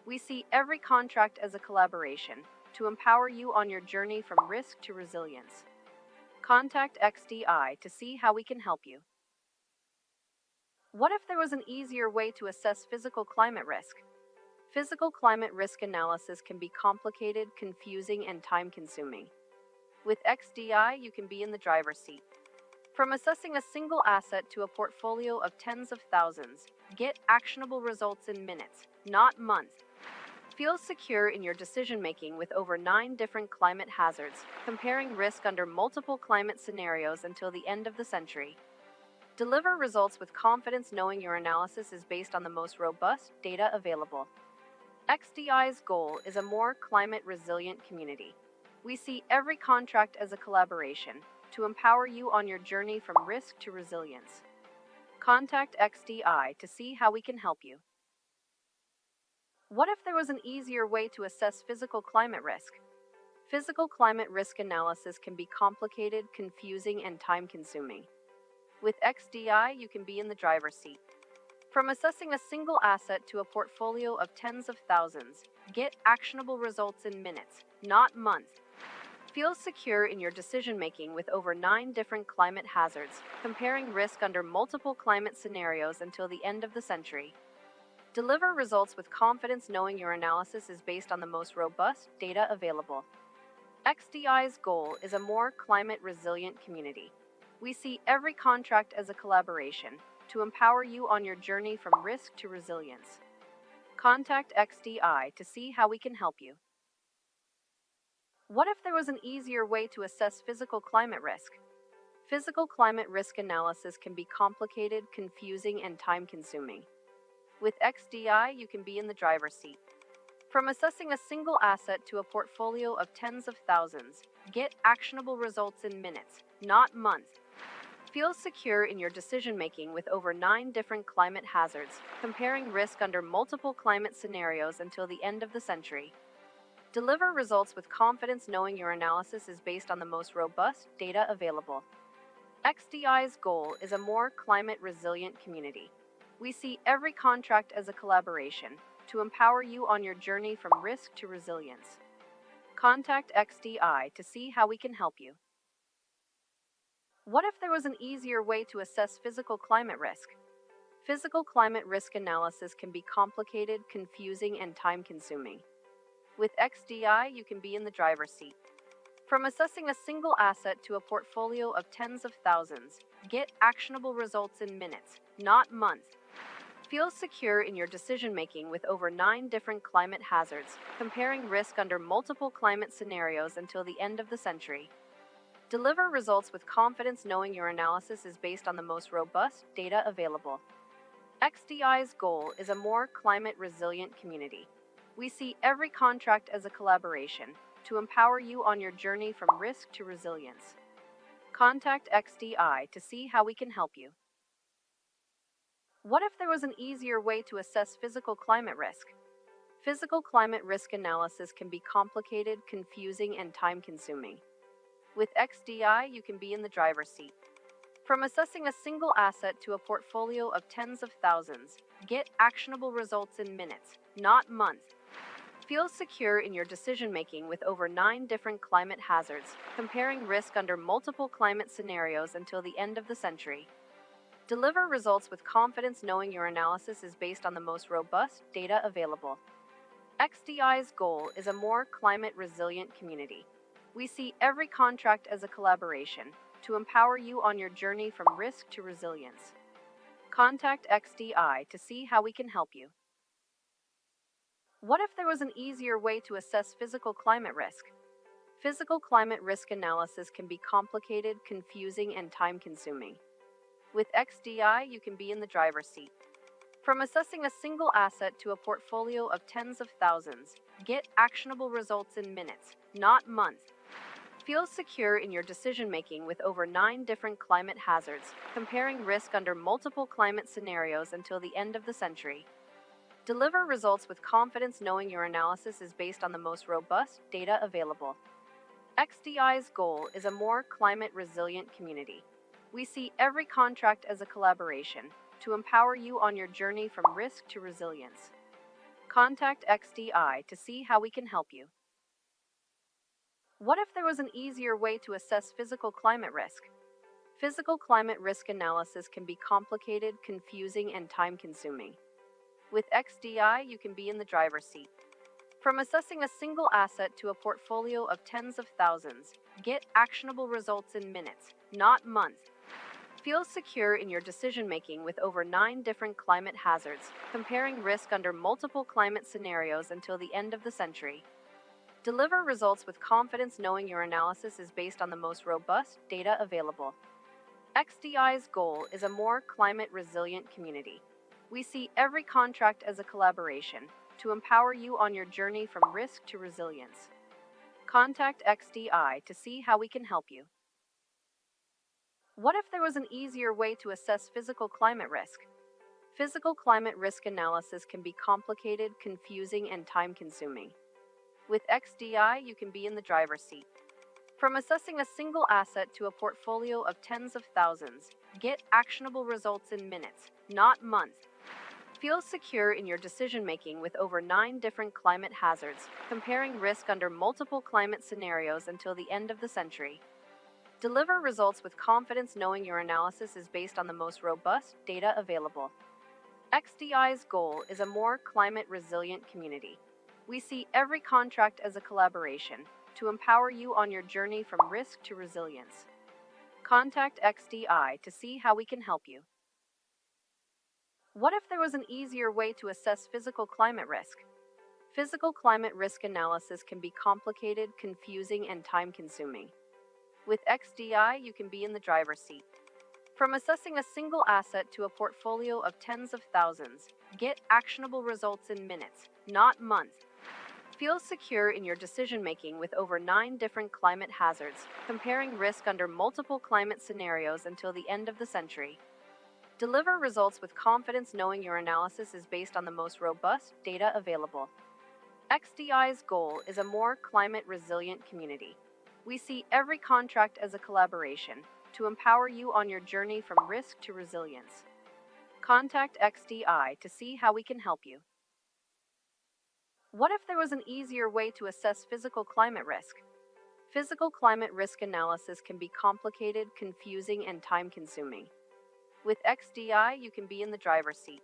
We see every contract as a collaboration to empower you on your journey from risk to resilience. Contact XDI to see how we can help you. What if there was an easier way to assess physical climate risk? Physical climate risk analysis can be complicated, confusing, and time-consuming. With XDI, you can be in the driver's seat. From assessing a single asset to a portfolio of tens of thousands, get actionable results in minutes, not months. Feel secure in your decision-making with over 9 different climate hazards, comparing risk under multiple climate scenarios until the end of the century. Deliver results with confidence knowing your analysis is based on the most robust data available. XDI's goal is a more climate-resilient community. We see every contract as a collaboration to empower you on your journey from risk to resilience. Contact XDI to see how we can help you. What if there was an easier way to assess physical climate risk? Physical climate risk analysis can be complicated, confusing, and time-consuming. With XDI, you can be in the driver's seat. From assessing a single asset to a portfolio of tens of thousands, get actionable results in minutes, not months. Feel secure in your decision-making with over 9 different climate hazards, comparing risk under multiple climate scenarios until the end of the century. Deliver results with confidence knowing your analysis is based on the most robust data available. XDI's goal is a more climate-resilient community. We see every contract as a collaboration to empower you on your journey from risk to resilience. Contact XDI to see how we can help you. What if there was an easier way to assess physical climate risk? Physical climate risk analysis can be complicated, confusing, and time-consuming. With XDI, you can be in the driver's seat. From assessing a single asset to a portfolio of tens of thousands, get actionable results in minutes, not months. Feel secure in your decision-making with over 9 different climate hazards, comparing risk under multiple climate scenarios until the end of the century. Deliver results with confidence knowing your analysis is based on the most robust data available. XDI's goal is a more climate-resilient community. We see every contract as a collaboration to empower you on your journey from risk to resilience. Contact XDI to see how we can help you. What if there was an easier way to assess physical climate risk? Physical climate risk analysis can be complicated, confusing, and time-consuming. With XDI, you can be in the driver's seat. From assessing a single asset to a portfolio of tens of thousands, get actionable results in minutes, not months. Feel secure in your decision-making with over 9 different climate hazards, comparing risk under multiple climate scenarios until the end of the century. Deliver results with confidence knowing your analysis is based on the most robust data available. XDI's goal is a more climate-resilient community. We see every contract as a collaboration to empower you on your journey from risk to resilience. Contact XDI to see how we can help you. What if there was an easier way to assess physical climate risk? Physical climate risk analysis can be complicated, confusing, and time-consuming. With XDI, you can be in the driver's seat. From assessing a single asset to a portfolio of tens of thousands, get actionable results in minutes, not months. Feel secure in your decision-making with over 9 different climate hazards, comparing risk under multiple climate scenarios until the end of the century. Deliver results with confidence knowing your analysis is based on the most robust data available. XDI's goal is a more climate-resilient community. We see every contract as a collaboration to empower you on your journey from risk to resilience. Contact XDI to see how we can help you. What if there was an easier way to assess physical climate risk? Physical climate risk analysis can be complicated, confusing, and time-consuming. With XDI, you can be in the driver's seat. From assessing a single asset to a portfolio of tens of thousands, get actionable results in minutes, not months. Feel secure in your decision-making with over 9 different climate hazards, comparing risk under multiple climate scenarios until the end of the century. Deliver results with confidence knowing your analysis is based on the most robust data available. XDI's goal is a more climate-resilient community. We see every contract as a collaboration to empower you on your journey from risk to resilience. Contact XDI to see how we can help you. What if there was an easier way to assess physical climate risk? Physical climate risk analysis can be complicated, confusing, and time-consuming. With XDI, you can be in the driver's seat. From assessing a single asset to a portfolio of tens of thousands, get actionable results in minutes, not months. Feel secure in your decision-making with over 9 different climate hazards, comparing risk under multiple climate scenarios until the end of the century. Deliver results with confidence knowing your analysis is based on the most robust data available. XDI's goal is a more climate-resilient community. We see every contract as a collaboration to empower you on your journey from risk to resilience. Contact XDI to see how we can help you. What if there was an easier way to assess physical climate risk? Physical climate risk analysis can be complicated, confusing, and time-consuming. With XDI, you can be in the driver's seat. From assessing a single asset to a portfolio of tens of thousands, get actionable results in minutes, not months. Feel secure in your decision-making with over 9 different climate hazards, comparing risk under multiple climate scenarios until the end of the century. Deliver results with confidence knowing your analysis is based on the most robust data available. XDI's goal is a more climate-resilient community. We see every contract as a collaboration to empower you on your journey from risk to resilience. Contact XDI to see how we can help you. What if there was an easier way to assess physical climate risk? Physical climate risk analysis can be complicated, confusing, and time-consuming. With XDI, you can be in the driver's seat. From assessing a single asset to a portfolio of tens of thousands, get actionable results in minutes, not months. Feel secure in your decision-making with over 9 different climate hazards, comparing risk under multiple climate scenarios until the end of the century. Deliver results with confidence knowing your analysis is based on the most robust data available. XDI's goal is a more climate-resilient community. We see every contract as a collaboration to empower you on your journey from risk to resilience. Contact XDI to see how we can help you. What if there was an easier way to assess physical climate risk? Physical climate risk analysis can be complicated, confusing, and time-consuming. With XDI, you can be in the driver's seat.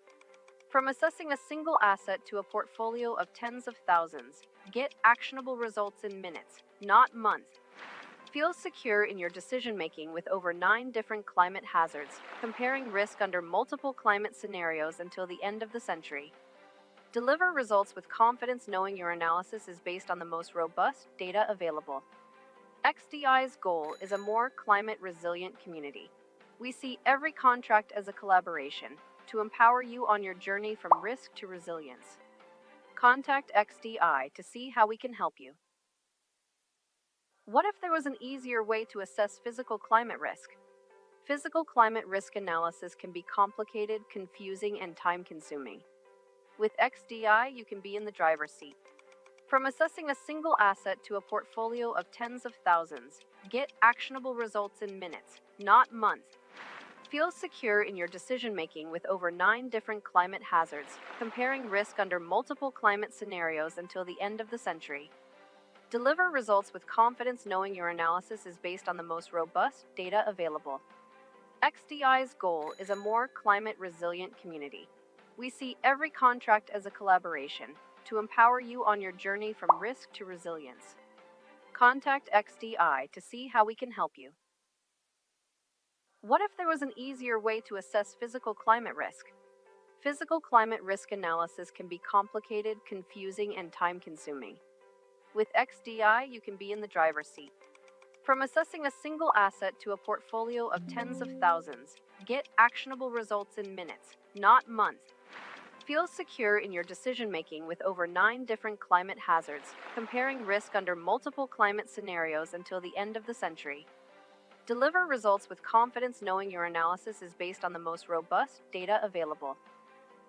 From assessing a single asset to a portfolio of tens of thousands, get actionable results in minutes, not months. Feel secure in your decision-making with over 9 different climate hazards, comparing risk under multiple climate scenarios until the end of the century. Deliver results with confidence knowing your analysis is based on the most robust data available. XDI's goal is a more climate-resilient community. We see every contract as a collaboration to empower you on your journey from risk to resilience. Contact XDI to see how we can help you. What if there was an easier way to assess physical climate risk? Physical climate risk analysis can be complicated, confusing, and time-consuming. With XDI, you can be in the driver's seat. From assessing a single asset to a portfolio of tens of thousands, get actionable results in minutes, not months. Feel secure in your decision-making with over 9 different climate hazards, comparing risk under multiple climate scenarios until the end of the century. Deliver results with confidence knowing your analysis is based on the most robust data available. XDI's goal is a more climate-resilient community. We see every contract as a collaboration to empower you on your journey from risk to resilience. Contact XDI to see how we can help you. What if there was an easier way to assess physical climate risk? Physical climate risk analysis can be complicated, confusing, and time-consuming. With XDI, you can be in the driver's seat. From assessing a single asset to a portfolio of tens of thousands, get actionable results in minutes, not months. Feel secure in your decision-making with over 9 different climate hazards, comparing risk under multiple climate scenarios until the end of the century. Deliver results with confidence knowing your analysis is based on the most robust data available.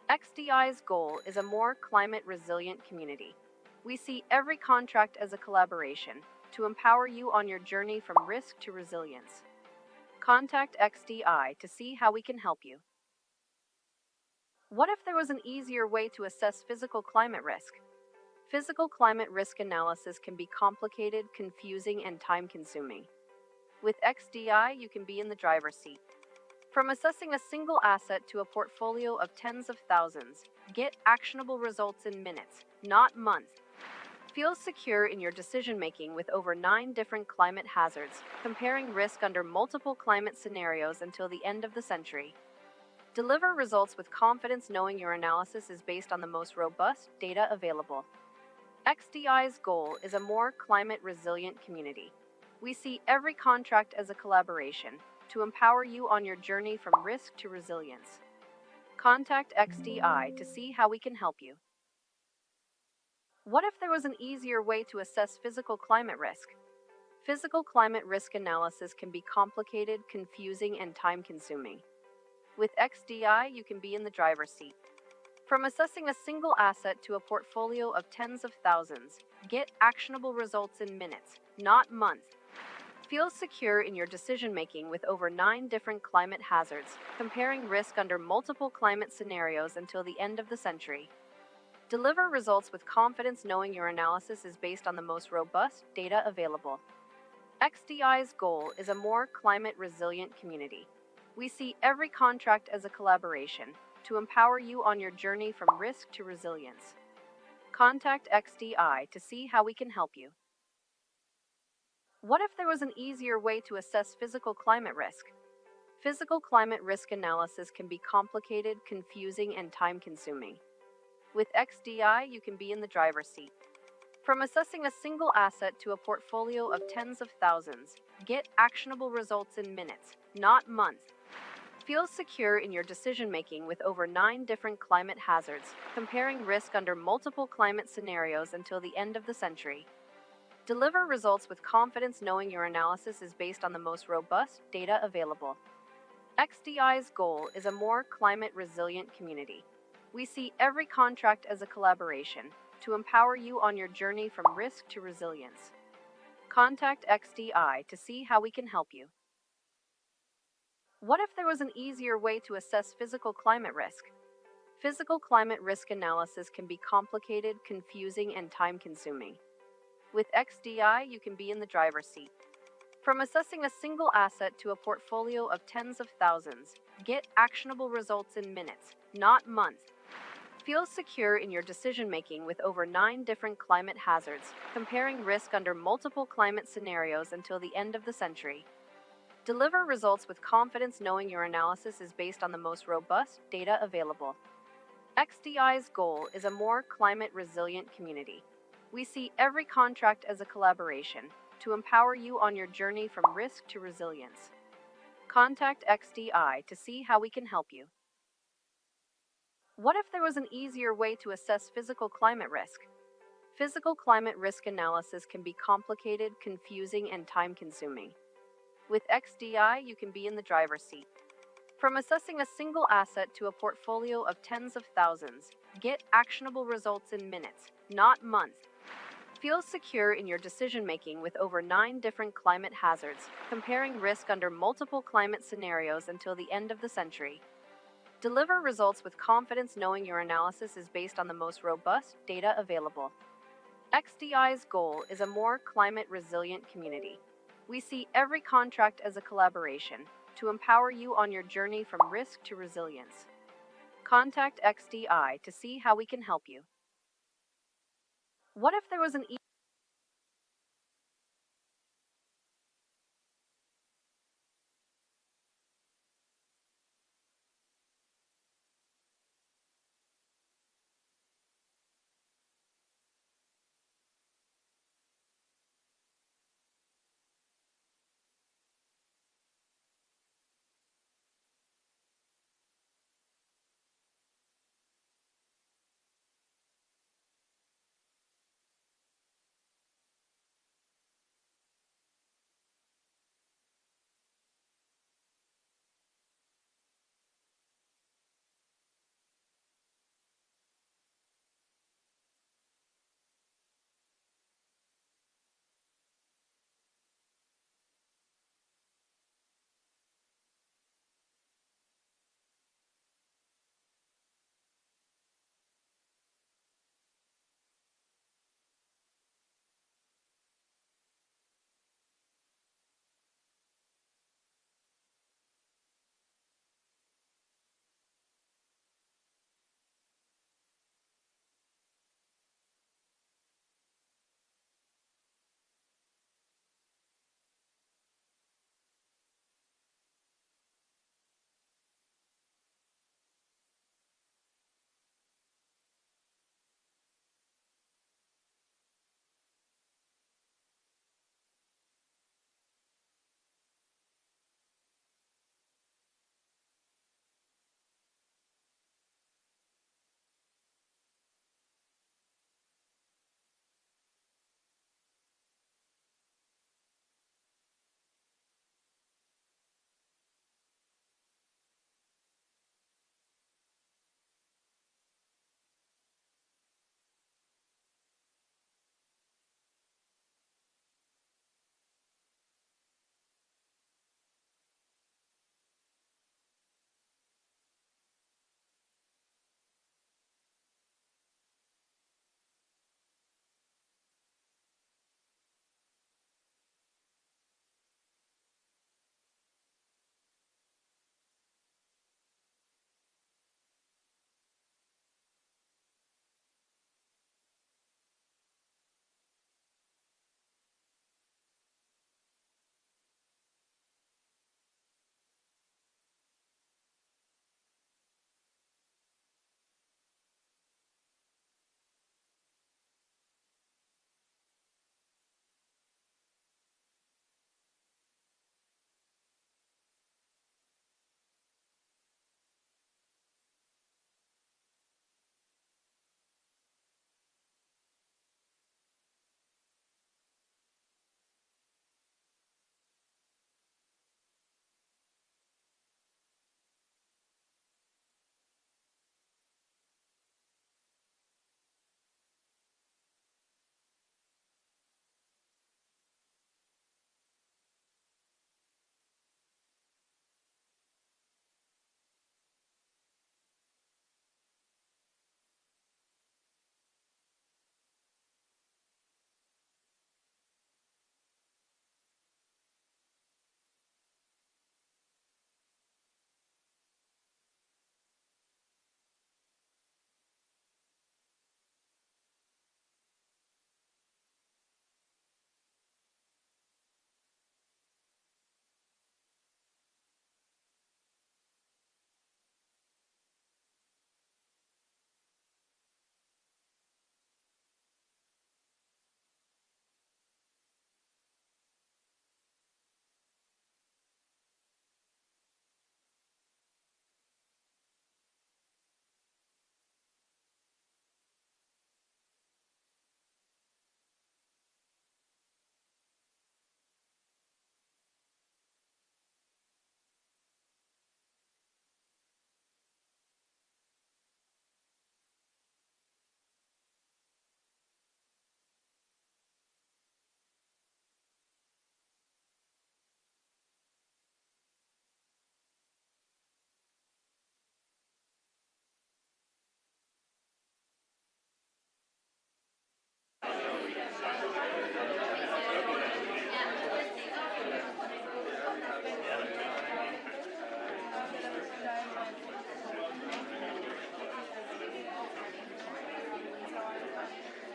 XDI's goal is a more climate-resilient community. We see every contract as a collaboration to empower you on your journey from risk to resilience. Contact XDI to see how we can help you. What if there was an easier way to assess physical climate risk? Physical climate risk analysis can be complicated, confusing, and time-consuming. With XDI, you can be in the driver's seat. From assessing a single asset to a portfolio of tens of thousands, get actionable results in minutes, not months. Feel secure in your decision-making with over 9 different climate hazards, comparing risk under multiple climate scenarios until the end of the century. Deliver results with confidence knowing your analysis is based on the most robust data available. XDI's goal is a more climate-resilient community. We see every contract as a collaboration to empower you on your journey from risk to resilience. Contact XDI to see how we can help you. What if there was an easier way to assess physical climate risk? Physical climate risk analysis can be complicated, confusing, and time-consuming. With XDI, you can be in the driver's seat. From assessing a single asset to a portfolio of tens of thousands, get actionable results in minutes, not months. Feel secure in your decision-making with over 9 different climate hazards, comparing risk under multiple climate scenarios until the end of the century. Deliver results with confidence knowing your analysis is based on the most robust data available. XDI's goal is a more climate-resilient community. We see every contract as a collaboration to empower you on your journey from risk to resilience. Contact XDI to see how we can help you. What if there was an easier way to assess physical climate risk? Physical climate risk analysis can be complicated, confusing, and time-consuming. With XDI, you can be in the driver's seat. From assessing a single asset to a portfolio of tens of thousands, get actionable results in minutes, not months. Feel secure in your decision-making with over 9 different climate hazards, comparing risk under multiple climate scenarios until the end of the century. Deliver results with confidence knowing your analysis is based on the most robust data available. XDI's goal is a more climate-resilient community. We see every contract as a collaboration to empower you on your journey from risk to resilience. Contact XDI to see how we can help you. What if there was an easier way to assess physical climate risk? Physical climate risk analysis can be complicated, confusing, and time-consuming. With XDI, you can be in the driver's seat. From assessing a single asset to a portfolio of tens of thousands, get actionable results in minutes, not months. Feel secure in your decision-making with over 9 different climate hazards, comparing risk under multiple climate scenarios until the end of the century. Deliver results with confidence knowing your analysis is based on the most robust data available. XDI's goal is a more climate-resilient community. We see every contract as a collaboration to empower you on your journey from risk to resilience. Contact XDI to see how we can help you. What if there was an easier way to assess physical climate risk? Physical climate risk analysis can be complicated, confusing, and time-consuming. With XDI, you can be in the driver's seat. From assessing a single asset to a portfolio of tens of thousands, get actionable results in minutes, not months. Feel secure in your decision-making with over 9 different climate hazards, comparing risk under multiple climate scenarios until the end of the century. Deliver results with confidence knowing your analysis is based on the most robust data available. XDI's goal is a more climate-resilient community. We see every contract as a collaboration to empower you on your journey from risk to resilience. Contact XDI to see how we can help you. What if there was an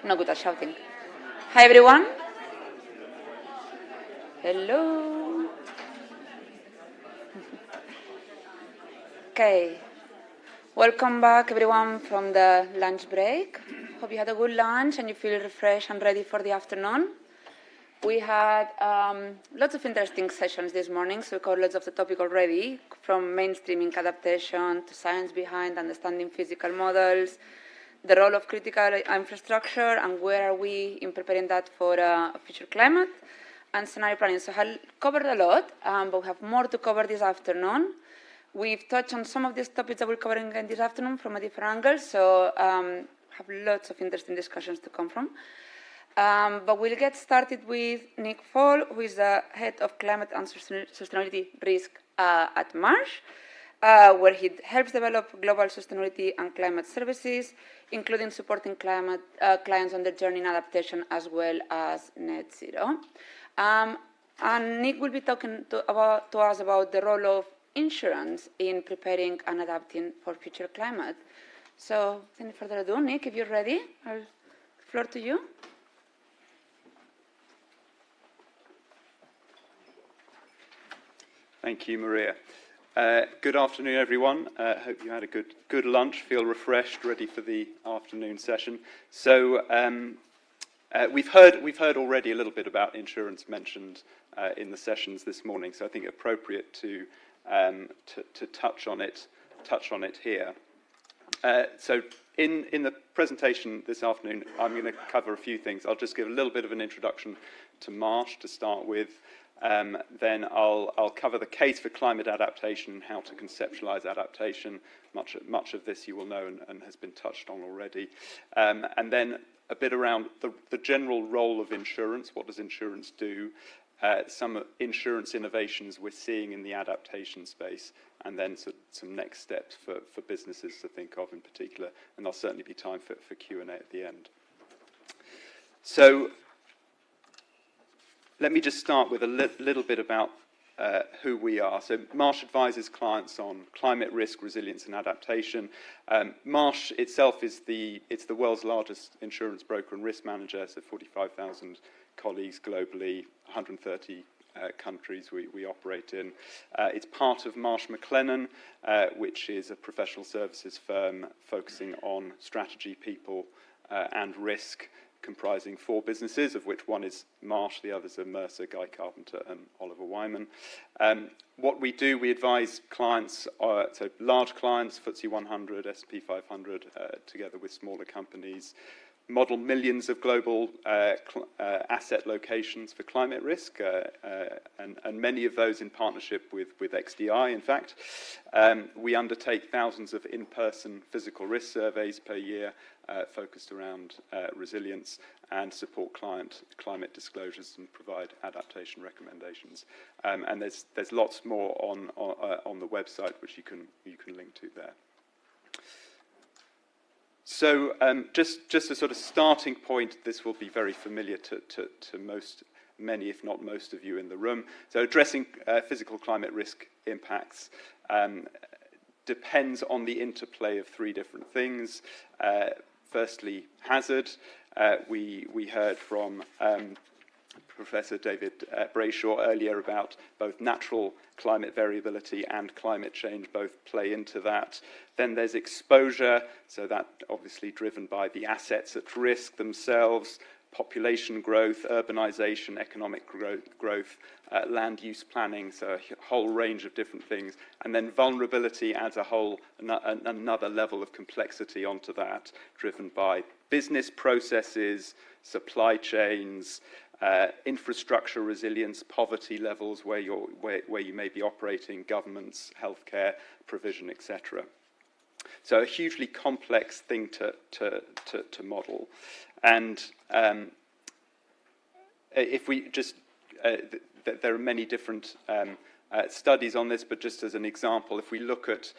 not good at shouting. Hi, everyone. Hello. Okay. Welcome back, everyone, from the lunch break. Hope you had a good lunch and you feel refreshed and ready for the afternoon. We had lots of interesting sessions this morning, so we covered lots of the topic already, from mainstreaming adaptation to science behind understanding physical models, the role of critical infrastructure, and where are we in preparing that for a future climate, and scenario planning. So I covered a lot, but we have more to cover this afternoon. We've touched on some of these topics that we're covering again this afternoon from a different angle, so have lots of interesting discussions to come from. But we'll get started with Nick Fall, who is the head of climate and sustainability risk at Marsh, where he helps develop global sustainability and climate services, including supporting climate clients on their journey in adaptation as well as net zero. And Nick will be talking to us about the role of insurance in preparing and adapting for future climate. So, without further ado, Nick, if you're ready, I'll floor to you. Thank you, Maria. Good afternoon, everyone. Hope you had a good lunch, feel refreshed, ready for the afternoon session. So we've heard already a little bit about insurance mentioned in the sessions this morning. So I think appropriate to touch on it here. So in the presentation this afternoon, I'm going to cover a few things. I'll just give a little bit of an introduction to Marsh to start with. Then I'll cover the case for climate adaptation, how to conceptualize adaptation. Much of this you will know and has been touched on already. And then a bit around the general role of insurance. What does insurance do? Some insurance innovations we're seeing in the adaptation space, and then some next steps for businesses to think of in particular. And there'll certainly be time for Q&A at the end. So let me just start with a little bit about who we are. So Marsh advises clients on climate risk, resilience and adaptation. Marsh itself is it's the world's largest insurance broker and risk manager, so 45,000 colleagues globally, 130 countries we operate in. It's part of Marsh McLennan, which is a professional services firm focusing on strategy, people and risk, comprising 4 businesses, of which one is Marsh, the others are Mercer, Guy Carpenter and Oliver Wyman. What we do, we advise clients, so large clients, FTSE 100, S&P 500, together with smaller companies, model millions of global asset locations for climate risk, and many of those in partnership with XDI, in fact. We undertake thousands of in-person physical risk surveys per year, focused around resilience, and support climate disclosures and provide adaptation recommendations. And there's lots more on the website which you can link to there. So just a sort of starting point, this will be very familiar to many, if not most of you in the room. So addressing physical climate risk impacts depends on the interplay of 3 different things. Firstly, hazard. We heard from Professor David Brayshaw earlier about both natural climate variability and climate change both play into that. Then there's exposure, so that obviously driven by the assets at risk themselves, population growth, urbanization, economic growth, land use planning, so a whole range of different things. And then vulnerability adds another level of complexity onto that, driven by business processes, supply chains, infrastructure resilience, poverty levels where you may be operating, governments, healthcare provision, etc. So a hugely complex thing to model. And if we just, there are many different studies on this, but just as an example, if we look at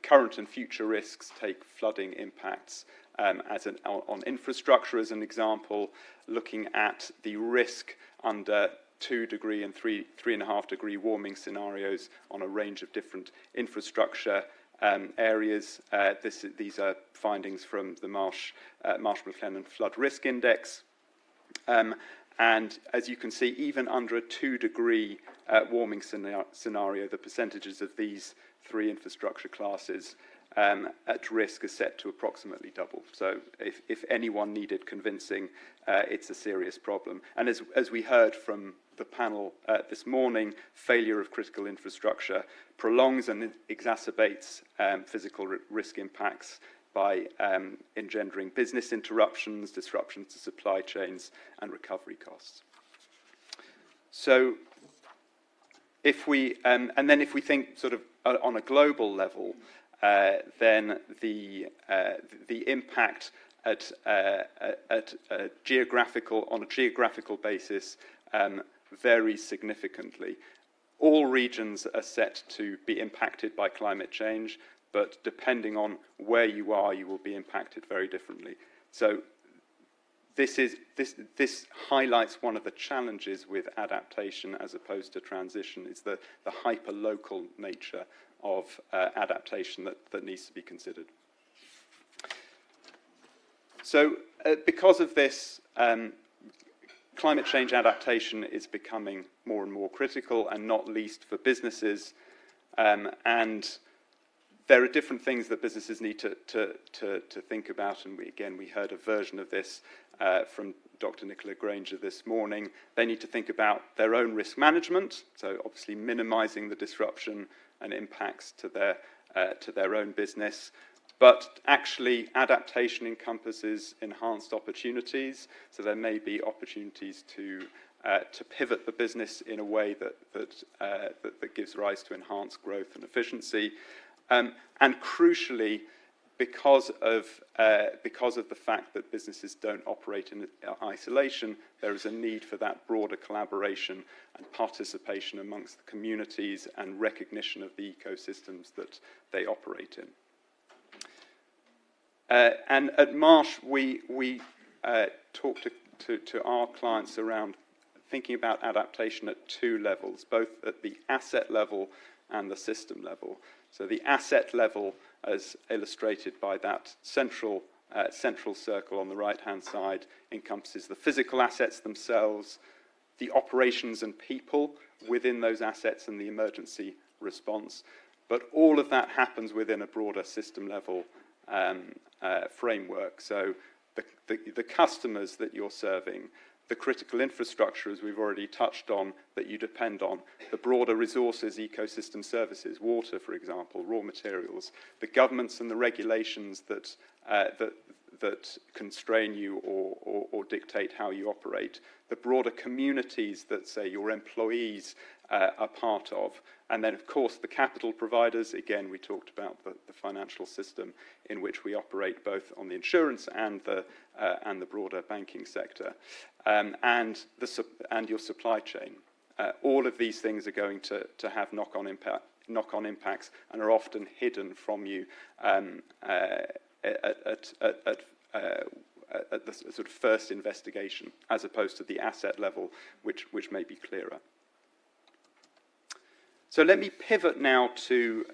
current and future risks, take flooding impacts on infrastructure as an example, looking at the risk under 2-degree and 3.5 degree warming scenarios on a range of different infrastructure areas. These are findings from the Marsh-McLennan Flood Risk Index. And as you can see, even under a 2-degree warming scenario, the percentages of these 3 infrastructure classes at risk are set to approximately double. So if anyone needed convincing, it's a serious problem. And as we heard from the panel this morning, failure of critical infrastructure prolongs and exacerbates physical risk impacts by engendering business interruptions, disruptions to supply chains, and recovery costs. So if we, and then if we think sort of on a global level, then the impact on a geographical basis varies significantly. All regions are set to be impacted by climate change, but depending on where you are, you will be impacted very differently. So this highlights one of the challenges with adaptation as opposed to transition, is the hyper-local nature of adaptation that needs to be considered. So because of this, climate change adaptation is becoming more and more critical, and not least for businesses. And there are different things that businesses need to think about, and we heard a version of this from Dr. Nicola Granger this morning. They need to think about their own risk management, so obviously minimising the disruption and impacts to their own business. But actually, adaptation encompasses enhanced opportunities, so there may be opportunities to pivot the business in a way that gives rise to enhanced growth and efficiency. And crucially, because of the fact that businesses don't operate in isolation, there is a need for that broader collaboration and participation amongst the communities and recognition of the ecosystems that they operate in. And at Marsh, we talk to our clients around thinking about adaptation at 2 levels, both at the asset level and the system level. So the asset level, as illustrated by that central circle on the right-hand side, encompasses the physical assets themselves, the operations and people within those assets, and the emergency response. But all of that happens within a broader system level framework. So the customers that you're serving, the critical infrastructure, as we've already touched on, that you depend on, the broader resources, ecosystem services, water, for example, raw materials, the governments and the regulations that constrain you or dictate how you operate, the broader communities that, say, your employees are part of, and then, of course, the capital providers. Again, we talked about the financial system in which we operate, both on the insurance and the broader banking sector, and your supply chain. All of these things are going to have knock-on impacts, and are often hidden from you at the sort of first investigation, as opposed to the asset level, which may be clearer. So let me pivot now to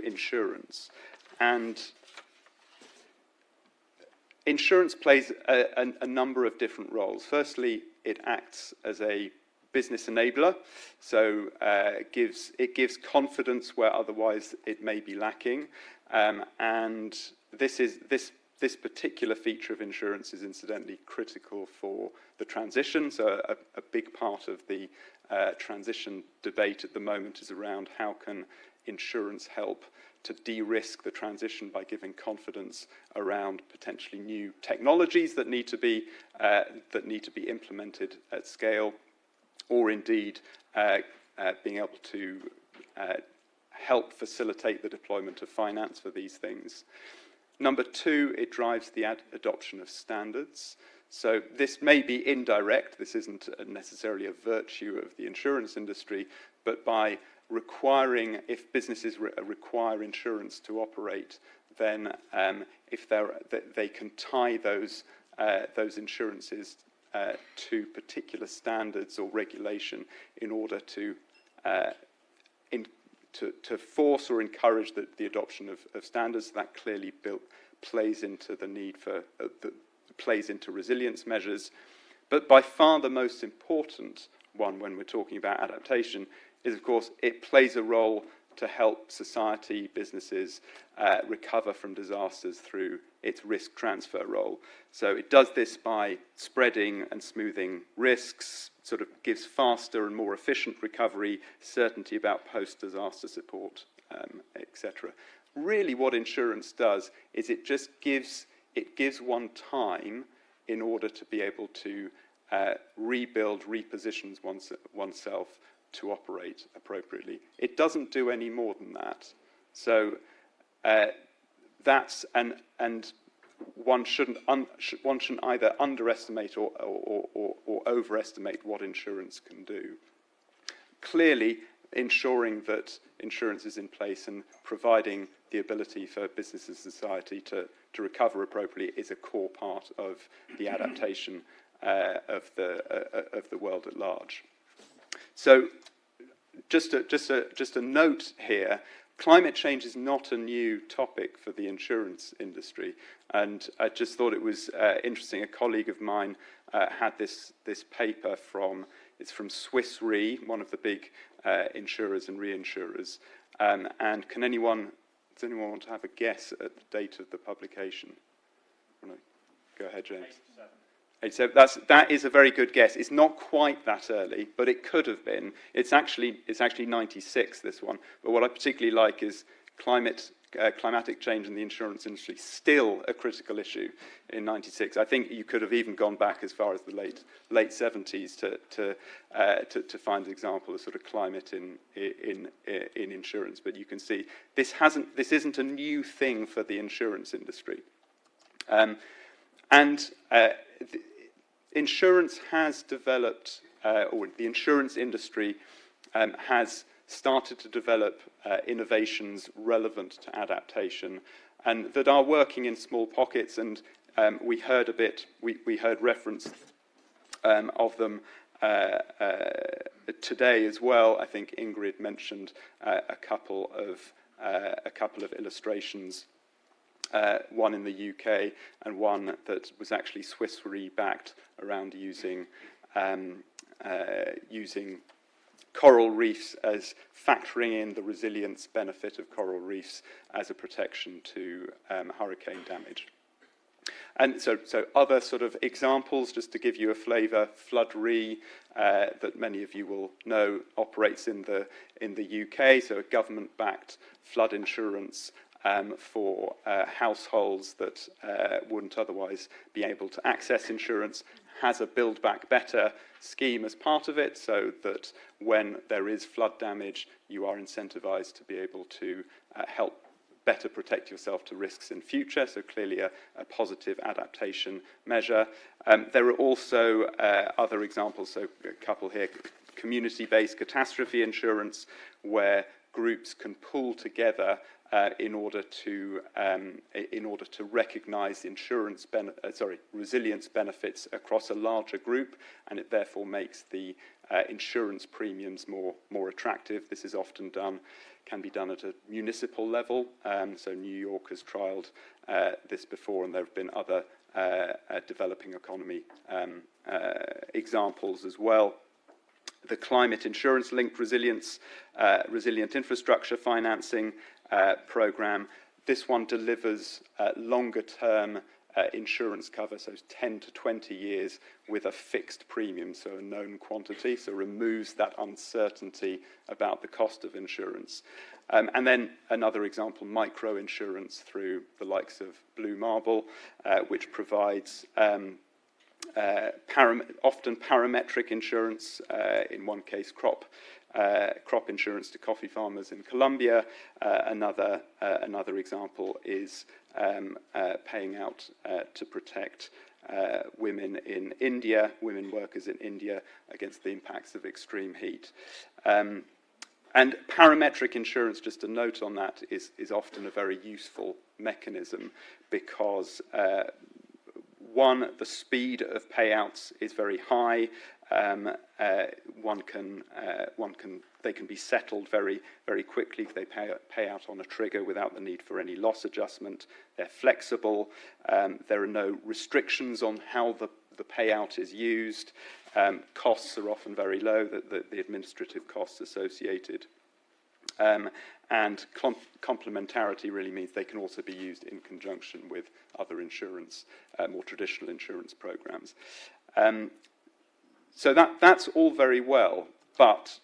insurance. And insurance plays a number of different roles. Firstly, it acts as a business enabler, so it gives confidence where otherwise it may be lacking. And this particular feature of insurance is incidentally critical for the transition. So a big part of the transition debate at the moment is around how can insurance help to de-risk the transition by giving confidence around potentially new technologies that need to be implemented at scale, or indeed being able to help facilitate the deployment of finance for these things. Number 2, it drives the adoption of standards. So this may be indirect. This isn't necessarily a virtue of the insurance industry, but by requiring, if businesses require insurance to operate, then they can tie those insurances to particular standards or regulation in order to to force or encourage the adoption of standards. That clearly plays into the need for plays into resilience measures. But by far the most important one when we're talking about adaptation is, of course, it plays a role to help society, businesses recover from disasters through its risk transfer role. So it does this by spreading and smoothing risks, sort of gives faster and more efficient recovery, certainty about post-disaster support, etc. Really what insurance does is it just gives one time in order to be able to rebuild, reposition oneself to operate appropriately. It doesn't do any more than that. So that's and one shouldn't either underestimate or overestimate what insurance can do. Clearly, ensuring that insurance is in place and providing the ability for business and society to recover appropriately is a core part of the adaptation of the world at large. So, just a note here. Climate change is not a new topic for the insurance industry, and I just thought it was interesting. A colleague of mine had this paper from Swiss Re, one of the big insurers and reinsurers. And does anyone want to have a guess at the date of the publication? Go ahead, James. 87. So that is a very good guess. It's not quite that early, but it could have been. It's actually 96, this one. But what I particularly like is climatic change in the insurance industry still a critical issue in 96. I think you could have even gone back as far as the late 70s to find an example of sort of climate in insurance. But you can see this isn't a new thing for the insurance industry. Insurance has developed, or the insurance industry has started to develop innovations relevant to adaptation, and that are working in small pockets. And we heard we heard reference of them today as well. I think Ingrid mentioned a couple of illustrations. One in the UK and one that was actually Swiss Re backed around using coral reefs as factoring in the resilience benefit of coral reefs as a protection to hurricane damage. And so other sort of examples, just to give you a flavour, Flood Re, that many of you will know, operates in the UK, so a government-backed flood insurance for households that wouldn't otherwise be able to access insurance, has a Build Back Better scheme as part of it, so that when there is flood damage, you are incentivized to be able to help better protect yourself to risks in future, so clearly a positive adaptation measure. There are also other examples, so a couple here, community-based catastrophe insurance, where groups can pool together in order to recognise resilience benefits across a larger group, and it therefore makes the insurance premiums more attractive. This is often can be done at a municipal level. So New York has trialled this before, and there have been other developing economy examples as well. The climate insurance linked resilient infrastructure financing program. This one delivers longer term insurance cover, so 10 to 20 years with a fixed premium, so a known quantity, so removes that uncertainty about the cost of insurance. And then another example, micro insurance through the likes of Blue Marble, which provides often parametric insurance, in one case crop insurance to coffee farmers in Colombia. Another example is paying out to protect women workers in India against the impacts of extreme heat. And parametric insurance, just a note on that, is often a very useful mechanism because one, the speed of payouts is very high. One can they can be settled very, very quickly. They pay out on a trigger without the need for any loss adjustment. They're flexible. There are no restrictions on how the payout is used. Costs are often very low, the administrative costs associated. And complementarity really means they can also be used in conjunction with other insurance, more traditional insurance programs. So that's all very well, but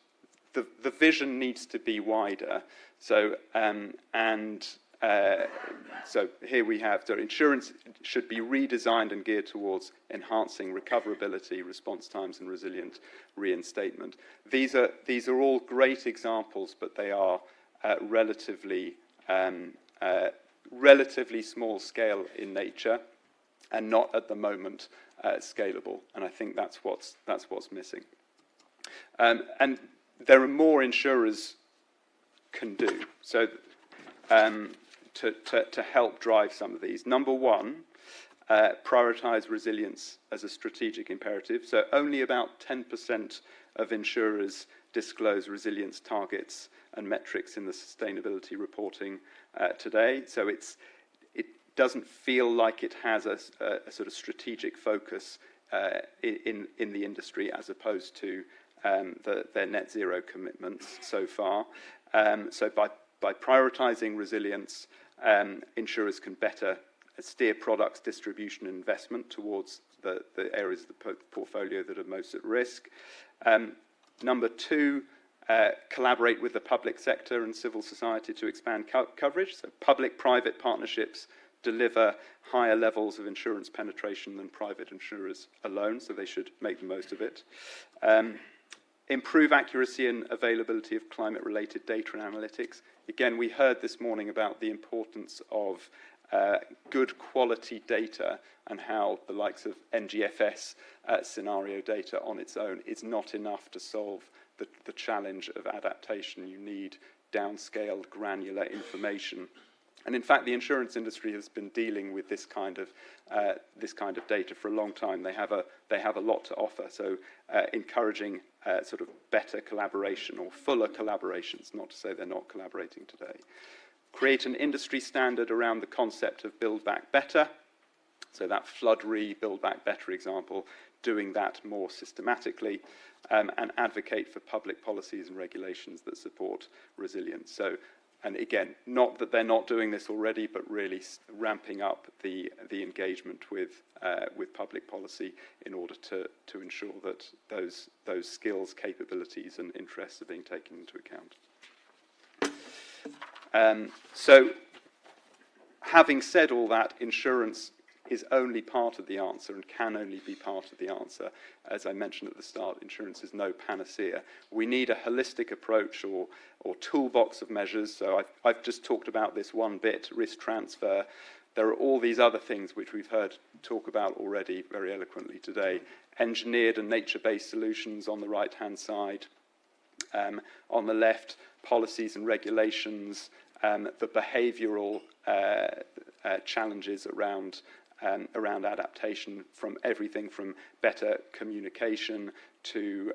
the vision needs to be wider. So so here we have, so insurance should be redesigned and geared towards enhancing recoverability, response times, and resilient reinstatement. These are all great examples, but they are relatively small scale in nature, and not at the moment scalable. And I think that's what's missing. And there are more insurers can do. So to help drive some of these. Number one, prioritise resilience as a strategic imperative. So only about 10% of insurers disclose resilience targets and metrics in the sustainability reporting today. So it doesn't feel like it has a sort of strategic focus in the industry as opposed to their net zero commitments so far. So by prioritising resilience, insurers can better steer products, distribution, and investment towards the areas of the portfolio that are most at risk. Number two, collaborate with the public sector and civil society to expand coverage. So public-private partnerships deliver higher levels of insurance penetration than private insurers alone, so they should make the most of it. Improve accuracy and availability of climate-related data and analytics. Again, we heard this morning about the importance of good quality data and how the likes of NGFS scenario data on its own is not enough to solve the challenge of adaptation. You need downscaled, granular information. And in fact, the insurance industry has been dealing with this kind of data for a long time. They have a lot to offer. So encouraging sort of better collaboration or fuller collaborations, not to say they're not collaborating today. Create an industry standard around the concept of build back better. So that flood build back better example, doing that more systematically, and advocate for public policies and regulations that support resilience. So, and again, not that they're not doing this already, but really ramping up the engagement with public policy in order to ensure that those skills, capabilities, and interests are being taken into account. So, having said all that, insurance is only part of the answer and can only be part of the answer. As I mentioned at the start, insurance is no panacea. We need a holistic approach or toolbox of measures. So I've just talked about this one bit, risk transfer. There are all these other things which we've heard talk about already very eloquently today. Engineered and nature-based solutions on the right-hand side. On the left, policies and regulations, the behavioural challenges around adaptation, from everything from better communication to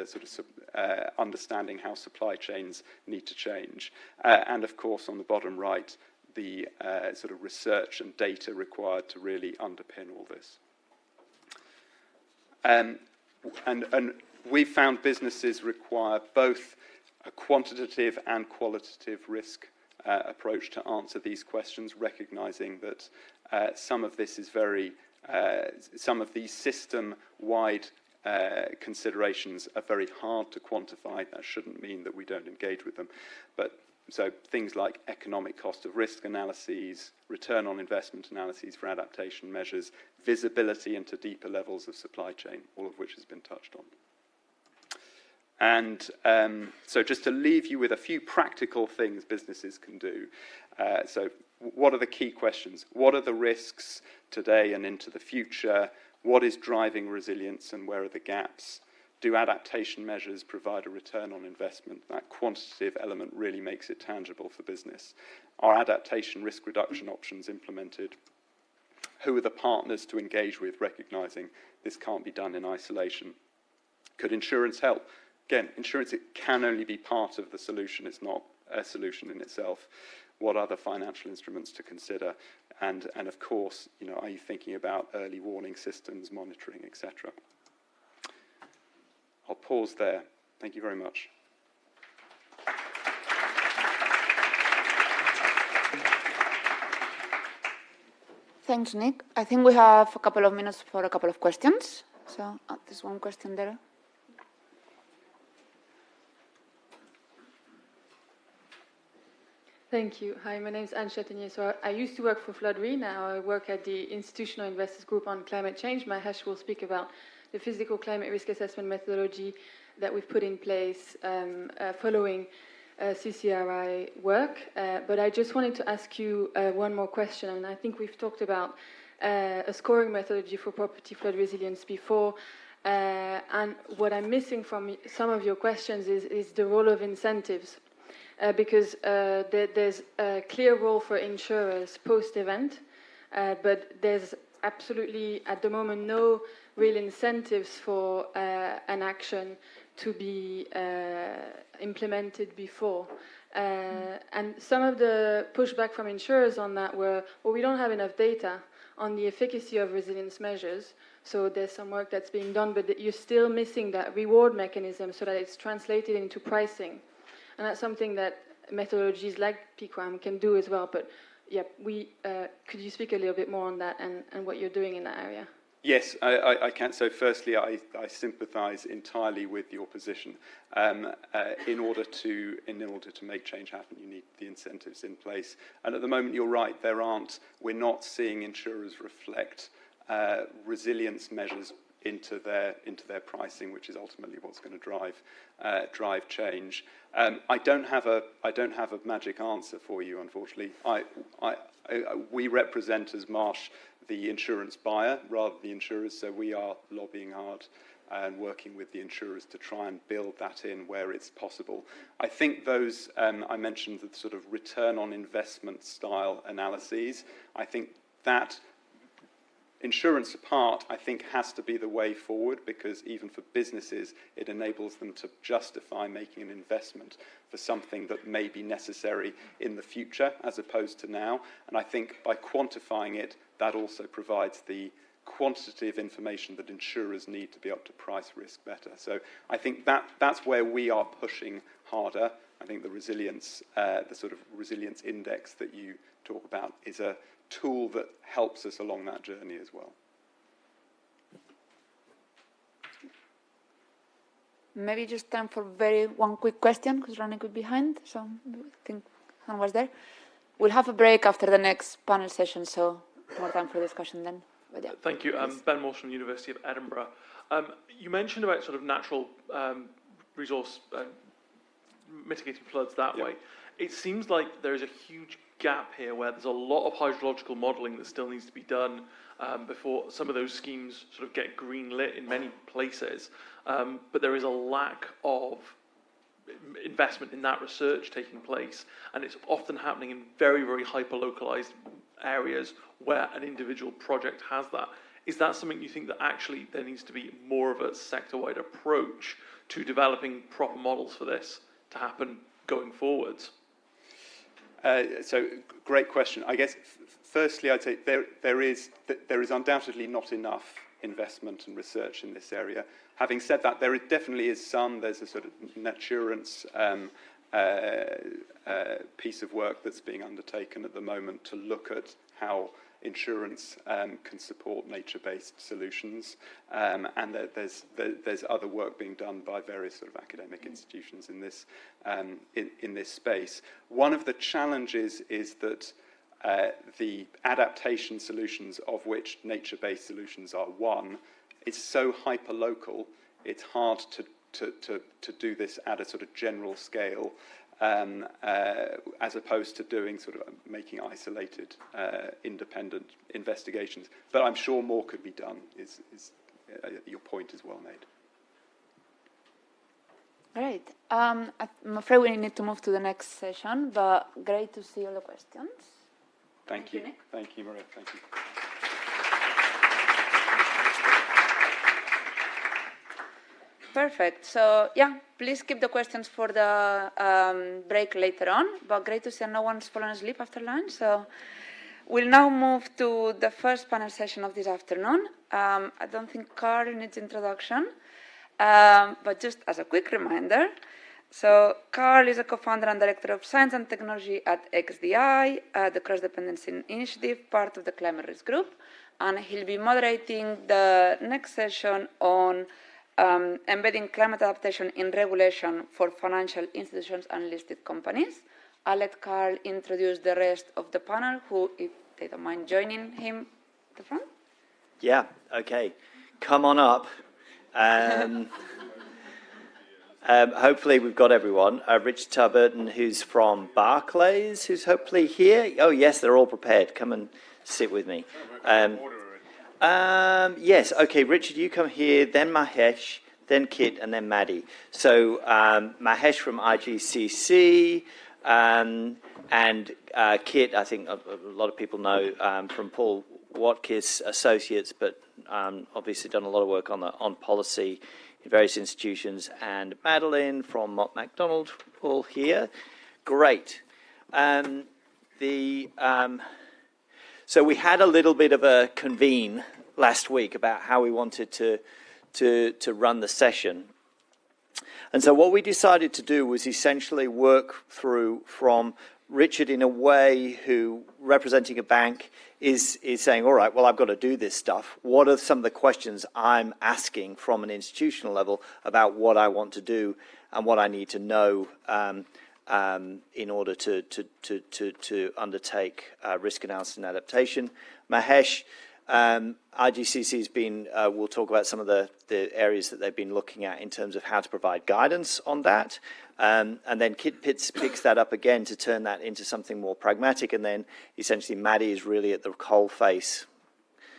sort of understanding how supply chains need to change. And of course, on the bottom right, the sort of research and data required to really underpin all this. And we've found businesses require both a quantitative and qualitative risk approach to answer these questions, recognizing that some of this is some of these system-wide considerations are very hard to quantify. That shouldn't mean that we don't engage with them. But so things like economic cost of risk analyses, return on investment analyses for adaptation measures, visibility into deeper levels of supply chain, all of which has been touched on. And so just to leave you with a few practical things businesses can do. So what are the key questions? What are the risks today and into the future? What is driving resilience and where are the gaps? Do adaptation measures provide a return on investment? That quantitative element really makes it tangible for business. Are adaptation risk reduction options implemented? Who are the partners to engage with, recognizing this can't be done in isolation? Could insurance help? again, insurance, it can only be part of the solution. It's not a solution in itself. What other financial instruments to consider? And of course, are you thinking about early warning systems, monitoring, etc.? I'll pause there. Thank you very much. Thanks, Nick. I think we have a couple of minutes for a couple of questions. So there's one question there. Thank you. Hi, my name is Anne Chatinier. So I used to work for Flood Re. Now I work at the Institutional Investors Group on climate change. Mahesh will speak about the physical climate risk assessment methodology that we've put in place following CCRI work. But I just wanted to ask you one more question. And I think we've talked about a scoring methodology for property flood resilience before. And what I'm missing from some of your questions is the role of incentives. Because there's a clear role for insurers post-event, but there's absolutely, at the moment, no real incentives for an action to be implemented before. And some of the pushback from insurers on that were, well, we don't have enough data on the efficacy of resilience measures, so there's some work that's being done, but you're still missing that reward mechanism so that it's translated into pricing. And that's something that methodologies like PQAM can do as well. But yeah, could you speak a little bit more on that and what you're doing in that area? Yes, I can. So firstly, I sympathise entirely with your position. In order to make change happen, you need the incentives in place. And at the moment, you're right. We're not seeing insurers reflect resilience measures into their pricing, which is ultimately what's going to drive change. I don't have a magic answer for you, unfortunately. We represent as Marsh the insurance buyer rather than the insurers, so we are lobbying hard and working with the insurers to try and build that in where it's possible. I think those I mentioned, the sort of return on investment style analyses. I think that, insurance apart, I think has to be the way forward, because even for businesses, it enables them to justify making an investment for something that may be necessary in the future as opposed to now. And I think by quantifying it, that also provides the quantitative information that insurers need to be able to price risk better. So I think that's where we are pushing harder. I think the resilience, the sort of resilience index that you talk about is a tool that helps us along that journey as well. Maybe just time for one quick question, because running quick behind, so I think someone was there. We'll have a break after the next panel session, so more time for discussion then. But yeah, thank you. Ben Morse from the University of Edinburgh. You mentioned about sort of natural resource mitigating floods that way. It seems like there is a huge gap here where there's a lot of hydrological modelling that still needs to be done before some of those schemes sort of get green lit in many places. But there is a lack of investment in that research taking place, and it's often happening in very, very hyper-localised areas where an individual project has that. Is that something you think that actually there needs to be more of a sector-wide approach to developing proper models for this to happen going forwards? So, great question. I guess, firstly, I'd say there is undoubtedly not enough investment and research in this area. Having said that, there definitely is some. There's a sort of naturance piece of work that's being undertaken at the moment to look at how insurance can support nature-based solutions, and there's other work being done by various sort of academic institutions in this space. One of the challenges is that the adaptation solutions, of which nature-based solutions are one, is so hyper-local. It's hard to do this at a sort of general scale, as opposed to doing sort of making isolated, independent investigations. But I'm sure more could be done. Your point is well made. Great. I'm afraid we need to move to the next session, but great to see all the questions. Thank you. Thank you, Maria. Thank you. perfect. So, yeah, please keep the questions for the break later on. But great to see no one's fallen asleep after lunch. So we'll now move to the first panel session of this afternoon. I don't think Carl needs introduction. But just as a quick reminder, so Carl is a co-founder and director of science and technology at XDI, the Cross-Dependency Initiative, part of the Climate Risk Group. And he'll be moderating the next session on embedding climate adaptation in regulation for financial institutions and listed companies. I'll let Carl introduce the rest of the panel, who, if they don't mind joining him at the front. Yeah, okay. Come on up. Hopefully we've got everyone. Richard Tarburton, who's from Barclays, who's hopefully here. Oh, yes, they're all prepared. Come and sit with me. Yes, okay, Richard, you come here, then Mahesh, then Kit, and then Maddie. So Mahesh from IGCC, and Kit, I think a lot of people know from Paul Watkis Associates, but obviously done a lot of work on policy in various institutions, and Madeline from Mott MacDonald, all here. Great. So we had a little bit of a convene last week about how we wanted to run the session. And so what we decided to do was essentially work through from Richard in a way who, representing a bank, is saying, all right, well, I've got to do this stuff. What are some of the questions I'm asking from an institutional level about what I want to do and what I need to know in order to undertake risk analysis and adaptation? Mahesh, IGCC's been, we'll talk about some of the areas that they've been looking at in terms of how to provide guidance on that. And then Kit picks that up again to turn that into something more pragmatic. And then essentially Maddie is really at the coal face,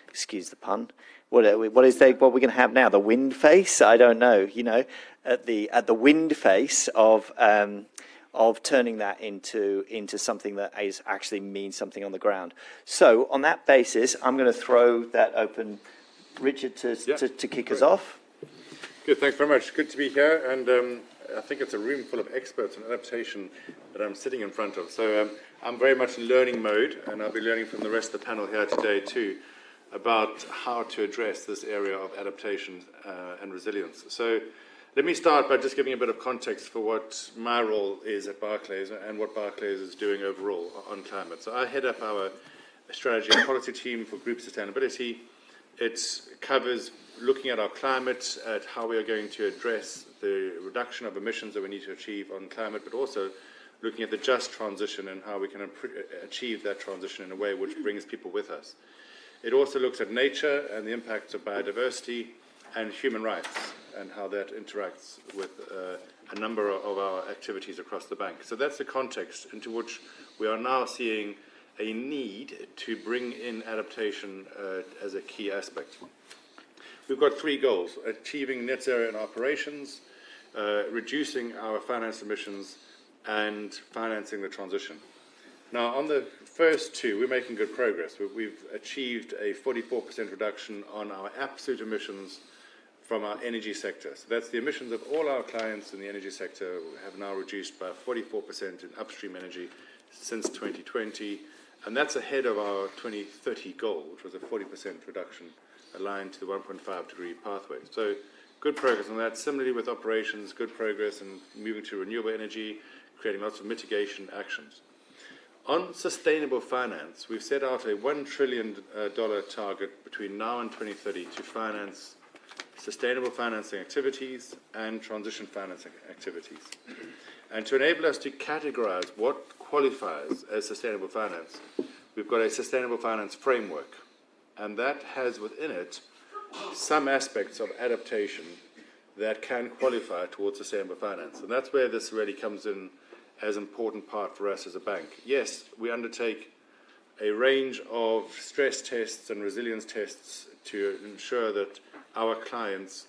excuse the pun. What we're going to have now? The wind face? I don't know. You know, at the wind face of turning that into something that is actually means something on the ground. So on that basis, I'm going to throw that open, Richard, to kick us off. Good, thanks very much. Good to be here, and I think it's a room full of experts on adaptation that I'm sitting in front of. So I'm very much in learning mode, and I'll be learning from the rest of the panel here today too about how to address this area of adaptation and resilience. So let me start by just giving a bit of context for what my role is at Barclays and what Barclays is doing overall on climate. So I head up our strategy and policy team for group sustainability. It covers looking at our climate, at how we are going to address the reduction of emissions that we need to achieve on climate, but also looking at the just transition and how we can achieve that transition in a way which brings people with us. It also looks at nature and the impacts of biodiversity and human rights and how that interacts with a number of our activities across the bank. So that's the context into which we are now seeing a need to bring in adaptation as a key aspect. We've got three goals: achieving net zero in operations, reducing our finance emissions, and financing the transition. Now, on the first two, we're making good progress. We've achieved a 44% reduction on our absolute emissions from our energy sector. So that's the emissions of all our clients in the energy sector have now reduced by 44% in upstream energy since 2020. And that's ahead of our 2030 goal, which was a 40% reduction aligned to the 1.5 degree pathway. So good progress on that. Similarly with operations, good progress in moving to renewable energy, creating lots of mitigation actions. On sustainable finance, we've set out a $1 trillion target between now and 2030 to finance sustainable financing activities and transition financing activities. And to enable us to categorize what qualifies as sustainable finance, we've got a sustainable finance framework. And that has within it some aspects of adaptation that can qualify towards sustainable finance. And that's where this really comes in as an important part for us as a bank. Yes, we undertake a range of stress tests and resilience tests to ensure that our clients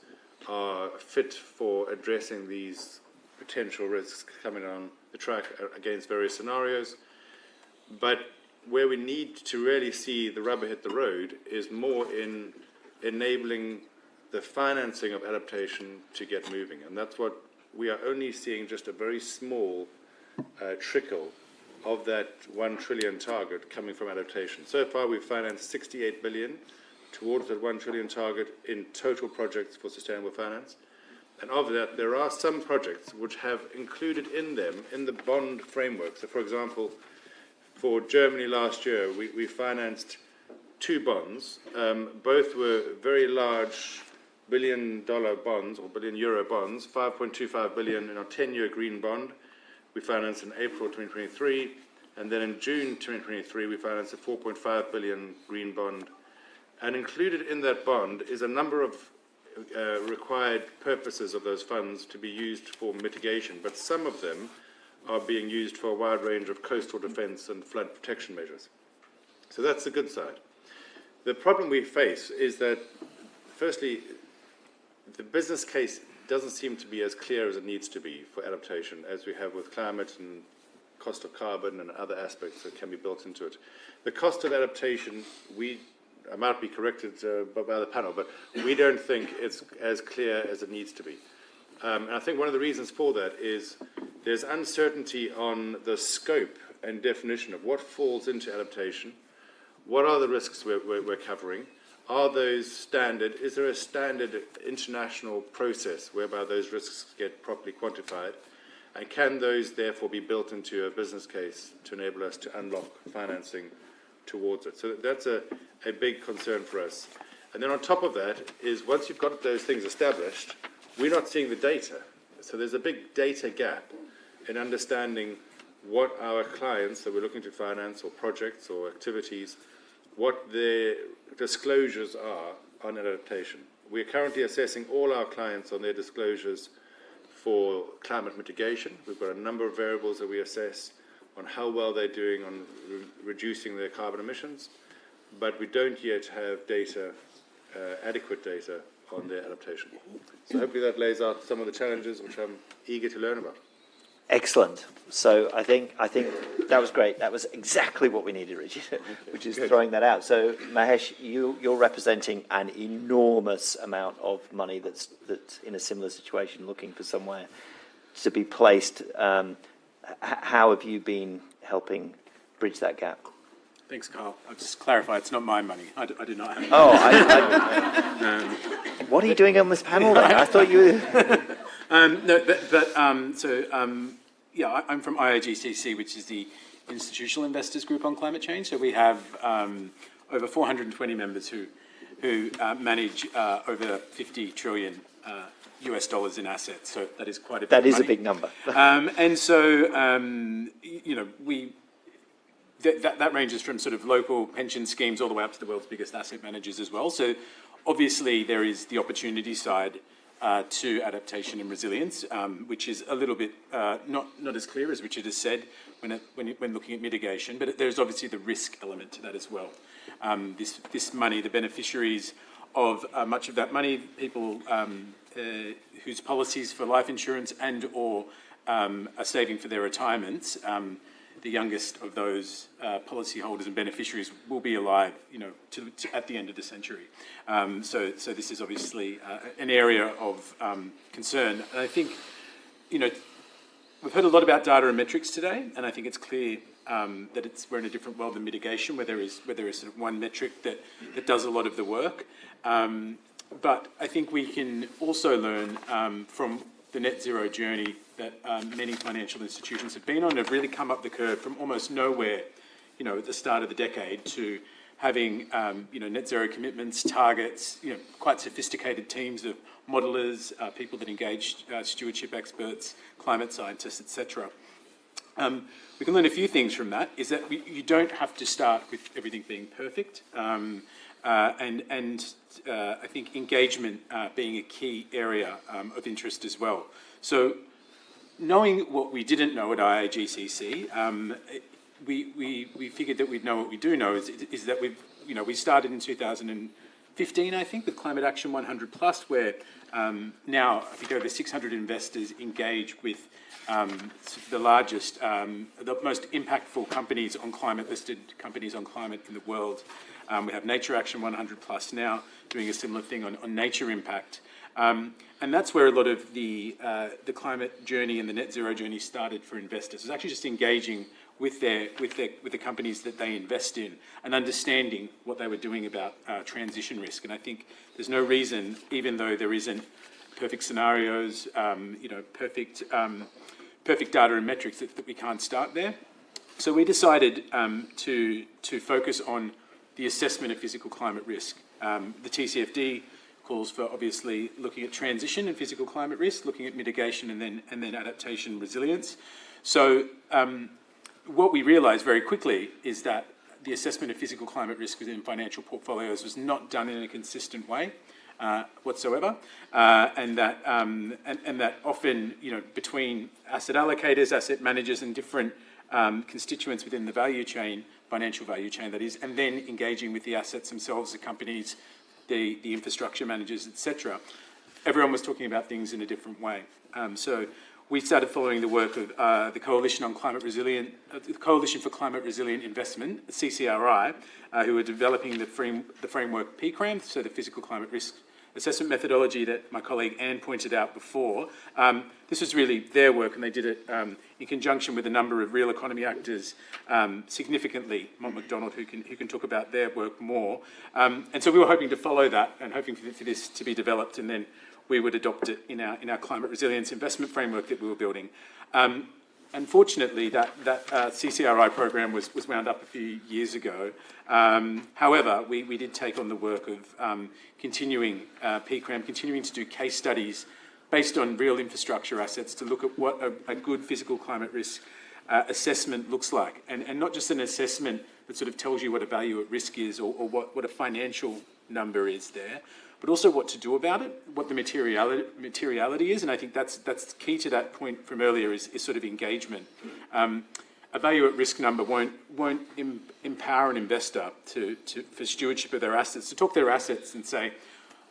are fit for addressing these potential risks coming on the track against various scenarios. But where we need to really see the rubber hit the road is more in enabling the financing of adaptation to get moving. And that's what we are only seeing, just a very small trickle of that 1 trillion target coming from adaptation. So far, we've financed 68 billion towards that 1 trillion target in total projects for sustainable finance. And of that, there are some projects which have included in them, in the bond framework. So, for example, for Germany last year, we financed 2 bonds. Both were very large billion-dollar bonds, or billion-euro bonds, 5.25 billion in a 10-year green bond. We financed in April 2023, and then in June 2023, we financed a 4.5 billion green bond. And included in that bond is a number of required purposes of those funds to be used for mitigation, but some of them are being used for a wide range of coastal defence and flood protection measures. So that's the good side. The problem we face is that, firstly, the business case doesn't seem to be as clear as it needs to be for adaptation, as we have with climate and cost of carbon and other aspects that can be built into it. The cost of adaptation, I might be corrected by the panel, but we don't think it's as clear as it needs to be. And I think one of the reasons for that is there's uncertainty on the scope and definition of what falls into adaptation, what are the risks we're covering, are those standard, is there a standard international process whereby those risks get properly quantified, and can those therefore be built into a business case to enable us to unlock financing towards it? So that's a big concern for us. And then on top of that is, once you've got those things established, we're not seeing the data. So there's a big data gap in understanding what our clients that we're looking to finance, or projects or activities, what their disclosures are on adaptation. We're currently assessing all our clients on their disclosures for climate mitigation. We've got a number of variables that we assess on how well they're doing on reducing their carbon emissions, but we don't yet have data, adequate data on their adaptation. So hopefully that lays out some of the challenges which I'm eager to learn about. Excellent. So I think that was great. That was exactly what we needed, Richard, which is throwing that out. So Mahesh, you're representing an enormous amount of money that's in a similar situation, looking for somewhere to be placed. How have you been helping bridge that gap? Thanks, Carl. I'll just clarify, it's not my money. I do not have it. Oh, what are you doing on this panel then? I thought you were... Yeah, I'm from IOGCC, which is the Institutional Investors Group on Climate Change. So we have over 420 members who manage over 50 trillion US dollars in assets. So that is quite a big That is money. a big number. And so, that ranges from sort of local pension schemes all the way up to the world's biggest asset managers as well. So obviously there is the opportunity side to adaptation and resilience, which is a little bit not as clear as Richard has said when looking at mitigation, but there's obviously the risk element to that as well. This money, the beneficiaries of much of that money, people whose policies for life insurance and or are saving for their retirements, the youngest of those policyholders and beneficiaries will be alive, at the end of the century. So this is obviously an area of concern. And I think, we've heard a lot about data and metrics today, and I think it's clear that we're in a different world than mitigation, where there is sort of one metric that does a lot of the work. But I think we can also learn from the net zero journey that many financial institutions have been on, have really come up the curve from almost nowhere, at the start of the decade, to having, net zero commitments, targets, quite sophisticated teams of modelers, people that engage stewardship experts, climate scientists, etc. We can learn a few things from that, is that you don't have to start with everything being perfect. And I think engagement being a key area of interest as well. So knowing what we didn't know at IAGCC, we figured that we'd know what we do know is that we started in 15, I think, with Climate Action 100 Plus, where now I think over 600 investors engage with the largest, the most impactful companies on climate, listed companies on climate in the world. We have Nature Action 100 Plus now doing a similar thing on nature impact. And that's where a lot of the climate journey and the net zero journey started for investors. It's actually just engaging with the companies that they invest in and understanding what they were doing about transition risk. And I think there's no reason, even though there isn't perfect scenarios, perfect data and metrics, that we can't start there. So we decided to focus on the assessment of physical climate risk. The TCFD calls for obviously looking at transition and physical climate risk, looking at mitigation and then adaptation resilience. So what we realised very quickly is that the assessment of physical climate risk within financial portfolios was not done in a consistent way whatsoever, and that often, between asset allocators, asset managers, and different constituents within the value chain, financial value chain that is, and then engaging with the assets themselves, the companies, the infrastructure managers, etc. Everyone was talking about things in a different way. So we started following the work of the Coalition on Climate Resilient, the Coalition for Climate Resilient Investment, CCRI, who are developing the framework PCRAM, so the physical climate risk assessment methodology that my colleague Anne pointed out before. This was really their work, and they did it in conjunction with a number of real economy actors, significantly, Mont MacDonald, who can talk about their work more. And so we were hoping to follow that and hoping for this to be developed, and then we would adopt it in our climate resilience investment framework that we were building. Unfortunately, that CCRI program was wound up a few years ago. However, we did take on the work of continuing PCRAM, continuing to do case studies based on real infrastructure assets to look at what a good physical climate risk assessment looks like. And not just an assessment that sort of tells you what a value at risk is or what a financial number is there, but also what to do about it, what the materiality is. And I think that's key to that point from earlier is sort of engagement. A value at risk number won't empower an investor for stewardship of their assets, to talk their assets and say,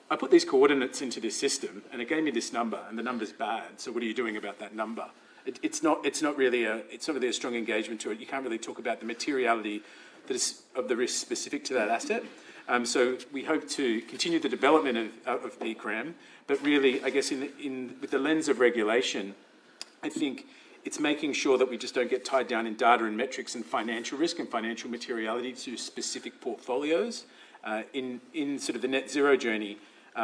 I put these coordinates into this system and it gave me this number and the number's bad, so what are you doing about that number? It's not really a strong engagement to it. You can't really talk about the materiality that is of the risk specific to that asset. So we hope to continue the development of PCRAM, but really, I guess, with the lens of regulation, I think it's making sure that we just don't get tied down in data and metrics and financial risk and financial materiality to specific portfolios. In sort of the net zero journey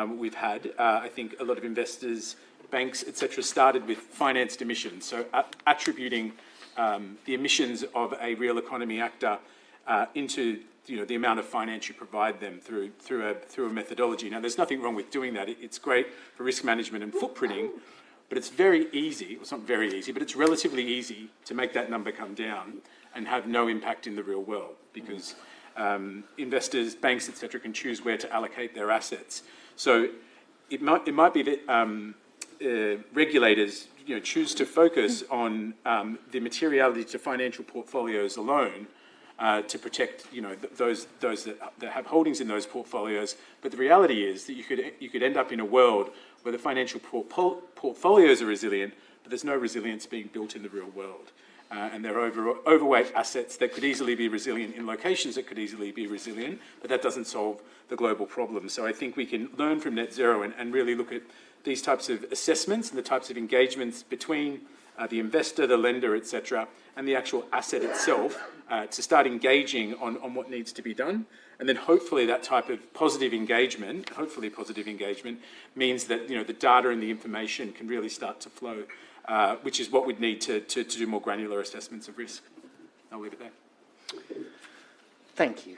we've had, I think a lot of investors, banks, etc., started with financed emissions, so attributing the emissions of a real economy actor into the amount of finance you provide them through a methodology. Now, there's nothing wrong with doing that. It's great for risk management and footprinting, but it's very easy. Well, it's not very easy, but it's relatively easy to make that number come down and have no impact in the real world because investors, banks, etc., can choose where to allocate their assets. So it might be that regulators choose to focus on the materiality to financial portfolios alone, to protect those that have holdings in those portfolios. But the reality is that you could end up in a world where the financial portfolios are resilient, but there's no resilience being built in the real world. And they're overweight assets that could easily be resilient in locations that could easily be resilient, but that doesn't solve the global problem. So I think we can learn from net zero and really look at these types of assessments and the types of engagements between the investor, the lender, etc., and the actual asset itself to start engaging on what needs to be done. And then hopefully that type of positive engagement, means that the data and the information can really start to flow, which is what we'd need to do more granular assessments of risk. I'll leave it there. Thank you.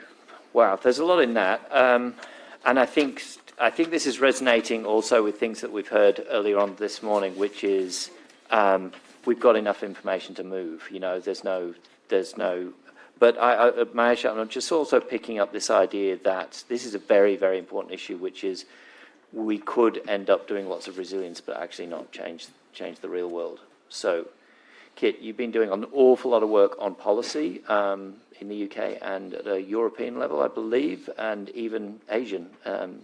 Wow, there's a lot in that. And I think this is resonating also with things that we've heard earlier on this morning, which is we've got enough information to move. There's no. But Mahesh, I'm just also picking up this idea that this is a very, very important issue, which is we could end up doing lots of resilience, but actually not change the real world. So, Kit, you've been doing an awful lot of work on policy in the UK and at a European level, I believe, and even Asian,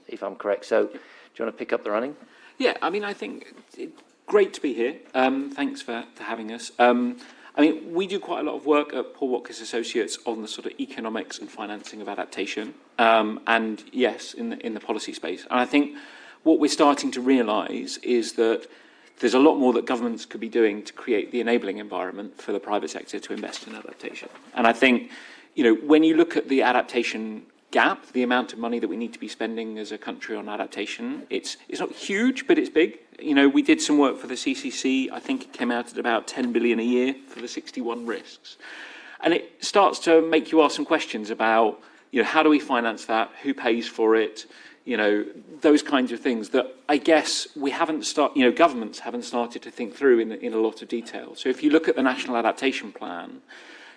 if I'm correct. So do you want to pick up the running? Yeah, I mean, I think it's great to be here. Thanks for having us. I mean, we do quite a lot of work at Paul Watkins Associates on the sort of economics and financing of adaptation, and yes, in the policy space. And I think what we're starting to realise is that there's a lot more that governments could be doing to create the enabling environment for the private sector to invest in adaptation. And I think, you know, when you look at the adaptation gap, the amount of money that we need to be spending as a country on adaptation, it's not huge, but it's big. You know, we did some work for the CCC. I think it came out at about 10 billion a year for the 61 risks. And it starts to make you ask some questions about, you know, how do we finance that? Who pays for it? You know, those kinds of things that I guess we haven't governments haven't started to think through in a lot of detail. So if you look at the National Adaptation Plan,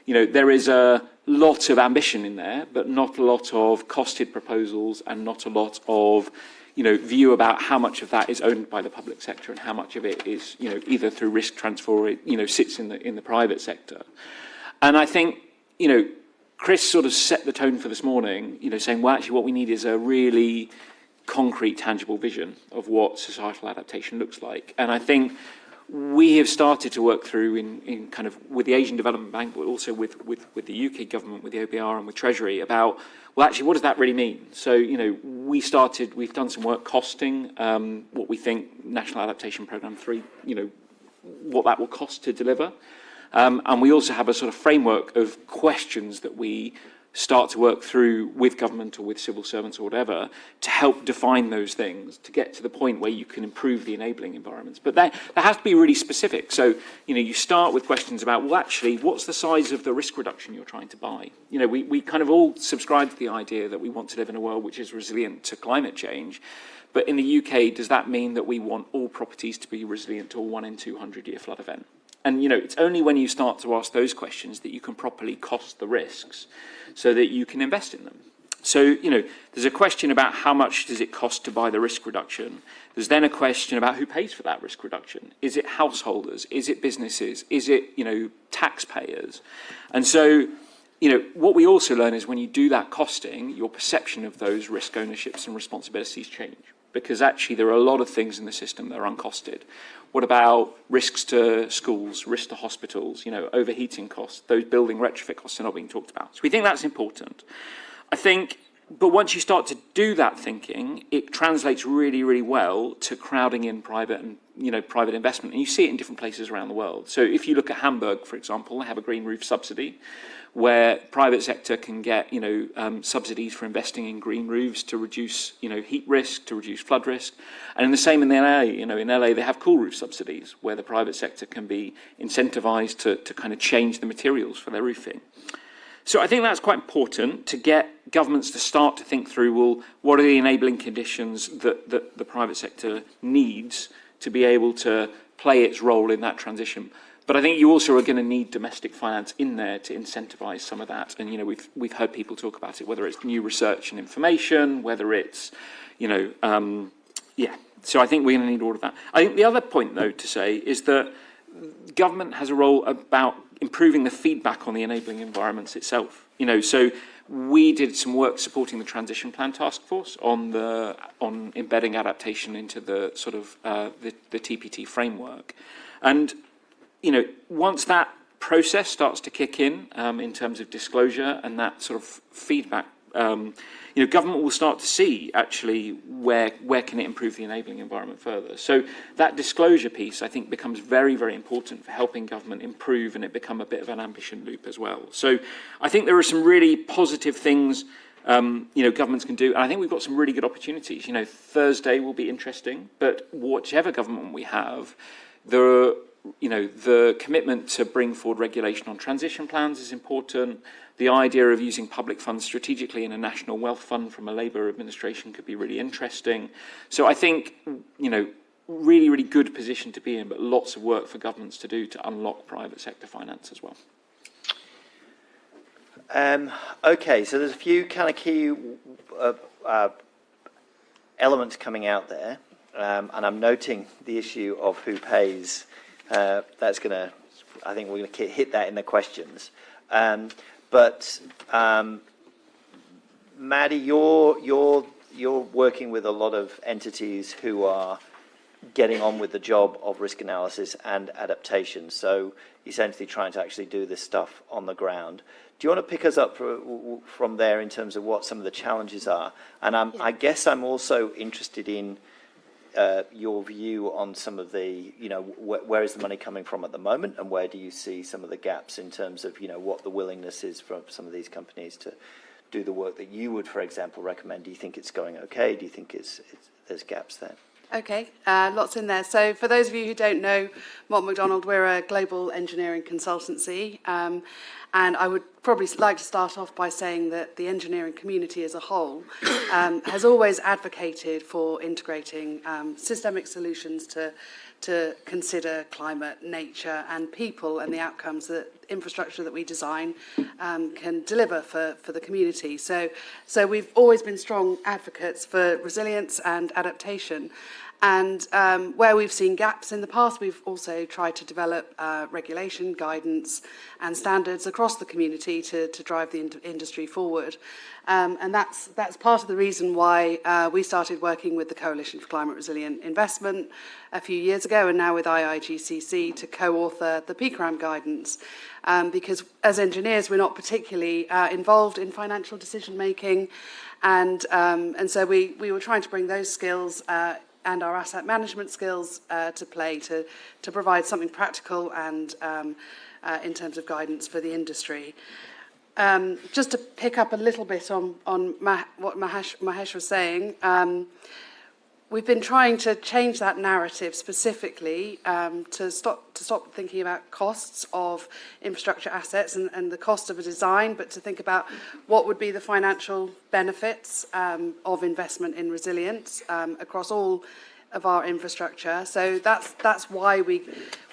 you know, there is a lot of ambition in there, but not a lot of costed proposals and not a lot of, you know, view about how much of that is owned by the public sector and how much of it is, you know, either through risk transfer or, you know, sits in the private sector. And I think, you know, Chris sort of set the tone for this morning, you know, saying, well, actually what we need is a really concrete, tangible vision of what societal adaptation looks like. And I think we have started to work through in kind of with the Asian Development Bank, but also with the UK government, with the OBR and with Treasury about, well, actually, what does that really mean? So, you know, we've done some work costing what we think National Adaptation Programme 3, you know, what that will cost to deliver. And we also have a sort of framework of questions that we start to work through with government or with civil servants or whatever to help define those things, to get to the point where you can improve the enabling environments. But that has to be really specific. So, you know, you start with questions about, well, actually, what's the size of the risk reduction you're trying to buy? You know, we kind of all subscribe to the idea that we want to live in a world which is resilient to climate change. But in the UK, does that mean that we want all properties to be resilient to a 1 in 200 year flood event? And, you know, it's only when you start to ask those questions that you can properly cost the risks so that you can invest in them. So, you know, there's a question about how much does it cost to buy the risk reduction. There's then a question about who pays for that risk reduction. Is it householders? Is it businesses? Is it, you know, taxpayers? And so, you know, what we also learn is when you do that costing, your perception of those risk ownerships and responsibilities change. Because actually there are a lot of things in the system that are uncosted. What about risks to schools, risks to hospitals, you know, overheating costs, those building retrofit costs are not being talked about. So we think that's important. I think, but once you start to do that thinking, it translates really, really well to crowding in private and, you know, private investment. And you see it in different places around the world. So if you look at Hamburg, for example, they have a green roof subsidy where private sector can get, you know, subsidies for investing in green roofs to reduce, you know, heat risk, to reduce flood risk. And the same in LA, you know, in LA they have cool roof subsidies where the private sector can be incentivized to kind of change the materials for their roofing. So I think that's quite important to get governments to start to think through, well, what are the enabling conditions that the private sector needs to be able to play its role in that transition. But I think you also are going to need domestic finance in there to incentivize some of that. And, you know, we've heard people talk about it, whether it's new research and information, whether it's, you know, yeah. So I think we're going to need all of that. I think the other point, though, to say is that government has a role about improving the feedback on the enabling environments itself. You know, so we did some work supporting the Transition Plan Task Force on embedding adaptation into the sort of the TPT framework. And you know, once that process starts to kick in terms of disclosure and that sort of feedback, you know, government will start to see actually where can it improve the enabling environment further. So that disclosure piece, I think, becomes very, very important for helping government improve and it become a bit of an ambition loop as well. So I think there are some really positive things, you know, governments can do. And I think we've got some really good opportunities. You know, Thursday will be interesting, but whichever government we have, you know, the commitment to bring forward regulation on transition plans is important. The idea of using public funds strategically in a national wealth fund from a Labour administration could be really interesting. So I think, you know, really, really good position to be in, but lots of work for governments to do to unlock private sector finance as well. Okay, so there's a few kind of key elements coming out there, and I'm noting the issue of who pays. That's going to I think we're going to hit that in the questions. But Maddie, you're working with a lot of entities who are getting on with the job of risk analysis and adaptation. So essentially trying to actually do this stuff on the ground. Do you want to pick us up from there in terms of what some of the challenges are? And I guess I'm also interested in your view on some of the, where is the money coming from at the moment, and where do you see some of the gaps in terms of, what the willingness is from some of these companies to do the work that you would, for example, recommend? Do you think it's going okay? Do you think there's gaps there? Okay, lots in there. So for those of you who don't know Mott MacDonald, we're a global engineering consultancy. And I would probably like to start off by saying that the engineering community as a whole has always advocated for integrating systemic solutions to consider climate, nature and people and the outcomes that infrastructure that we design can deliver for the community. So we've always been strong advocates for resilience and adaptation. And where we've seen gaps in the past, we've also tried to develop regulation, guidance and standards across the community to drive the industry forward. And that's part of the reason why we started working with the Coalition for Climate Resilient Investment a few years ago, and now with IIGCC to co-author the PCRAM guidance. Because as engineers, we're not particularly involved in financial decision making. And so we were trying to bring those skills and our asset management skills to play to provide something practical and in terms of guidance for the industry. Just to pick up a little bit on what Mahesh was saying, we've been trying to change that narrative specifically to stop thinking about costs of infrastructure assets and the cost of a design, but to think about what would be the financial benefits of investment in resilience across all of our infrastructure. So that's why we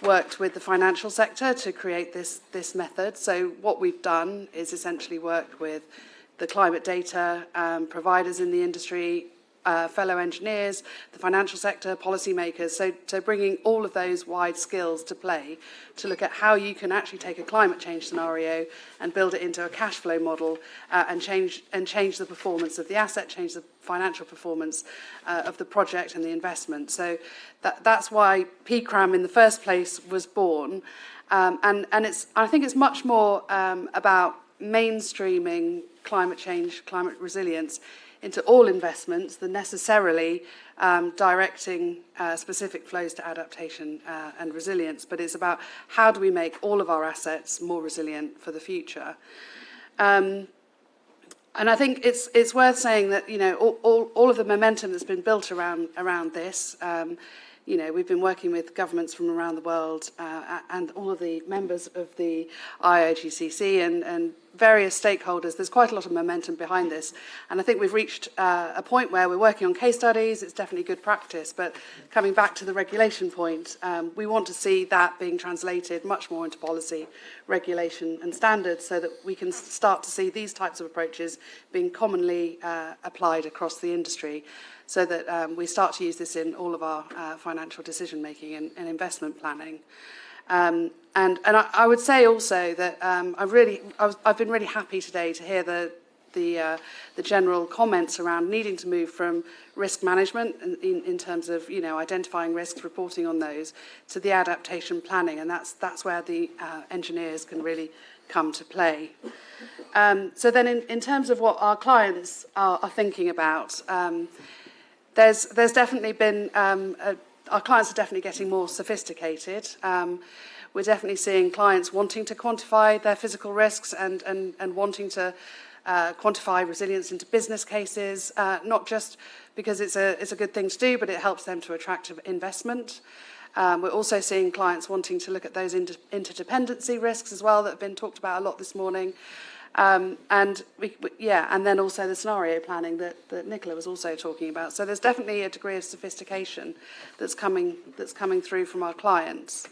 worked with the financial sector to create this method. So what we've done is essentially worked with the climate data providers in the industry, fellow engineers, the financial sector, policymakers, so bringing all of those wide skills to play to look at how you can actually take a climate change scenario and build it into a cash flow model and change the performance of the asset, change the financial performance of the project and the investment. So that's why PCRAM in the first place was born. And I think it's much more about mainstreaming climate change, climate resilience into all investments than necessarily directing specific flows to adaptation and resilience. But it's about how do we make all of our assets more resilient for the future. And I think it's worth saying that all of the momentum that's been built around this. We've been working with governments from around the world and all of the members of the IIGCC and various stakeholders. There's quite a lot of momentum behind this. And I think we've reached a point where we're working on case studies. It's definitely good practice. But coming back to the regulation point, we want to see that being translated much more into policy, regulation and standards so that we can start to see these types of approaches being commonly applied across the industry, so that we start to use this in all of our financial decision making and investment planning. And I would say also that I've been really happy today to hear the general comments around needing to move from risk management in terms of identifying risks, reporting on those, to the adaptation planning, and that's where the engineers can really come to play. So then in terms of what our clients are thinking about, there's definitely been our clients are definitely getting more sophisticated. We're definitely seeing clients wanting to quantify their physical risks and wanting to quantify resilience into business cases, not just because it's a good thing to do, but it helps them to attract investment. We're also seeing clients wanting to look at those interdependency risks as well that have been talked about a lot this morning. And then also the scenario planning that Nicola was also talking about. So there's definitely a degree of sophistication that's coming through from our clients.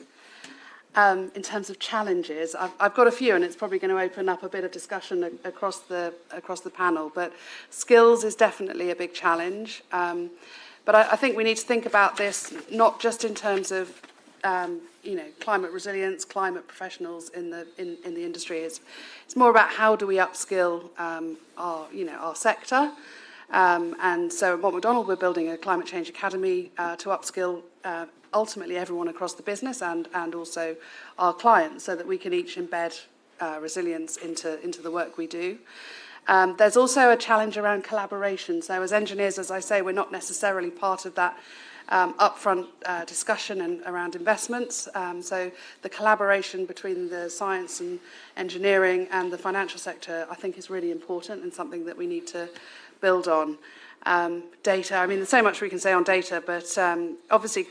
In terms of challenges, I've got a few, and it's probably going to open up a bit of discussion across the panel. But skills is definitely a big challenge. But I think we need to think about this not just in terms of climate resilience, climate professionals in the industry. It's more about how do we upskill our sector. And so at Mott MacDonald, we're building a climate change academy to upskill ultimately everyone across the business and also our clients, so that we can each embed resilience into the work we do. There's also a challenge around collaboration. So as engineers, as I say, we're not necessarily part of that upfront discussion and around investments. So the collaboration between the science and engineering and the financial sector, I think, is really important and something that we need to build on. Data, I mean, there's so much we can say on data, but obviously,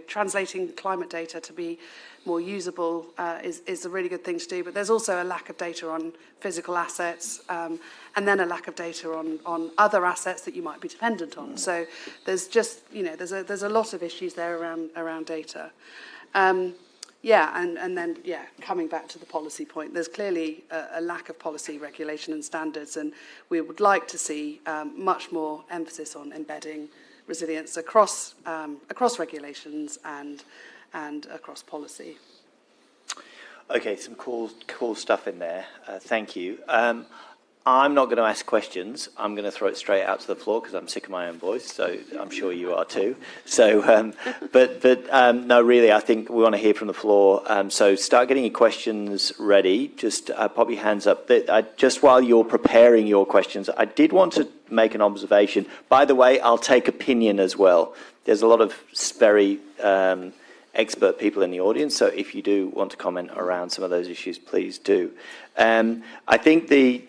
translating climate data to be more usable is a really good thing to do. But there's also a lack of data on physical assets, and then a lack of data on other assets that you might be dependent on. So there's just, there's a lot of issues there around data. And then coming back to the policy point, there's clearly a lack of policy regulation and standards, and we would like to see much more emphasis on embedding resilience across regulations and across policy. Okay, some cool stuff in there. Thank you. I'm not going to ask questions. I'm going to throw it straight out to the floor because I'm sick of my own voice, so I'm sure you are too. So, no, really, I think we want to hear from the floor. So start getting your questions ready. Just pop your hands up. Just while you're preparing your questions, I did want to make an observation. By the way, I'll take opinion as well. There's a lot of very expert people in the audience, so if you do want to comment around some of those issues, please do. I think the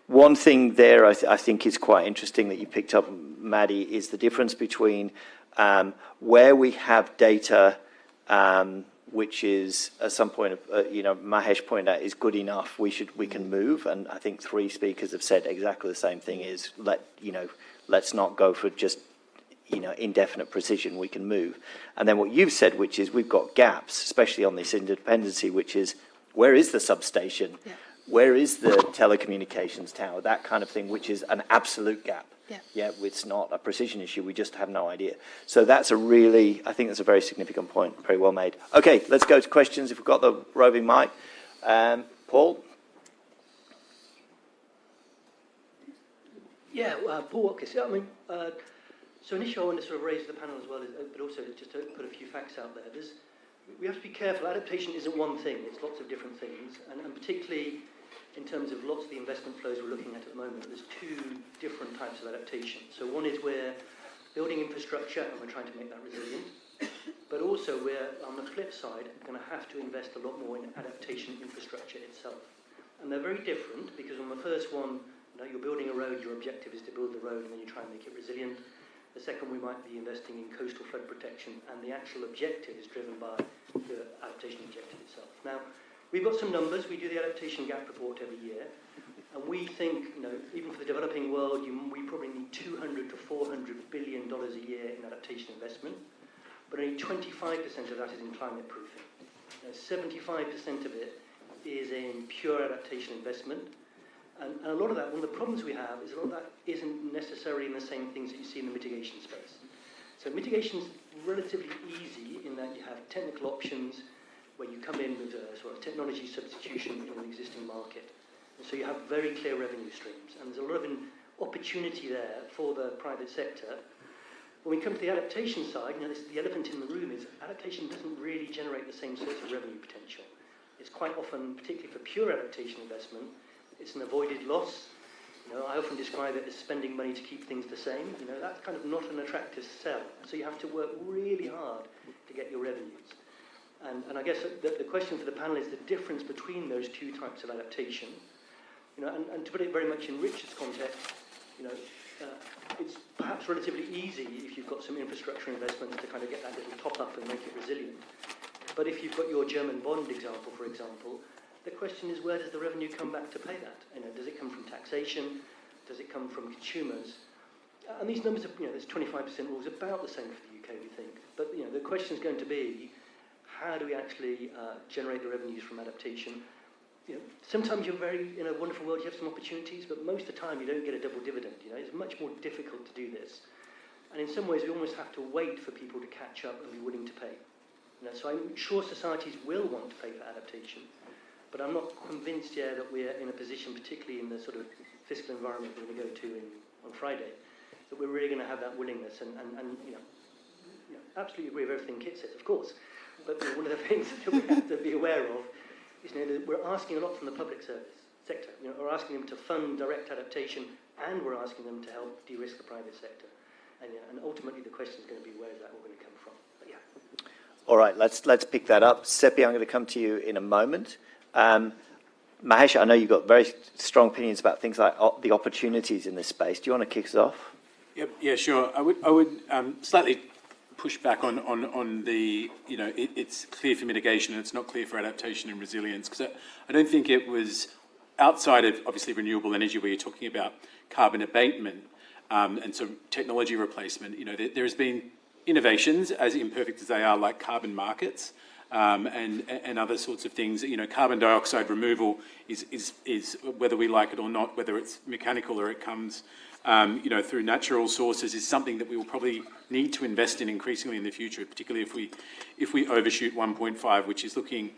one thing there I think is quite interesting that you picked up, Maddie, is the difference between where we have data which is at some point, Mahesh pointed out, is good enough. We can move, and I think 3 speakers have said exactly the same thing: is let's not go for just indefinite precision. We can move. And then what you've said, which is we've got gaps, especially on this interdependency, which is where is the substation? Yeah. Where is the telecommunications tower? That kind of thing, which is an absolute gap. Yeah, it's not a precision issue. We just have no idea. So that's I think that's a very significant point. Very well made. Okay, let's go to questions. If we've got the roving mic. Paul? Yeah, Paul Watkins. I mean, so initially I want to sort of raise the panel as well, but also just to put a few facts out there. We have to be careful. Adaptation isn't one thing. It's lots of different things, and particularly in terms of lots of the investment flows we're looking at the moment, there's 2 different types of adaptation. So one is we're building infrastructure and we're trying to make that resilient, but also we're, on the flip side, going to have to invest a lot more in adaptation infrastructure itself. And they're very different, because on the first one, you're building a road, your objective is to build the road and then you try and make it resilient. The second, we might be investing in coastal flood protection, and the actual objective is driven by the adaptation objective itself. Now, we've got some numbers. We do the adaptation gap report every year, and we think, even for the developing world, we probably need $200 to $400 billion a year in adaptation investment, but only 25% of that is in climate proofing. 75% of it is in pure adaptation investment. And a lot of that, one of the problems we have is a lot of that isn't necessarily in the same things that you see in the mitigation space. So mitigation is relatively easy in that you have technical options where you come in with a sort of technology substitution in an existing market. And so you have very clear revenue streams. And there's a lot of opportunity there for the private sector. When we come to the adaptation side, the elephant in the room is adaptation doesn't really generate the same sorts of revenue potential. It's quite often, particularly for pure adaptation investment, it's an avoided loss. I often describe it as spending money to keep things the same. That's kind of not an attractive sell. So you have to work really hard to get your revenues. And I guess the question for the panel is the difference between those 2 types of adaptation. And to put it very much in Richard's context, it's perhaps relatively easy if you've got some infrastructure investments to kind of get that little top up and make it resilient. But if you've got your German bond example, for example, the question is, where does the revenue come back to pay that? Does it come from taxation? Does it come from consumers? And these numbers, there's 25% rules about the same for the UK, we think. But the question is going to be, how do we actually generate the revenues from adaptation? Sometimes you're in a wonderful world, you have some opportunities, but most of the time you don't get a double dividend. It's much more difficult to do this. And in some ways, we almost have to wait for people to catch up and be willing to pay. So I'm sure societies will want to pay for adaptation, but I'm not convinced yet that we're in a position, particularly in the sort of fiscal environment we're going to go to on Friday, that we're really going to have that willingness. And absolutely agree with everything Kit says, of course. But one of the things that we have to be aware of is that we're asking a lot from the public service sector. We're asking them to fund direct adaptation, and we're asking them to help de-risk the private sector. And ultimately, the question is going to be, where is that all going to come from? But yeah. All right, let's pick that up. Seppi, I'm going to come to you in a moment. Mahesh, I know you've got very strong opinions about things like the opportunities in this space. Do you want to kick us off? Yeah, sure. I would slightly push back on the, it's clear for mitigation and it's not clear for adaptation and resilience, because I don't think it was outside of, obviously, renewable energy, where you're talking about carbon abatement and so technology replacement. There has been innovations, as imperfect as they are, like carbon markets and other sorts of things. Carbon dioxide removal is whether we like it or not, whether it's mechanical or it comes through natural sources, is something that we will probably need to invest in increasingly in the future, particularly if we overshoot 1.5, which is looking,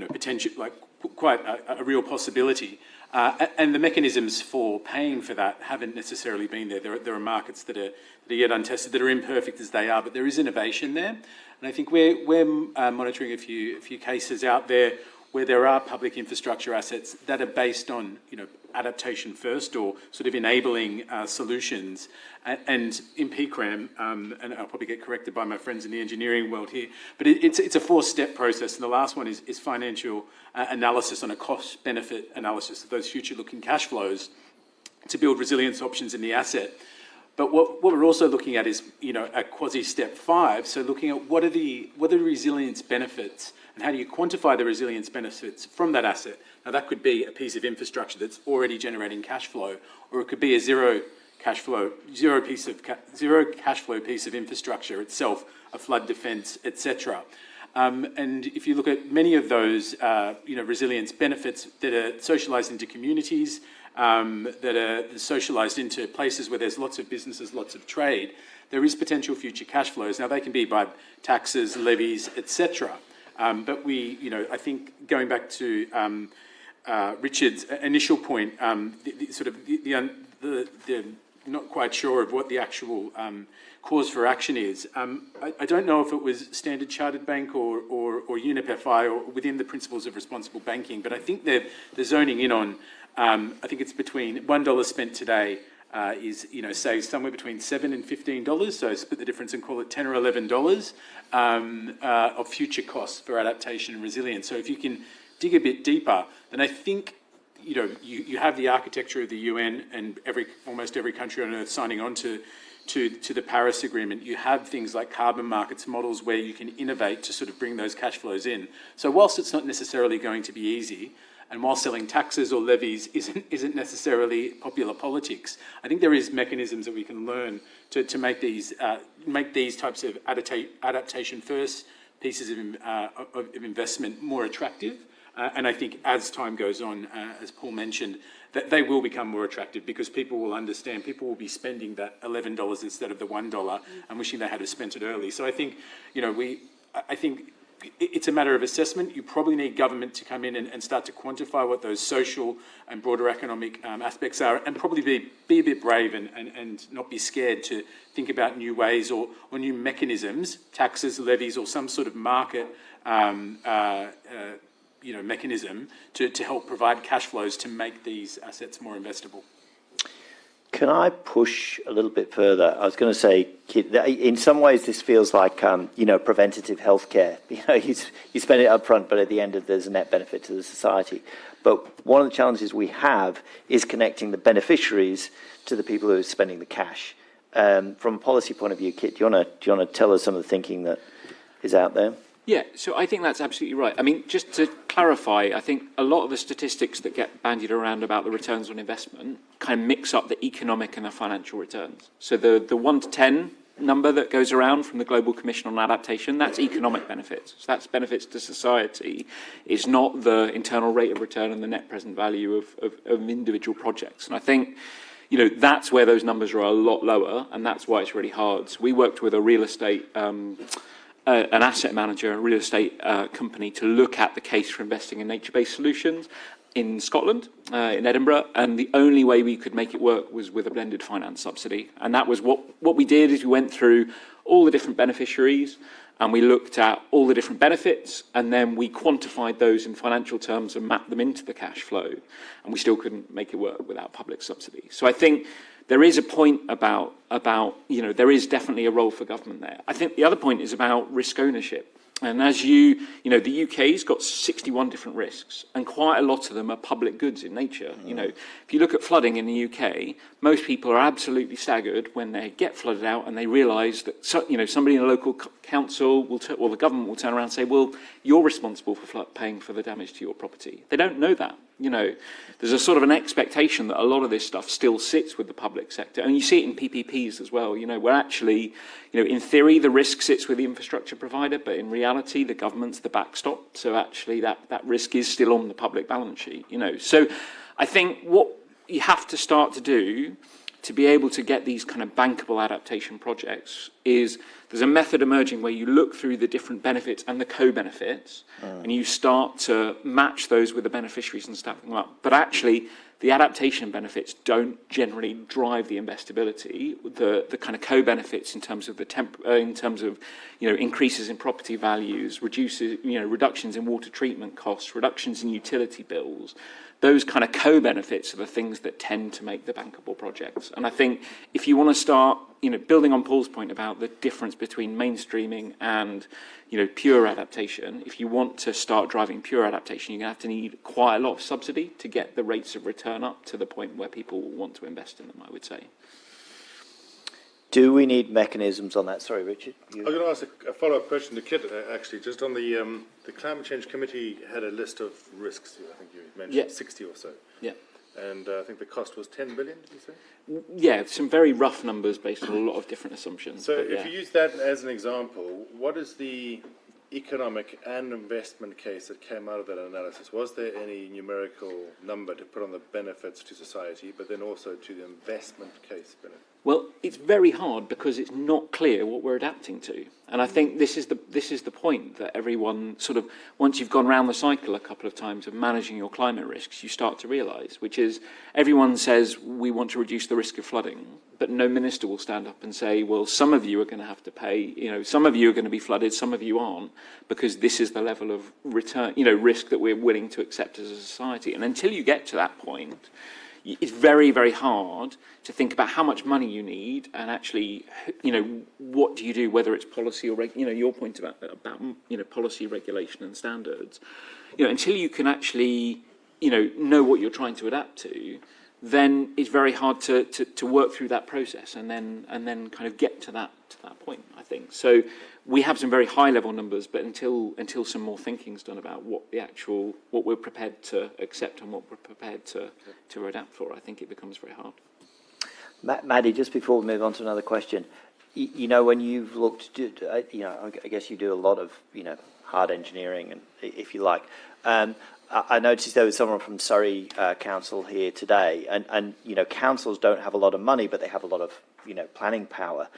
potential like quite a real possibility. And the mechanisms for paying for that haven't necessarily been there. There are markets that are yet untested, that are imperfect as they are, but there is innovation there. And I think we're monitoring a few cases out there where there are public infrastructure assets that are based on, adaptation first, or sort of enabling solutions. And in PCRAM, and I'll probably get corrected by my friends in the engineering world here, but it's a 4-step process. And the last one is financial analysis on a cost-benefit analysis of those future-looking cash flows to build resilience options in the asset. But what we're also looking at is, a quasi-step 5. So looking at what are the resilience benefits, and how do you quantify the resilience benefits from that asset? Now, that could be a piece of infrastructure that's already generating cash flow, or it could be a zero cash flow piece of infrastructure itself, a flood defence, etc. And if you look at many of those, resilience benefits that are socialised into communities, that are socialised into places where there's lots of businesses, lots of trade, there is potential future cash flows. Now, they can be by taxes, levies, etc. But I think going back to Richard's initial point, the not quite sure of what the actual cause for action is. I don't know if it was Standard Chartered Bank or UNIP-FI or within the principles of responsible banking, but I think they're zoning in on, I think it's between $1 spent today say somewhere between $7 and $15, so split the difference and call it $10 or $11 of future costs for adaptation and resilience. So if you can dig a bit deeper, then I think you have the architecture of the UN and almost every country on earth signing on to the Paris Agreement. You have things like carbon markets models where you can innovate to sort of bring those cash flows in. So whilst it's not necessarily going to be easy, and while selling taxes or levies isn't necessarily popular politics, I think there is mechanisms that we can learn to make these types of adaptation first pieces of investment more attractive. And I think as time goes on, as Paul mentioned, that they will become more attractive because people will understand, people will be spending that $11 instead of the $1 and wishing they had spent it early. So I think, I think it's a matter of assessment. You probably need government to come in and start to quantify what those social and broader economic aspects are, and probably be a bit brave and not be scared to think about new ways or new mechanisms, taxes, levies, or some sort of market mechanism to help provide cash flows to make these assets more investable. Can I push a little bit further? I was going to say, in some ways, this feels like, preventative healthcare. You spend it up front, but at the end, there's a net benefit to the society. But one of the challenges we have is connecting the beneficiaries to the people who are spending the cash. From a policy point of view, Kit, do you want to tell us some of the thinking that is out there? Yeah, so I think that's absolutely right. I mean, just to clarify, I think a lot of the statistics that get bandied around about the returns on investment kind of mix up the economic and the financial returns. So the 1 to 10 number that goes around from the Global Commission on Adaptation, that's economic benefits. So that's benefits to society. It's not the internal rate of return and the net present value of individual projects. And I think, that's where those numbers are a lot lower, and that's why it's really hard. So we worked with a real estate, an asset manager, a real estate company to look at the case for investing in nature-based solutions in Scotland, in Edinburgh, and the only way we could make it work was with a blended finance subsidy. And that was what we did is we went through all the different beneficiaries, and we looked at all the different benefits, and then we quantified those in financial terms and mapped them into the cash flow, and we still couldn't make it work without public subsidy. So I think there is a point about there is definitely a role for government there. I think the other point is about risk ownership. And as the UK's got 61 different risks, and quite a lot of them are public goods in nature. If you look at flooding in the UK, most people are absolutely staggered when they get flooded out and they realise that somebody in a local council or the government will turn around and say, well, you're responsible for paying for the damage to your property. They don't know that. There's a sort of an expectation that a lot of this stuff still sits with the public sector. And you see it in PPPs as well, where actually, in theory, the risk sits with the infrastructure provider, but in reality, the government's the backstop. So actually, that risk is still on the public balance sheet, So I think what you have to start to do to be able to get these kind of bankable adaptation projects is there's a method emerging where you look through the different benefits and the co-benefits and you start to match those with the beneficiaries and stack them up. But actually, the adaptation benefits don't generally drive the investability. The kind of co-benefits in terms of increases in property values, reductions in water treatment costs, reductions in utility bills. Those kind of co-benefits are the things that tend to make the bankable projects. And I think if you want to start, building on Paul's point about the difference between mainstreaming and, pure adaptation, if you want to start driving pure adaptation, you're going to have to need quite a lot of subsidy to get the rates of return up to the point where people will want to invest in them, I would say. Do we need mechanisms on that? Sorry, Richard. I was going to ask a follow-up question to Kit, actually, just on the Climate Change Committee had a list of risks, I think you mentioned 60 or so. Yeah. And I think the cost was 10 billion, did you say? Yeah, some very rough numbers based on a lot of different assumptions. So if you use that as an example, what is the economic and investment case that came out of that analysis? Was there any numerical number to put on the benefits to society, but then also to the investment case benefit? Well, it's very hard because it's not clear what we're adapting to. And I think this is the point that everyone sort of, once you've gone round the cycle a couple of times of managing your climate risks, you start to realise, which is everyone says we want to reduce the risk of flooding, but no minister will stand up and say, well, some of you are going to have to pay, some of you are going to be flooded, some of you aren't, because this is the level of return, risk that we're willing to accept as a society. And until you get to that point, it's very, very hard to think about how much money you need and actually, what do you do, whether it's policy or, your point about policy, regulation and standards. Until you can actually, know what you're trying to adapt to, then it's very hard to work through that process and then kind of get to that point, I think. So we have some very high level numbers, but until some more thinking's done about what we're prepared to accept and what we're prepared to adapt for, I think it becomes very hard. Maddie, just before we move on to another question, when you've looked, I guess you do a lot of, hard engineering, and if you like. I noticed there was someone from Surrey Council here today, and councils don't have a lot of money, but they have a lot of, planning power.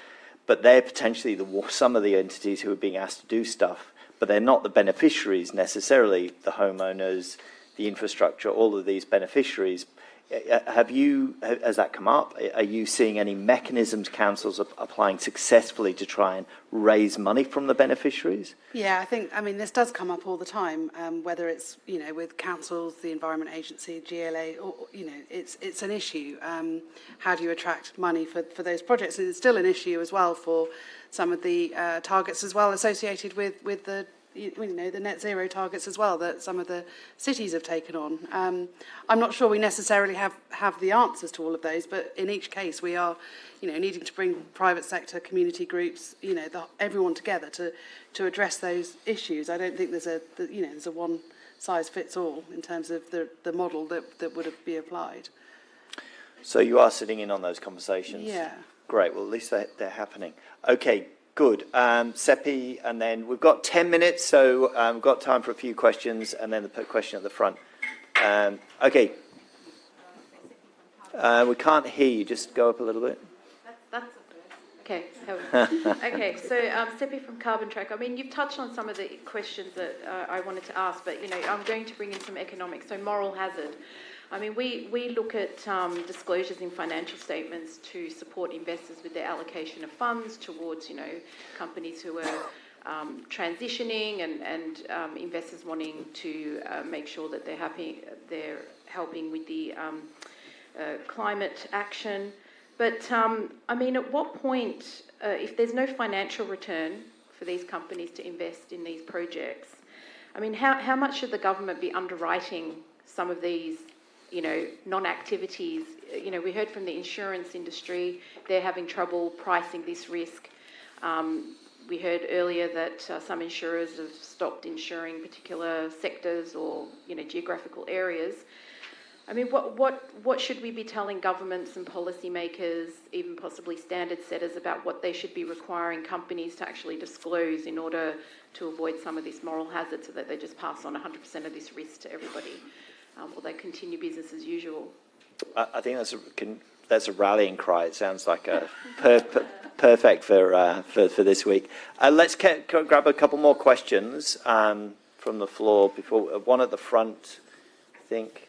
But they're potentially some of the entities who are being asked to do stuff, but they're not the beneficiaries necessarily, the homeowners, the infrastructure, all of these beneficiaries. Has that come up? Are you seeing any mechanisms councils are applying successfully to try and raise money from the beneficiaries? Yeah, this does come up all the time, whether it's, with councils, the Environment Agency, GLA, or, it's an issue. How do you attract money for those projects? And it's still an issue as well for some of the targets as well associated with the the net zero targets as well that some of the cities have taken on. I'm not sure we necessarily have the answers to all of those, but in each case we are, needing to bring private sector, community groups, everyone together to address those issues. I don't think there's a one size fits all in terms of the model that would be applied. So you are sitting in on those conversations? Yeah. Great. Well, at least they're happening. Okay. Good. Seppi, and then we've got 10 minutes, so we've got time for a few questions, and then the question at the front. Okay. We can't hear you. Just go up a little bit. That's okay. Okay, so Seppi from Carbon Track. I mean, you've touched on some of the questions that I wanted to ask, but I'm going to bring in some economics. So moral hazard. I mean, we look at disclosures in financial statements to support investors with their allocation of funds towards companies who are transitioning and investors wanting to make sure that they're helping with the climate action. But, I mean, at what point, if there's no financial return for these companies to invest in these projects, I mean, how much should the government be underwriting some of these, non-activities? We heard from the insurance industry, they're having trouble pricing this risk. We heard earlier that some insurers have stopped insuring particular sectors or, geographical areas. I mean, what should we be telling governments and policymakers, even possibly standard setters, about what they should be requiring companies to actually disclose in order to avoid some of this moral hazard, so that they just pass on 100% of this risk to everybody, or they continue business as usual? I think that's a rallying cry. It sounds like a perfect for this week. Let's grab a couple more questions from the floor before one at the front, I think.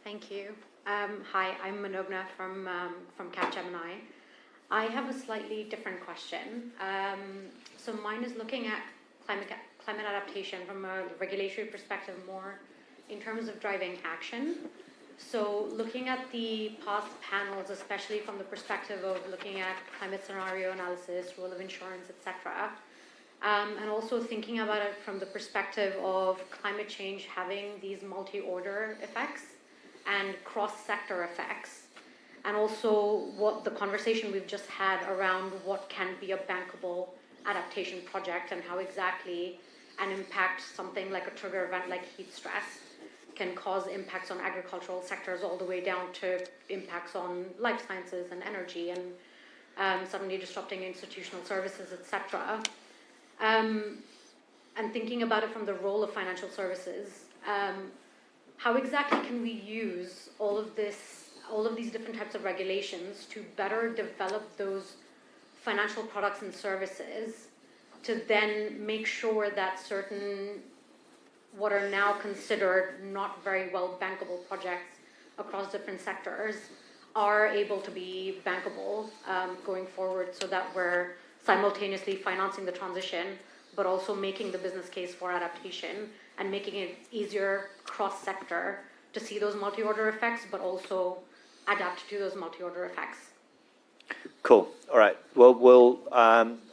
Thank you. Hi, I'm Manobna from Capgemini. I have a slightly different question. So mine is looking at climate adaptation from a regulatory perspective, more in terms of driving action. So looking at the past panels, especially from the perspective of looking at climate scenario analysis, role of insurance, etc., and also thinking about it from the perspective of climate change having these multi-order effects and cross-sector effects, and also what the conversation we've just had around what can be a bankable adaptation project and how exactly an impact, something like a trigger event like heat stress, can cause impacts on agricultural sectors all the way down to impacts on life sciences and energy and suddenly disrupting institutional services, etc. And thinking about it from the role of financial services, how exactly can we use all of these different types of regulations to better develop those financial products and services to then make sure that certain what are now considered not very well bankable projects across different sectors are able to be bankable going forward, so that we're simultaneously financing the transition but also making the business case for adaptation and making it easier cross-sector to see those multi-order effects, but also adapt to those multi-order effects. Cool. All right. Well,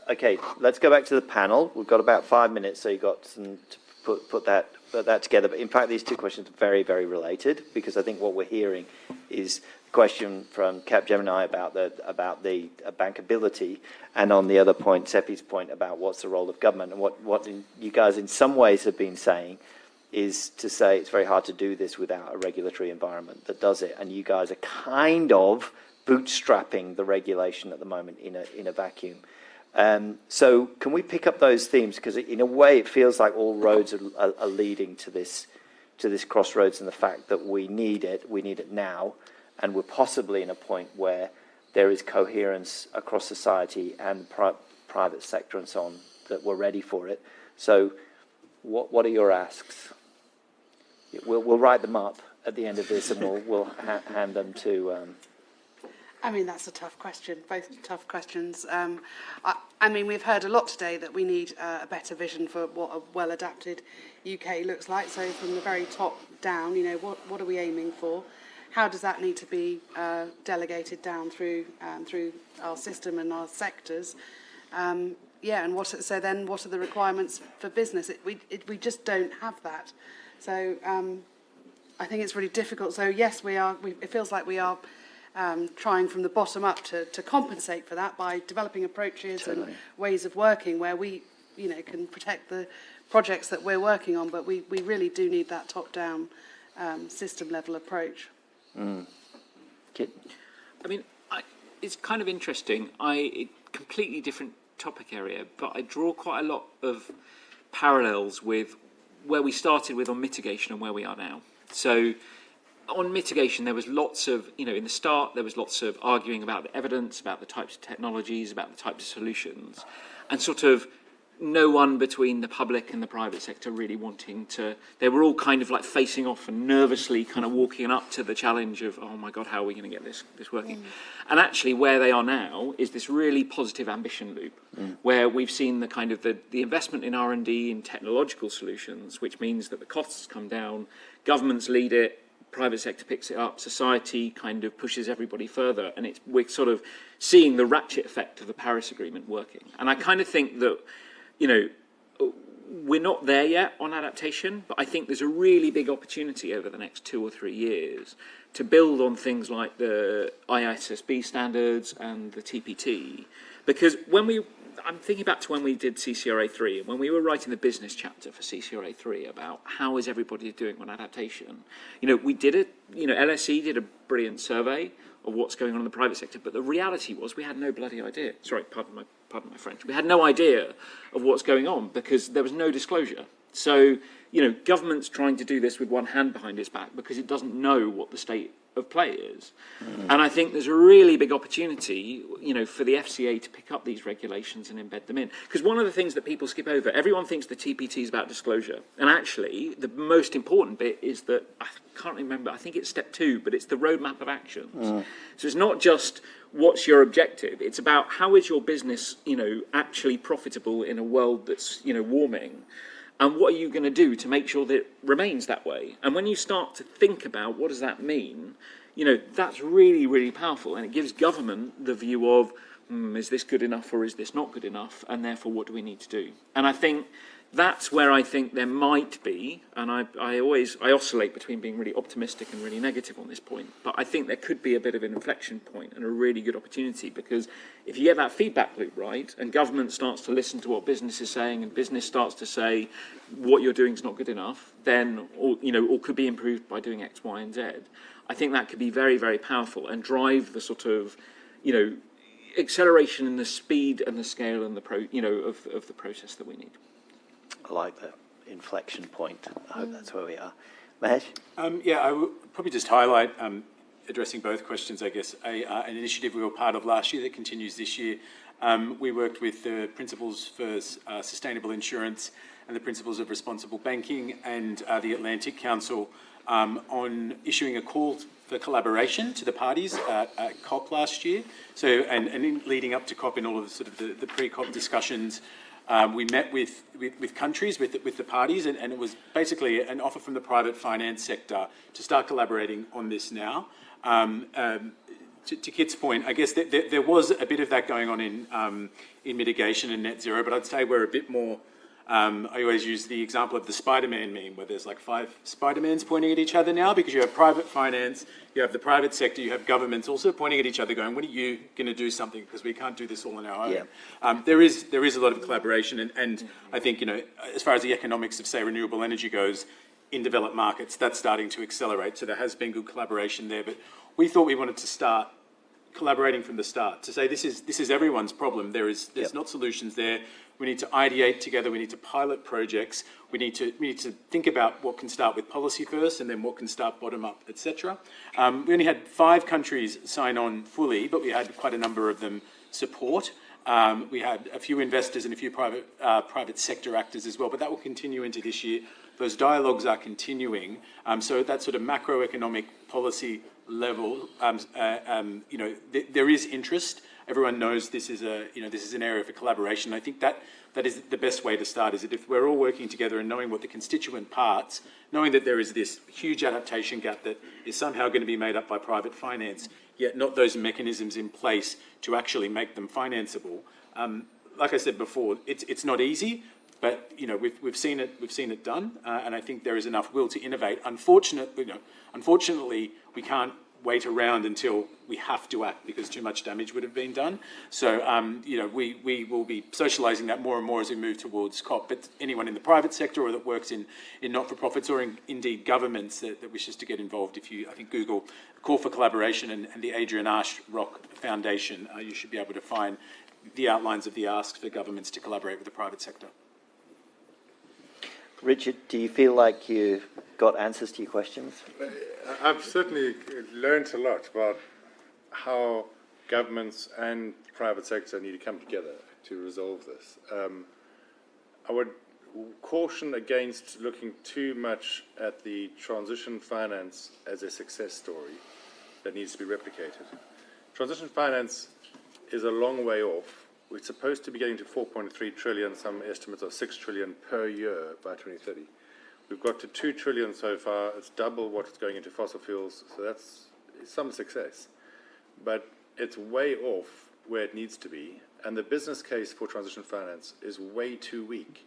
okay, let's go back to the panel. We've got about 5 minutes, so you've got some to put that together. But in fact, these two questions are very, very related, because I think what we're hearing is a question from Capgemini about the bankability, and on the other point, Seppi's point about what's the role of government. And what you guys in some ways have been saying is to say it's very hard to do this without a regulatory environment that does it. And you guys are kind of bootstrapping the regulation at the moment in a vacuum. So can we pick up those themes? Because in a way, it feels like all roads are leading to this crossroads, and the fact that we need it now, and we're possibly in a point where there is coherence across society and private sector and so on, that we're ready for it. So what are your asks? We'll write them up at the end of this, and we'll hand them to... I mean, that's a tough question, both tough questions. I mean, we've heard a lot today that we need a better vision for what a well-adapted UK looks like. So from the very top down, what are we aiming for? How does that need to be delegated down through our system and our sectors? And what are the requirements for business? We just don't have that. So I think it's really difficult. So yes, it feels like we are trying from the bottom up to compensate for that by developing approaches and ways of working where we can protect the projects that we're working on, but we really do need that top-down system level approach. I mean, it's kind of interesting. Completely different topic area, but I draw quite a lot of parallels with where we started with on mitigation and where we are now. So on mitigation, there was lots of, in the start, there was lots of arguing about the evidence, about the types of technologies, about the types of solutions, and sort of no one between the public and the private sector really wanting to, they were all kind of like facing off and nervously kind of walking up to the challenge of, oh my God, how are we going to get this working? And actually where they are now is this really positive ambition loop, where we've seen the kind of the investment in R&D in technological solutions, which means that the costs come down, governments lead it, private sector picks it up, society kind of pushes everybody further, and we're sort of seeing the ratchet effect of the Paris Agreement working. And I kind of think that, we're not there yet on adaptation, but I think there's a really big opportunity over the next 2 or 3 years to build on things like the ISSB standards and the TPT. Because I'm thinking back to when we did CCRA3, and when we were writing the business chapter for CCRA3 about how is everybody doing on adaptation, we did it, LSE did a brilliant survey of what's going on in the private sector, but the reality was we had no bloody idea. Sorry, pardon my French. We had no idea of what's going on because there was no disclosure. So, government's trying to do this with one hand behind its back because it doesn't know what the state of play is. And I think there's a really big opportunity, for the FCA to pick up these regulations and embed them in. Because one of the things that people skip over, everyone thinks the TPT is about disclosure. And actually, the most important bit is that, I can't remember, I think it's step 2, but it's the roadmap of actions. So it's not just what's your objective, it's about how is your business, actually profitable in a world that's, warming. And what are you going to do to make sure that it remains that way? And when you start to think about what does that mean, that's really, really powerful. And it gives government the view of, is this good enough or is this not good enough? And therefore, what do we need to do? And I think that's where I think there might be, and I oscillate between being really optimistic and really negative on this point, but I think there could be a bit of an inflection point and a really good opportunity, because if you get that feedback loop right and government starts to listen to what business is saying and business starts to say what you're doing is not good enough, then, or could be improved by doing X, Y, and Z, I think that could be very, very powerful and drive the sort of, acceleration in the speed and the scale and of the process that we need. I like the inflection point. I hope that's where we are. Mahesh? I would probably just highlight, addressing both questions, I guess, an initiative we were part of last year that continues this year. We worked with the Principles for Sustainable Insurance and the Principles of Responsible Banking and the Atlantic Council on issuing a call for collaboration to the parties at COP last year. So, and in leading up to COP in all of the pre-COP discussions, we met with countries, with the parties, and it was basically an offer from the private finance sector to start collaborating on this now. To Kit's point, I guess there was a bit of that going on in mitigation and net zero, but I'd say we're a bit more. I always use the example of the Spider-Man meme, where there's like 5 Spider-Mans pointing at each other now, because you have private finance, you have the private sector, you have governments also pointing at each other going, when are you going to do something, because we can't do this all on our own. Yeah. There is a lot of collaboration, and I think, as far as the economics of, say, renewable energy goes, in developed markets, that's starting to accelerate, so there has been good collaboration there, but we thought we wanted to start collaborating from the start, to say this is everyone's problem. There's not solutions there. We need to ideate together. We need to pilot projects. We need to think about what can start with policy first, and then what can start bottom up, etc. We only had 5 countries sign on fully, but we had quite a number of them support. We had a few investors and a few private sector actors as well, but that will continue into this year. Those dialogues are continuing. So at that sort of macroeconomic policy level, there is interest. Everyone knows this is an area for collaboration. I think that is the best way to start, is that if we're all working together and knowing what the constituent parts, knowing that there is this huge adaptation gap that is somehow going to be made up by private finance, yet not those mechanisms in place to actually make them financeable. Like I said before, it's not easy, but we've seen it done, and I think there is enough will to innovate. Unfortunately, we can't wait around until we have to act, because too much damage would have been done. So, we will be socialising that more and more as we move towards COP. But anyone in the private sector or that works in not-for-profits or indeed governments that wishes to get involved, I think Google Call for Collaboration and the Adrian Ash Rock Foundation, you should be able to find the outlines of the asks for governments to collaborate with the private sector. Richard, do you feel like you got answers to your questions? I've certainly learned a lot about how governments and the private sector need to come together to resolve this. I would caution against looking too much at the transition finance as a success story that needs to be replicated. Transition finance is a long way off. We're supposed to be getting to 4.3 trillion, some estimates of 6 trillion per year by 2030. We've got to 2 trillion so far. It's double what's going into fossil fuels, so that's some success. But it's way off where it needs to be, and the business case for transition finance is way too weak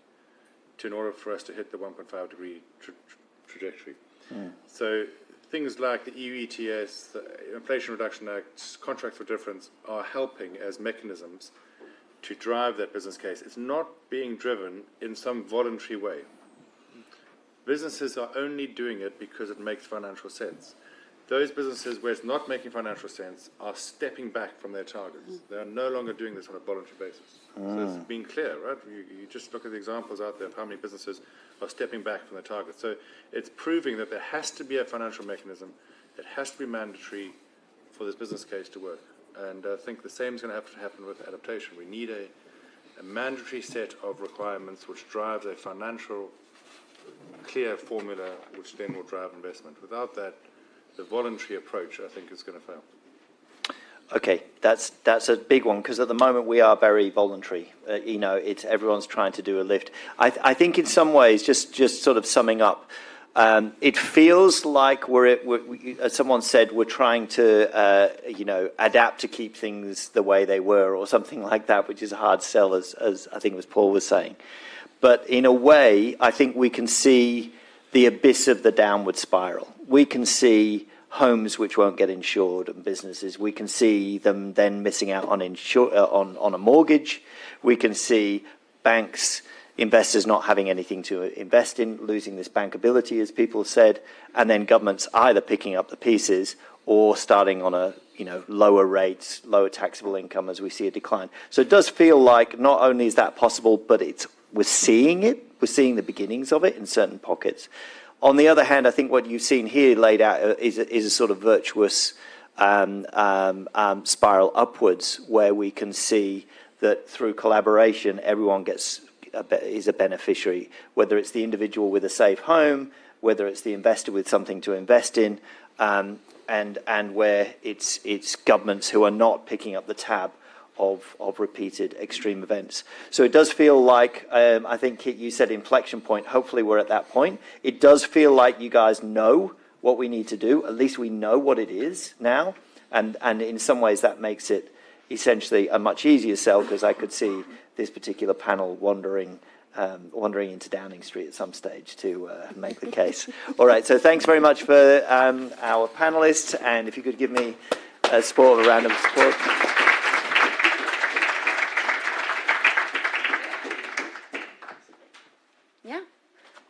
in order for us to hit the 1.5 degree trajectory. So things like the EU ETS, the Inflation Reduction Act, Contracts for Difference are helping as mechanisms to drive that business case. It's not being driven in some voluntary way. Businesses are only doing it because it makes financial sense. Those businesses where it's not making financial sense are stepping back from their targets. They are no longer doing this on a voluntary basis. So it's being clear, right? You just look at the examples out there of how many businesses are stepping back from their targets. So it's proving that there has to be a financial mechanism. It has to be mandatory for this business case to work. And I think the same is going to have to happen with adaptation. We need a mandatory set of requirements which drives a financial, clear formula which then will drive investment. Without that, the voluntary approach, I think, is going to fail. Okay, that's a big one, because at the moment we are very voluntary. It's everyone's trying to do a lift. I think in some ways, just sort of summing up, it feels like as someone said, we're trying to, adapt to keep things the way they were, or something like that, which is a hard sell, as I think it was Paul was saying. But in a way, I think we can see the abyss of the downward spiral. We can see homes which won't get insured and businesses. We can see them then missing out on a mortgage. We can see banks, investors not having anything to invest in, losing this bankability, as people said, and then governments either picking up the pieces or starting on a lower rates, lower taxable income as we see a decline. So it does feel like not only is that possible, but we're seeing it. We're seeing the beginnings of it in certain pockets. On the other hand, I think what you've seen here laid out is a sort of virtuous spiral upwards, where we can see that through collaboration, everyone is a beneficiary, whether it's the individual with a safe home, whether it's the investor with something to invest in, and where it's governments who are not picking up the tab of repeated extreme events. So it does feel like, I think, Kit, you said inflection point. Hopefully we're at that point. It does feel like you guys know what we need to do. At least we know what it is now. And in some ways that makes it essentially a much easier sell, because I could see this particular panel wandering into Downing Street at some stage to make the case. All right, so thanks very much for our panelists. And if you could give me a round of support.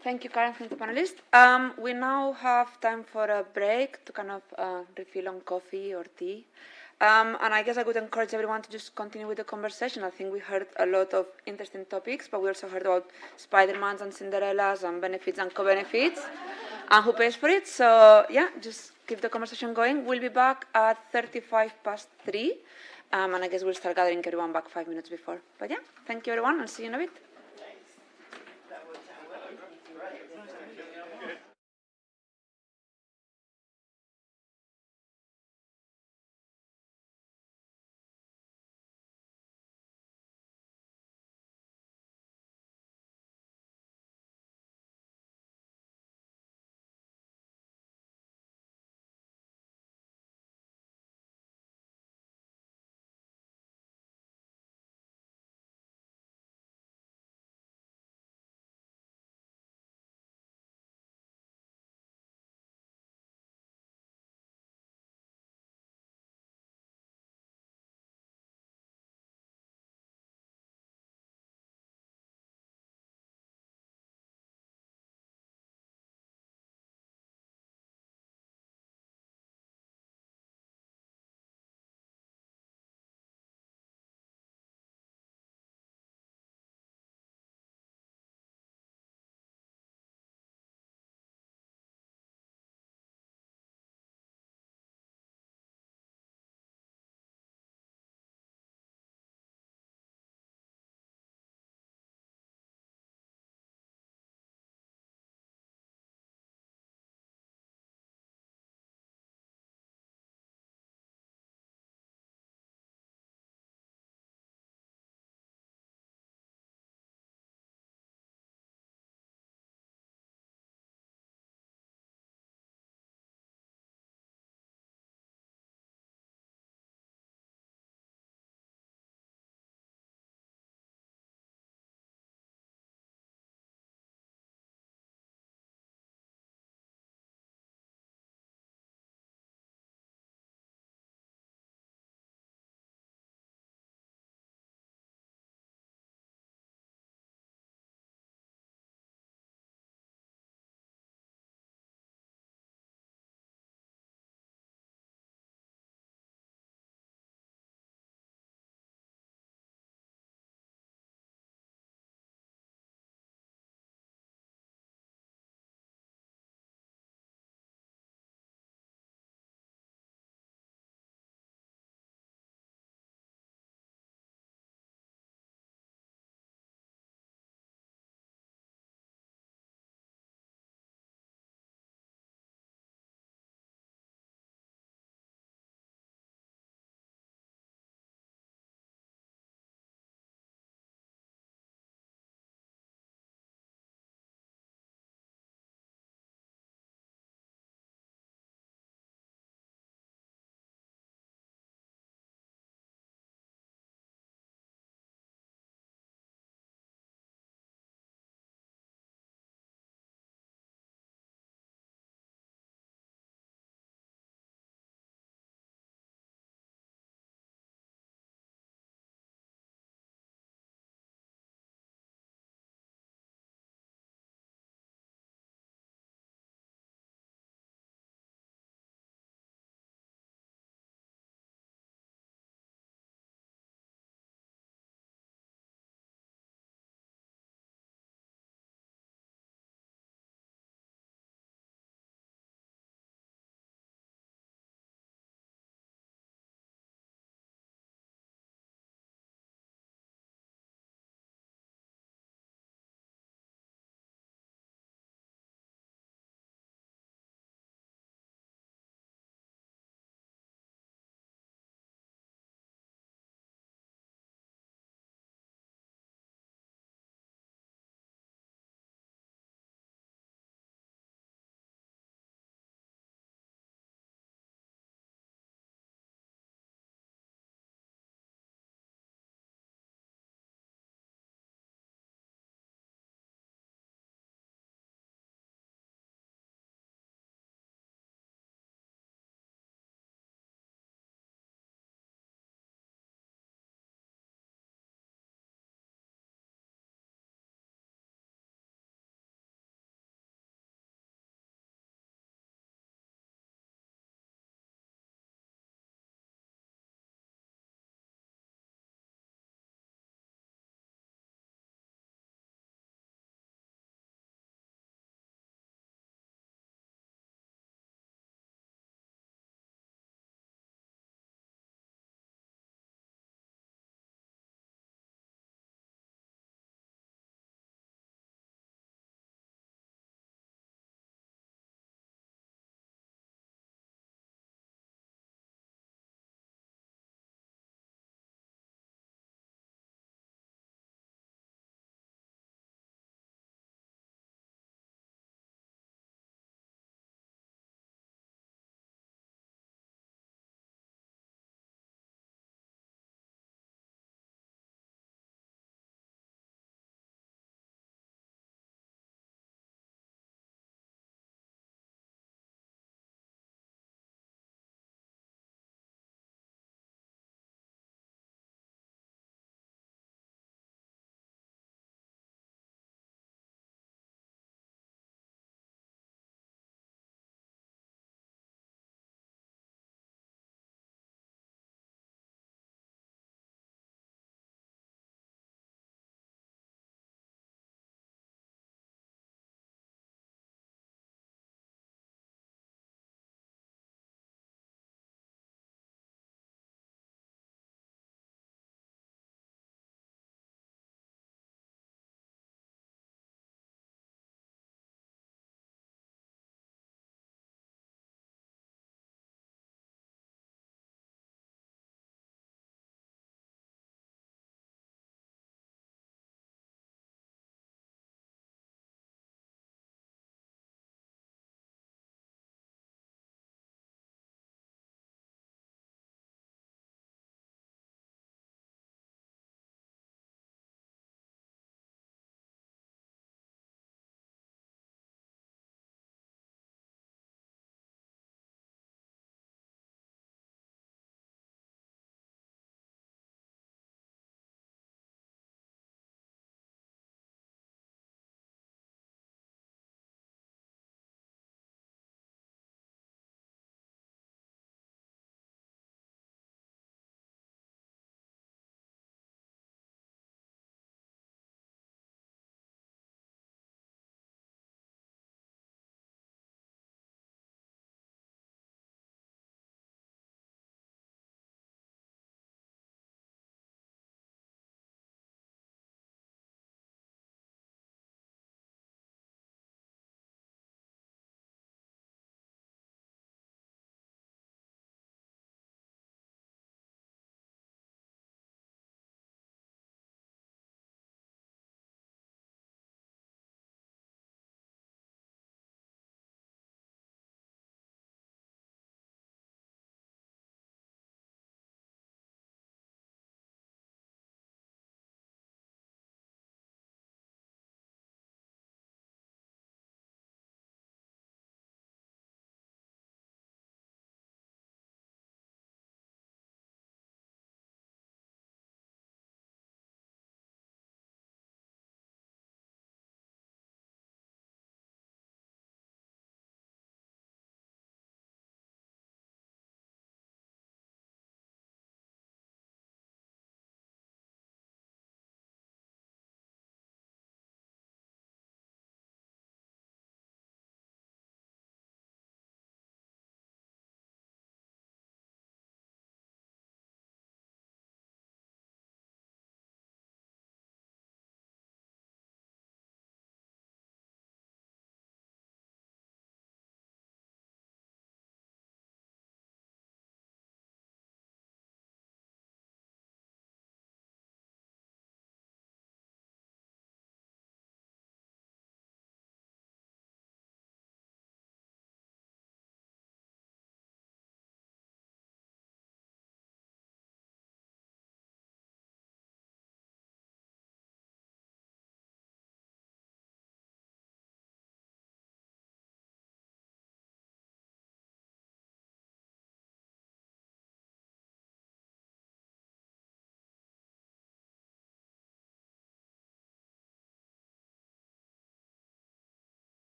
Thank you, Karen, from the panelists. We now have time for a break to kind of refill on coffee or tea. And I guess I would encourage everyone to just continue with the conversation. I think we heard a lot of interesting topics, but we also heard about Spider-Mans and Cinderellas and benefits and co-benefits and who pays for it. So, yeah, just keep the conversation going. We'll be back at 3:35. And I guess we'll start gathering everyone back 5 minutes before. But, yeah, thank you, everyone, and see you in a bit.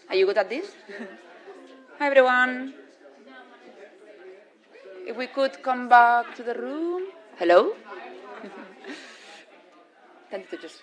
Are you good at this? Hi, everyone. If we could come back to the room. Hello? Tend to just...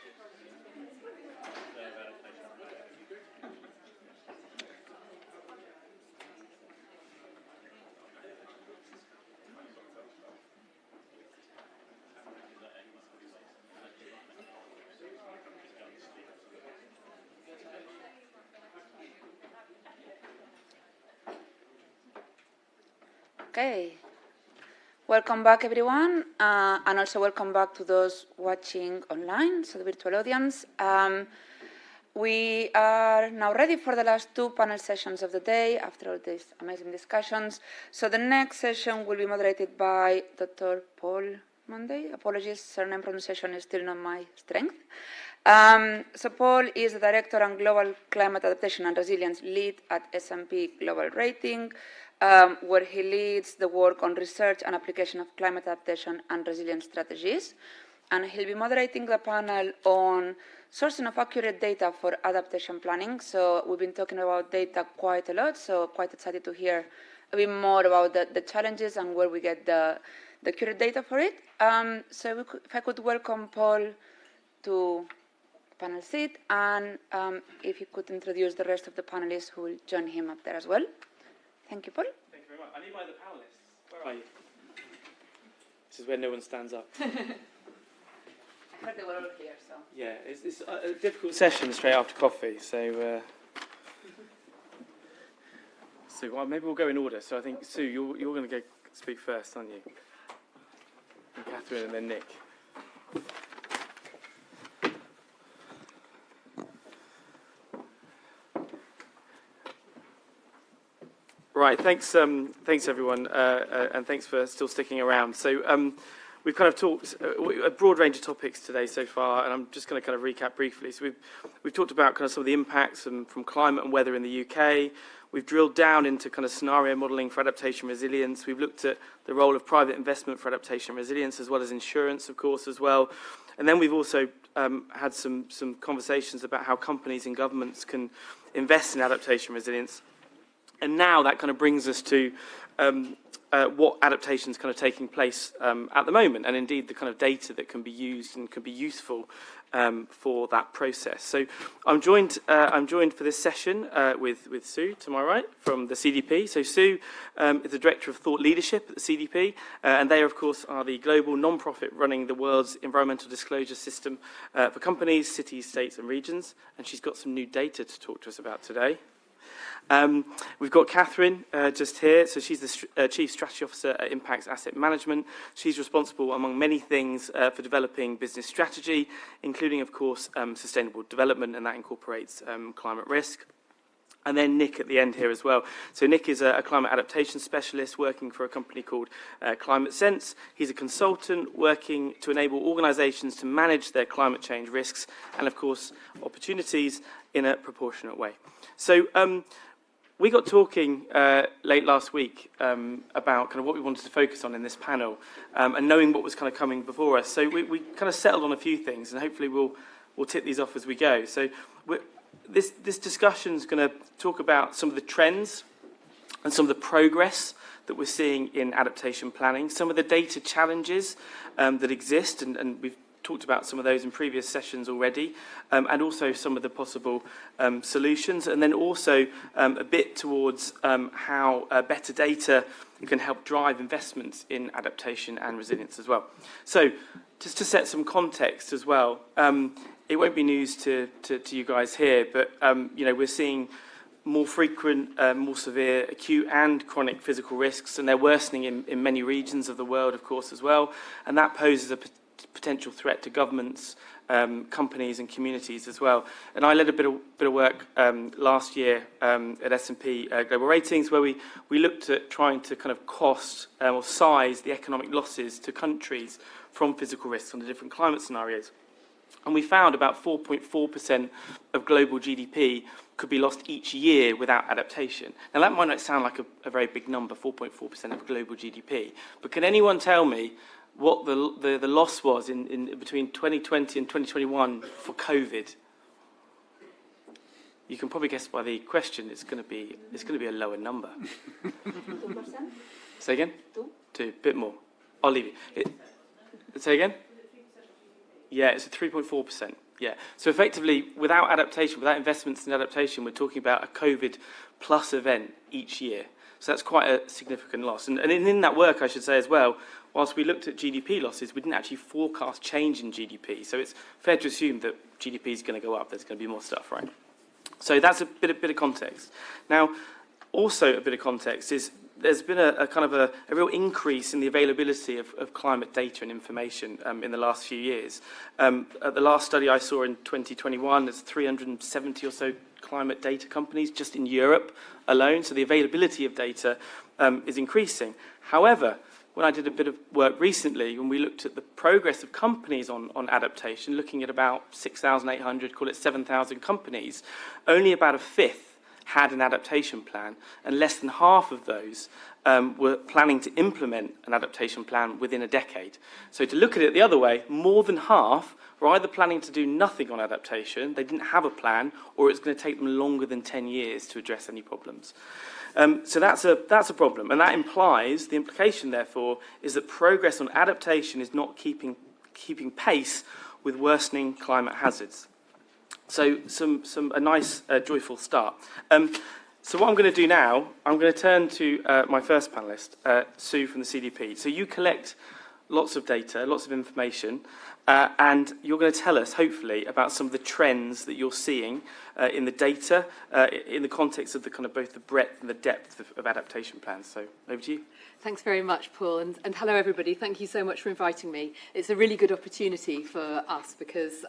Okay. Welcome back, everyone, and also welcome back to those watching online, so the virtual audience. We are now ready for the last two panel sessions of the day after all these amazing discussions. So the next session will be moderated by Dr. Paul Monday. Apologies, surname pronunciation is still not my strength. So Paul is the Director and Global Climate Adaptation and Resilience Lead at S&P Global Rating, where he leads the work on research and application of climate adaptation and resilience strategies. And he'll be moderating the panel on sourcing of accurate data for adaptation planning. So we've been talking about data quite a lot, so quite excited to hear a bit more about the challenges and where we get the accurate data for it. So if I could welcome Paul to panel seat, and if he could introduce the rest of the panelists who will join him up there as well. Thank you, Paul. Thank you very much. I need my other panelists. Where are you? This is where no one stands up. I heard they were all here, so. Yeah, it's a difficult session straight after coffee, so well, maybe we'll go in order. So I think, Sue, you're going to go speak first, aren't you? And Catherine, and then Nick. Right, thanks everyone, and thanks for still sticking around. So we've kind of talked a broad range of topics today so far, and I'm just going to kind of recap briefly. So we've talked about kind of some of the impacts from climate and weather in the UK. We've drilled down into kind of scenario modelling for adaptation resilience. We've looked at the role of private investment for adaptation resilience, as well as insurance, of course, as well. And then we've also had some conversations about how companies and governments can invest in adaptation resilience. And now that kind of brings us to what adaptation is kind of taking place at the moment, and indeed the kind of data that can be used and can be useful for that process. So I'm joined for this session with Sue to my right from the CDP. So Sue is the Director of Thought Leadership at the CDP, and they, of course, are the global non-profit running the world's environmental disclosure system for companies, cities, states, and regions. And she's got some new data to talk to us about today. We've got Catherine just here, so she's the Chief Strategy Officer at Impacts Asset Management. She's responsible, among many things, for developing business strategy, including, of course, sustainable development, and that incorporates climate risk. And then Nick at the end here as well. So Nick is a climate adaptation specialist working for a company called Climate Sense. He's a consultant working to enable organisations to manage their climate change risks and, of course, opportunities in a proportionate way. So we got talking late last week about kind of what we wanted to focus on in this panel, and knowing what was kind of coming before us. So we kind of settled on a few things, and hopefully we'll tip these off as we go. So this discussion is going to talk about some of the trends and some of the progress that we're seeing in adaptation planning, some of the data challenges that exist, and we've talked about some of those in previous sessions already, and also some of the possible solutions, and then also a bit towards how better data can help drive investments in adaptation and resilience as well. So just to set some context as well, it won't be news to you guys here, but we're seeing more frequent, more severe acute and chronic physical risks, and they're worsening in many regions of the world, of course, as well, and that poses a potential threat to governments, companies and communities as well. And I led a bit of work last year at S&P Global Ratings, where we looked at trying to kind of cost or size the economic losses to countries from physical risks on the different climate scenarios. And we found about 4.4% of global GDP could be lost each year without adaptation. Now that might not sound like a very big number, 4.4% of global GDP, but can anyone tell me what the loss was in between 2020 and 2021 for COVID? you can probably guess by the question it's going to be a lower number. 2%? Say again? 2? 2, bit more. I'll leave you. Say again? Yeah, it's a 3.4%. Yeah. So effectively, without adaptation, without investments in adaptation, we're talking about a COVID plus event each year. So that's quite a significant loss. And in that work, I should say as well, whilst we looked at GDP losses, we didn't actually forecast change in GDP. So it's fair to assume that GDP is going to go up. There's going to be more stuff, right? So that's a bit of context. Now, also a bit of context is there's been a kind of a real increase in the availability of climate data and information in the last few years. At the last study I saw in 2021, there's 370 or so climate data companies just in Europe alone, so the availability of data is increasing. However, when I did a bit of work recently, when we looked at the progress of companies on adaptation, looking at about 6,800, call it 7,000 companies, only about a fifth had an adaptation plan, and less than half of those were planning to implement an adaptation plan within a decade. So to look at it the other way, more than half were either planning to do nothing on adaptation, they didn't have a plan, or it's going to take them longer than 10 years to address any problems. So that's a problem, and that implies, the implication therefore, is that progress on adaptation is not keeping pace with worsening climate hazards. So a nice, joyful start. So what I'm going to do now, I'm going to turn to my first panellist, Sue from the CDP. So you collect lots of data, lots of information, and you're going to tell us, hopefully, about some of the trends that you're seeing in the data, in the context of the kind of both the breadth and the depth of adaptation plans. So over to you. Thanks very much, Paul, and hello everybody. Thank you so much for inviting me. It's a really good opportunity for us because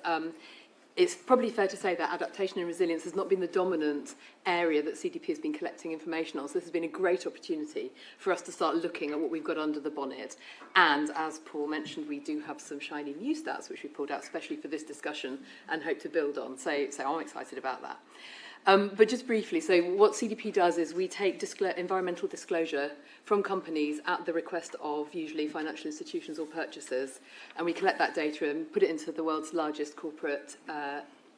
it's probably fair to say that adaptation and resilience has not been the dominant area that CDP has been collecting information on. So this has been a great opportunity for us to start looking at what we've got under the bonnet. And as Paul mentioned, we do have some shiny new stats which we pulled out especially for this discussion and hope to build on. So I'm excited about that. But just briefly, so what CDP does is we take environmental disclosure from companies at the request of usually financial institutions or purchasers, and we collect that data and put it into the world's largest corporate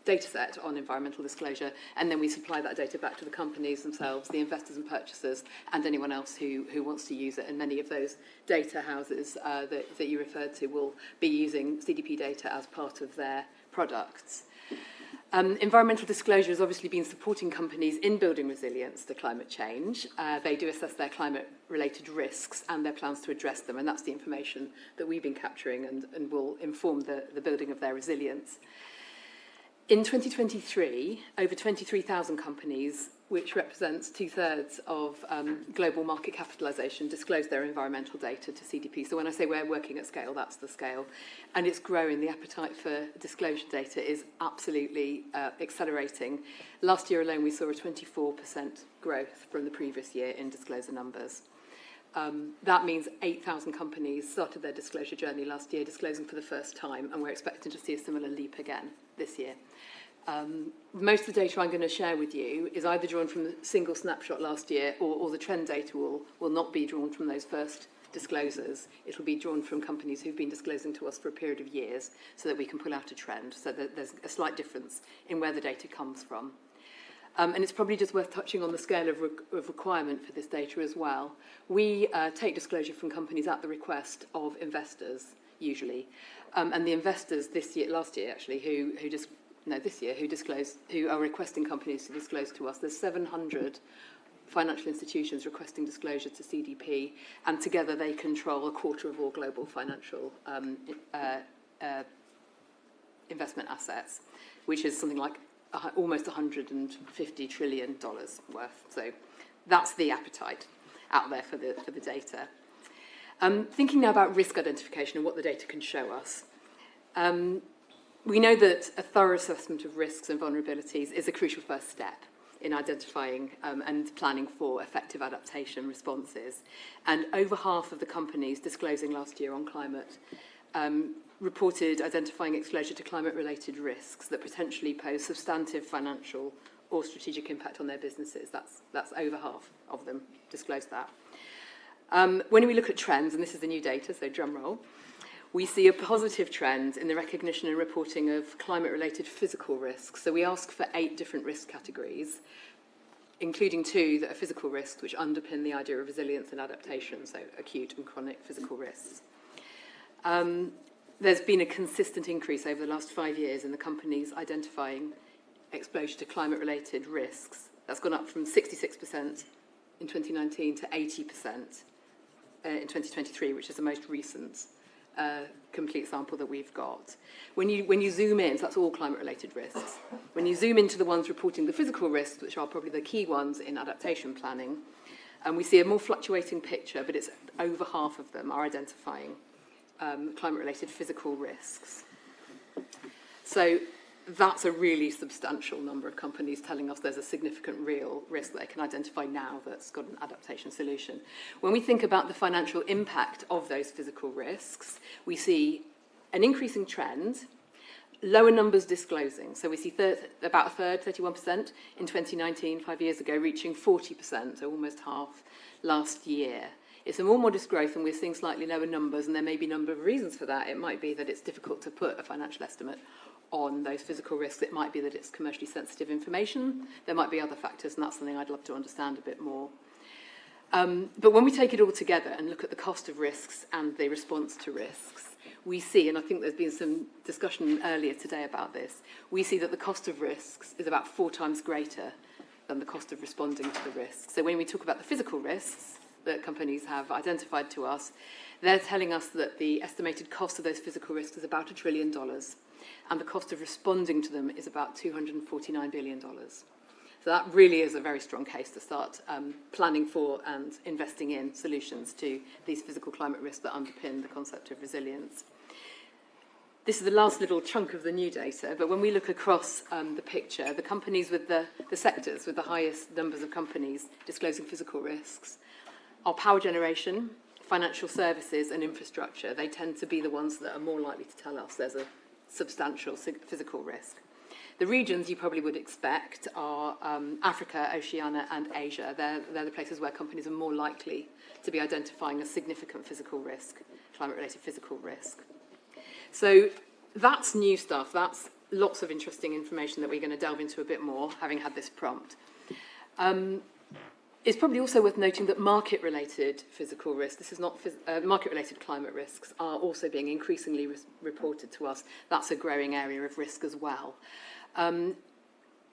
data set on environmental disclosure, and then we supply that data back to the companies themselves, the investors and purchasers, and anyone else who wants to use it. And many of those data houses that you referred to will be using CDP data as part of their products. Environmental disclosure has obviously been supporting companies in building resilience to climate change. They do assess their climate-related risks and their plans to address them, and that's the information that we've been capturing and will inform the building of their resilience. In 2023, over 23,000 companies, which represents 2/3 of global market capitalisation, disclosed their environmental data to CDP. So when I say we're working at scale, that's the scale. And it's growing. The appetite for disclosure data is absolutely accelerating. Last year alone, we saw a 24% growth from the previous year in disclosure numbers. That means 8,000 companies started their disclosure journey last year, disclosing for the first time, and we're expecting to see a similar leap again this year. Most of the data I'm going to share with you is either drawn from the single snapshot last year, or the trend data will not be drawn from those first disclosures. It will be drawn from companies who've been disclosing to us for a period of years so that we can pull out a trend, so that there's a slight difference in where the data comes from. And it's probably just worth touching on the scale of requirement for this data as well. We take disclosure from companies at the request of investors, usually. And the investors last year actually, who are requesting companies to disclose to us, there's 700 financial institutions requesting disclosure to CDP, and together they control a quarter of all global financial investment assets, which is something like almost $150 trillion worth. So that's the appetite out there for the data. Thinking now about risk identification and what the data can show us. We know that a thorough assessment of risks and vulnerabilities is a crucial first step in identifying and planning for effective adaptation responses. And over half of the companies disclosing last year on climate reported identifying exposure to climate-related risks that potentially pose substantive financial or strategic impact on their businesses. That's over half of them disclosed that. When we look at trends, and this is the new data, so drum roll, we see a positive trend in the recognition and reporting of climate-related physical risks. So we ask for 8 different risk categories, including 2 that are physical risks, which underpin the idea of resilience and adaptation, so acute and chronic physical risks. There's been a consistent increase over the last 5 years in the companies identifying exposure to climate-related risks. That's gone up from 66% in 2019 to 80% in 2023, which is the most recent complete sample that we've got. When you zoom in, so that's all climate-related risks. When you zoom into the ones reporting the physical risks, which are probably the key ones in adaptation planning, and we see a more fluctuating picture, but it's over half of them are identifying climate-related physical risks. So that's a really substantial number of companies telling us there's a significant real risk that they can identify now that's got an adaptation solution. When we think about the financial impact of those physical risks, we see an increasing trend, lower numbers disclosing. So we see about a third, 31% in 2019, 5 years ago, reaching 40%, so almost half last year. It's a more modest growth, and we're seeing slightly lower numbers, and there may be a number of reasons for that. It might be that it's difficult to put a financial estimate on those physical risks. It might be that it's commercially sensitive information. There might be other factors, and that's something I'd love to understand a bit more. But when we take it all together and look at the cost of risks and the response to risks, we see, and I think there's been some discussion earlier today about this, we see that the cost of risks is about 4 times greater than the cost of responding to the risks. So when we talk about the physical risks that companies have identified to us, they're telling us that the estimated cost of those physical risks is about $1 trillion, and the cost of responding to them is about $249 billion. So that really is a very strong case to start planning for and investing in solutions to these physical climate risks that underpin the concept of resilience. This is the last little chunk of the new data, but when we look across the picture, the companies with the sectors with the highest numbers of companies disclosing physical risks are power generation, financial services and infrastructure. They tend to be the ones that are more likely to tell us there's a substantial physical risk. The regions you probably would expect are Africa, Oceania and Asia. They're the places where companies are more likely to be identifying a significant physical risk, climate-related physical risk. So that's new stuff. That's lots of interesting information that we're going to delve into a bit more, having had this prompt. It's probably also worth noting that market-related physical risks, this is not market-related climate risks, are also being increasingly reported to us. That's a growing area of risk as well,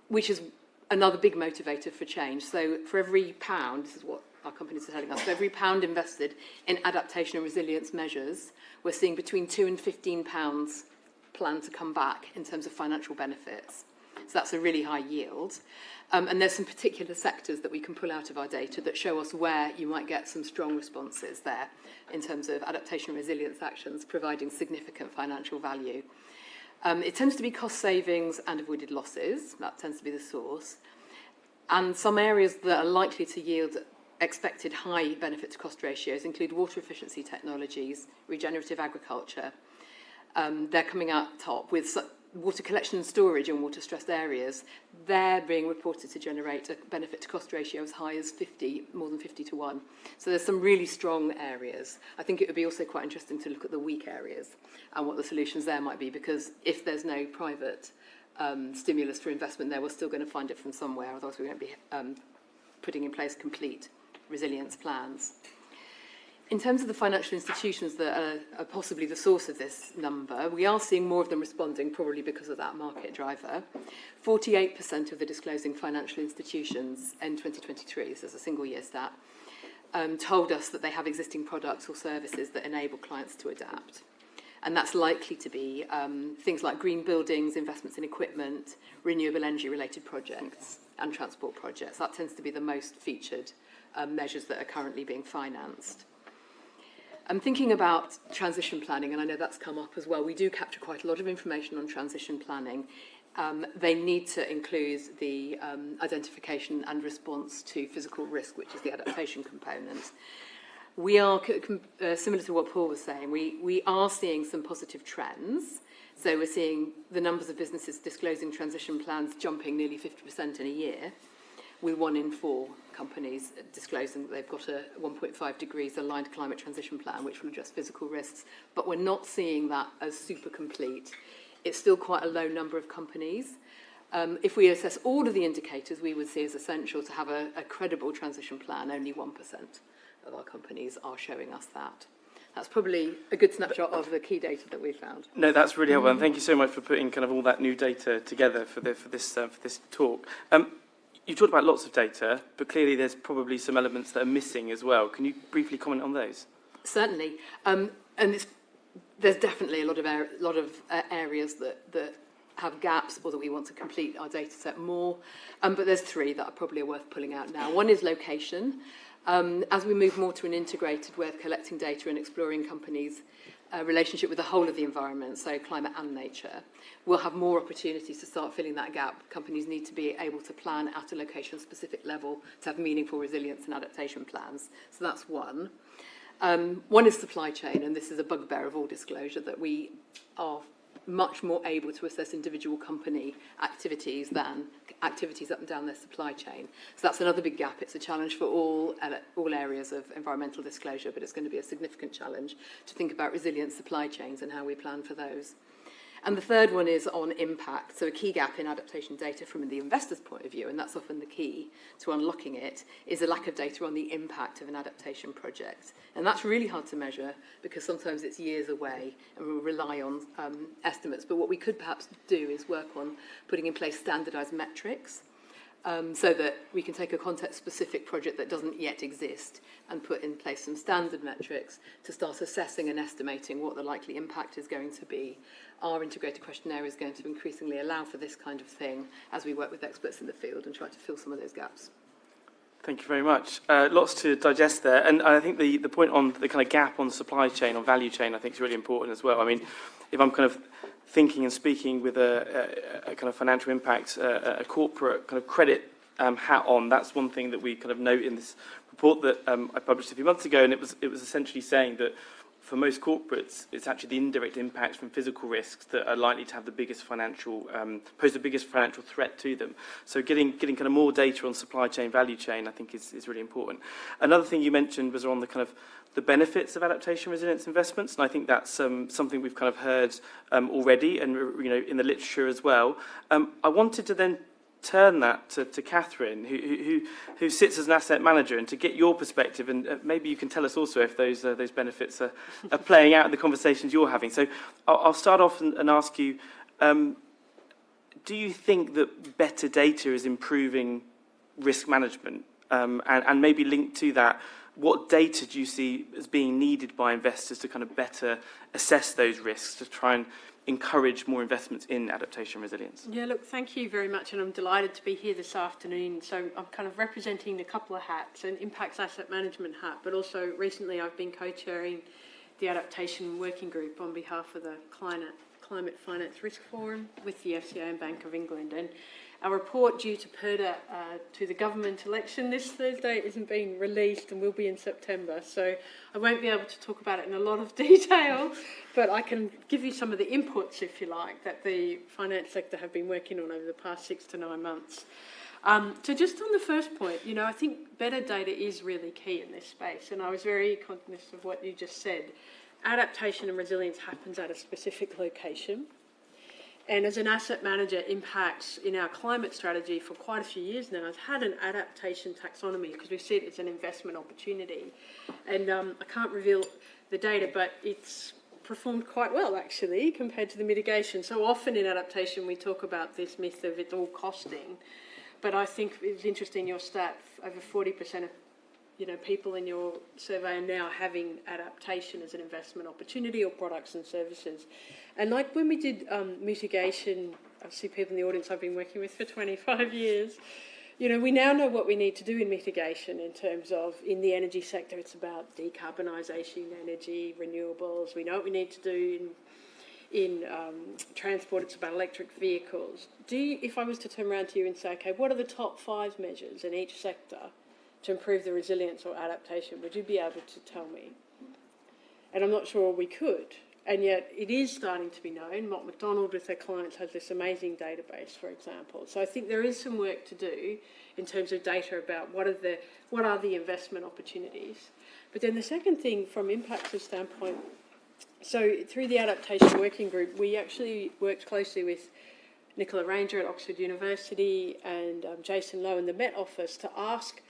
which is another big motivator for change. So for every pound, this is what our companies are telling us, for every pound invested in adaptation and resilience measures, we're seeing between £2 and £15 planned to come back in terms of financial benefits. So that's a really high yield. And there's some particular sectors that we can pull out of our data that show us where you might get some strong responses there in terms of adaptation and resilience actions providing significant financial value. It tends to be cost savings and avoided losses. That tends to be the source. And some areas that are likely to yield expected high benefit to cost ratios include water efficiency technologies, regenerative agriculture. They're coming out top with water collection and storage in water-stressed areas. They're being reported to generate a benefit to cost ratio as high as more than 50 to 1. So there's some really strong areas. I think it would be also quite interesting to look at the weak areas and what the solutions there might be, because if there's no private stimulus for investment there, we're still going to find it from somewhere, otherwise we won't be putting in place complete resilience plans. In terms of the financial institutions that are possibly the source of this number, we are seeing more of them responding, probably because of that market driver. 48% of the disclosing financial institutions in 2023, this is a single year stat, told us that they have existing products or services that enable clients to adapt. And that's likely to be things like green buildings, investments in equipment, renewable energy related projects and transport projects. That tends to be the most featured measures that are currently being financed. I'm thinking about transition planning, and I know that's come up as well. We do capture quite a lot of information on transition planning. They need to include the identification and response to physical risk, which is the adaptation component. We are, similar to what Paul was saying, we are seeing some positive trends. So we're seeing the numbers of businesses disclosing transition plans jumping nearly 50% in a year. with 1 in 4 companies disclosing that they've got a 1.5 degrees aligned climate transition plan, which will address physical risks. But we're not seeing that as super complete. It's still quite a low number of companies. If we assess all of the indicators, we would see as essential to have a credible transition plan. Only 1% of our companies are showing us that. That's probably a good snapshot of the key data that we found. No, that's really helpful, and thank you so much for putting kind of all that new data together for this talk. You talked about lots of data, but clearly there's probably some elements that are missing as well. Can you briefly comment on those? Certainly, and there's definitely a lot of areas that have gaps or that we want to complete our data set more. But there's 3 that are probably worth pulling out now. One is location. As we move more to an integrated way of collecting data and exploring companies' relationship with the whole of the environment, so climate and nature, we'll have more opportunities to start filling that gap. Companies need to be able to plan at a location-specific level to have meaningful resilience and adaptation plans. So that's one. One is supply chain, and this is a bugbear of all disclosure, that we are much more able to assess individual company activities than activities up and down their supply chain. So that's another big gap. It's a challenge for all areas of environmental disclosure, but it's going to be a significant challenge to think about resilient supply chains and how we plan for those. And the third one is on impact. So a key gap in adaptation data from the investor's point of view, and that's often the key to unlocking it, is a lack of data on the impact of an adaptation project. And that's really hard to measure because sometimes it's years away and we'll rely on estimates. But what we could perhaps do is work on putting in place standardised metrics so that we can take a context-specific project that doesn't yet exist and put in place some standard metrics to start assessing and estimating what the likely impact is going to be. Our integrated questionnaire is going to increasingly allow for this kind of thing as we work with experts in the field and try to fill some of those gaps. Thank you very much. Lots to digest there. And I think the point on the kind of gap on the supply chain, or value chain, I think is really important as well. I mean, if I'm kind of thinking and speaking with a kind of financial impact, a corporate kind of credit hat on, that's one thing that we kind of note in this report that I published a few months ago, and it was essentially saying that for most corporates, it's actually the indirect impacts from physical risks that are likely to have the biggest financial, pose the biggest financial threat to them. So getting kind of more data on supply chain, value chain, I think is really important. Another thing you mentioned was on the kind of the benefits of adaptation resilience investments, and I think that's something we've kind of heard already, and in the literature as well. I wanted to then turn that to Catherine, who sits as an asset manager, and to get your perspective, and maybe you can tell us also if those benefits are playing out in the conversations you're having. So I'll start off and ask you, do you think that better data is improving risk management? And maybe linked to that, what data do you see as being needed by investors to kind of better assess those risks, to try and encourage more investments in adaptation resilience? Yeah, look, thank you very much, and I'm delighted to be here this afternoon. So I'm kind of representing a couple of hats, an impacts asset management hat, but also recently I've been co-chairing the Adaptation Working Group on behalf of the Climate Finance Risk Forum with the FCA and Bank of England. And our report due to PERDA to the government election this Thursday isn't being released and will be in September. So I won't be able to talk about it in a lot of detail, but I can give you some of the inputs, if you like, that the finance sector have been working on over the past 6 to 9 months. So just on the first point, I think better data is really key in this space. And I was very cognizant of what you just said. Adaptation and resilience happens at a specific location. And as an asset manager, Impacts in our climate strategy for quite a few years now has had an adaptation taxonomy because we see it as an investment opportunity. And I can't reveal the data, but it's performed quite well, actually, compared to the mitigation. So often in adaptation, we talk about this myth of it all costing. But I think it's interesting, your stat, over 40% of people in your survey are now having adaptation as an investment opportunity or products and services. And like when we did mitigation, I see people in the audience I've been working with for 25 years, we now know what we need to do in mitigation in terms of, in the energy sector, it's about decarbonisation, energy, renewables. We know what we need to do in transport, it's about electric vehicles. If I was to turn around to you and say, okay, what are the top 5 measures in each sector to improve the resilience or adaptation, would you be able to tell me? And I'm not sure we could. And yet it is starting to be known. Mott MacDonald with their clients has this amazing database, for example. So I think there is some work to do in terms of data about what are the investment opportunities. But then the second thing from Impact's standpoint, so through the Adaptation Working Group, we actually worked closely with Nicola Ranger at Oxford University and Jason Lowe in the Met Office to ask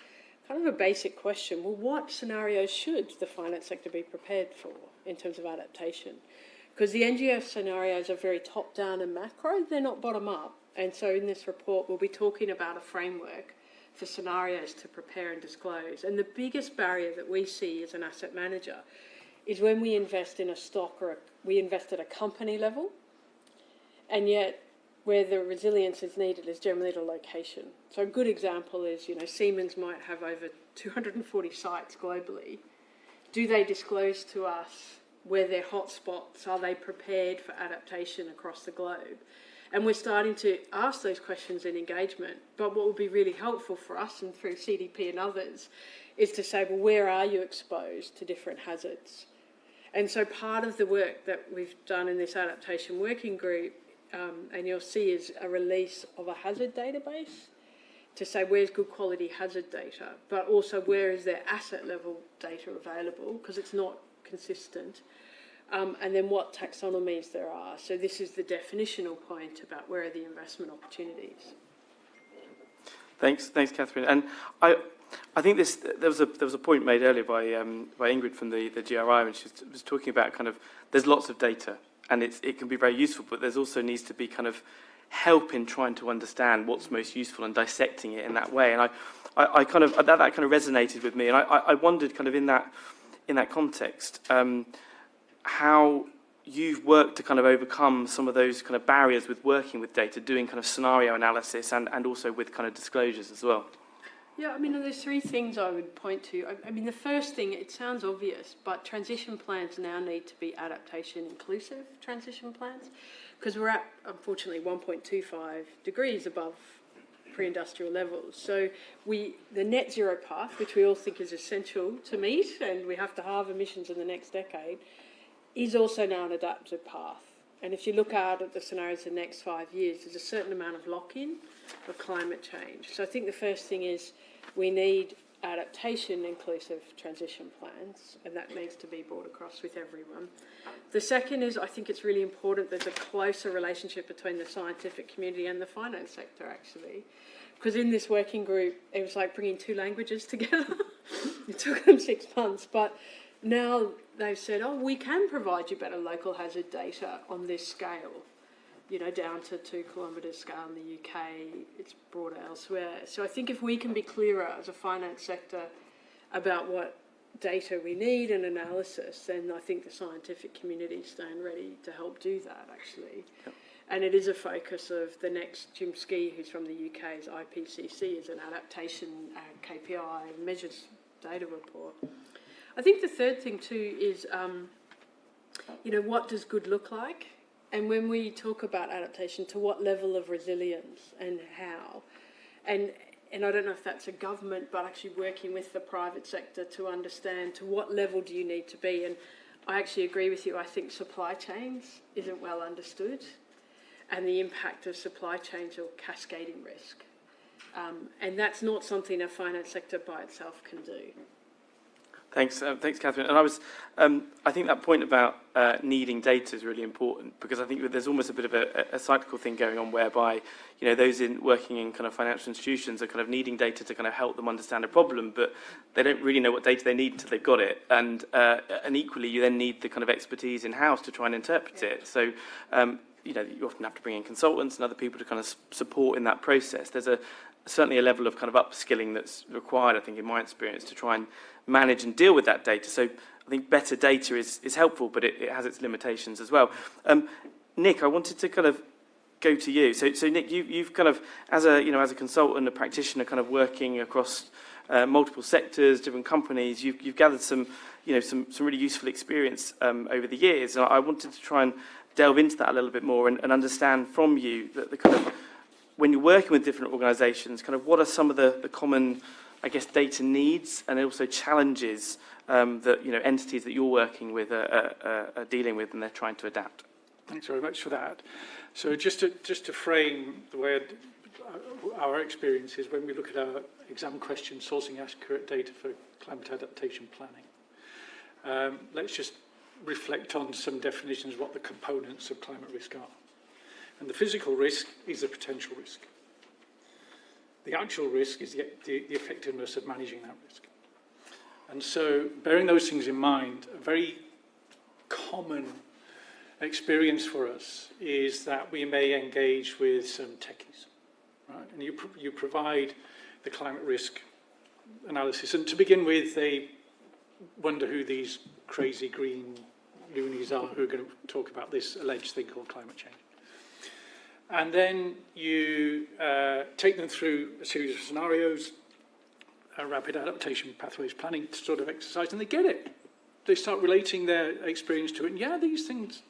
kind of a basic question. Well, what scenarios should the finance sector be prepared for in terms of adaptation? Because the NGF scenarios are very top-down and macro, they're not bottom-up. And so in this report, we'll be talking about a framework for scenarios to prepare and disclose. And the biggest barrier that we see as an asset manager is when we invest in a stock or we invest at a company level, and yet where the resilience is needed is generally at a location. So a good example is, Siemens might have over 240 sites globally. Do they disclose to us where their hotspots? Are they prepared for adaptation across the globe? And we're starting to ask those questions in engagement. But what would be really helpful for us and through CDP and others is to say, well, where are you exposed to different hazards? And so part of the work that we've done in this Adaptation Working Group, and you'll see, is a release of a hazard database to say where's good quality hazard data, but also where is there asset level data available, because it's not consistent, and then what taxonomies there are. So this is the definitional point about where are the investment opportunities. Thanks, Catherine. And I think there was a point made earlier by Ingrid from the GRI when she was talking about kind of there's lots of data and it can be very useful, but there's also needs to be kind of help in trying to understand what's most useful and dissecting it in that way. And I kind of that kind of resonated with me, and I wondered kind of in that context how you've worked to kind of overcome some of those kind of barriers with working with data, doing kind of scenario analysis and also with kind of disclosures as well. Yeah, I mean, there's three things I would point to. I mean, the first thing, it sounds obvious, but transition plans now need to be adaptation inclusive transition plans, because we're at, unfortunately, 1.25 degrees above pre-industrial levels. So the net zero path, which we all think is essential to meet, and we have to halve emissions in the next decade, is also now an adaptive path. And if you look out at the scenarios the next 5 years, there's a certain amount of lock-in of climate change. So I think the first thing is we need adaptation inclusive transition plans, and that needs to be brought across with everyone. The second is I think it's really important there's a closer relationship between the scientific community and the finance sector, actually. Because in this working group, it was like bringing two languages together. It took them 6 months, but now they've said, oh, we can provide you better local hazard data on this scale, down to 2 kilometre scale in the UK, it's broader elsewhere. So I think if we can be clearer as a finance sector about what data we need and analysis, then I think the scientific community stand ready to help do that, actually. Yep. And it is a focus of the next Jim Skee, who's from the UK's IPCC, is an adaptation KPI measures data report. I think the third thing too is, what does good look like? And when we talk about adaptation, to what level of resilience and how? And I don't know if that's a government, but actually working with the private sector to understand to what level do you need to be. And I actually agree with you. I think supply chains isn't well understood, and the impact of supply chains or cascading risk. And that's not something a finance sector by itself can do. Thanks, Catherine. And I think that point about needing data is really important, because I think there's almost a bit of a cyclical thing going on whereby, those working in kind of financial institutions are kind of needing data to kind of help them understand a problem, but they don't really know what data they need until they've got it. And equally, you then need the kind of expertise in-house to try and interpret it. So, you often have to bring in consultants and other people to kind of support in that process. There's certainly a level of kind of upskilling that's required, I think, in my experience, to try and manage and deal with that data. So I think better data is helpful, but it has its limitations as well. Nick, I wanted to kind of go to you. So Nick, you've kind of, as a consultant, a practitioner, kind of working across multiple sectors, different companies, you've gathered some really useful experience over the years. And I wanted to try and delve into that a little bit more and understand from you that the kind of, when you're working with different organisations, kind of what are some of the common I guess, data needs and also challenges that entities that you're working with are dealing with, and they're trying to adapt? Thanks very much for that. So just to frame the way our experience is when we look at our exam questions, sourcing accurate data for climate adaptation planning. Let's just reflect on some definitions of what the components of climate risk are. And the physical risk is the potential risk. The actual risk is the effectiveness of managing that risk. And so, bearing those things in mind, a very common experience for us is that we may engage with some techies, right? And you provide the climate risk analysis. And to begin with, they wonder who these crazy green loonies are who are going to talk about this alleged thing called climate change. And then you take them through a series of scenarios, a rapid adaptation pathways planning sort of exercise, and they get it. They start relating their experience to it. And yeah, these things,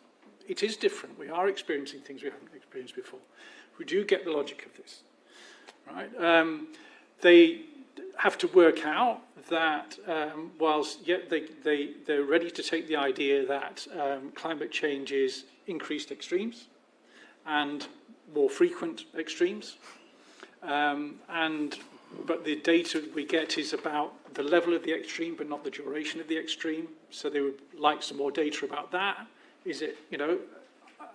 it is different. We are experiencing things we haven't experienced before. We do get the logic of this, right? They have to work out that whilst yet they're ready to take the idea that climate change is increased extremes and more frequent extremes, but the data we get is about the level of the extreme, but not the duration of the extreme. So they would like some more data about that. Is it,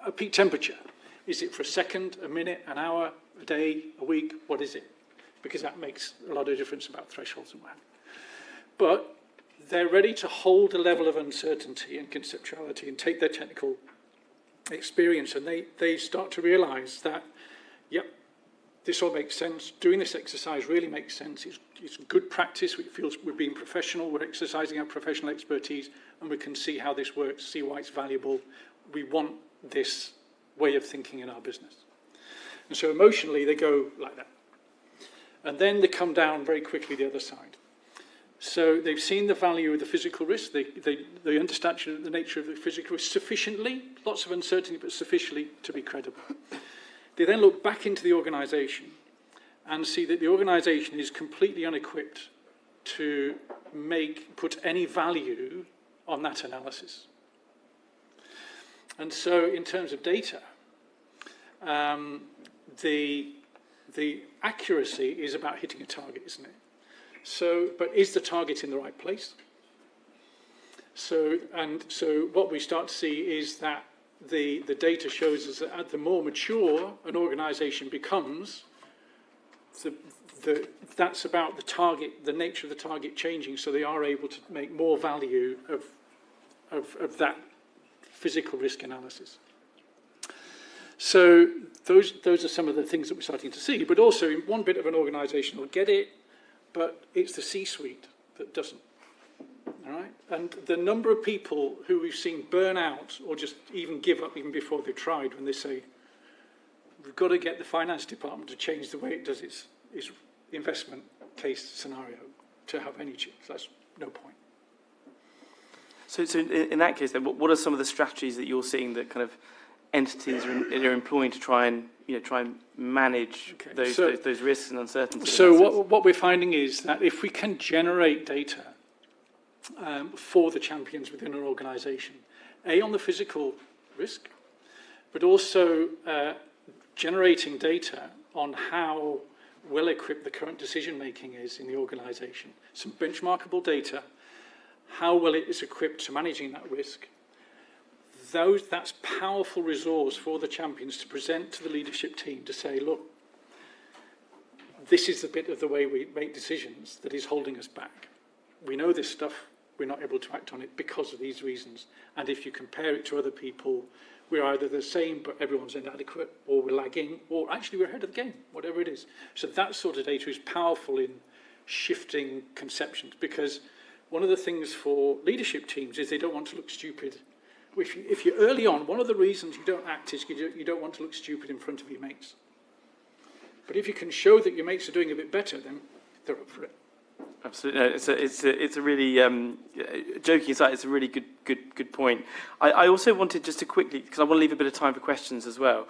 a peak temperature? Is it for a second, a minute, an hour, a day, a week? What is it? Because that makes a lot of difference about thresholds and what have you. But they're ready to hold a level of uncertainty and conceptuality and take their technical experience, and they start to realize that, yep, this all makes sense. Doing this exercise really makes sense. It's good practice. It feels we're being professional. We're exercising our professional expertise, and we can see how this works, see why it's valuable. We want this way of thinking in our business. And so emotionally, they go like that. And then they come down very quickly the other side. So they've seen the value of the physical risk. They understand the nature of the physical risk sufficiently, lots of uncertainty, but sufficiently to be credible. They then look back into the organisation and see that the organisation is completely unequipped to put any value on that analysis. And so in terms of data, the accuracy is about hitting a target, isn't it? So, but is the target in the right place? So what we start to see is that the data shows us that the more mature an organisation becomes, that's about the target, the nature of the target changing, so they are able to make more value of that physical risk analysis. So those are some of the things that we're starting to see, but also in one bit of an organisation will get it, but it's the C-suite that doesn't. All right? And the number of people who we've seen burn out or just even give up even before they've tried when they say, we've got to get the finance department to change the way it does its investment case scenario to have any chance. That's no point. So in that case, then, what are some of the strategies that you're seeing that kind of entities are employing to try and manage those risks and uncertainties? So what we're finding is that if we can generate data for the champions within an organisation, on the physical risk, but also generating data on how well equipped the current decision making is in the organisation, some benchmarkable data, how well it is equipped to managing that risk. That's powerful resource for the champions to present to the leadership team to say, look, this is the bit of the way we make decisions that is holding us back. We know this stuff, we're not able to act on it because of these reasons. And if you compare it to other people, we're either the same, but everyone's inadequate, or we're lagging, or actually we're ahead of the game, whatever it is. So that sort of data is powerful in shifting conceptions, because one of the things for leadership teams is they don't want to look stupid. If you're early on, one of the reasons you don't act is you don't want to look stupid in front of your mates. But if you can show that your mates are doing a bit better, then they're up for it. Absolutely, no, it's a really joking aside. It's a really good point. I also wanted just to quickly, because I want to leave a bit of time for questions as well.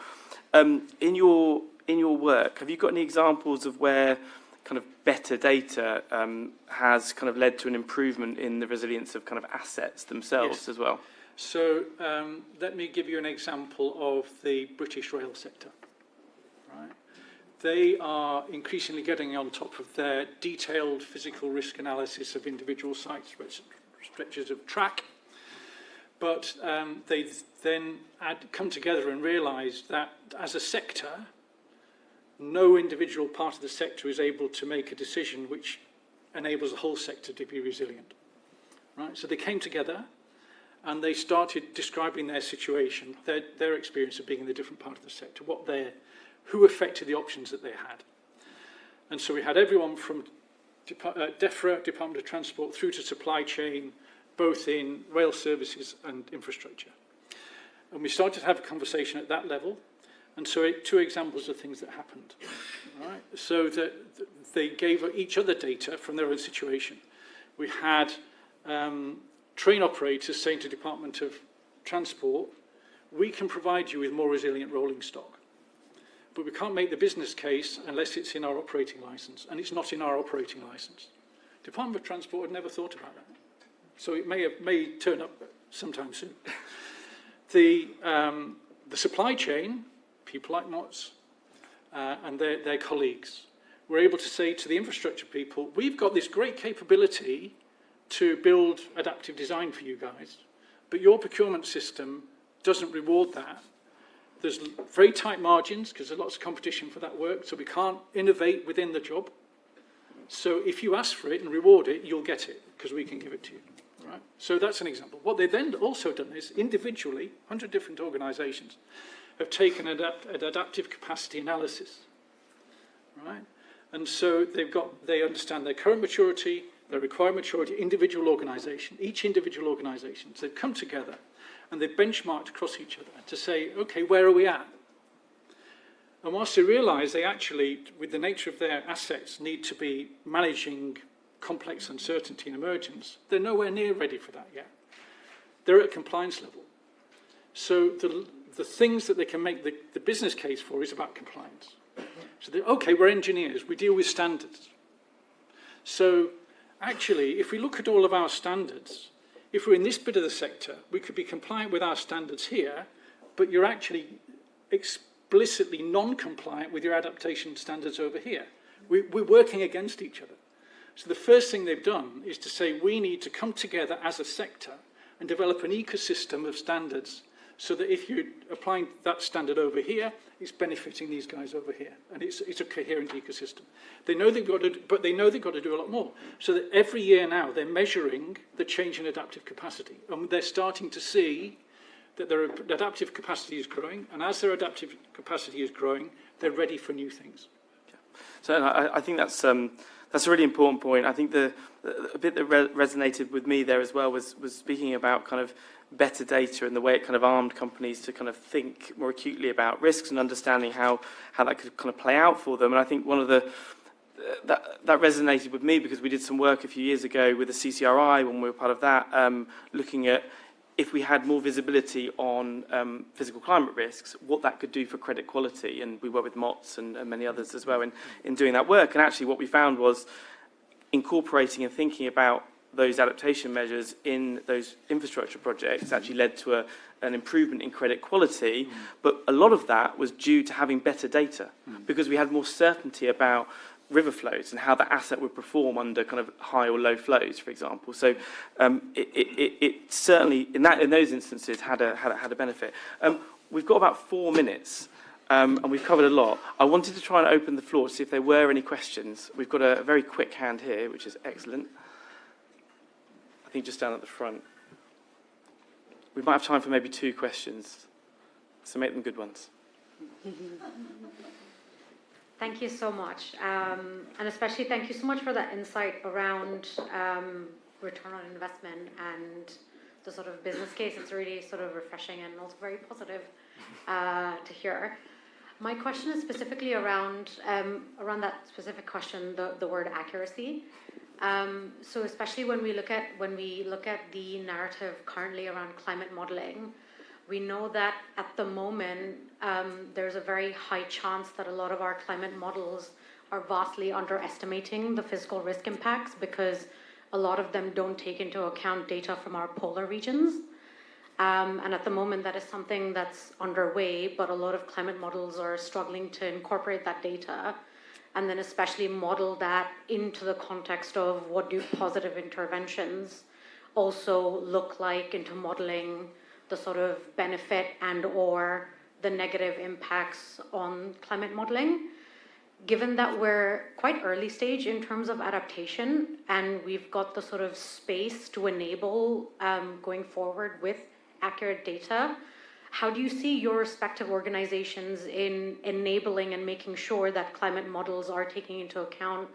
In your work, have you got any examples of where kind of better data has kind of led to an improvement in the resilience of kind of assets themselves as well? So let me give you an example of the British rail sector. Right? They are increasingly getting on top of their detailed physical risk analysis of individual sites, stretches of track. But they then come together and realised that as a sector, no individual part of the sector is able to make a decision which enables the whole sector to be resilient. Right? So they came together and they started describing their situation, their experience of being in the different part of the sector, who affected the options that they had. And so we had everyone from DEFRA, Department of Transport, through to supply chain, both in rail services and infrastructure. And we started to have a conversation at that level. And so 2 examples of things that happened. Right? So that they gave each other data from their own situation. We had train operators saying to Department of Transport, we can provide you with more resilient rolling stock, but we can't make the business case unless it's in our operating license, and it's not in our operating license. Department of Transport had never thought about that, so it may turn up sometime soon. The supply chain, people like Mott's and their colleagues, were able to say to the infrastructure people, we've got this great capability to build adaptive design for you guys, but your procurement system doesn't reward that. There's very tight margins because there's lots of competition for that work, so we can't innovate within the job. So if you ask for it and reward it, you'll get it because we can give it to you. Right? So that's an example. What they've then also done is individually, 100 different organisations have taken an adaptive capacity analysis. Right? And so they understand their current maturity, their required maturity, individual organisation, each individual organisation. So they've come together and they've benchmarked across each other to say, okay, where are we at? And whilst they realise they actually, with the nature of their assets, need to be managing complex uncertainty and emergence, they're nowhere near ready for that yet. They're at compliance level. So the things that they can make the business case for is about compliance. So okay, we're engineers, we deal with standards. So actually, if we look at all of our standards, if we're in this bit of the sector, we could be compliant with our standards here, but you're actually explicitly non-compliant with your adaptation standards over here. We're working against each other. So the first thing they've done is to say we need to come together as a sector and develop an ecosystem of standards so that if you're applying that standard over here, it's benefiting these guys over here. And it's a coherent ecosystem. They know they've got to, but they know they've got to do a lot more. So that every year now, they're measuring the change in adaptive capacity. And they're starting to see that their adaptive capacity is growing. And as their adaptive capacity is growing, they're ready for new things. So I think that's a really important point. I think a bit that resonated with me there as well was speaking about kind of better data and the way it kind of armed companies to kind of think more acutely about risks and understanding how that could kind of play out for them. And I think one of that resonated with me because we did some work a few years ago with the CCRI when we were part of that, looking at if we had more visibility on physical climate risks, what that could do for credit quality. And we work with Mott's and many others as well in doing that work. And actually what we found was incorporating and thinking about those adaptation measures in those infrastructure projects actually led to an improvement in credit quality. But a lot of that was due to having better data because we had more certainty about river flows and how the asset would perform under kind of high or low flows, for example. So it certainly, in those instances, had a benefit. We've got about 4 minutes, and we've covered a lot. I wanted to try and open the floor to see if there were any questions. We've got a very quick hand here, which is excellent. I think just down at the front. We might have time for maybe 2 questions, so make them good ones. Thank you so much. And especially thank you so much for that insight around return on investment and the sort of business case. It's really sort of refreshing and also very positive to hear. My question is specifically around that specific question, the word accuracy. So especially when we look at the narrative currently around climate modeling, we know that at the moment there's a very high chance that a lot of our climate models are vastly underestimating the physical risk impacts because a lot of them don't take into account data from our polar regions. And at the moment, that is something that's underway, but a lot of climate models are struggling to incorporate that data and then especially model that into the context of what do positive interventions also look like into modeling the sort of benefit and or the negative impacts on climate modeling. Given that we're quite early stage in terms of adaptation and we've got the sort of space to enable going forward with accurate data, how do you see your respective organizations in enabling and making sure that climate models are taking into account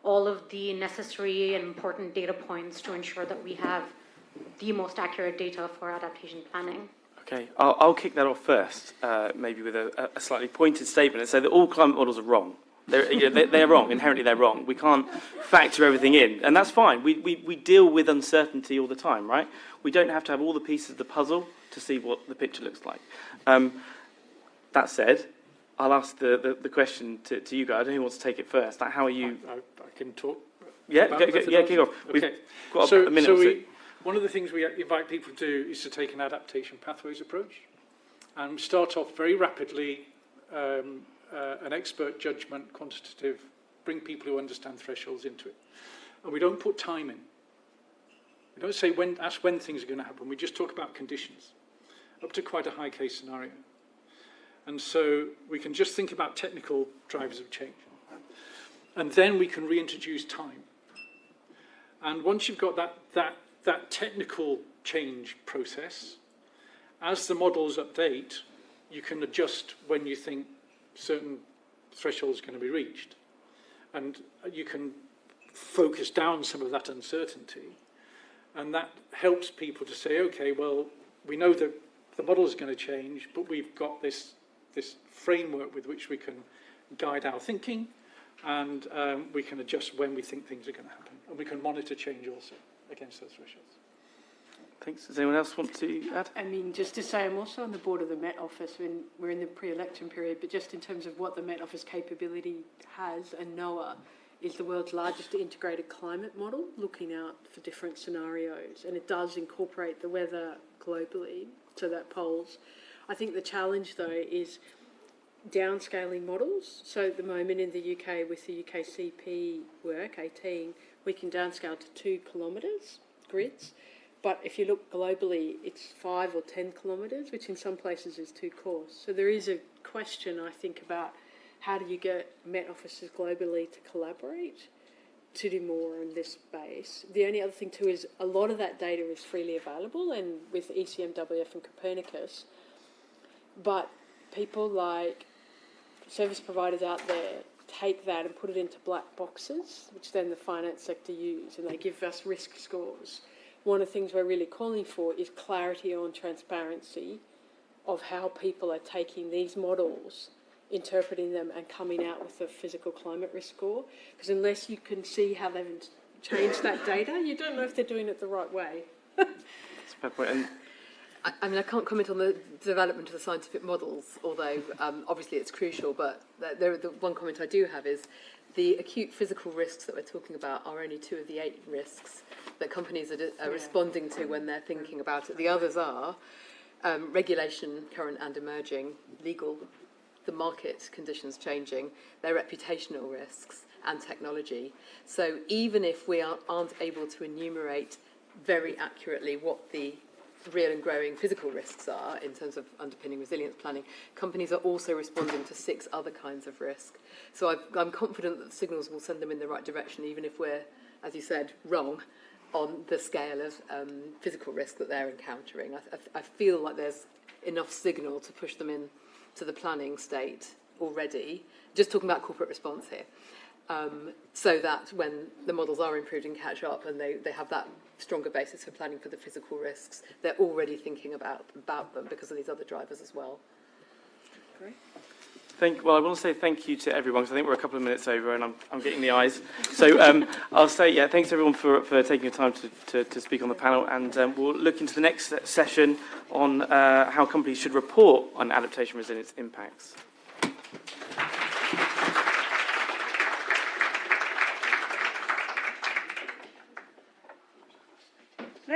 all of the necessary and important data points to ensure that we have the most accurate data for adaptation planning? Okay, I'll kick that off first, maybe with a slightly pointed statement and say that all climate models are wrong. They're wrong, inherently they're wrong. We can't factor everything in, and that's fine. We deal with uncertainty all the time, right? We don't have to have all the pieces of the puzzle to see what the picture looks like. That said, I'll ask the question to you guys. I don't know who wants to take it first. Like, how are you? I can talk. Yeah, kick off. We've got a minute or so. One of the things we invite people to do is to take an adaptation pathways approach and start off very rapidly, an expert judgment, quantitative, bring people who understand thresholds into it. And we don't put time in. We don't say ask when things are going to happen. We just talk about conditions, up to quite a high case scenario. And so we can just think about technical drivers of change. And then we can reintroduce time. And once you've got that technical change process, as the models update, you can adjust when you think certain thresholds are going to be reached. And you can focus down some of that uncertainty. And that helps people to say, okay, well, we know that the model is going to change, but we've got this framework with which we can guide our thinking, and we can adjust when we think things are going to happen. And we can monitor change also against those thresholds. Thanks. Does anyone else want to add? I mean, just to say, I'm also on the board of the Met Office when we're in the pre-election period, but just in terms of what the Met Office capability has, and NOAA is the world's largest integrated climate model, looking out for different scenarios, and it does incorporate the weather globally, so that polls. I think the challenge, though, is downscaling models. So at the moment in the UK, with the UKCP work, 18, we can downscale to 2 kilometres grids. But if you look globally, it's 5 or 10 kilometres, which in some places is too coarse. So there is a question, I think, about how do you get Met offices globally to collaborate to do more in this space. The only other thing too is a lot of that data is freely available, and with ECMWF and Copernicus, but people like service providers out there take that and put it into black boxes, which then the finance sector use, and they give us risk scores. One of the things we're really calling for is clarity on transparency of how people are taking these models, interpreting them and coming out with a physical climate risk score. Because unless you can see how they've changed that data, you don't know if they're doing it the right way. That's a fair point. And I mean, I can't comment on the development of the scientific models, although obviously it's crucial, but the one comment I do have is the acute physical risks that we're talking about are only 2 of the 8 risks that companies are responding to when they're thinking about it. The others are regulation, current and emerging, legal, the market conditions changing, their reputational risks, and technology. So even if we aren't able to enumerate very accurately what the real and growing physical risks are in terms of underpinning resilience planning, companies are also responding to 6 other kinds of risk. So I'm confident that the signals will send them in the right direction, even if we're, as you said, wrong on the scale of physical risk that they're encountering. I feel like there's enough signal to push them in to the planning state already, just talking about corporate response here, so that when the models are improved and catch up and they have that stronger basis for planning for the physical risks, they're already thinking about them because of these other drivers as well. Great. Well, I want to say thank you to everyone, because I think we're a couple of minutes over and I'm getting the eyes. So I'll say, thanks everyone for taking your time to speak on the panel, and we'll look into the next session on how companies should report on adaptation resilience impacts.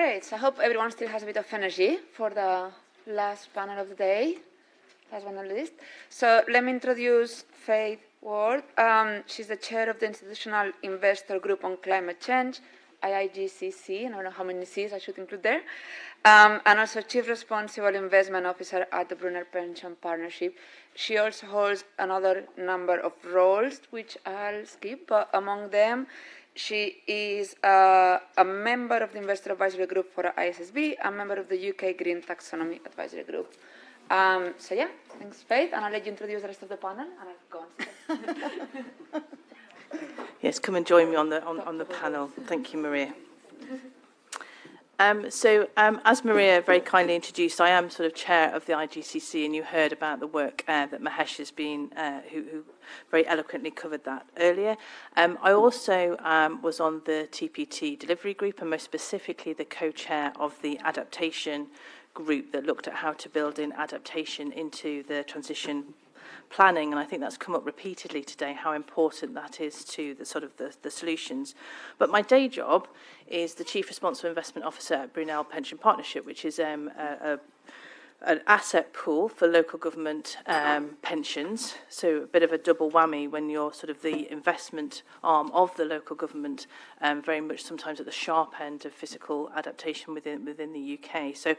Great. So I hope everyone still has a bit of energy for the last panel of the day. Last one on the list. So let me introduce Faith Ward. She's the chair of the Institutional Investor Group on Climate Change, IIGCC. I don't know how many C's I should include there. And also Chief Responsible Investment Officer at the Brunner Pension Partnership. She also holds another number of roles, which I'll skip, but among them, she is a member of the Investor Advisory Group for ISSB, a member of the UK Green Taxonomy Advisory Group. So yeah, thanks, Faith, and I'll let you introduce the rest of the panel, and I'll go on. Yes, come and join me on the panel. Thank you, Maria. As Maria very kindly introduced, I am sort of chair of the IGCC, and you heard about the work that Mahesh has been, who very eloquently covered that earlier. I also was on the TPT delivery group, and most specifically the co-chair of the Adaptation group that looked at how to build in adaptation into the transition planning, and I think that's come up repeatedly today, how important that is to the sort of the solutions. But my day job is the Chief Responsible Investment Officer at Brunel Pension Partnership, which is an asset pool for local government pensions, so a bit of a double whammy when you're sort of the investment arm of the local government, very much sometimes at the sharp end of physical adaptation within the UK. So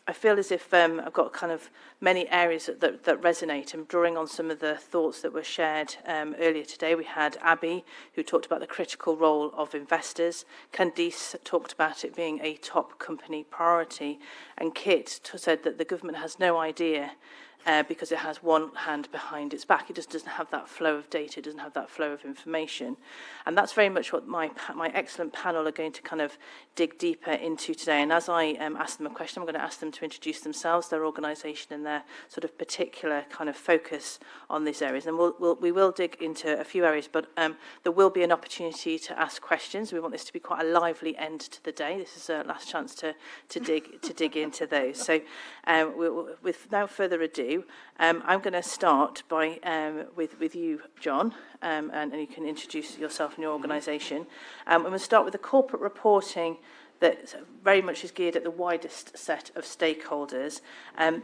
I feel as if I've got kind of many areas that resonate. I'm drawing on some of the thoughts that were shared earlier today. We had Abby, who talked about the critical role of investors. Candice talked about it being a top company priority. And Kit said that the government has no idea because it has one hand behind its back. It just doesn't have that flow of data, it doesn't have that flow of information. And that's very much what my excellent panel are going to kind of dig deeper into today. And as I ask them a question, I'm going to ask them to introduce themselves, their organisation and their sort of particular kind of focus on these areas. And we will dig into a few areas, but there will be an opportunity to ask questions. We want this to be quite a lively end to the day. This is a last chance to dig into those. So without further ado, I'm going to start by with you, John, and you can introduce yourself and your organisation. And we'll start with the corporate reporting that very much is geared at the widest set of stakeholders.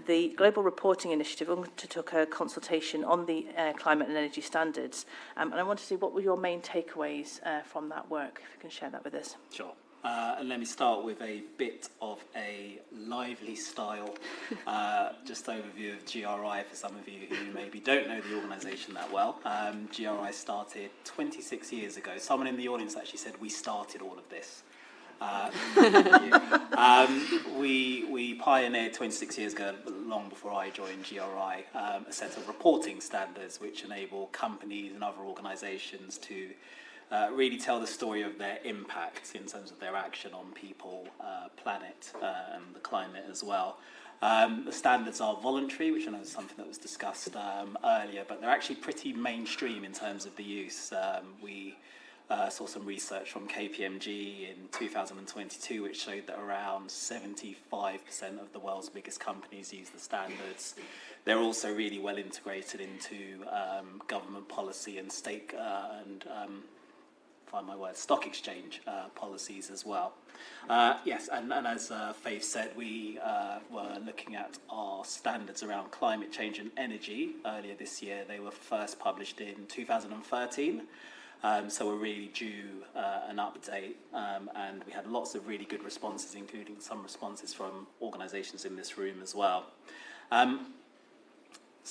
The Global Reporting Initiative undertook a consultation on the climate and energy standards, and I want to see what were your main takeaways from that work, if you can share that with us. Sure. And let me start with a bit of a lively style, just overview of GRI for some of you who maybe don't know the organisation that well. GRI started 26 years ago. Someone in the audience actually said, we started all of this. We pioneered 26 years ago, long before I joined GRI, a set of reporting standards which enable companies and other organisations to really tell the story of their impact in terms of their action on people, planet, and the climate as well. The standards are voluntary, which I know is something that was discussed earlier, but they're actually pretty mainstream in terms of the use. We saw some research from KPMG in 2022, which showed that around 75% of the world's biggest companies use the standards. They're also really well integrated into government policy and stock exchange policies as well. Yes, and as Faith said, we were looking at our standards around climate change and energy earlier this year. They were first published in 2013, so we're really due an update, and we had lots of really good responses, including some responses from organisations in this room as well.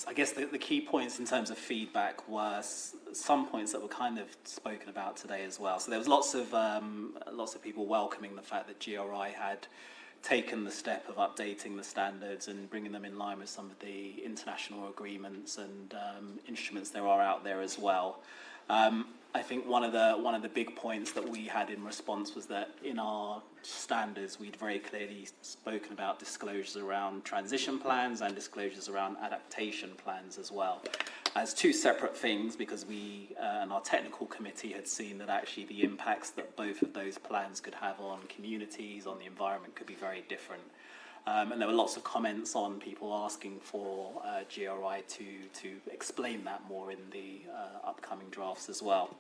I guess the key points in terms of feedback were some points that were kind of spoken about today as well. So there was lots of people welcoming the fact that GRI had taken the step of updating the standards and bringing them in line with some of the international agreements and instruments there are out there as well. I think one of the big points that we had in response was that in our standards we'd very clearly spoken about disclosures around transition plans and disclosures around adaptation plans as well as two separate things, because we and our technical committee had seen that actually the impacts that both of those plans could have on communities, on the environment, could be very different. And there were lots of comments on people asking for GRI to explain that more in the upcoming drafts as well.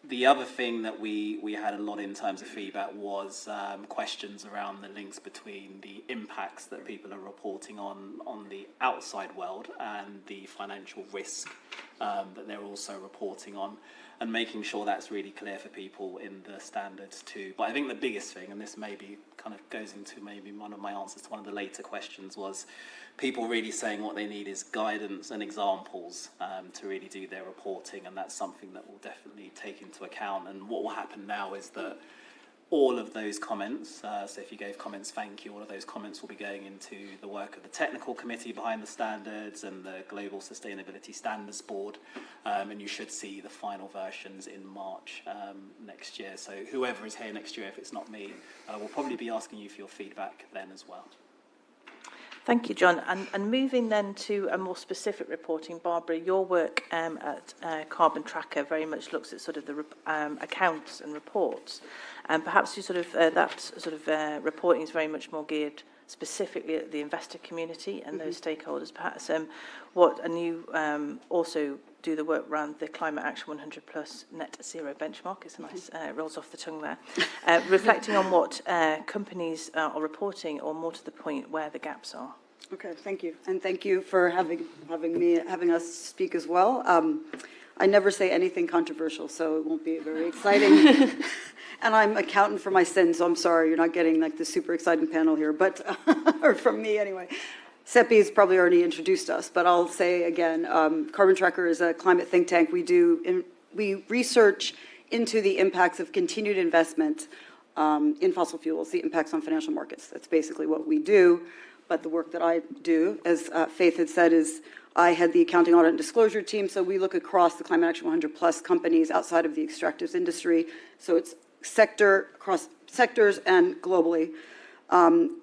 The other thing that we had a lot in terms of feedback was questions around the links between the impacts that people are reporting on the outside world and the financial risk that they're also reporting on, and making sure that's really clear for people in the standards too. But I think the biggest thing, and this maybe kind of goes into maybe one of my answers to one of the later questions, was people really saying what they need is guidance and examples to really do their reporting, and that's something that we'll definitely take into account. And what will happen now is that all of those comments, so if you gave comments, thank you, all of those comments will be going into the work of the technical committee behind the standards and the Global Sustainability Standards Board, and you should see the final versions in March next year. So whoever is here next year, if it's not me, will probably be asking you for your feedback then as well. Thank you, John. And moving then to a more specific reporting, Barbara, your work at Carbon Tracker very much looks at sort of the accounts and reports. And perhaps you sort of that sort of reporting is very much more geared specifically at the investor community and those stakeholders. Perhaps and you also do the work around the Climate Action 100 Plus Net Zero benchmark. It's nice, rolls off the tongue there. Reflecting on what companies are reporting, or more to the point, where the gaps are. Okay, thank you, and thank you for having us speak as well. I never say anything controversial, so it won't be very exciting. And I'm accountant for my sins, so I'm sorry you're not getting like the super exciting panel here, but or from me anyway. Seppi's probably already introduced us, but I'll say again, Carbon Tracker is a climate think tank. We research into the impacts of continued investment in fossil fuels, the impacts on financial markets. That's basically what we do. But the work that I do, as Faith had said, is I head the accounting, audit, and disclosure team. So we look across the Climate Action 100 Plus companies outside of the extractives industry. So it's across sectors and globally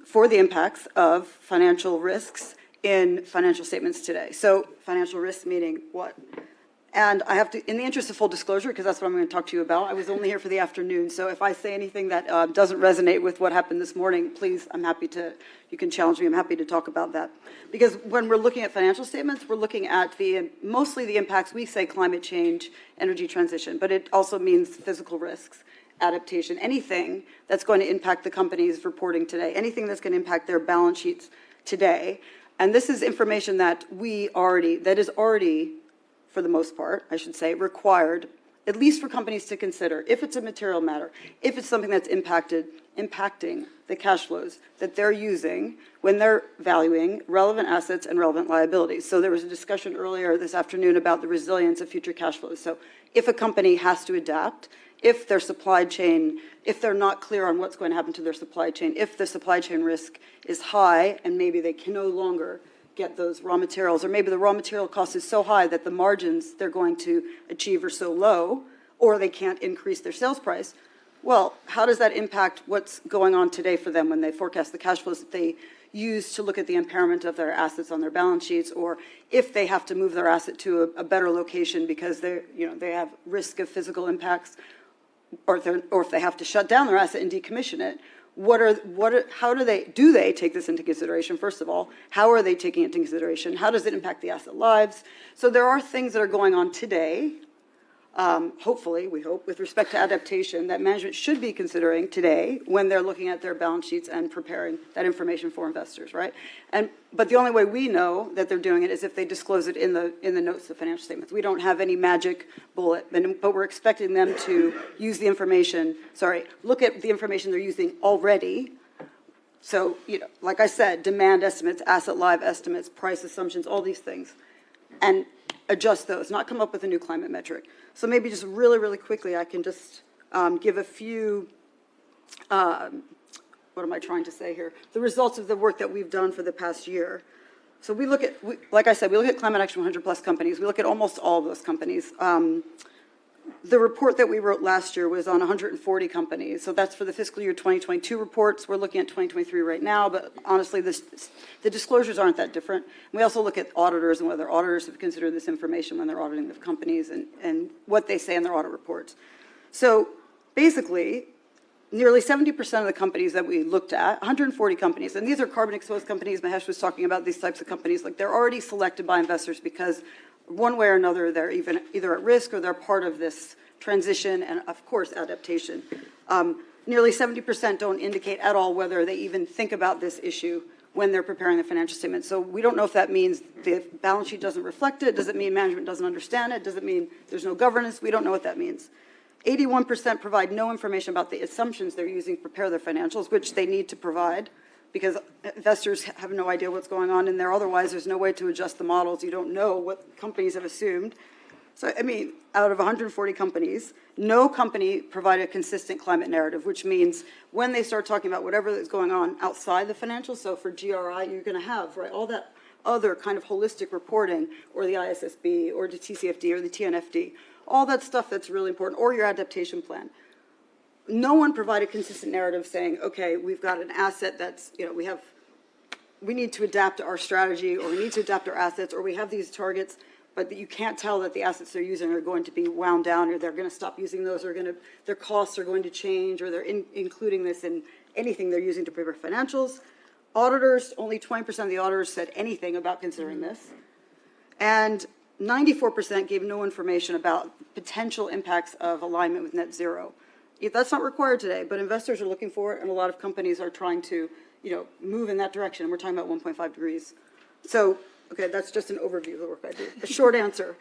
for the impacts of financial risks in financial statements today. So financial risks meaning what? And I have to, in the interest of full disclosure, because that's what I'm going to talk to you about, I was only here for the afternoon, so if I say anything that doesn't resonate with what happened this morning, please, I'm happy to, you can challenge me, I'm happy to talk about that. Because when we're looking at financial statements, we're looking at mostly the impacts, we say climate change, energy transition, but it also means physical risks, adaptation, anything that's going to impact the company's reporting today, anything that's going to impact their balance sheets today. And this is information that is already, for the most part, I should say, required, at least for companies to consider, if it's a material matter, if it's something that's impacting the cash flows that they're using when they're valuing relevant assets and relevant liabilities. So there was a discussion earlier this afternoon about the resilience of future cash flows. So if a company has to adapt, if their supply chain, if they're not clear on what's going to happen to their supply chain, if the supply chain risk is high and maybe they can no longer get those raw materials, or maybe the raw material cost is so high that the margins they're going to achieve are so low, or they can't increase their sales price, well, how does that impact what's going on today for them when they forecast the cash flows that they use to look at the impairment of their assets on their balance sheets, or if they have to move their asset to a better location because they have risk of physical impacts, or if they have to shut down their asset and decommission it? How do they take this into consideration? First of all, how are they taking it into consideration? How does it impact the asset lives? So there are things that are going on today, hopefully, we hope, with respect to adaptation that management should be considering today when they're looking at their balance sheets and preparing that information for investors, right? But the only way we know that they're doing it is if they disclose it in the notes of financial statements. We don't have any magic bullet, but we're expecting them to use the information, look at the information they're using already. So, like I said, demand estimates, asset live estimates, price assumptions, all these things, and adjust those, not come up with a new climate metric. So maybe just really, really quickly, I can just give a few, what am I trying to say here? The results of the work that we've done for the past year. So we look at, like I said, we look at Climate Action 100 Plus companies. We look at almost all of those companies. The report that we wrote last year was on 140 companies. So that's for the fiscal year 2022 reports. We're looking at 2023 right now, but honestly, the disclosures aren't that different. We also look at auditors and whether auditors have considered this information when they're auditing the companies and what they say in their audit reports. So basically, nearly 70% of the companies that we looked at, 140 companies, and these are carbon exposed companies. Mahesh was talking about these types of companies. Like, they're already selected by investors because one way or another they're either at risk or they're part of this transition, and of course, adaptation. Nearly 70% don't indicate at all whether they even think about this issue when they're preparing the financial statement. So we don't know if that means the balance sheet doesn't reflect it. Does it mean management doesn't understand it? Does it mean there's no governance? We don't know what that means. 81% provide no information about the assumptions they're using to prepare their financials, which they need to provide, because investors have no idea what's going on in there. Otherwise, there's no way to adjust the models. You don't know what companies have assumed. So, I mean, out of 140 companies, no company provided a consistent climate narrative, which means when they start talking about whatever is going on outside the financials, so for GRI, you're going to have, right, all that other kind of holistic reporting, or the ISSB, or the TCFD, or the TNFD, all that stuff that's really important, or your adaptation plan. No one provided consistent narrative saying, okay, we've got an asset that's, you know, we need to adapt our strategy, or we need to adapt our assets, or we have these targets, but you can't tell that the assets they're using are going to be wound down, or they're going to stop using those, or their costs are going to change, or they're including this in anything they're using to prepare financials. Auditors, only 20% of the auditors said anything about considering this. And 94% gave no information about potential impacts of alignment with net zero. That's not required today, but investors are looking for it, and a lot of companies are trying to, you know, move in that direction. We're talking about 1.5 degrees. So, okay, that's just an overview of the work I do. A short answer.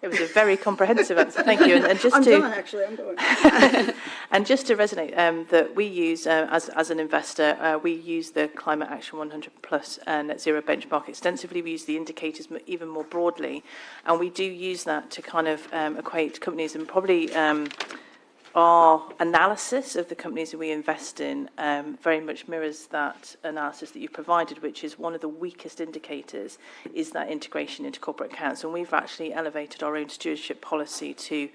It was a very comprehensive answer. Thank you. And just I'm to, done, actually. I'm done. And just to resonate, that we use, as an investor, we use the Climate Action 100 Plus Net Zero benchmark extensively. We use the indicators even more broadly. And we do use that to kind of equate companies, and probably our analysis of the companies that we invest in very much mirrors that analysis that you've provided, which is one of the weakest indicators is that integration into corporate accounts. And we've actually elevated our own stewardship policy to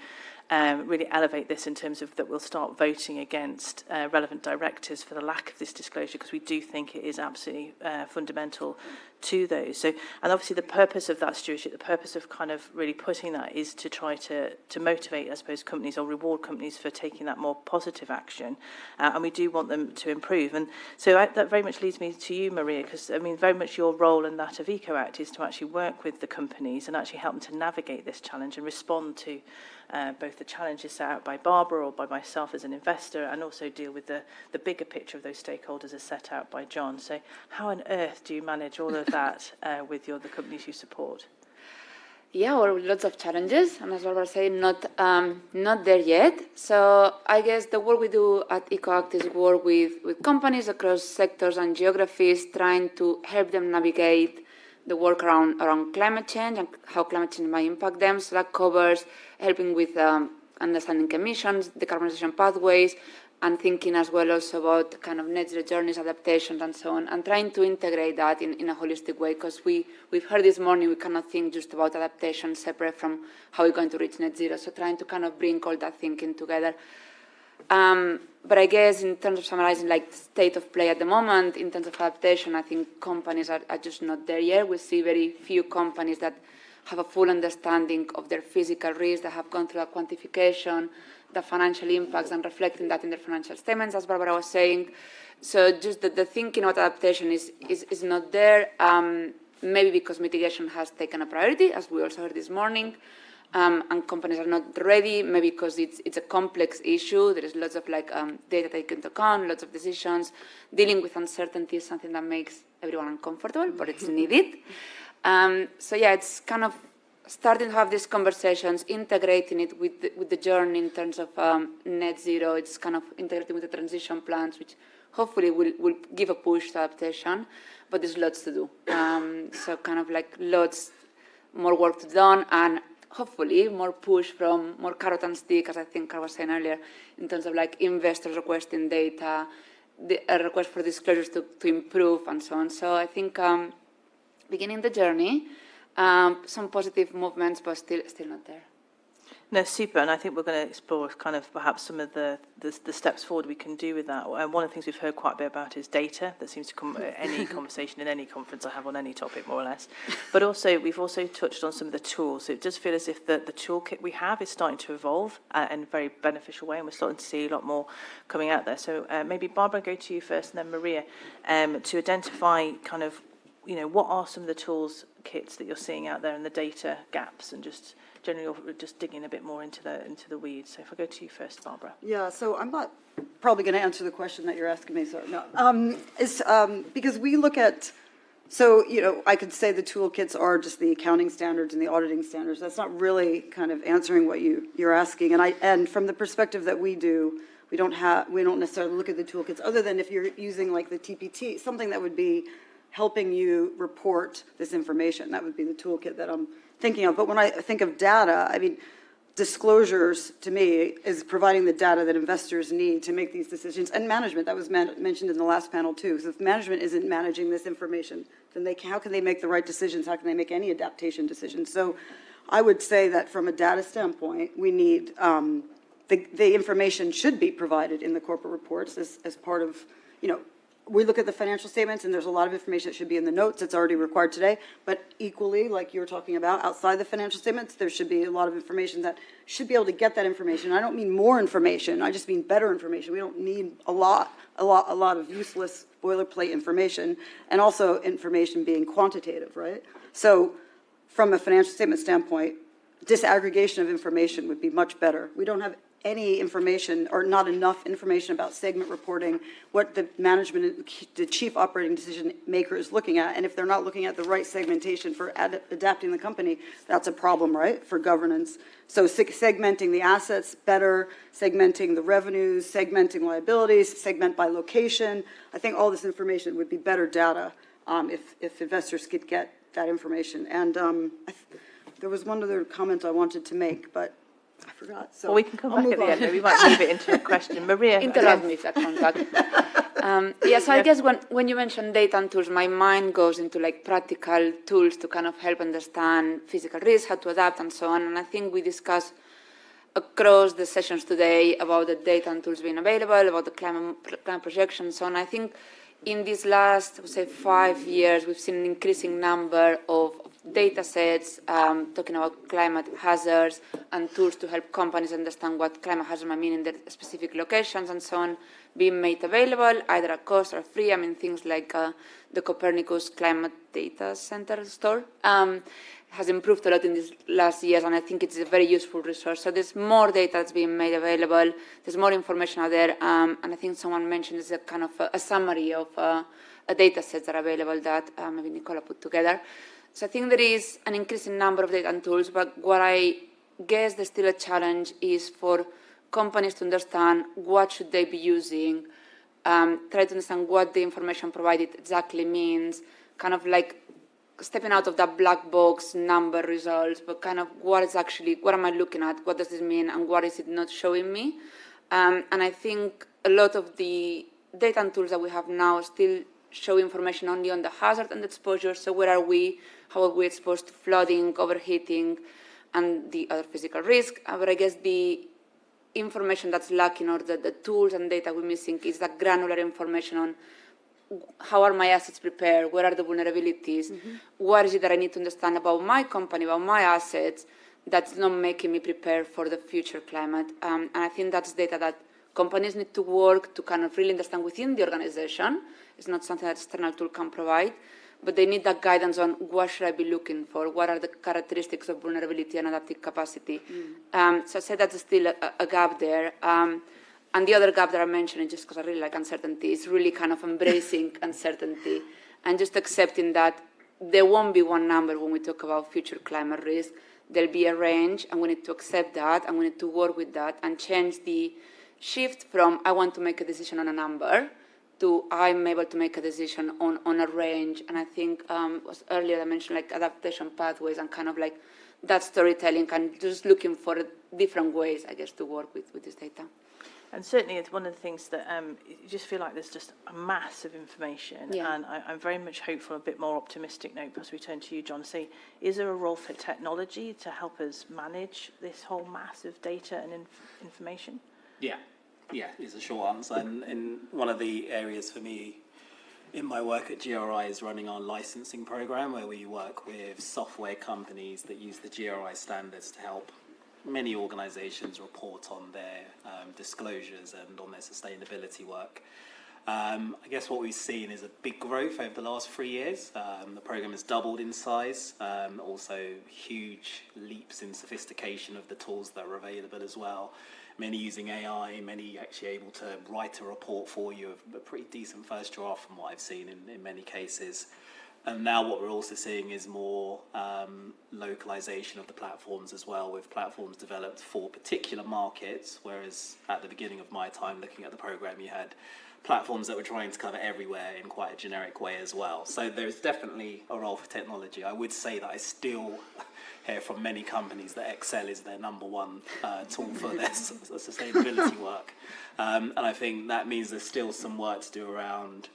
really elevate this in terms of that we'll start voting against relevant directors for the lack of this disclosure, because we do think it is absolutely fundamental to those. So, and obviously the purpose of that stewardship, the purpose of kind of really putting that is to try to motivate, I suppose, companies, or reward companies for taking that more positive action. And we do want them to improve. And so that very much leads me to you, Maria, because, I mean, very much your role and that of EcoAct is to actually work with the companies and actually help them to navigate this challenge and respond to both the challenges set out by Barbara or by myself as an investor, and also deal with the bigger picture of those stakeholders as set out by John. So how on earth do you manage all of that with the companies you support? Yeah, well, lots of challenges, and as Barbara said, not there yet. So I guess the work we do at EcoAct is work with companies across sectors and geographies, trying to help them navigate the work around climate change and how climate change might impact them. So that covers helping with understanding emissions, decarbonization pathways, and thinking as well also about kind of net zero journeys, adaptations, and so on, and trying to integrate that in a holistic way, because we've heard this morning we cannot think just about adaptation separate from how we're going to reach net zero. So trying to kind of bring all that thinking together. But I guess in terms of summarizing like the state of play at the moment, in terms of adaptation, I think companies are just not there yet. We see very few companies that have a full understanding of their physical risks, that have gone through a quantification, the financial impacts, and reflecting that in their financial statements, as Barbara was saying. So just the thinking about adaptation is not there, maybe because mitigation has taken a priority, as we also heard this morning. And companies are not ready, maybe because it's a complex issue. There is lots of data taken into account, lots of decisions. Dealing with uncertainty is something that makes everyone uncomfortable, but it's needed. So yeah, it's kind of starting to have these conversations, integrating it with the journey in terms of net zero. It's kind of integrating with the transition plans, which hopefully will give a push to adaptation, but there's lots to do. So kind of like lots more work to be done, and hopefully more push from more carrot and stick, as I think I was saying earlier, in terms of like investors requesting data, a request for disclosures to improve, and so on. So I think beginning the journey, some positive movements, but still not there. No, super, and I think we're going to explore kind of perhaps some of the steps forward we can do with that. And one of the things we've heard quite a bit about is data. That seems to come at any conversation in any conference I have on any topic, more or less. But also, we've also touched on some of the tools. So it does feel as if the toolkit we have is starting to evolve in a very beneficial way, and we're starting to see a lot more coming out there. So maybe Barbara, go to you first, and then Maria, to identify kind of what are some of the tools kits that you're seeing out there and the data gaps, and just generally just digging a bit more into the weeds. So if I go to you first, Barbara. Yeah, so I'm not probably going to answer the question that you're asking me, so no. Because we look at, so, I could say the toolkits are just the accounting standards and the auditing standards. That's not really kind of answering what you're asking. And from the perspective that we do, we don't necessarily look at the toolkits, other than if you're using like the TPT, something that would be helping you report this information. That would be the toolkit that I'm thinking of. But when I think of data, I mean, disclosures to me is providing the data that investors need to make these decisions, and management. That was mentioned in the last panel too. So if management isn't managing this information, then how can they make the right decisions? How can they make any adaptation decisions? So I would say that from a data standpoint, we need the information should be provided in the corporate reports as part of, we look at the financial statements, and there's a lot of information that should be in the notes that's already required today. But equally, like you were talking about, outside the financial statements, there should be a lot of information that should be able to get that information. I don't mean more information. I just mean better information. We don't need a lot of useless boilerplate information, and also information being quantitative, right? So from a financial statement standpoint, disaggregation of information would be much better. We don't have any information, or not enough information, about segment reporting, what the management, the chief operating decision maker is looking at. And if they're not looking at the right segmentation for adapting the company, that's a problem, right, for governance. So segmenting the assets better, segmenting the revenues, segmenting liabilities, segment by location. I think all this information would be better data if investors could get that information. And there was one other comment I wanted to make, but I forgot. So well, we can come back at the end. We might move it into a question. Maria. Interrupt me if I come back. So I guess when you mention data and tools, my mind goes into like practical tools to kind of help understand physical risk, how to adapt, and so on. And I think we discussed across the sessions today about the data and tools being available, about the climate projections, so on. I think in these last, say, 5 years, we've seen an increasing number of data sets talking about climate hazards and tools to help companies understand what climate hazards might mean in their specific locations and so on, being made available either at cost or free. I mean, things like the Copernicus Climate Data Center store has improved a lot in these last years, and I think it's a very useful resource. So there's more data that's being made available. There's more information out there, and I think someone mentioned it's a kind of a summary of data sets that are available that maybe Nicola put together. So I think there is an increasing number of data and tools, but what I guess there's still a challenge is for companies to understand what should they be using, try to understand what the information provided exactly means, kind of like stepping out of that black box number results, but kind of what am I looking at, what does this mean, and what is it not showing me? And I think a lot of the data and tools that we have now still show information only on the hazard and exposure. So where are we? How are we exposed to flooding, overheating, and the other physical risk? But I guess the information that's lacking, or the tools and data we're missing, is that granular information on how are my assets prepared, where are the vulnerabilities, what is it that I need to understand about my company, about my assets, that's not making me prepare for the future climate. And I think that's data that companies need to work to kind of really understand within the organization. It's not something that external tool can provide, but they need that guidance on what should I be looking for, what are the characteristics of vulnerability and adaptive capacity. So I say that's still a gap there. And the other gap that I mentioned, just because I really like uncertainty, is really kind of embracing uncertainty and just accepting that there won't be one number when we talk about future climate risk. There'll be a range, and we need to accept that, and we need to work with that and change the shift from I want to make a decision on a number to I'm able to make a decision on a range. And I think was earlier I mentioned like adaptation pathways and kind of like that storytelling and just looking for different ways, I guess, to work with this data. And certainly it's one of the things that you just feel like there's just a mass of information. Yeah. And I'm very much hopeful, a bit more optimistic note, as we turn to you, John. Say, is there a role for technology to help us manage this whole mass of data and information? Yeah, is a short answer. And one of the areas for me in my work at GRI is running our licensing program, where we work with software companies that use the GRI standards to help many organizations report on their disclosures and on their sustainability work. I guess what we've seen is a big growth over the last 3 years. The programme has doubled in size, also huge leaps in sophistication of the tools that are available as well. Many using AI, many actually able to write a report for you, a pretty decent first draft from what I've seen in many cases. And now what we're also seeing is more localization of the platforms as well, with platforms developed for particular markets, whereas at the beginning of my time looking at the program, you had platforms that were trying to cover everywhere in quite a generic way as well. So there's definitely a role for technology. I would say that I still hear from many companies that Excel is their number one tool for their sustainability work. And I think that means there's still some work to do around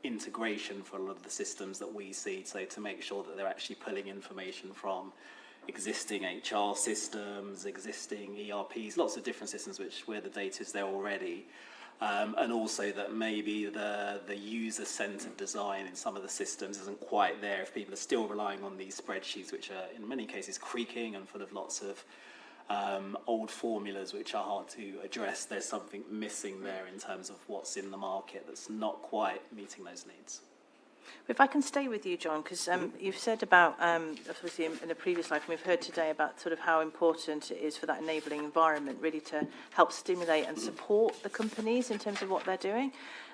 integration for a lot of the systems that we see, so to make sure that they're actually pulling information from existing HR systems, existing ERPs, lots of different systems where the data is there already. And also that maybe the user-centered design in some of the systems isn't quite there if people are still relying on these spreadsheets, which are in many cases creaking and full of lots of old formulas which are hard to address. There's something missing there in terms of what's in the market that's not quite meeting those needs. If I can stay with you, John, because you've said about, obviously in the previous slide, and we've heard today about sort of how important it is for that enabling environment really to help stimulate and support the companies in terms of what they're doing.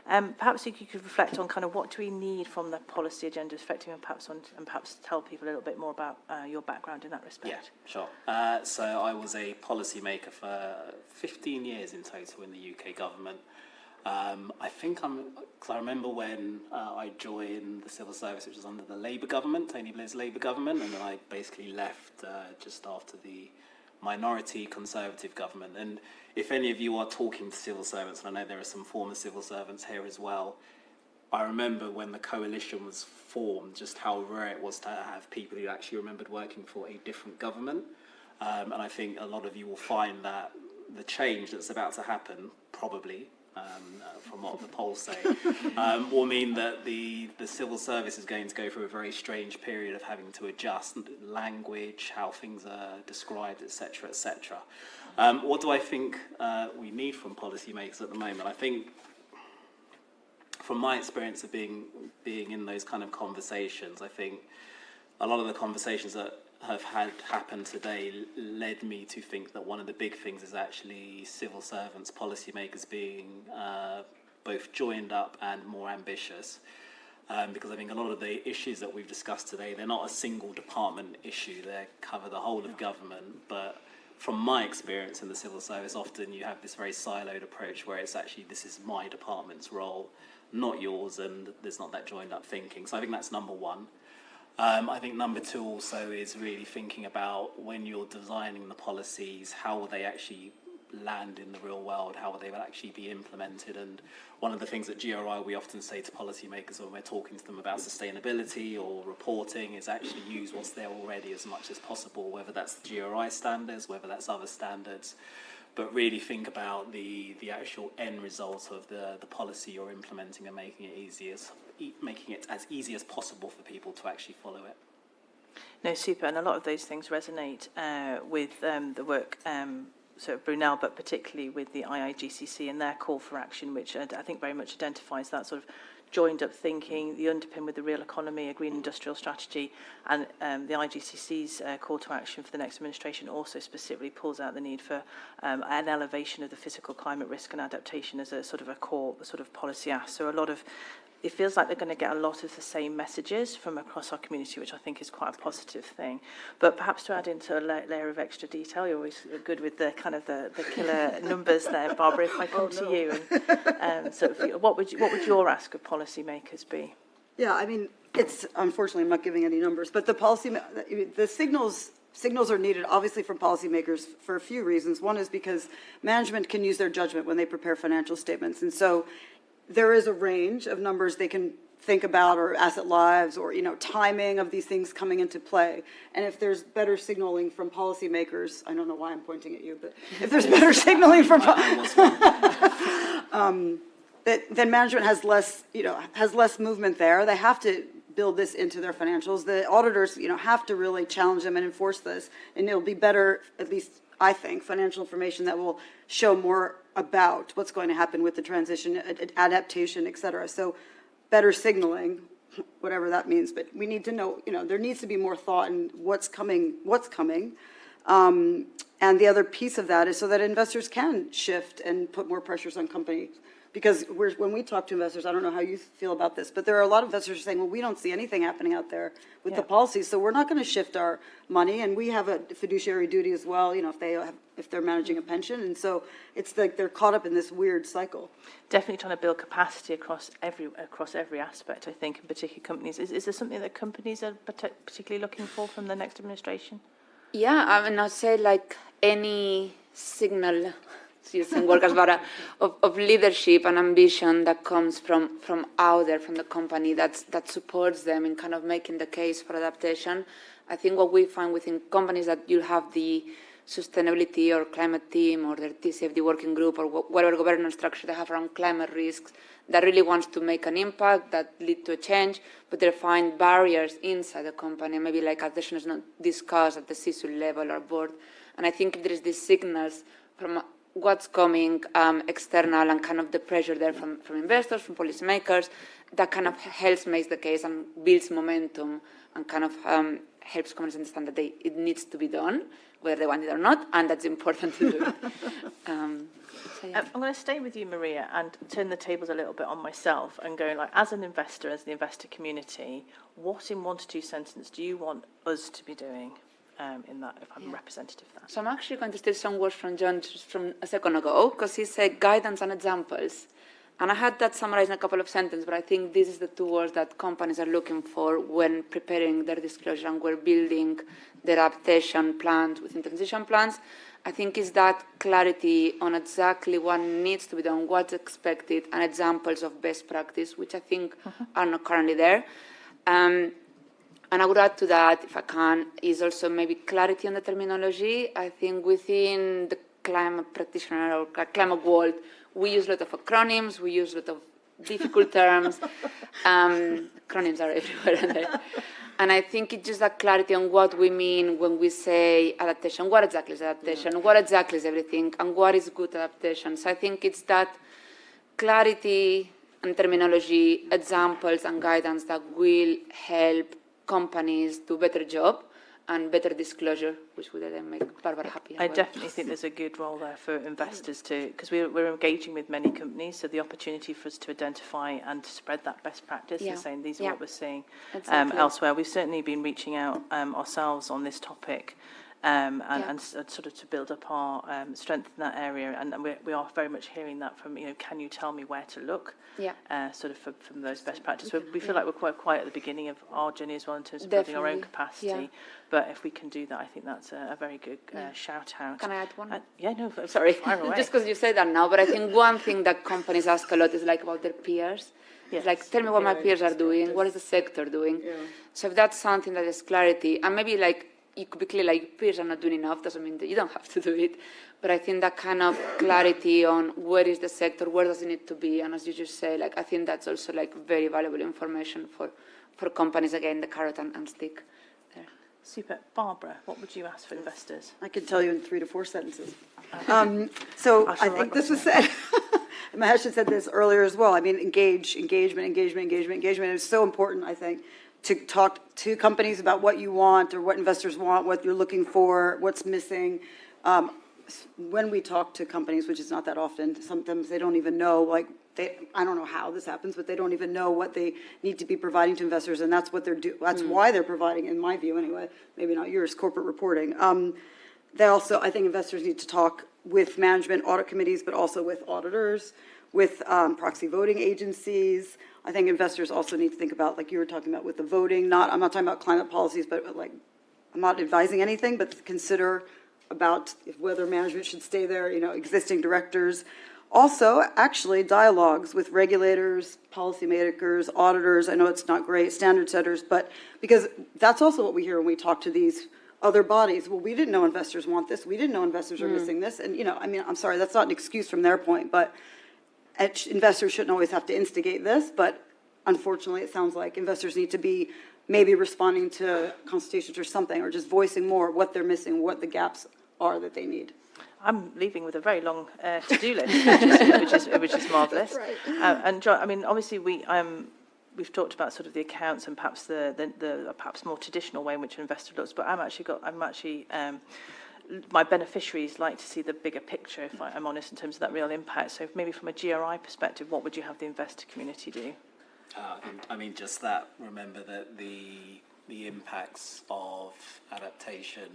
Perhaps you could reflect on kind of what do we need from the policy agenda perspective, and perhaps tell people a little bit more about your background in that respect. Yeah, sure. So I was a policymaker for 15 years in total in the UK government. Because I remember when I joined the civil service, which was under the Labour government, Tony Blair's Labour government, and then I basically left just after the minority Conservative government. And if any of you are talking to civil servants, and I know there are some former civil servants here as well, I remember when the coalition was formed, just how rare it was to have people who actually remembered working for a different government. And I think a lot of you will find that the change that's about to happen, probably, from what the polls say, will mean that the civil service is going to go through a very strange period of having to adjust language, how things are described, etc., etc. What do I think we need from policymakers at the moment? I think, from my experience of being in those kind of conversations, I think a lot of the conversations that have had happened today led me to think that one of the big things is actually civil servants, policymakers being both joined up and more ambitious. Because I think a lot of the issues that we've discussed today, they're not a single department issue, they cover the whole of government. But from my experience in the civil service, often you have this very siloed approach where it's actually, this is my department's role, not yours, and there's not that joined up thinking. So I think that's number one. I think number two also is really thinking about when you're designing the policies, how will they actually land in the real world, how will they actually be implemented. And one of the things at GRI we often say to policymakers when we're talking to them about sustainability or reporting is actually use what's there already as much as possible, whether that's the GRI standards, whether that's other standards, but really think about the actual end result of the policy you're implementing and making it as easy as possible for people to actually follow it. No, super, and a lot of those things resonate with the work sort of Brunel, but particularly with the IIGCC and their call for action, which I think very much identifies that sort of joined up thinking, the underpin with the real economy, a green industrial strategy, and the IGCC's call to action for the next administration also specifically pulls out the need for an elevation of the physical climate risk and adaptation as a sort of a core sort of policy ask. So a lot of, it feels like they're going to get a lot of the same messages from across our community, which I think is quite a positive thing. But perhaps to add into a layer of extra detail, you're always good with the kind of the killer numbers there, Barbara. If I come to you, and sort of, what would your ask of policymakers be? Yeah, I mean, it's unfortunately I'm not giving any numbers, but the signals are needed, obviously, from policymakers for a few reasons. One is because management can use their judgment when they prepare financial statements, and so there is a range of numbers they can think about, or asset lives, or timing of these things coming into play. And if there's better signaling from policymakers, I don't know why I'm pointing at you, but if there's better signaling from then management has less movement there. They have to build this into their financials. The auditors have to really challenge them and enforce this, and it'll be better, at least I think, financial information that will show more about what's going to happen with the transition, adaptation, et cetera. So better signaling, whatever that means, but we need to know, there needs to be more thought in what's coming. And the other piece of that is so that investors can shift and put more pressures on companies. Because when we talk to investors, I don't know how you feel about this, but there are a lot of investors saying, well, we don't see anything happening out there with the policies, so we're not going to shift our money, and we have a fiduciary duty as well, if they're managing a pension, and so it's like they're caught up in this weird cycle. Definitely trying to build capacity across every aspect, I think, in particular companies. Is there something that companies are particularly looking for from the next administration? Yeah, I mean, I'd say like any signal using work as bara of leadership and ambition that comes from out there, from the company that supports them in kind of making the case for adaptation. I think what we find within companies that you have the sustainability or climate team or their TCFD working group or whatever governance structure they have around climate risks that really wants to make an impact, that lead to a change, but they find barriers inside the company. Maybe like adaptation is not discussed at the C-suite level or board. And I think if there is these signals from what's coming external and kind of the pressure there from investors, from policymakers, that kind of helps make the case and builds momentum and kind of helps companies understand that it needs to be done, whether they want it or not, and that's important to do. I'm going to stay with you, Maria, and turn the tables a little bit on myself and go, like, as an investor, as the investor community, what in 1 to 2 sentences do you want us to be doing in that, if I'm representative of that? So I'm actually going to steal some words from John from a second ago, because he said guidance and examples. And I had that summarized in a couple of sentences, but I think this is the 2 words that companies are looking for when preparing their disclosure and we're building their adaptation plans within transition plans. I think is that clarity on exactly what needs to be done, what's expected, and examples of best practice, which I think are not currently there. And I would add to that, if I can, is also maybe clarity on the terminology. I think within the climate practitioner or climate world, we use a lot of acronyms, we use a lot of difficult terms. Acronyms are everywhere. And I think it's just that clarity on what we mean when we say adaptation. What exactly is adaptation? What exactly is everything? And what is good adaptation? So I think it's that clarity and terminology, examples and guidance that will help companies do a better job and better disclosure, which would then make Barbara happy. I definitely think there's a good role there for investors to, because we're engaging with many companies, so the opportunity for us to identify and to spread that best practice and saying these are what we're seeing elsewhere. We've certainly been reaching out ourselves on this topic and sort of to build up our strength in that area, and we are very much hearing that from, can you tell me where to look? Sort of from those best practices. We feel like we're quite at the beginning of our journey as well in terms of building our own capacity. But if we can do that, I think that's a very good shout out. Can I add one? Sorry. Just because you say that now, but I think one thing that companies ask a lot is like about their peers. It's like, tell me what my peers are doing. What is the sector doing? So if that's something that is clarity, and maybe like it could be clear, like peers are not doing enough, doesn't mean that you don't have to do it. But I think that kind of clarity on where is the sector, where does it need to be, and as you just say, like I think that's also like very valuable information for companies. Again, the carrot and stick there. Super, Barbara. What would you ask for investors? I could tell you in 3 to 4 sentences. So I think this was said. Mahesh had said this earlier as well. I mean, engagement is so important. I think. To talk to companies about what you want or what investors want, what you're looking for, what's missing. When we talk to companies, which is not that often, sometimes they don't even know, I don't know how this happens, but they don't even know what they need to be providing to investors, and that's what they're that's why they're providing, in my view anyway, maybe not yours, corporate reporting. They also, I think investors need to talk with management audit committees, but also with auditors, with proxy voting agencies. I think investors also need to think about, like you were talking about with the voting, I'm not talking about climate policies, but like, I'm not advising anything, but consider about whether management should stay there, existing directors. Also, actually, dialogues with regulators, policymakers, auditors. I know it's not great, standard setters, but because that's also what we hear when we talk to these other bodies. Well, we didn't know investors want this. We didn't know investors are missing this. And, I mean, I'm sorry, that's not an excuse from their point, but investors shouldn't always have to instigate this, but unfortunately it sounds like investors need to be maybe responding to consultations or something, or just voicing more what they're missing, what the gaps are that they need. I'm leaving with a very long to-do list, which is marvellous. Right. And John, I mean, obviously we've talked about sort of the accounts and perhaps the perhaps more traditional way in which an investor looks, but my beneficiaries like to see the bigger picture, if I'm honest, in terms of that real impact. So maybe from a GRI perspective, what would you have the investor community do? I mean, just that, remember that the impacts of adaptation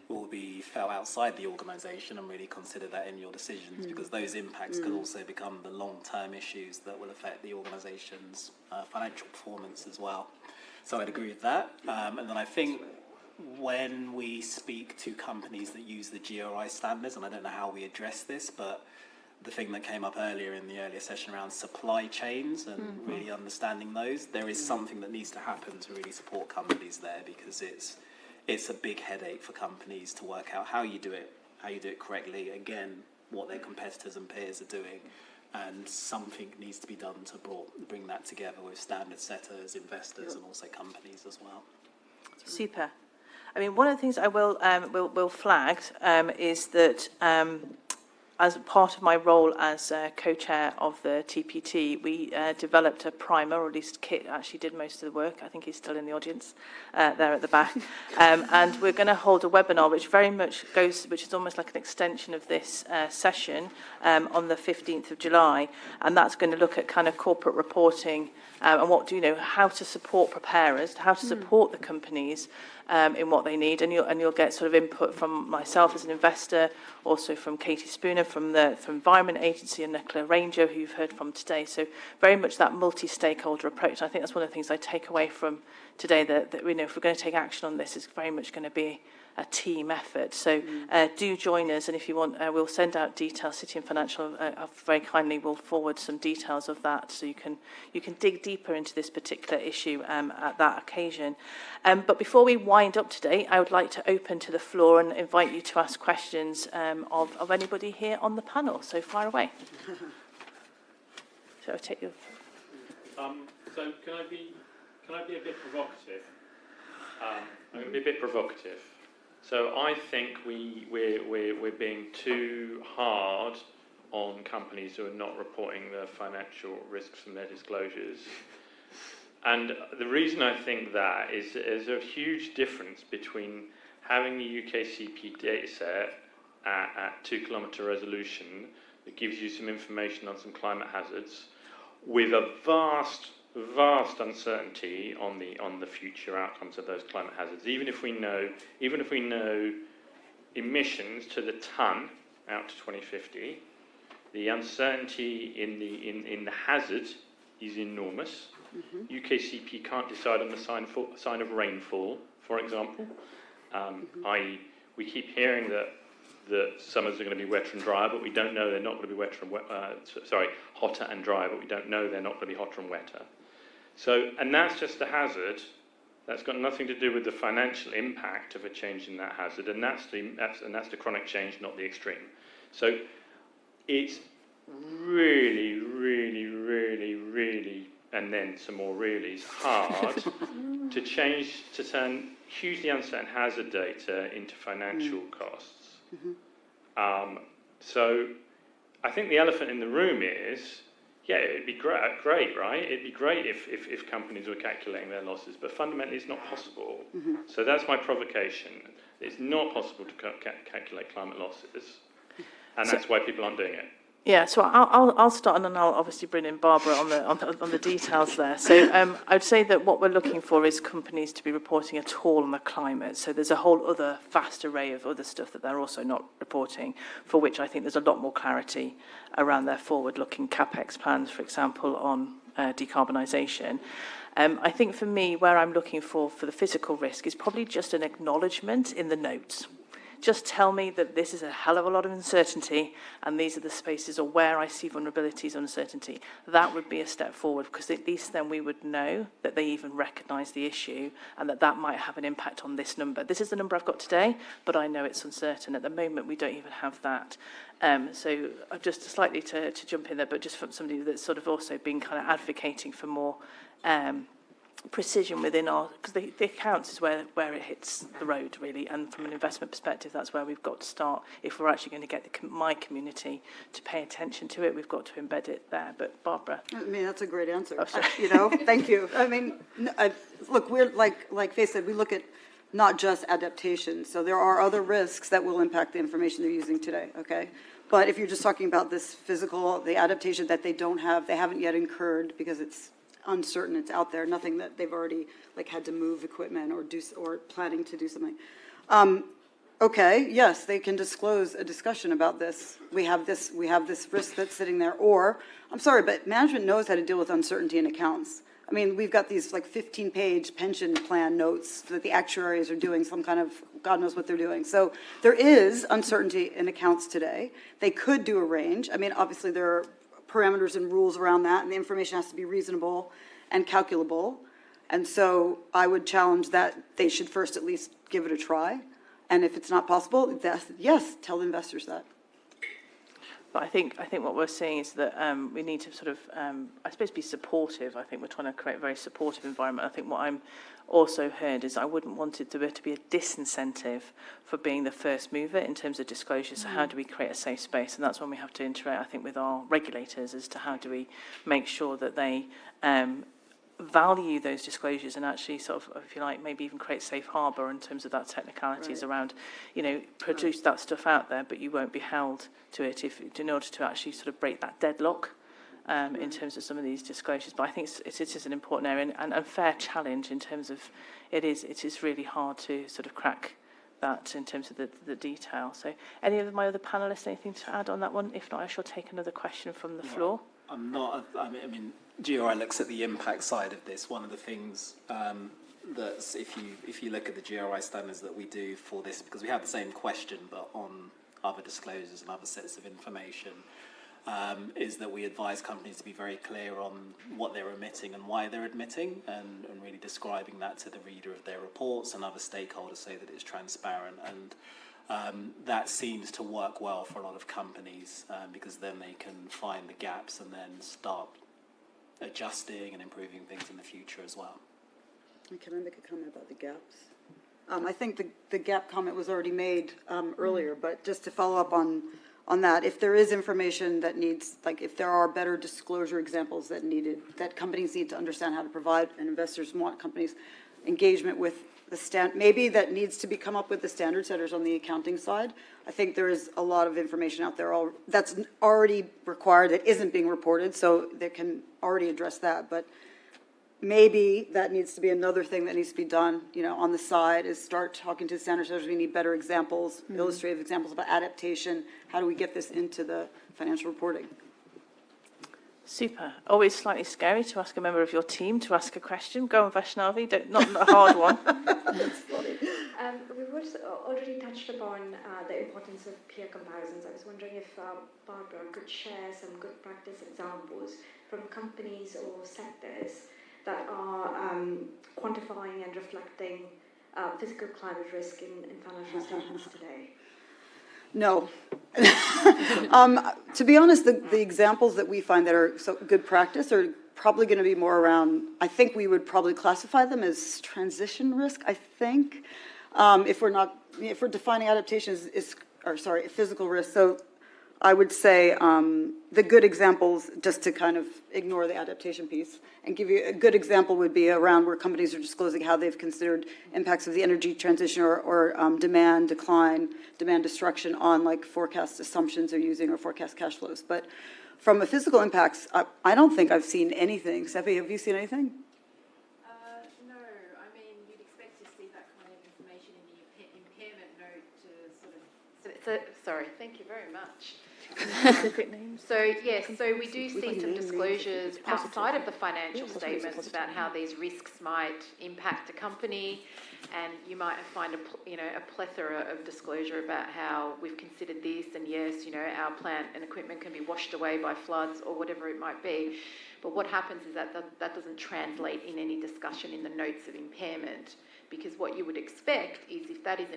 will be felt outside the organisation, and really consider that in your decisions, because those impacts could also become the long-term issues that will affect the organisation's financial performance as well. So I'd agree with that. And then I think when we speak to companies that use the GRI standards, and I don't know how we address this, but the thing that came up earlier in the earlier session around supply chains and really understanding those, there is something that needs to happen to really support companies there, because it's a big headache for companies to work out how you do it correctly, again, what their competitors and peers are doing, and something needs to be done to bring that together with standard setters, investors, and also companies as well. Super. I mean, one of the things I will flag is that as part of my role as co-chair of the TPT, we developed a primer, or at least Kit actually did most of the work. I think he's still in the audience there at the back. And we're going to hold a webinar which which is almost like an extension of this session on the 15th of July. And that's going to look at kind of corporate reporting and how to support preparers, how to support the companies in what they need, and you'll get sort of input from myself as an investor, also from Katie Spooner from the Environment Agency, and Nicola Ranger, who you've heard from today. So very much that multi-stakeholder approach. I think that's one of the things I take away from today, that if we're going to take action on this, it's very much going to be a team effort. So do join us, and if you want, we'll send out details. City and Financial very kindly will forward some details of that, so you can dig deeper into this particular issue at that occasion. But before we wind up today, I would like to open to the floor and invite you to ask questions of anybody here on the panel. So fire away. So I'll take your. So can I be a bit provocative? I'm going to be a bit provocative. So I think we're being too hard on companies who are not reporting their financial risks from their disclosures. And the reason I think that is there's a huge difference between having the UKCP data set at 2 kilometre resolution that gives you some information on some climate hazards, with a vast uncertainty on the future outcomes of those climate hazards. Even if we know emissions to the ton out to 2050, the uncertainty in the hazard is enormous. UKCP can't decide on the sign of rainfall, for example. I.e., we keep hearing that summers are going to be wetter and drier, but we don't know they're not going to be hotter and drier, but we don't know they're not going to be hotter and wetter. So, and that's just the hazard. That's got nothing to do with the financial impact of a change in that hazard, and that's the chronic change, not the extreme. So, it's really, and then some more reallys, hard to turn hugely uncertain hazard data into financial costs. So, I think the elephant in the room is, yeah, it'd be great, right? It'd be great if companies were calculating their losses, but fundamentally it's not possible. So that's my provocation. It's not possible to calculate climate losses, and that's why people aren't doing it. Yeah, so I'll start, and then I'll obviously bring in Barbara on the details there. So I would say that what we're looking for is companies to be reporting at all on the climate. So there's a whole other vast array of other stuff that they're also not reporting, for which I think there's a lot more clarity around their forward-looking CapEx plans, for example, on decarbonisation. I think for me, where I'm looking for the physical risk is probably just an acknowledgement in the notes. Just tell me that this is a hell of a lot of uncertainty, and these are the spaces or where I see vulnerabilities, uncertainty. That would be a step forward, because at least then we would know that they even recognise the issue, and that might have an impact on this number. This is the number I've got today, but I know it's uncertain. At the moment, we don't even have that. So just slightly to jump in there, but just from somebody that's sort of also been kind of advocating for more precision within our, because the accounts is where it hits the road really, and from an investment perspective that's where we've got to start. If we're actually going to get my community to pay attention to it, we've got to embed it there. But Barbara, I mean, that's a great answer. Oh, sorry. Thank you. I mean, look, we're like Faye said, we look at not just adaptation. So there are other risks that will impact the information they're using today. Okay. But if you're just talking about this the adaptation that they haven't yet incurred because it's uncertain, it's out there, nothing that they've already had to move equipment or planning to do something. Okay, yes, they can disclose a discussion about this. We have this risk that's sitting there. Or, I'm sorry, but management knows how to deal with uncertainty in accounts. I mean, we've got these 15-page pension plan notes that the actuaries are doing some kind of, God knows what they're doing. So there is uncertainty in accounts today. They could do a range. I mean, obviously there are parameters and rules around that, and the information has to be reasonable and calculable. And so I would challenge that they should first at least give it a try. And if it's not possible, yes, tell the investors that. but I think what we're seeing is that we need to sort of, I suppose, be supportive. I think we're trying to create a very supportive environment. I think what I'm also heard is I wouldn't want it to be a disincentive for being the first mover in terms of disclosure. So how do we create a safe space? And that's when we have to interact, I think, with our regulators as to how do we make sure that they value those disclosures and actually sort of, if you like, maybe even create safe harbour in terms of that technicalities around, produce that stuff out there, but you won't be held to it in order to actually sort of break that deadlock in terms of some of these disclosures. But I think it is an important area and a fair challenge in terms of it is really hard to sort of crack that in terms of the detail. So any of my other panellists, anything to add on that one? If not, I shall take another question from the floor. I mean, GRI looks at the impact side of this. One of the things that's, if you look at the GRI standards that we do for this, because we have the same question but on other disclosures and other sets of information, is that we advise companies to be very clear on what they're emitting and why they're emitting, and really describing that to the reader of their reports and other stakeholders so that it's transparent. And that seems to work well for a lot of companies because then they can find the gaps and then start adjusting and improving things in the future as well. Can I make a comment about the gaps? I think the gap comment was already made earlier, but just to follow up on that, if there is information that needs, if there are better disclosure examples that companies need to understand how to provide, and investors want companies engagement with maybe that needs to be come up with the standard setters on the accounting side. I think there is a lot of information out there that's already required that isn't being reported, so they can already address that. But maybe that needs to be another thing that needs to be done, on the side, is start talking to the standard setters. We need better examples, illustrative examples about adaptation. How do we get this into the financial reporting? Super. Always slightly scary to ask a member of your team to ask a question. Go on, Vaishnavi. Not a hard one. We've already touched upon the importance of peer comparisons. I was wondering if Barbara could share some good practice examples from companies or sectors that are quantifying and reflecting physical climate risk in financial statements today. No. To be honest, the examples that we find that are so good practice are probably going to be more around, I think we would probably classify them as transition risk, I think, if we're defining adaptation physical risk. So I would say the good examples, just to kind of ignore the adaptation piece, and give you a good example would be around where companies are disclosing how they've considered impacts of the energy transition or demand decline, demand destruction on forecast assumptions they're using or forecast cash flows. But from a physical impacts, I don't think I've seen anything. Seppi, have you seen anything? No, I mean, you'd expect to see that kind of information in the impairment note to sort of... sorry, thank you very much. Specific names? So, yes, so we do see some disclosures outside of the financial statements about how these risks might impact a company, and you might find a plethora of disclosure about how we've considered this, and yes, our plant and equipment can be washed away by floods or whatever it might be. But what happens is that doesn't translate in any discussion in the notes of impairment, because what you would expect is if that is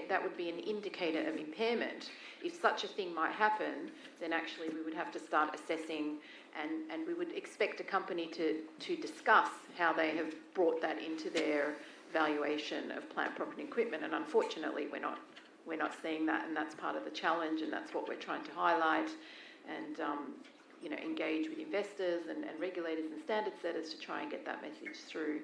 that would be an indicator of impairment. If such a thing might happen, then actually we would have to start assessing and we would expect a company to discuss how they have brought that into their valuation of plant, property and equipment, and unfortunately we're not seeing that, and that's part of the challenge, and that's what we're trying to highlight and engage with investors and regulators and standard setters to try and get that message through,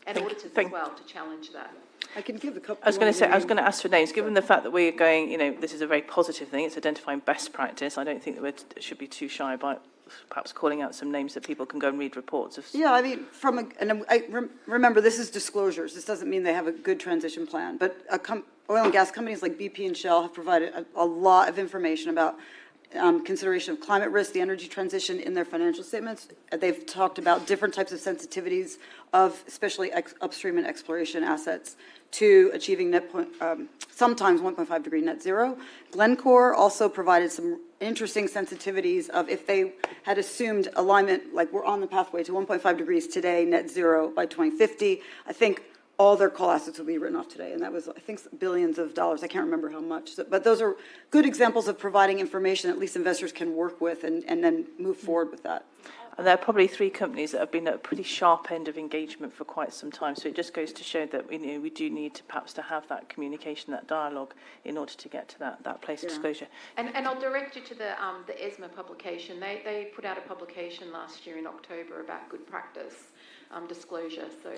and auditors as well to challenge that. I can give a couple. I was going to ask for names. Given the fact that we're going, this is a very positive thing. It's identifying best practice. I don't think that we should be too shy about perhaps calling out some names that people can go and read reports of. Yeah, I mean, remember, this is disclosures. This doesn't mean they have a good transition plan. But oil and gas companies like BP and Shell have provided a lot of information about consideration of climate risk, the energy transition in their financial statements. They've talked about different types of sensitivities of especially upstream and exploration assets to achieving sometimes 1.5 degree net zero. Glencore also provided some interesting sensitivities of if they had assumed alignment, like we're on the pathway to 1.5 degrees today, net zero by 2050. I think all their coal assets will be written off today, and that was, I think, billions of dollars. I can't remember how much. But those are good examples of providing information at least investors can work with and then move forward with that. And there are probably 3 companies that have been at a pretty sharp end of engagement for quite some time. So it just goes to show that we do need to perhaps to have that communication, that dialogue, in order to get to that place of disclosure. And I'll direct you to the ESMA publication. They put out a publication last year in October about good practice disclosure. So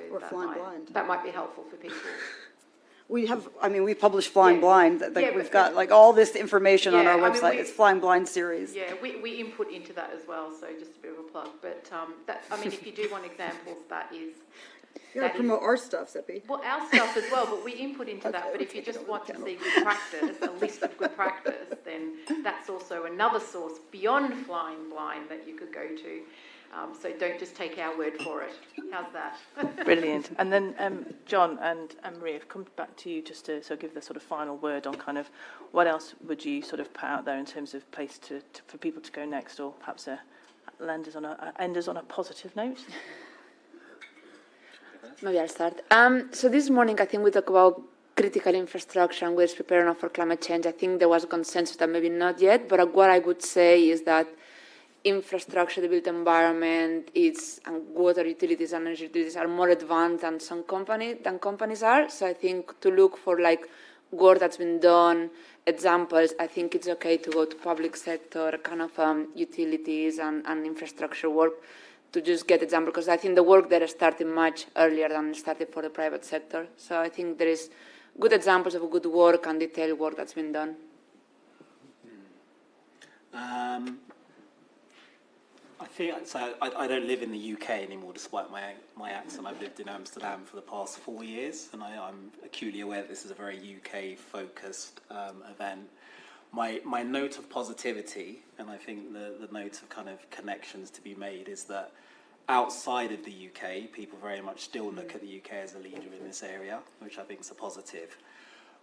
that might be helpful for people. We publish Flying Blind. We've got like all this information on our website. It's Flying Blind series. Yeah, we input into that as well. So just a bit of a plug. But if you do want examples, that is. You gotta promote our stuff, Seppi. Well, our stuff as well, but we input into that. But if you just want to see good practice, a list of good practice, then that's also another source beyond Flying Blind that you could go to. So don't just take our word for it. How's that? Brilliant. And then John and Maria, I've come back to you just to give the sort of final word on kind of what else would you sort of put out there in terms of place for people to go next, or perhaps enders on a positive note. Maybe I'll start. So this morning, I think we talked about critical infrastructure and ways preparing for climate change. I think there was consensus that maybe not yet, but what I would say is that infrastructure, the built environment, and water utilities and energy utilities are more advanced than companies are. So I think to look for work that's been done, examples, I think it's okay to go to public sector kind of utilities and infrastructure work to just get examples, because I think the work there started much earlier than started for the private sector. So I think there is good examples of good work and detailed work that's been done. I don't live in the UK anymore, despite my accent. I've lived in Amsterdam for the past 4 years, and I'm acutely aware that this is a very UK-focused event. My note of positivity, and I think the note of kind of connections to be made, is that outside of the UK, people very much still look at the UK as a leader in this area, which I think is a positive.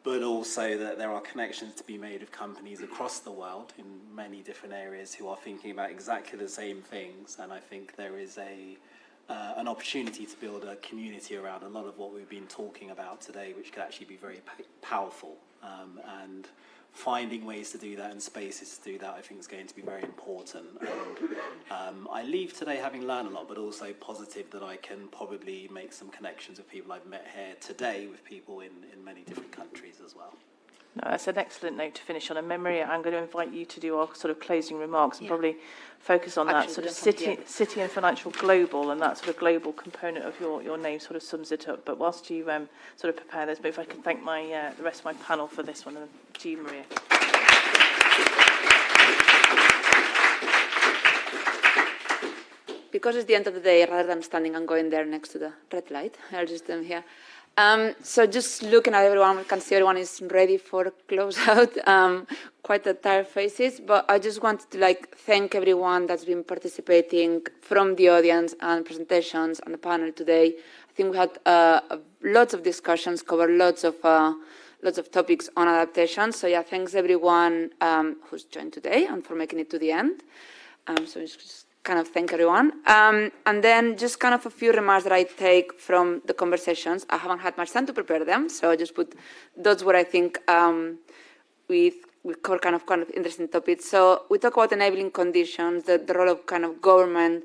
But also that there are connections to be made with companies across the world in many different areas who are thinking about exactly the same things. And I think there is an opportunity to build a community around a lot of what we've been talking about today, which could actually be very powerful. And finding ways to do that and spaces to do that, I think, is going to be very important. And I leave today having learned a lot, but also positive that I can probably make some connections with people I've met here today, with people in many different countries as well. No, that's an excellent note to finish on. And Maria, I'm going to invite you to do our sort of closing remarks and probably focus on that sort of city and financial global, and that sort of global component of your name sort of sums it up. But whilst you sort of prepare this, but if I could thank the rest of my panel for this one, and to you, Maria. Because it's the end of the day, rather than standing and going there next to the red light, I'll just stand here. So just looking at everyone, we can see everyone is ready for closeout. Quite a tired faces, but I just wanted to thank everyone that's been participating from the audience and presentations and the panel today. I think we had lots of discussions, covered lots of topics on adaptation. So yeah, thanks everyone who's joined today and for making it to the end. So it's just kind of thank everyone. And then just kind of a few remarks that I take from the conversations. I haven't had much time to prepare them, so I just put, that's what I think with we cover kind of interesting topics. So we talk about enabling conditions, the role of kind of government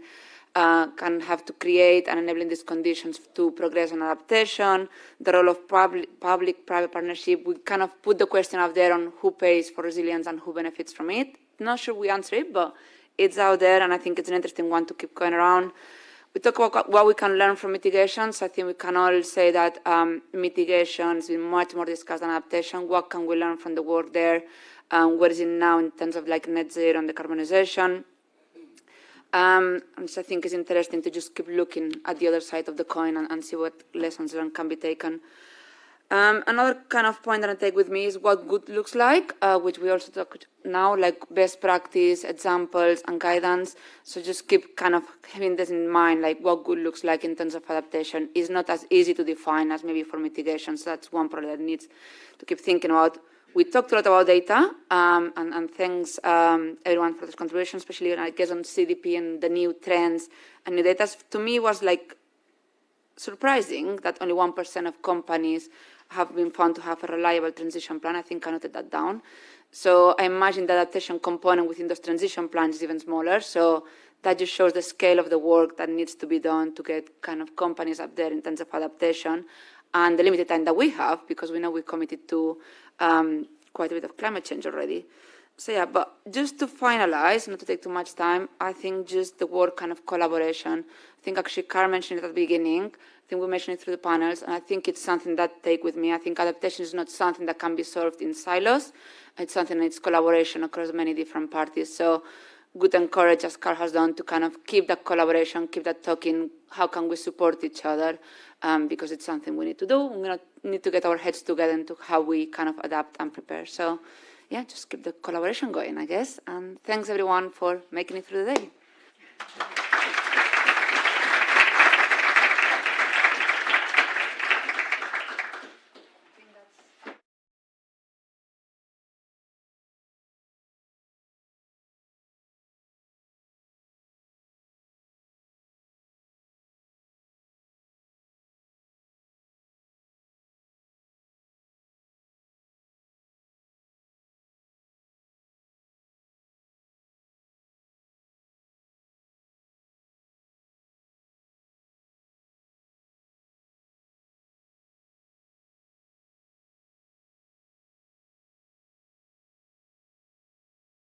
can have to create and enabling these conditions to progress on adaptation, the role of public-private partnership. We kind of put the question out there on who pays for resilience and who benefits from it. Not sure we answer it, but it's out there, and I think it's an interesting one to keep going around. We talk about what we can learn from mitigations. I think we can all say that mitigation has been much more discussed than adaptation. What can we learn from the work there? Where is it now in terms of like net zero and decarbonization? And so I think it's interesting to just keep looking at the other side of the coin and see what lessons learned can be taken. Another kind of point that I take with me is what good looks like, which we also talk now, like best practice, examples, and guidance. So just keep kind of having this in mind, like what good looks like in terms of adaptation is not as easy to define as maybe for mitigation. So that's one problem that needs to keep thinking about. We talked a lot about data, and thanks everyone for this contribution, especially I guess on CDP and the new trends and new data. To me, was like surprising that only 1% of companies have been found to have a reliable transition plan. I think I noted that down. So I imagine the adaptation component within those transition plans is even smaller. So that just shows the scale of the work that needs to be done to get kind of companies up there in terms of adaptation and the limited time that we have, because we know we committed to quite a bit of climate change already. So yeah, but just to finalize, not to take too much time, I think just the word kind of collaboration. I think actually Carl mentioned it at the beginning. I think we mentioned it through the panels, and I think it's something that I take with me. I think adaptation is not something that can be solved in silos. It's something that it's collaboration across many different parties. So good encourage, as Carl has done, to kind of keep that collaboration, keep that talking. How can we support each other? Because it's something we need to do. We're going to need to get our heads together into how we kind of adapt and prepare. So yeah, just keep the collaboration going, I guess. And thanks everyone for making it through the day.